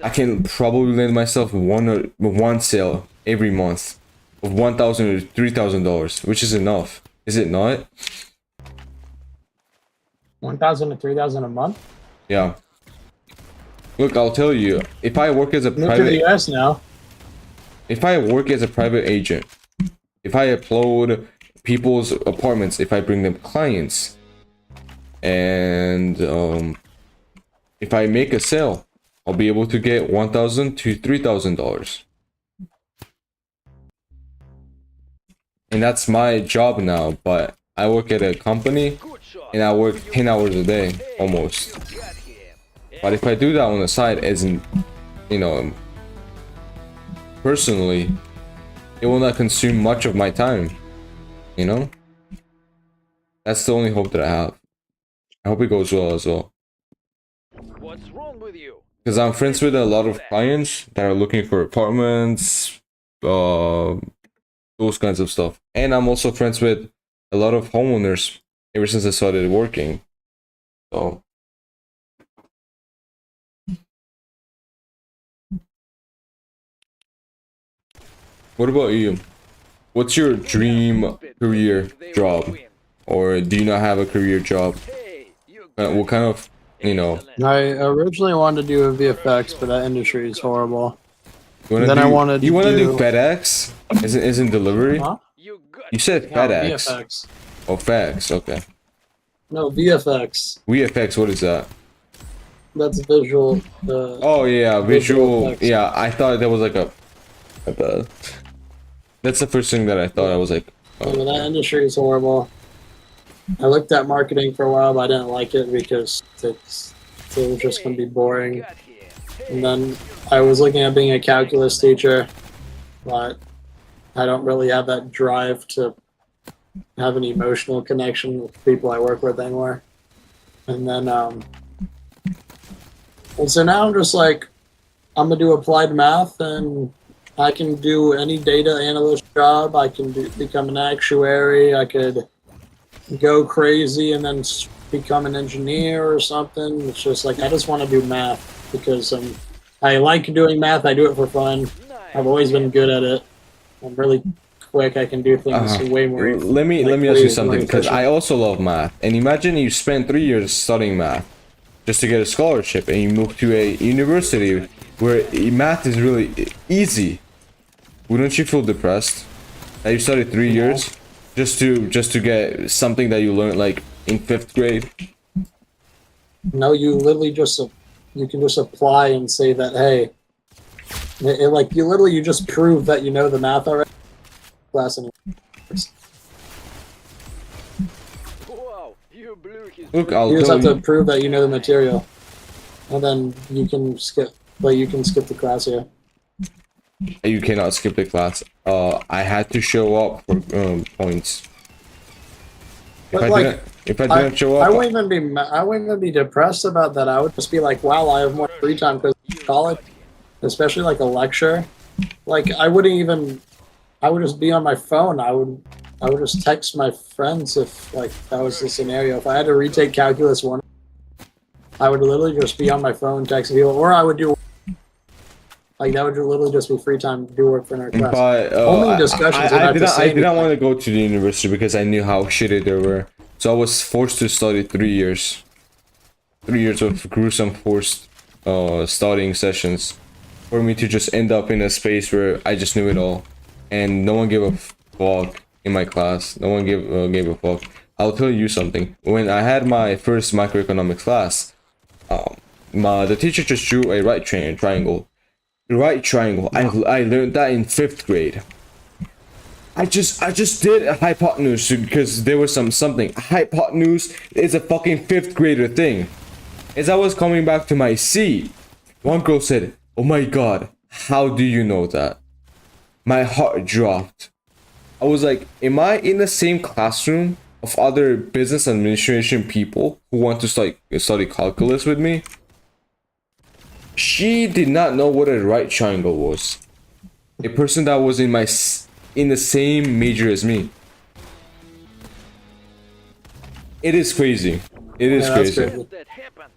I can probably land myself one sale every month of $1,000 to $3,000, which is enough. Is it not? 1,000 to 3,000 a month. Yeah. Look, I'll tell you, if I work as a Move to the private, US now. if I work as a private agent, if I upload people's apartments, if I bring them clients, and if I make a sale, I'll be able to get $1,000 to $3,000. And that's my job now, but I work at a company Good shot. and I work 10 hours a day, almost. You got him. But if I do that on the side, as in, you know, personally, it will not consume much of my time, you know? That's the only hope that I have. I hope it goes well as well. What's wrong with you? Because I'm friends with a lot of clients that are looking for apartments, those kinds of stuff. And I'm also friends with a lot of homeowners ever since I started working. So what about you? What's your dream career job? Or do you not have a career job? Hey, you What kind of, you know, Excellent. I originally wanted to do a VFX, but that industry is horrible. you wanna Then do, I wanted you to wanna do do- FedEx? Isn't delivery? Huh? You got You said No, FedEx. VFX. Oh, fax, okay. No, VFX. VFX, what is that? That's visual. Oh yeah, Visual visual. effects. Yeah, I thought there was like a. That's the first thing that I thought. I was like, I mean, that industry is horrible. I looked at marketing for a while, but I didn't like it because it was just going to be boring. got him. And then I was looking at being a calculus teacher, but I don't really have that drive to have an emotional connection with people I work with anymore. And then, and so now I'm just like, I'm gonna do applied math, and I can do any data analyst job. I can become an actuary. I could go crazy and then become an engineer or something. It's just like I just want to do math because I like doing math. I do it for fun. I've always been good at it. I'm really quick. I can do things way more. let me like, ask you way something, more because I efficient. also love math. And imagine you spend 3 years studying math just to get a scholarship, and you move to a university where math is really easy. Wouldn't you feel depressed that you studied 3 years just to get something that you learned like in 5th grade? No, you literally just you can just apply and say that hey, like you just prove that you know the math already. Class and Wow, you blew his Look, I'll you just tell have to you. prove that you know the material, and then you can skip. Like you can skip the class here. You cannot skip the class. I had to show up for points. But, like, If I didn't show I up, wouldn't even be I wouldn't even be depressed about that. I would just be like, wow, I have more free time because college, especially like a lecture. Like I wouldn't even. I would just be on my phone. I would just text my friends if like that was the scenario. If I had to retake calculus 1, I would literally just be on my phone texting people, or I would do like that would literally just be free time to do work for another class. but Only discussions would I have to didn't. say I didn't anything. want to go to the university because I knew how shitty they were. So I was forced to study 3 years. 3 years of gruesome forced studying sessions for me to just end up in a space where I just knew it all, and no one gave a fuck in my class. No one gave a fuck. I'll tell you something. When I had my first microeconomics class, the teacher just drew a right triangle. Right triangle. I learned that in 5th grade. I just did a hypotenuse because there was something. Hypotenuse is a fucking 5th grader thing. As I was coming back to my seat, one girl said, "Oh my god, how do you know that?" My heart dropped. I was like, am I in the same classroom of other business administration people who want to study calculus with me? She did not know what a right triangle was. A person that was in the same major as me. It is crazy. It is Yeah, that's crazy. crazy. that happened.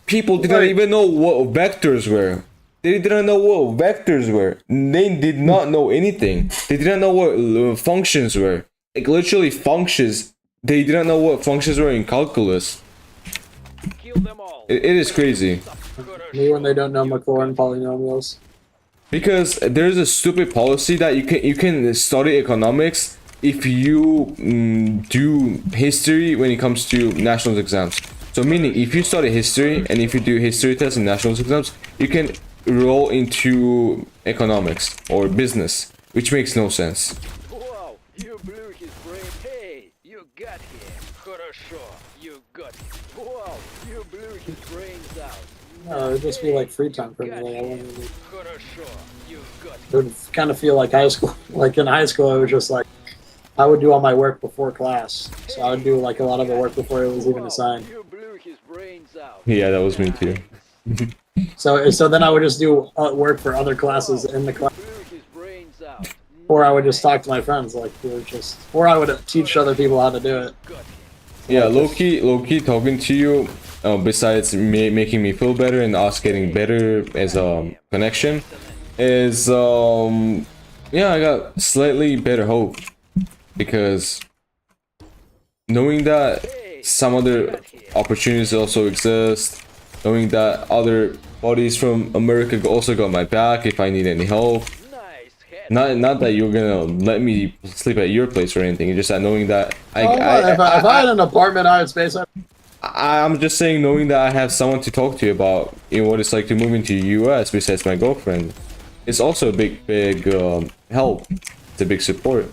People did not even know what vectors were. They didn't know what vectors were. They did not know anything. They didn't know what functions were. Like literally functions. They didn't know what functions were in calculus. Kill them all. It is crazy. Me when they don't know Maclaurin polynomials. Because there's a stupid policy that you can study economics if you do history when it comes to national exams. So meaning if you study history and if you do history tests and national exams, you can roll into economics or business, which makes no sense. Wow, you blew his brain. Hey, you got him. Хорошо, you got him. Wow, you blew his brains out. No, it'd just be like free time for me. Got Like, I him. wouldn't. Хорошо, you got him. It would kind of feel like high school. Like in high school, I was just like, I would do all my work before class. So I would do like a lot of the work before it was even Wow, assigned. you blew his brains out. Yeah, that was me too. So then I would just do work for other classes in the class, Blew his brains out. or I would just talk to my friends, like we were just, or I would teach other people how to do it. Got him. Yeah, low key talking to you, besides making me feel better and us getting better as a connection, is yeah, I got slightly better hope because knowing that some other opportunities also exist, knowing that other bodies from America also got my back if I need any help. Nice head. Not that you're gonna let me sleep at your place or anything. It's just that knowing that If I had an apartment, I would space out. I'm just saying, knowing that I have someone to talk to about what it's like to move into the US besides my girlfriend, it's also a big help. It's a big support.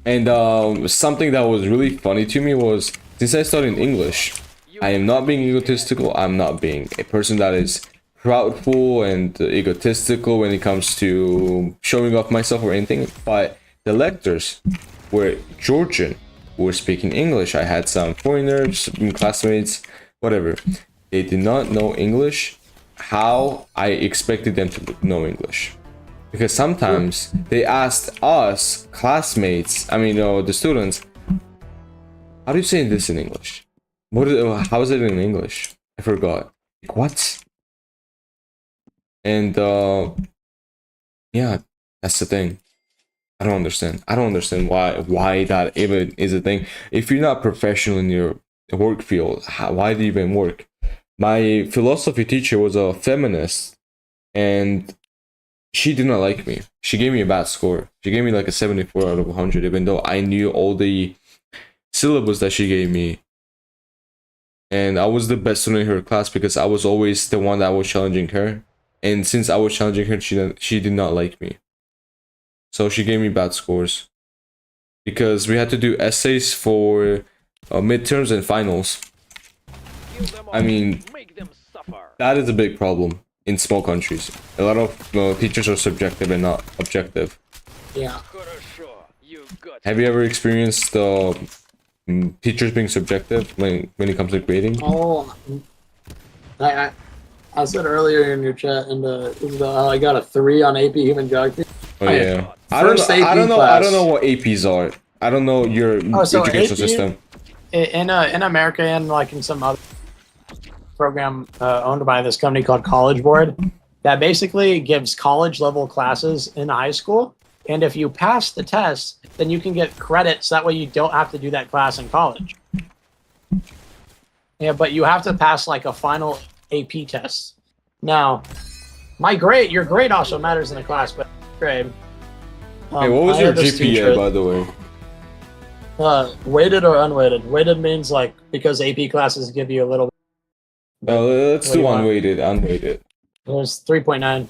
And something that was really funny to me was, since I studied English, I am not being egotistical. I'm not being a person that is proudful and egotistical when it comes to showing off myself or anything. But the lectures were Georgian, who were speaking English. I had some foreigners, classmates, whatever. They did not know English how I expected them to know English. Because sometimes they asked us, classmates, the students, how do you say this in English? How is it in English? I forgot. Like, what? And yeah, that's the thing. I don't understand. I don't understand why that even is a thing. If you're not professional in your work field, why do you even work? My philosophy teacher was a feminist, and she did not like me. She gave me a bad score. She gave me like a 74 out of 100, even though I knew all the syllabus that she gave me. And I was the best student in her class because I was always the one that was challenging her. And since I was challenging her, she did not like me. So she gave me bad scores. Because we had to do essays for midterms and finals. Kill them all. I mean, Make them suffer. that is a big problem in small countries. A lot of teachers are subjective and not objective. Yeah. Хорошо, you got Have you ever experienced teachers being subjective when it comes to grading? Oh, I said earlier in your chat, and I got a 3 on AP Human Geography. Oh yeah. I First don't know AP what APs are. I don't know your So educational AP system. In America and like in some other program owned by this company called College Board, that basically gives college level classes in high school, and if you pass the test, then you can get credits. That way you don't have to do that class in college. Yeah, but you have to pass like a final AP test. Now, your grade also matters in the class, but grade. Hey, what was I your had this GPA, teacher- by the way? Weighted or unweighted? Weighted means like because AP classes give you a little. Let's What do do you want? unweighted. It was 3.9.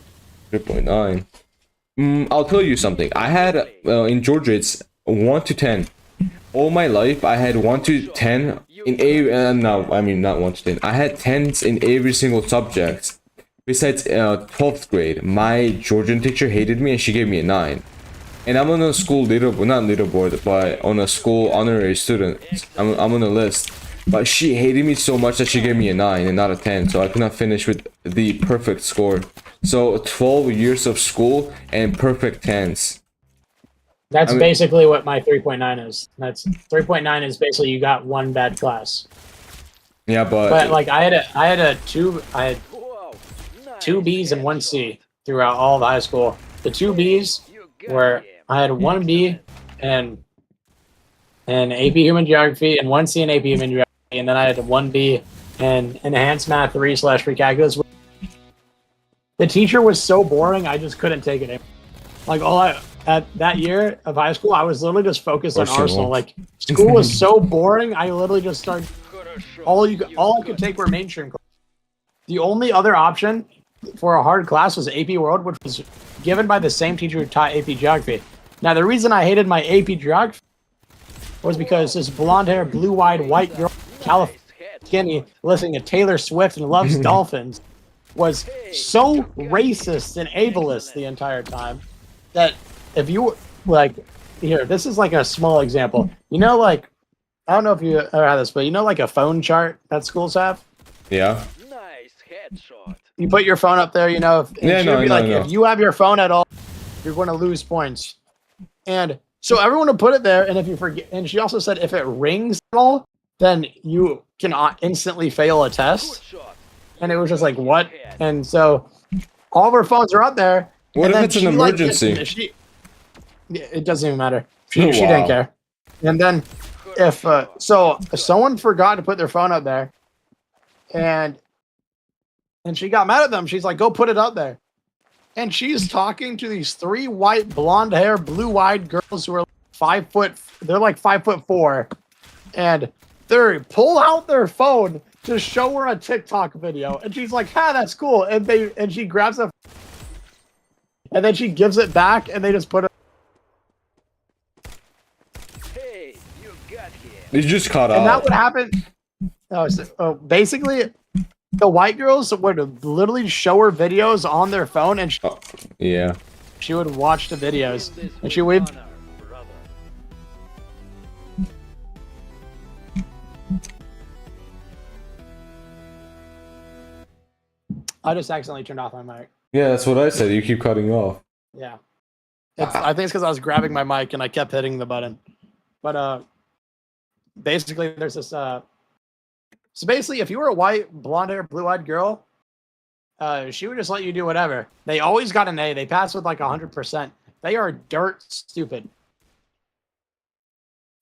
3.9. I'll tell you something. I had in Georgia it's 1 to 10. All my life I had 1 to 10 in not 1 to 10. I had 10s in every single subject. Besides 12th grade, my Georgian teacher hated me and she gave me a 9. And I'm on a school leaderboard, but on a school honorary student. I'm on a list. But she hated me so much that she gave me a 9 and not a 10, so I could not finish with the perfect score. So 12 years of school and perfect 10s. That's I mean- basically what my 3.9 is. That's 3.9 is basically you got one bad class. Yeah, But like I had a 2. I had 2 B's and 1 C throughout all of high school. The 2 B's were I had 1 B and AP Human Geography and 1 C in AP Human Geography, and then I had 1 B in Enhanced Math 3/Free Calculus. The teacher was so boring, I just couldn't take it anymore. Like at that year of high school, I was literally just focused on Arsenal. Like school was so boring, I literally just started. All I could take were mainstream classes. The only other option for a hard class was AP World, which was given by the same teacher who taught AP Geography. Now, the reason I hated my AP Geography was because this blonde-haired, blue-eyed, white girl, California, skinny, listening to Taylor Swift and loves dolphins, was so racist and ableist the entire time that if you, like, here, this is like a small example. You know, like, I don't know if you ever had this, but you know, like a phone chart that schools have? Yeah. Nice headshot. You put your phone up there, you know, if you have your phone at all, you're going to lose points. And so everyone would put it there, and if you forget, and she also said if it rings at all, then you can instantly fail a test. And it was just like, what? And so all of her phones are up there. What if it's an emergency? It doesn't even matter. She didn't care. And then if someone forgot to put their phone up there, and she got mad at them, she's like, go put it up there. And she's talking to these 3 white, blonde hair, blue-eyed girls who are 5 foot. They're like 5'4", and they pull out their phone to show her a TikTok video, and she's like, "Ha, that's cool." And she grabs it, and then she gives it back, and they just put it. Hey, you got him. You just caught And out. that would happen. Basically, the white girls would literally show her videos on their phone, and Yeah. she would watch the videos, and she would. I just accidentally turned off my mic. Yeah, that's what I said. You keep cutting off. Yeah. I think it's because I was grabbing my mic and I kept hitting the button. But basically there's this so basically if you were a white, blonde hair, blue-eyed girl, she would just let you do whatever. They always got an A. They passed with like 100%. They are dirt stupid.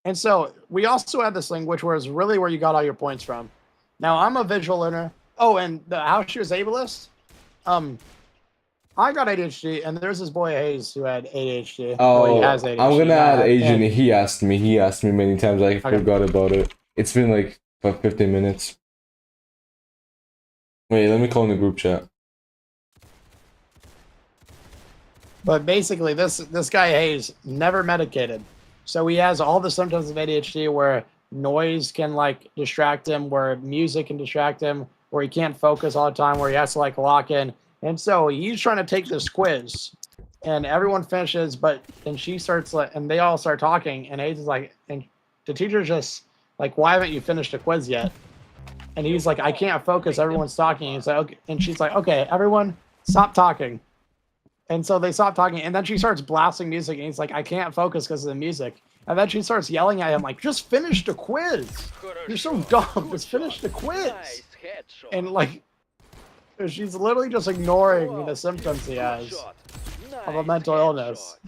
And so we also had this thing which was really where you got all your points from. Now I'm a visual learner. Oh, and how she was ableist? I got ADHD, and there's this boy Hayes who had ADHD. Oh, he has ADHD. I'm gonna add Asian. He asked me many times. I forgot about it. It's been like about 15 minutes. Wait, let me call in the group chat. But basically, this guy Hayes never medicated, so he has all the symptoms of ADHD where noise can like distract him, where music can distract him, where he can't focus all the time, where he has to like lock in. And so he's trying to take this quiz, and everyone finishes, but then she starts and they all start talking, and Hayes is like, and the teacher's just like, why haven't you finished the quiz yet? And he's like, I can't focus. Everyone's talking. He's like, okay. And she's like, okay, everyone stop talking. And so they stop talking, and then she starts blasting music, and he's like, I can't focus because of the music. And then she starts yelling at him like, just finish the quiz. You're so dumb. Just finish the quiz. And like, she's literally just ignoring the symptoms he has of a mental illness,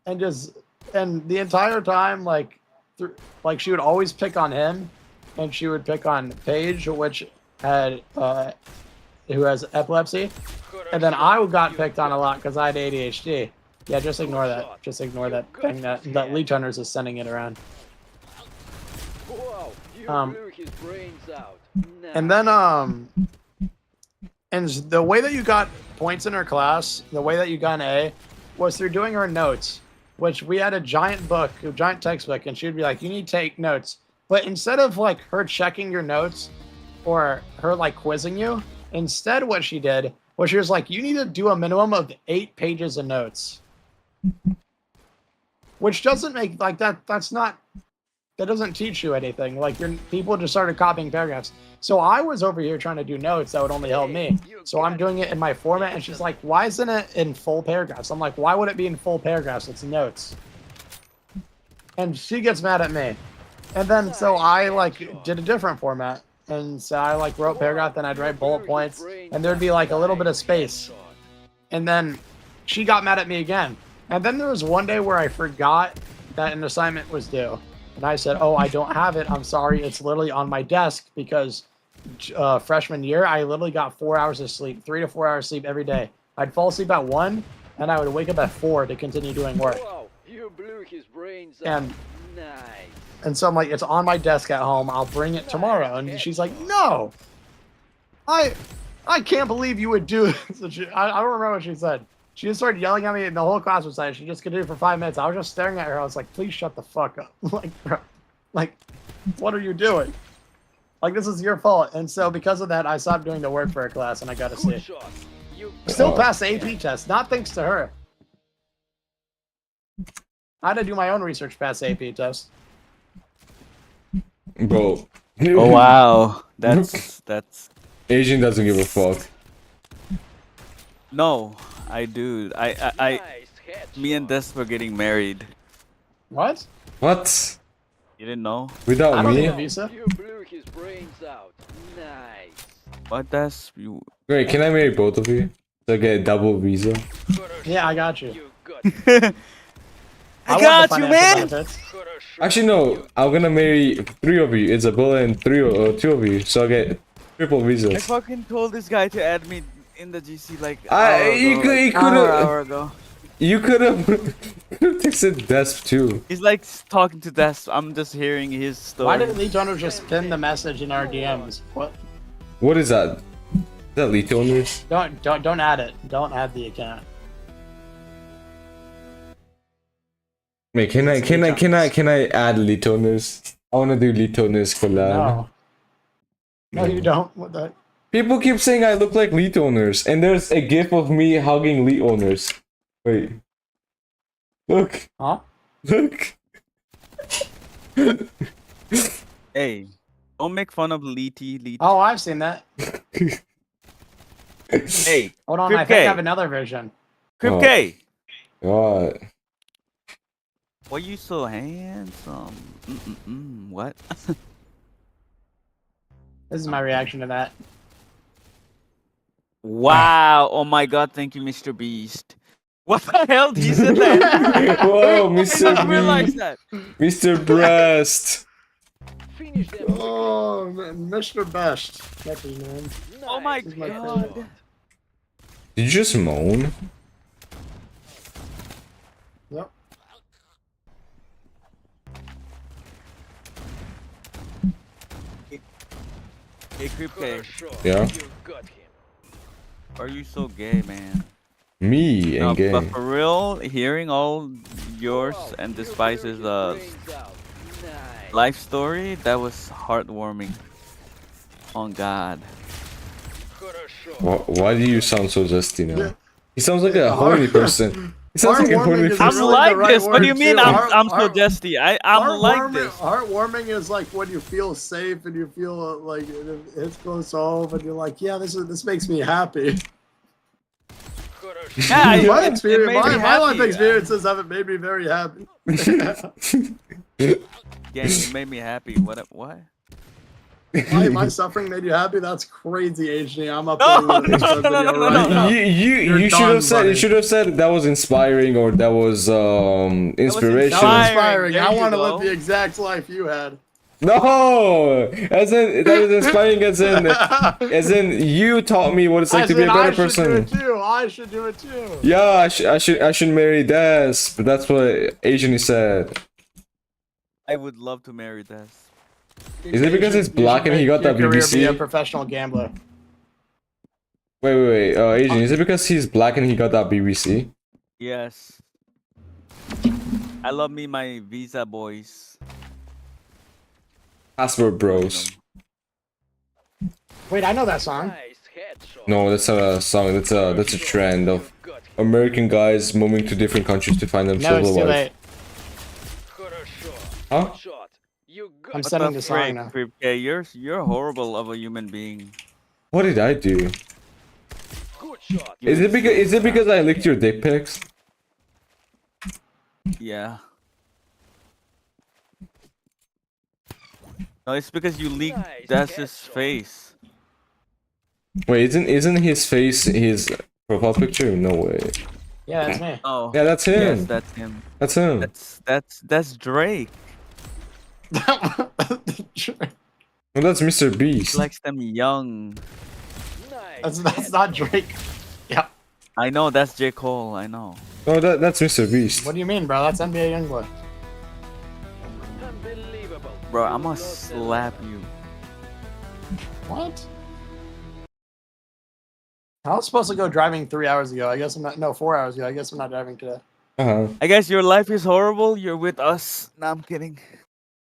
and the entire time, like she would always pick on him, and she would pick on Paige, which had who has epilepsy, and then I got picked on a lot because I had ADHD. Yeah, just ignore that. Just ignore that thing that Leech Hunters is sending it around. Blew his brains out. And then and the way that you got points in her class, the way that you got an A, was through doing her notes, which we had a giant book, a giant textbook, and she'd be like, you need to take notes. But instead of like her checking your notes or her like quizzing you, instead what she did was she was like, you need to do a minimum of 8 pages of notes. Which doesn't make like that doesn't teach you anything. Like people just started copying paragraphs. So I was over here trying to do notes that would only help me. So I'm doing it in my format, and she's like, why isn't it in full paragraphs? I'm like, why would it be in full paragraphs? It's notes. And she gets mad at me. And then so I like did a different format. and so I like wrote paragraph, then I'd write bullet points, and there'd be like a little bit of space. And then she got mad at me again. And then there was one day where I forgot that an assignment was due. And I said, oh, I don't have it. I'm sorry. It's literally on my desk because freshman year, I literally got 4 hours of sleep, 3 to 4 hours sleep every day. I'd fall asleep at 1, and I would wake up at 4 to continue doing work. Wow, you blew his brains out. And Nice. and so I'm like, it's on my desk at home. I'll bring it tomorrow. And she's like, no, I can't believe you would do this. I don't remember what she said. She just started yelling at me, and the whole class was like, she just continued for 5 minutes. I was just staring at her. I was like, please shut the fuck up. Like, bro, like, what are you doing? Like, this is your fault. And so because of that, I stopped doing the work for her class, and I got a Good C. shot. You Still passed the AP test, not thanks to her. I had to do my own research to pass the AP test. Bro. Oh wow, that's Asian doesn't give a fuck. no, I do. I nice headshot. me and Des were getting married. What? What? You didn't know? I Without don't me? need a visa. You blew his brains out. Nice. What, Des? You Wait, can I marry both of you? So I get a double visa? Coulda Yeah, shot. I got you. You got it. I want got the you, financial man! benefits. Coulda shot. Actually, no. I'm gonna marry 3 of you. Isabella and 2 of you. So I get triple I visas. fucking told this guy to add me in the GC like You hour ago. You could have texted Desp too. He's like talking to Des. I'm just hearing his story. Why didn't Lee Toner just pin the message in our DMs? What? What is that? Is that Leet owners? Don't add it. Don't add the account. Wait, can I add Leet owners? I wanna do Leet owners collab. No. No, you don't. What the? People keep saying I look like Leet owners, and there's a gif of me hugging Leet owners. Wait. Look. Huh? Look. Hey, don't make fun of Leety. Oh, I've seen that. Hey, Hold on, Crip I think I K. have another version. Crip Oh. K. God. Why you so handsome? What? This is my reaction to that. Wow! Oh my God! Thank you, Mr. Beast. What the hell? He said that. Whoa, I Mr. didn't realize Beast. that. Mr. Breast. Finish them. Oh, Mr. Best. That's his name. Nice. Oh my This is my God! favorite. Did you just moan? Yep. Hey, Crip K. Coulda shot. Yeah? You got him. Are you so gay, man? Me No, and gay. but for real, hearing all yours Wow, and you Despice's blew his brains out. Nice. life story, that was heartwarming. Oh God. Coulda shot. Why do you sound so zesty now? He sounds like a horny person. He sounds like a horny Heartwarming is I'm person. really like the right this. What do you word, mean? too. I'm so jesty. I'm like this. Heartwarming is like when you feel safe and you feel like it's close home and you're like, yeah, this makes me happy. Coulda Yeah, shot. it- my it experience, made me my life happy. experiences haven't made me very happy. Gang, it made me happy. What? my suffering made you happy? That's crazy, HD. I'm up No, there with no, this no, no, video no, right no. now. You should done, have said buddy. you should have said that was inspiring or that was inspiration. That was inspiring. There I you want to go. live the exact life you had. No, as in that was inspiring. As in you taught me what it's like I to be a said better I should person. do it too. I should do it too. Yeah, I should marry Des, but that's what Asian said. I would love to marry Des. Is it because You it's should black and he make got that your career BBC? Be a professional gambler. Wait, Asian, is it because he's black and he got that BBC? Yes. I love me my Visa boys. Password Bros. Wait, I know that song. Nice headshot. No, that's a song. That's a trend of You got him. American guys moving to different countries to find No, themselves it's a too wife. late. Coulda shot. Huh? Good shot. You got I'm him. setting the song frick, now. Crip K, you're horrible of a human being. What did I do? Good shot. Is it because I licked your dick pics? Yeah. No, it's because you leaked Nice Das's headshot. face. Wait, isn't his face his profile picture? No way. Yeah, that's me. Oh. Yeah, that's Yes, him. that's him. That's him. That's Drake. Well, that's Mr. He Beast. likes them young. Nice That's not Drake. Yeah. I know that's J. Cole. I know. Oh, that's Mr. Beast. What do you mean, bro? That's NBA Youngboy. Unbelievable. Bro, You I'm gonna lost the slap you. What? I was supposed to go driving 3 hours ago. I guess I'm not. No, 4 hours ago. I guess I'm not driving today. I guess your life is horrible. You're with us. Nah, I'm kidding.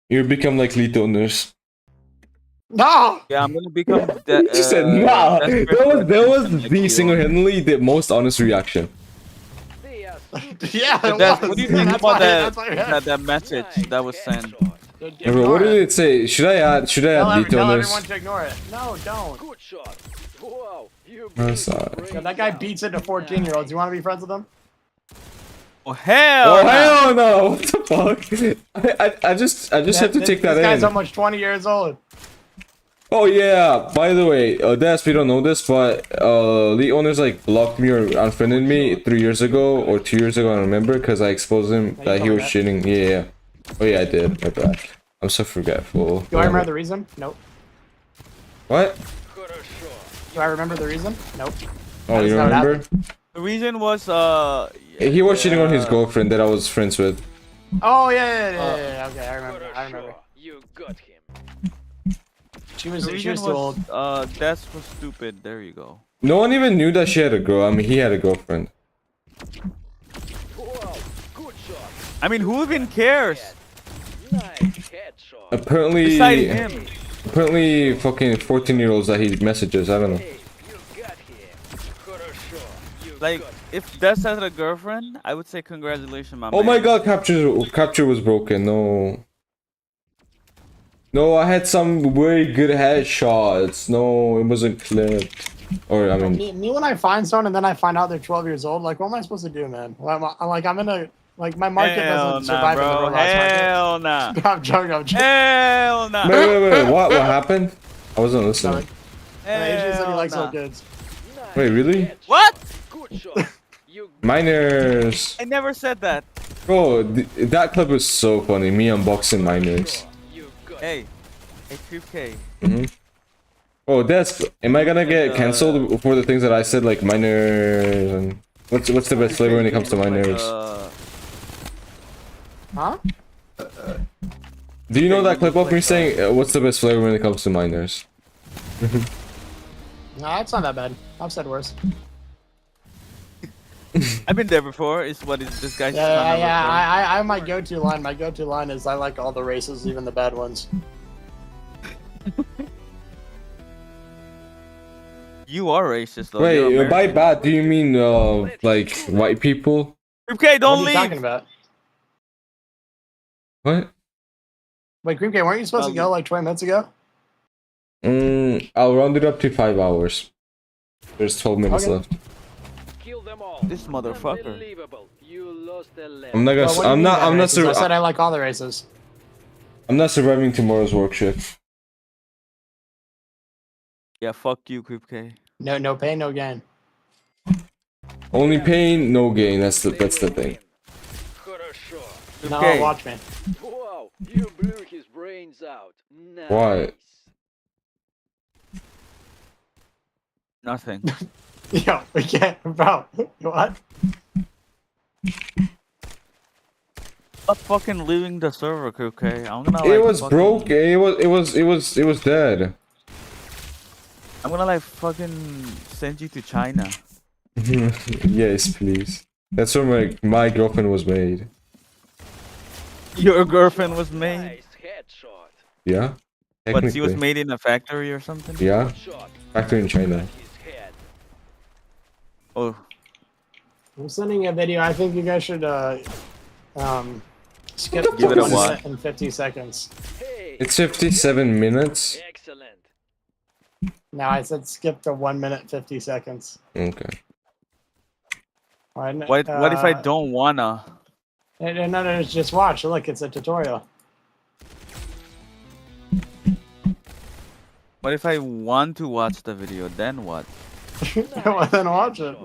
You become like Lito Nurse. No. Yeah, I'm gonna become. You said nah. That was the single-handedly the most honest reaction. They are Yeah, it What was. do you think That's about why- that? that's why I had- That message that was sent. Hey, bro, what did it say? Should I add Tell Lito everyone Nurse? to ignore it. No, don't. Good shot. Wow. You No, blew it's not. the brains Yeah, that guy out. beats into 14-year-olds. You want to be friends with him? Oh hell! Oh nah. hell no! What the fuck? I just have to take that This guy's in. almost 20 years old. Oh yeah. By the way, Des, we don't know this, but Lee owners like blocked me or unfriended me 3 years ago or 2 years ago. I don't remember because I exposed him you that he told was me shitting. Yeah. Oh yeah, I did. My bad. I'm so forgetful. Do I remember the reason? Nope. What? Good shot. Do I remember the reason? Nope. Oh, you That's don't not remember? The reason was He was cheating on his girlfriend that I was friends with. Oh yeah. Okay, I remember. Good I remember. shot. You got him. She was The too reason old. was Des was stupid. There you go. No one even knew that she had a girl. I mean, he had a girlfriend. Wow. Good shot. I mean, who even cares? Nice headshot. Apparently, Besides him. apparently, fucking 14-year-olds that he messages. I don't know. Hey, you got him. Good shot. You Like, got him. if Des had a girlfriend, I would say congratulations, my Oh man. my god, capture was broken. No. No, I had some very good headshots. No, it wasn't clipped. Or I mean, Me when I find someone and then I find out they're 12 years old, like what am I supposed to do, man? Well, I'm in a like my market Hell doesn't nah, survive in the bro. Roblox Hell nah. market. I'm joking. I'm joking. Hell nah. wait. What happened? I wasn't listening. Adrian said he Hell likes nah. little kids. Nice Wait, really? headshot. What? Good shot. You Miners. I never said that. Bro, that clip was so funny. Me unboxing miners. You got Hey, hey, 2K. Oh, that's. Am I gonna get cancelled for the things that I said, like miners and what's the best flavor when it comes to miners? Huh? Do you know that clip of me saying what's the best flavor when it comes to miners? No, it's not that bad. I've said worse. I've been there before. Is what is this guy's Yeah. I my go-to line. My go-to line is I like all the races, even the bad ones. You are racist though. Wait, You're by American. bad, do you mean like white people? 2K, don't What are you talking leave. about? What? Wait, Cream K, weren't you supposed to go like 20 minutes ago? I'll round it up to 5 hours. There's 12 minutes Okay. left. kill them all. This motherfucker. Unbelievable. You lost the left. I'm not gonna. Well, what do you mean bad I'm not. races? I said I like all the races. I'm not surviving tomorrow's work shift. Yeah, fuck you, 2K. No pain, no gain. Only pain, no gain. That's the They will thing. win. Good shot. No, 2K. watch me. Wow. You blew his brains out. Nice. Why? Nothing. Yo, we can't, bro. What? Stop fucking leaving the server, 2K. I'm gonna. It like, was fucking- broke. It was dead. I'm gonna like fucking send you to China. Yes, please. That's where my girlfriend was made. Your girlfriend was made, Nice headshot. Yeah. but she was Technically. made in a factory or something. Yeah. Good shot. Factory in China. Got his head. Oh, I'm sending a video. I think you guys should skip What the Give it a 1 what? minute and 50 seconds. Hey. It's 57 minutes. Excellent. No, I said skip to 1 minute 50 seconds. Okay. All right, what if I don't wanna? No, just watch. Look, it's a tutorial. What if I want to watch the video? Then what? Well, then watch it.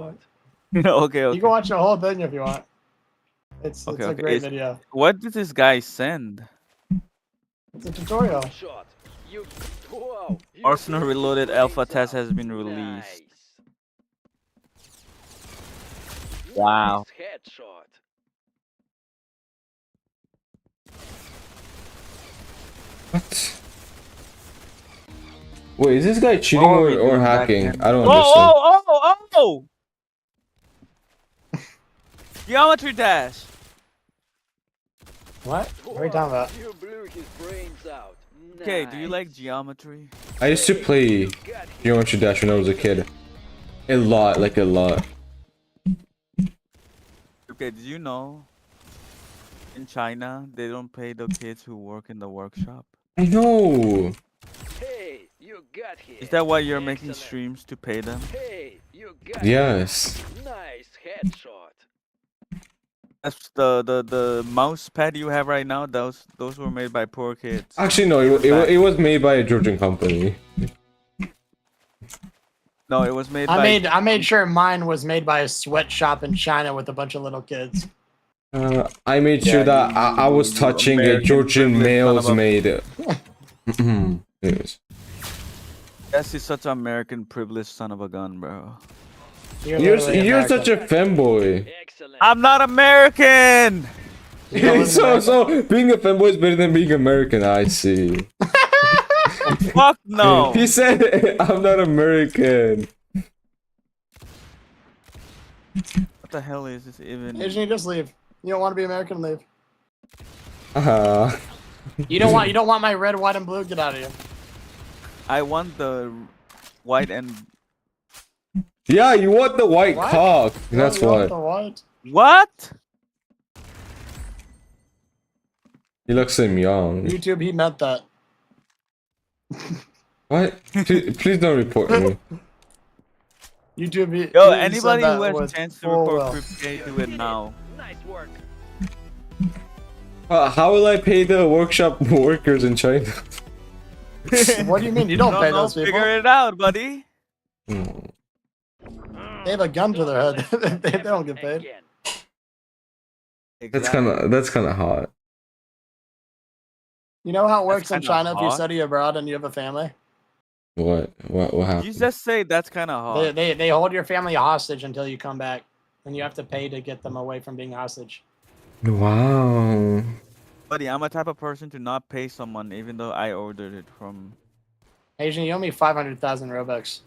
Okay, You okay. can watch the whole thing if you want. It's Okay, a okay. great It's- video. What did this guy send? It's a tutorial. Good shot. You. Wow. You Arsenal blew his Reloaded alpha brains test out. has been released. Nice. Wow. Nice headshot. What? Wait, is this guy cheating What are we or doing back hacking? then? I don't Oh, understand. oh! Geometry dash. What? What are you talking about? You blew his brains out. Okay, do you like Nice. geometry? I used to play You got him. Geometry Dash when I was a kid. A lot, like a lot. Okay, did you know in China they don't pay the kids who work in the workshop? I know. Hey, you got him. Is that why you're making Excellent. streams to pay them? Hey, you got Yes. him. Nice headshot. That's the mouse pad you have right now. Those were made by poor kids. Actually, no. It was made by a Georgian company. No, it was made I by. made sure mine was made by a sweatshop in China with a bunch of little kids. I made sure Yeah, that I was you touching a American Georgian privileged male's son of a- made. Anyways. That's such an American privileged son of a gun, bro. You're such a femboy. Excellent. I'm not American. so being a femboy is better than being American. I see. Fuck no. He said, "I'm not American." What the hell is this even? Asian, you just leave. You don't want to be American, leave. Uh, You don't want my red, white, and blue. Get out of here. I want the white and yeah, you want the white What? cock. That's You want why. the white? what? He looks so young. YouTube, he meant that. What? Please don't report me. YouTube, he Yo, he said anybody that who has a with chance to full report will. Crip K, do it now. Nice work. How will I pay the workshop workers in China? What do you mean? You don't pay those people. Figure it out, buddy. Hmm. They have a gun to their head. they don't get paid. Again. That's kind of hot. You know how it works in kinda China if you hot. study abroad and you have a family? What happened? You just say that's kind of hard. They hold your family hostage until you come back, and you have to pay to get them away from being hostage. Wow. Buddy, I'm a type of person to not pay someone even though I ordered it from. Asian, you owe me 500,000 Robux.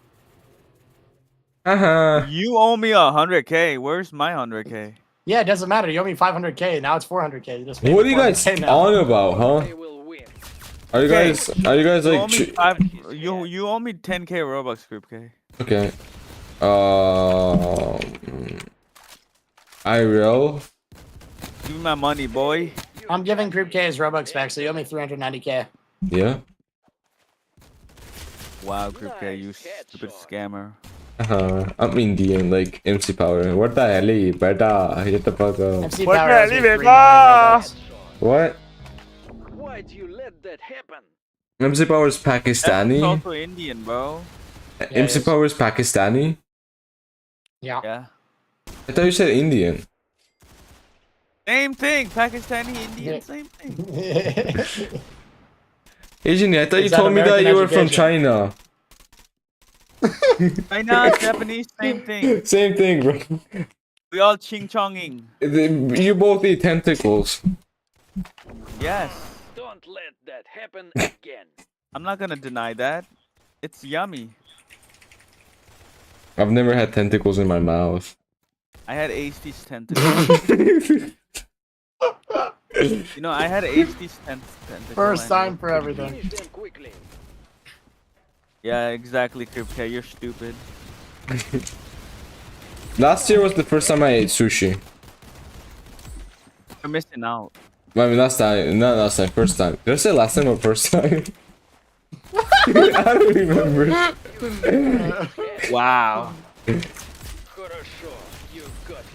You owe me 100K. Where's my 100K? Yeah, it doesn't matter. You owe me 500K. Now it's 400K. You just pay What are me you guys 400K now. on about, huh? They will win. Are you Okay. guys You owe like me you owe me 10K Robux, Crip K. okay? I will. Give me my money, boy. I'm giving Group K his Robux back, so you owe me 390K. Yeah. Wow, Crip K, you Nice stupid headshot. scammer. I'm Indian, like MC Power. What the hell, beta? Get the fuck up. MC What Power the owes me hell, 3 Ivan? million Robux. What? Why'd you let that happen? MC Power is That's Pakistani. also Indian, bro. MC yes. Power is Pakistani. Yeah. Yeah. I thought you said Indian. Same thing. Pakistani, Indian, Yeah. same thing. Asian, I thought you Is that told me that American you were from education? China. China, Japanese, same thing. Same thing, bro. We all ching chonging. You both eat tentacles. Yes. Don't let that happen again. I'm not gonna deny that. It's yummy. I've never had tentacles in my mouth. I had HD's tentacles. You know, I had HD's tentacles. First time for everything. Finish them quickly. Yeah, exactly, Crip K. You're stupid. Last year was the first time I ate sushi. You're missing out. I mean, last time, not last time, first time. Did I say last time or first time? I don't remember. Wow. Хорошо. You got it.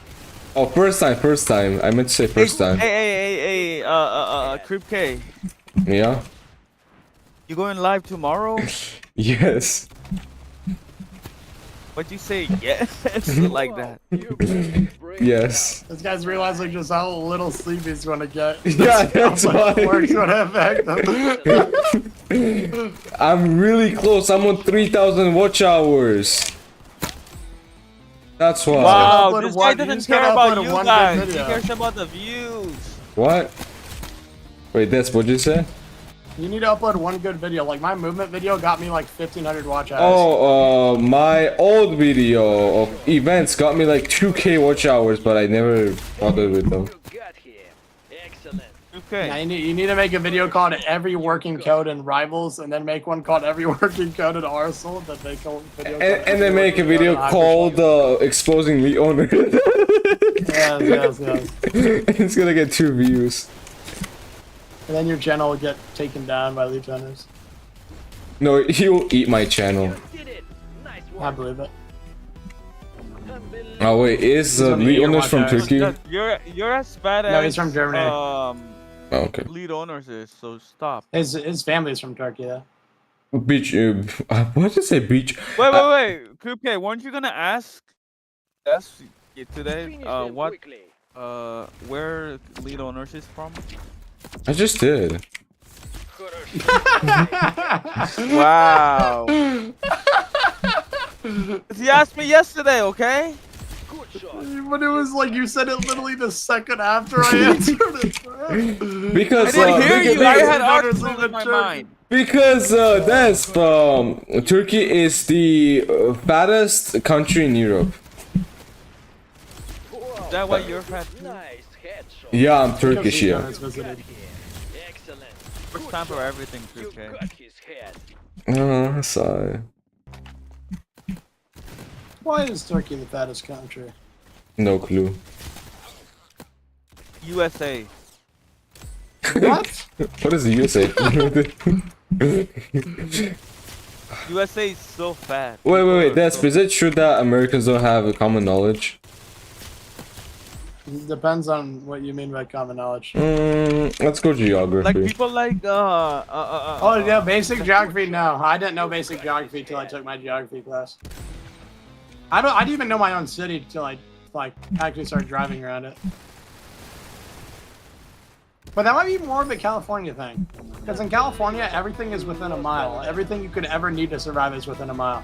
Oh, first time. I meant to say first time. Hey, Crip K. Yeah? You going live tomorrow? Yes. What'd you say? Yes, like that. You got his brain Yes. This guy's realizing just how little sleep he's gonna get. Yeah, that's How much why. work's gonna affect him. I'm really close. I'm on 3,000 watch hours. That's why. Wow, upload this one- guy you doesn't just care gotta about upload you one good guys. He video. cares about the views. What? Wait, that's what you say? You need to upload one good video. Like my movement video got me like 1,500 watch hours. Oh, my old video of events got me like 2K watch hours, but I never bothered with them. You got him. Excellent. Okay. Yeah, you need to make a video called Every Working Code in Rivals, and then make one called Every Working Code in Arsenal. That make a video. And then make a video called Exposing the Owner. Yes. It's gonna get 2 views. And then your channel will get taken down by leech owners. No, he will eat my channel. You did it. Nice I work. believe it. Unbelievable. Oh wait, is on the lead ear owners from watch hours. Turkey? Look, you're as bad as No, he's from Germany. Oh, okay. lead owners is, so stop. His family's from Turkey, though. Beach. What did you say? Beach. Wait. Kupe, weren't you gonna ask us today? Finish them What? quickly. Where lead owners is from? I just did. Wow. He asked me yesterday, okay? Good shot. But it was like you said it literally the second after I answered it. Because I didn't hear you. I had Because- articles in my mind. Because Turkey is the fattest country in Europe. Wow. Is that why you're fat too? Nice headshot. Yeah, I'm Turkish. Leech Yeah. owners Got visited. him. Excellent. First Good time for shot. everything, You Kupe. got his head. Oh, sorry. Why is Turkey the fattest country? No clue. USA. What? What is the USA? USA is so fat. Wait. Is it true that Americans don't have a common knowledge? Depends on what you mean by common knowledge. Let's go Like geography. people like Oh yeah, basic geography. No, I didn't know basic geography till I took my geography class. I didn't even know my own city till I actually started driving around it. But that might be more of a California thing, because in California everything is within a mile. Everything you could ever need to survive is within a mile.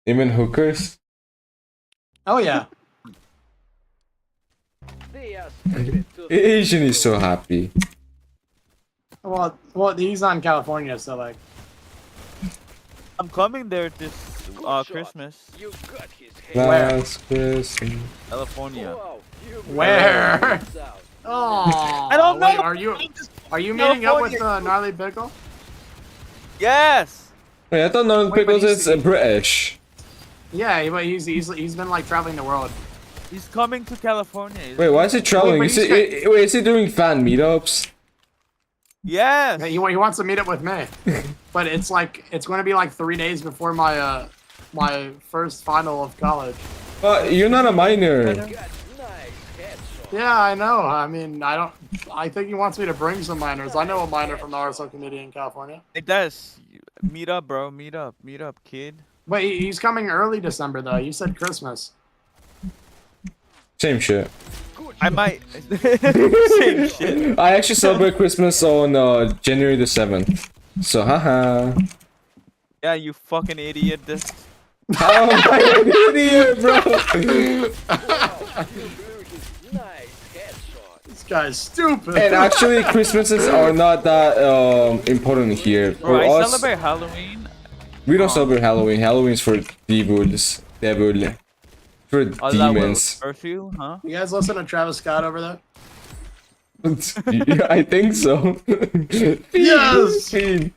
Even hookers? Oh yeah. They are stupid to Asian is so happy. Well, he's on California, so like. I'm coming there this Good shot. Christmas, You got his head. Where? Last Christmas. California. Wow. You Where? brought it out. Oh. I don't wait, know. Are you meeting up with California. Gnarly Pickle? Yes. Wait, I thought Northern Wait, but Pickles is British. Yeah, but he's been like traveling the world. He's coming to California. Wait, why is he traveling? Wait, Is but he, wait, is he doing fan meetups? Yes. He wants to meet up with me, but it's going to be like 3 days before my my first final of college. But you're not a minor. Got nice headshot. Yeah, I know. I mean, I think he wants me to bring some minors. I know a minor from the RSL community in California. It does. Meet up, bro. Meet up, kid. But he's coming early December though. You said Christmas. Same shit. I might. Same shit. I actually celebrate Christmas on January the 7th. So, haha. Yeah, you fucking idiot. This. How am I an idiot, bro? Wow. You blew his nice headshot. This guy's stupid. And actually, Christmases are not that important here. Bro, For I us, celebrate Halloween. we don't celebrate Halloween. Halloween's for devils. Devil. For All that demons. will curfew, huh? You guys listen to Travis Scott over there? Yeah, I think so. Yes! Anyone?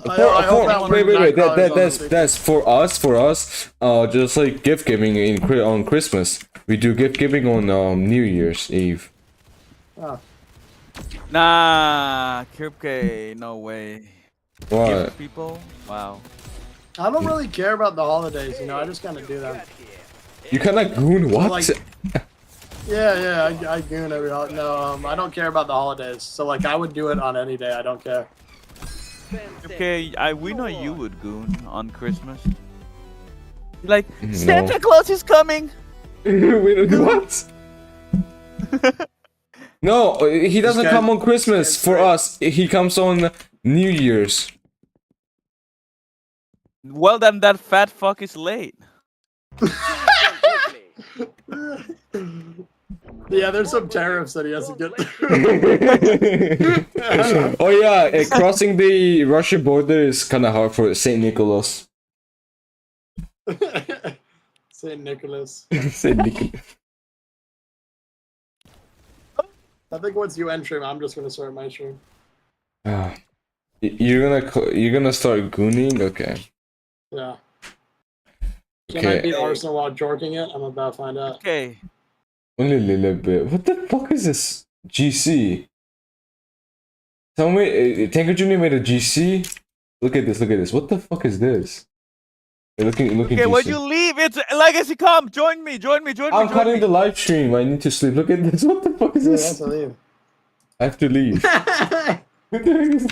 I hope that one wait. is not That's for us. Just like gift giving on Christmas. We do gift giving on New Year's Eve. Oh. Nah, Kirpke, no way. What? Give people? Wow. I don't really care about the holidays, you know. I just kind of do them. Got him. You kind of goon what? Like- Yeah, I goon every holiday. No, I don't care about the holidays. So like, I would do it on any day. I don't care. Okay, we know you would goon on Christmas. Like No. Santa Claus is coming. Wait, what? No, he doesn't guy- come on Christmas guy's for great. us. He comes on New Year's. Well, then that fat fuck is late. Yeah, there's some tariffs that he has to get through. Oh yeah, crossing the Russian border is kind of hard for Saint Nicholas. Saint Nicholas. Saint Nicholas. I think once you end stream, I'm just gonna start my stream. Ah. You're gonna start gooning? Okay. Yeah. Can I Okay. beat Arsenal while jorking it? I'm about to find out. Okay. Only a little bit. What the fuck is this? GC. Tell me, Tanker Junior made a GC. Look at this. Look at this. What the fuck is this? Hey, looking. Okay, GC. when you leave, it's Legacy. Come, join me. I'm cutting the live stream. I need to sleep. Look at this. What the fuck is Yeah, this? that's a leave. I have to leave. What the heck is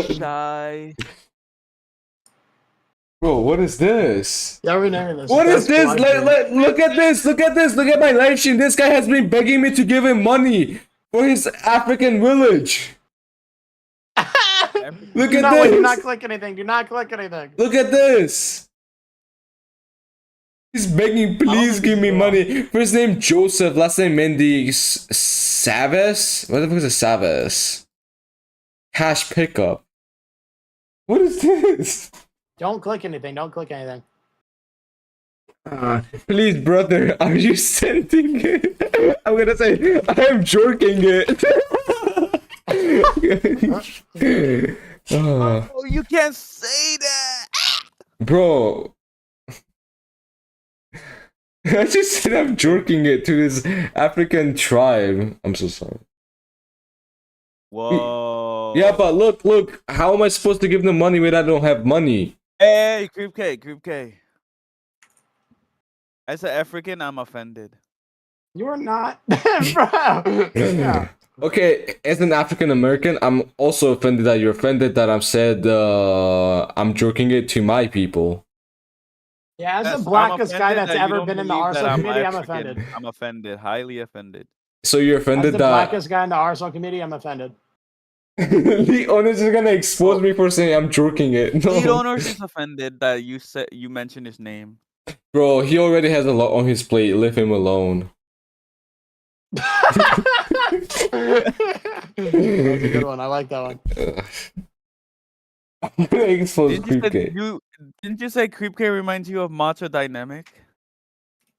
this? Die. Bro, what is this? Yeah, we're naming this. What is That's this? live stream. Look at this! Look at this! Look at my live stream! This guy has been begging me to give him money for his African village! Look Do at not, do not this! click anything. Do not click anything. Look at this! He's begging, please give me money. First name Joseph, last name Mendy Savas? What the fuck is a Savas? Cash pickup. What is this? Don't click anything. Don't click anything. Please, brother, are you sending it? I'm gonna say, I am jerking it. Oh, you can't say that. Bro. I just said I'm jerking it to this African tribe. I'm so sorry. Whoa. Yeah, but look, how am I supposed to give them money when I don't have money? Hey, Creep K. As an African, I'm offended. You're not, bro. Yeah. Okay, as an African American, I'm also offended that you're offended that I'm said I'm jerking it to my people. Yeah, as Yes, the I'm blackest guy offended that's that you ever don't been in the believe that Arsenal committee, I'm African. offended. I'm offended, highly offended. So you're As offended the that blackest guy in the Arsenal committee, I'm offended. the owners is gonna expose me for saying I'm jerking it. No. Lead owners is offended that you mentioned his name. Bro, he already has a lot on his plate. Leave him alone. That's a good one. I like that one. I'm gonna expose Didn't you, Creep say, K. didn't you say Creep K reminds you of Macho Dynamic?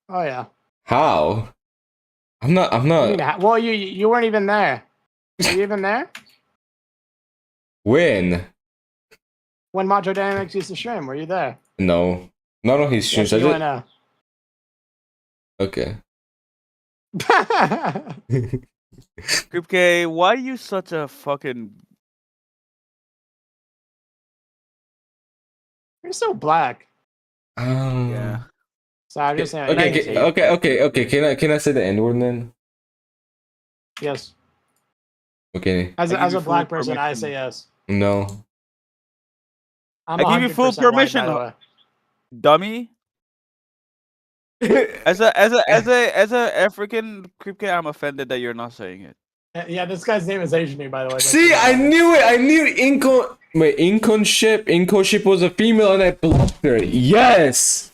Oh yeah. How? I'm not. Well, you weren't even there. Were you even there When? when Macho Dynamics used to stream? Were you there? No. Not on his Yes, streams. you I were Okay. there. Creep K, why are you such a fucking... You're so black. Yeah. So I'm just saying. Okay. Can I say the N word then? Yes. Okay. As I give a you black full person, I permission. say yes. No. I'm I give you full 100% white, permission. by the way. Dummy. As a African Creep K, I'm offended that you're not saying it. Yeah, this guy's name is Asian, by the way. See, I knew it. I knew Inconship was a female and I blocked her. Yes.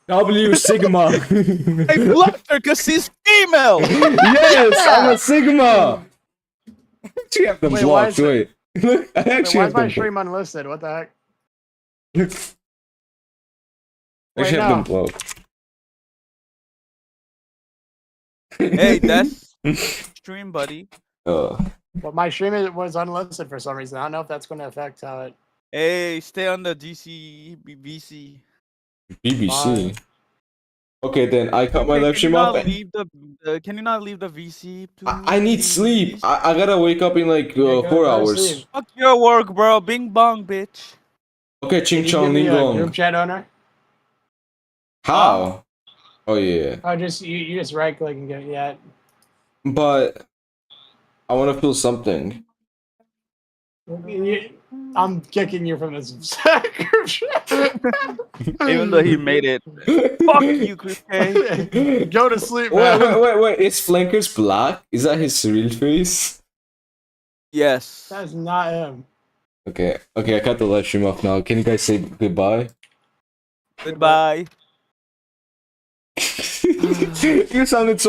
W Sigma. I blocked her because she's female. Yes, I'm a Sigma. I actually have them Wait, why blocked. is Wait. Look, I Wait, actually why have is my them stream unlisted? What the heck? blocked. I Wait, actually have no. them blocked. Hey, that's stream, buddy. Uh, Well, my stream was unlisted for some reason. I don't know if that's going to affect how it. Hey, stay on the DC BBC. BBC. Okay, then I cut my Hey, live can you stream not off. leave can you not leave the VC? I need sleep. I gotta wake up in like go 4 to hours. sleep. Fuck your work, bro. Bing bong, bitch. Okay, Ching Can you Chong give Ling me a group Gong. chat owner? How? Oh yeah. Oh, just you just right click and get yeah. But I want to feel something. I'm kicking you from this subscription. Even though he made it. Fuck you, Chris K. Go to sleep, man. Wait. Is Flankers black? Is that his real face? Yes. That's not him. Okay, I cut the live stream off now. Can you guys say goodbye? Goodbye. You sounded so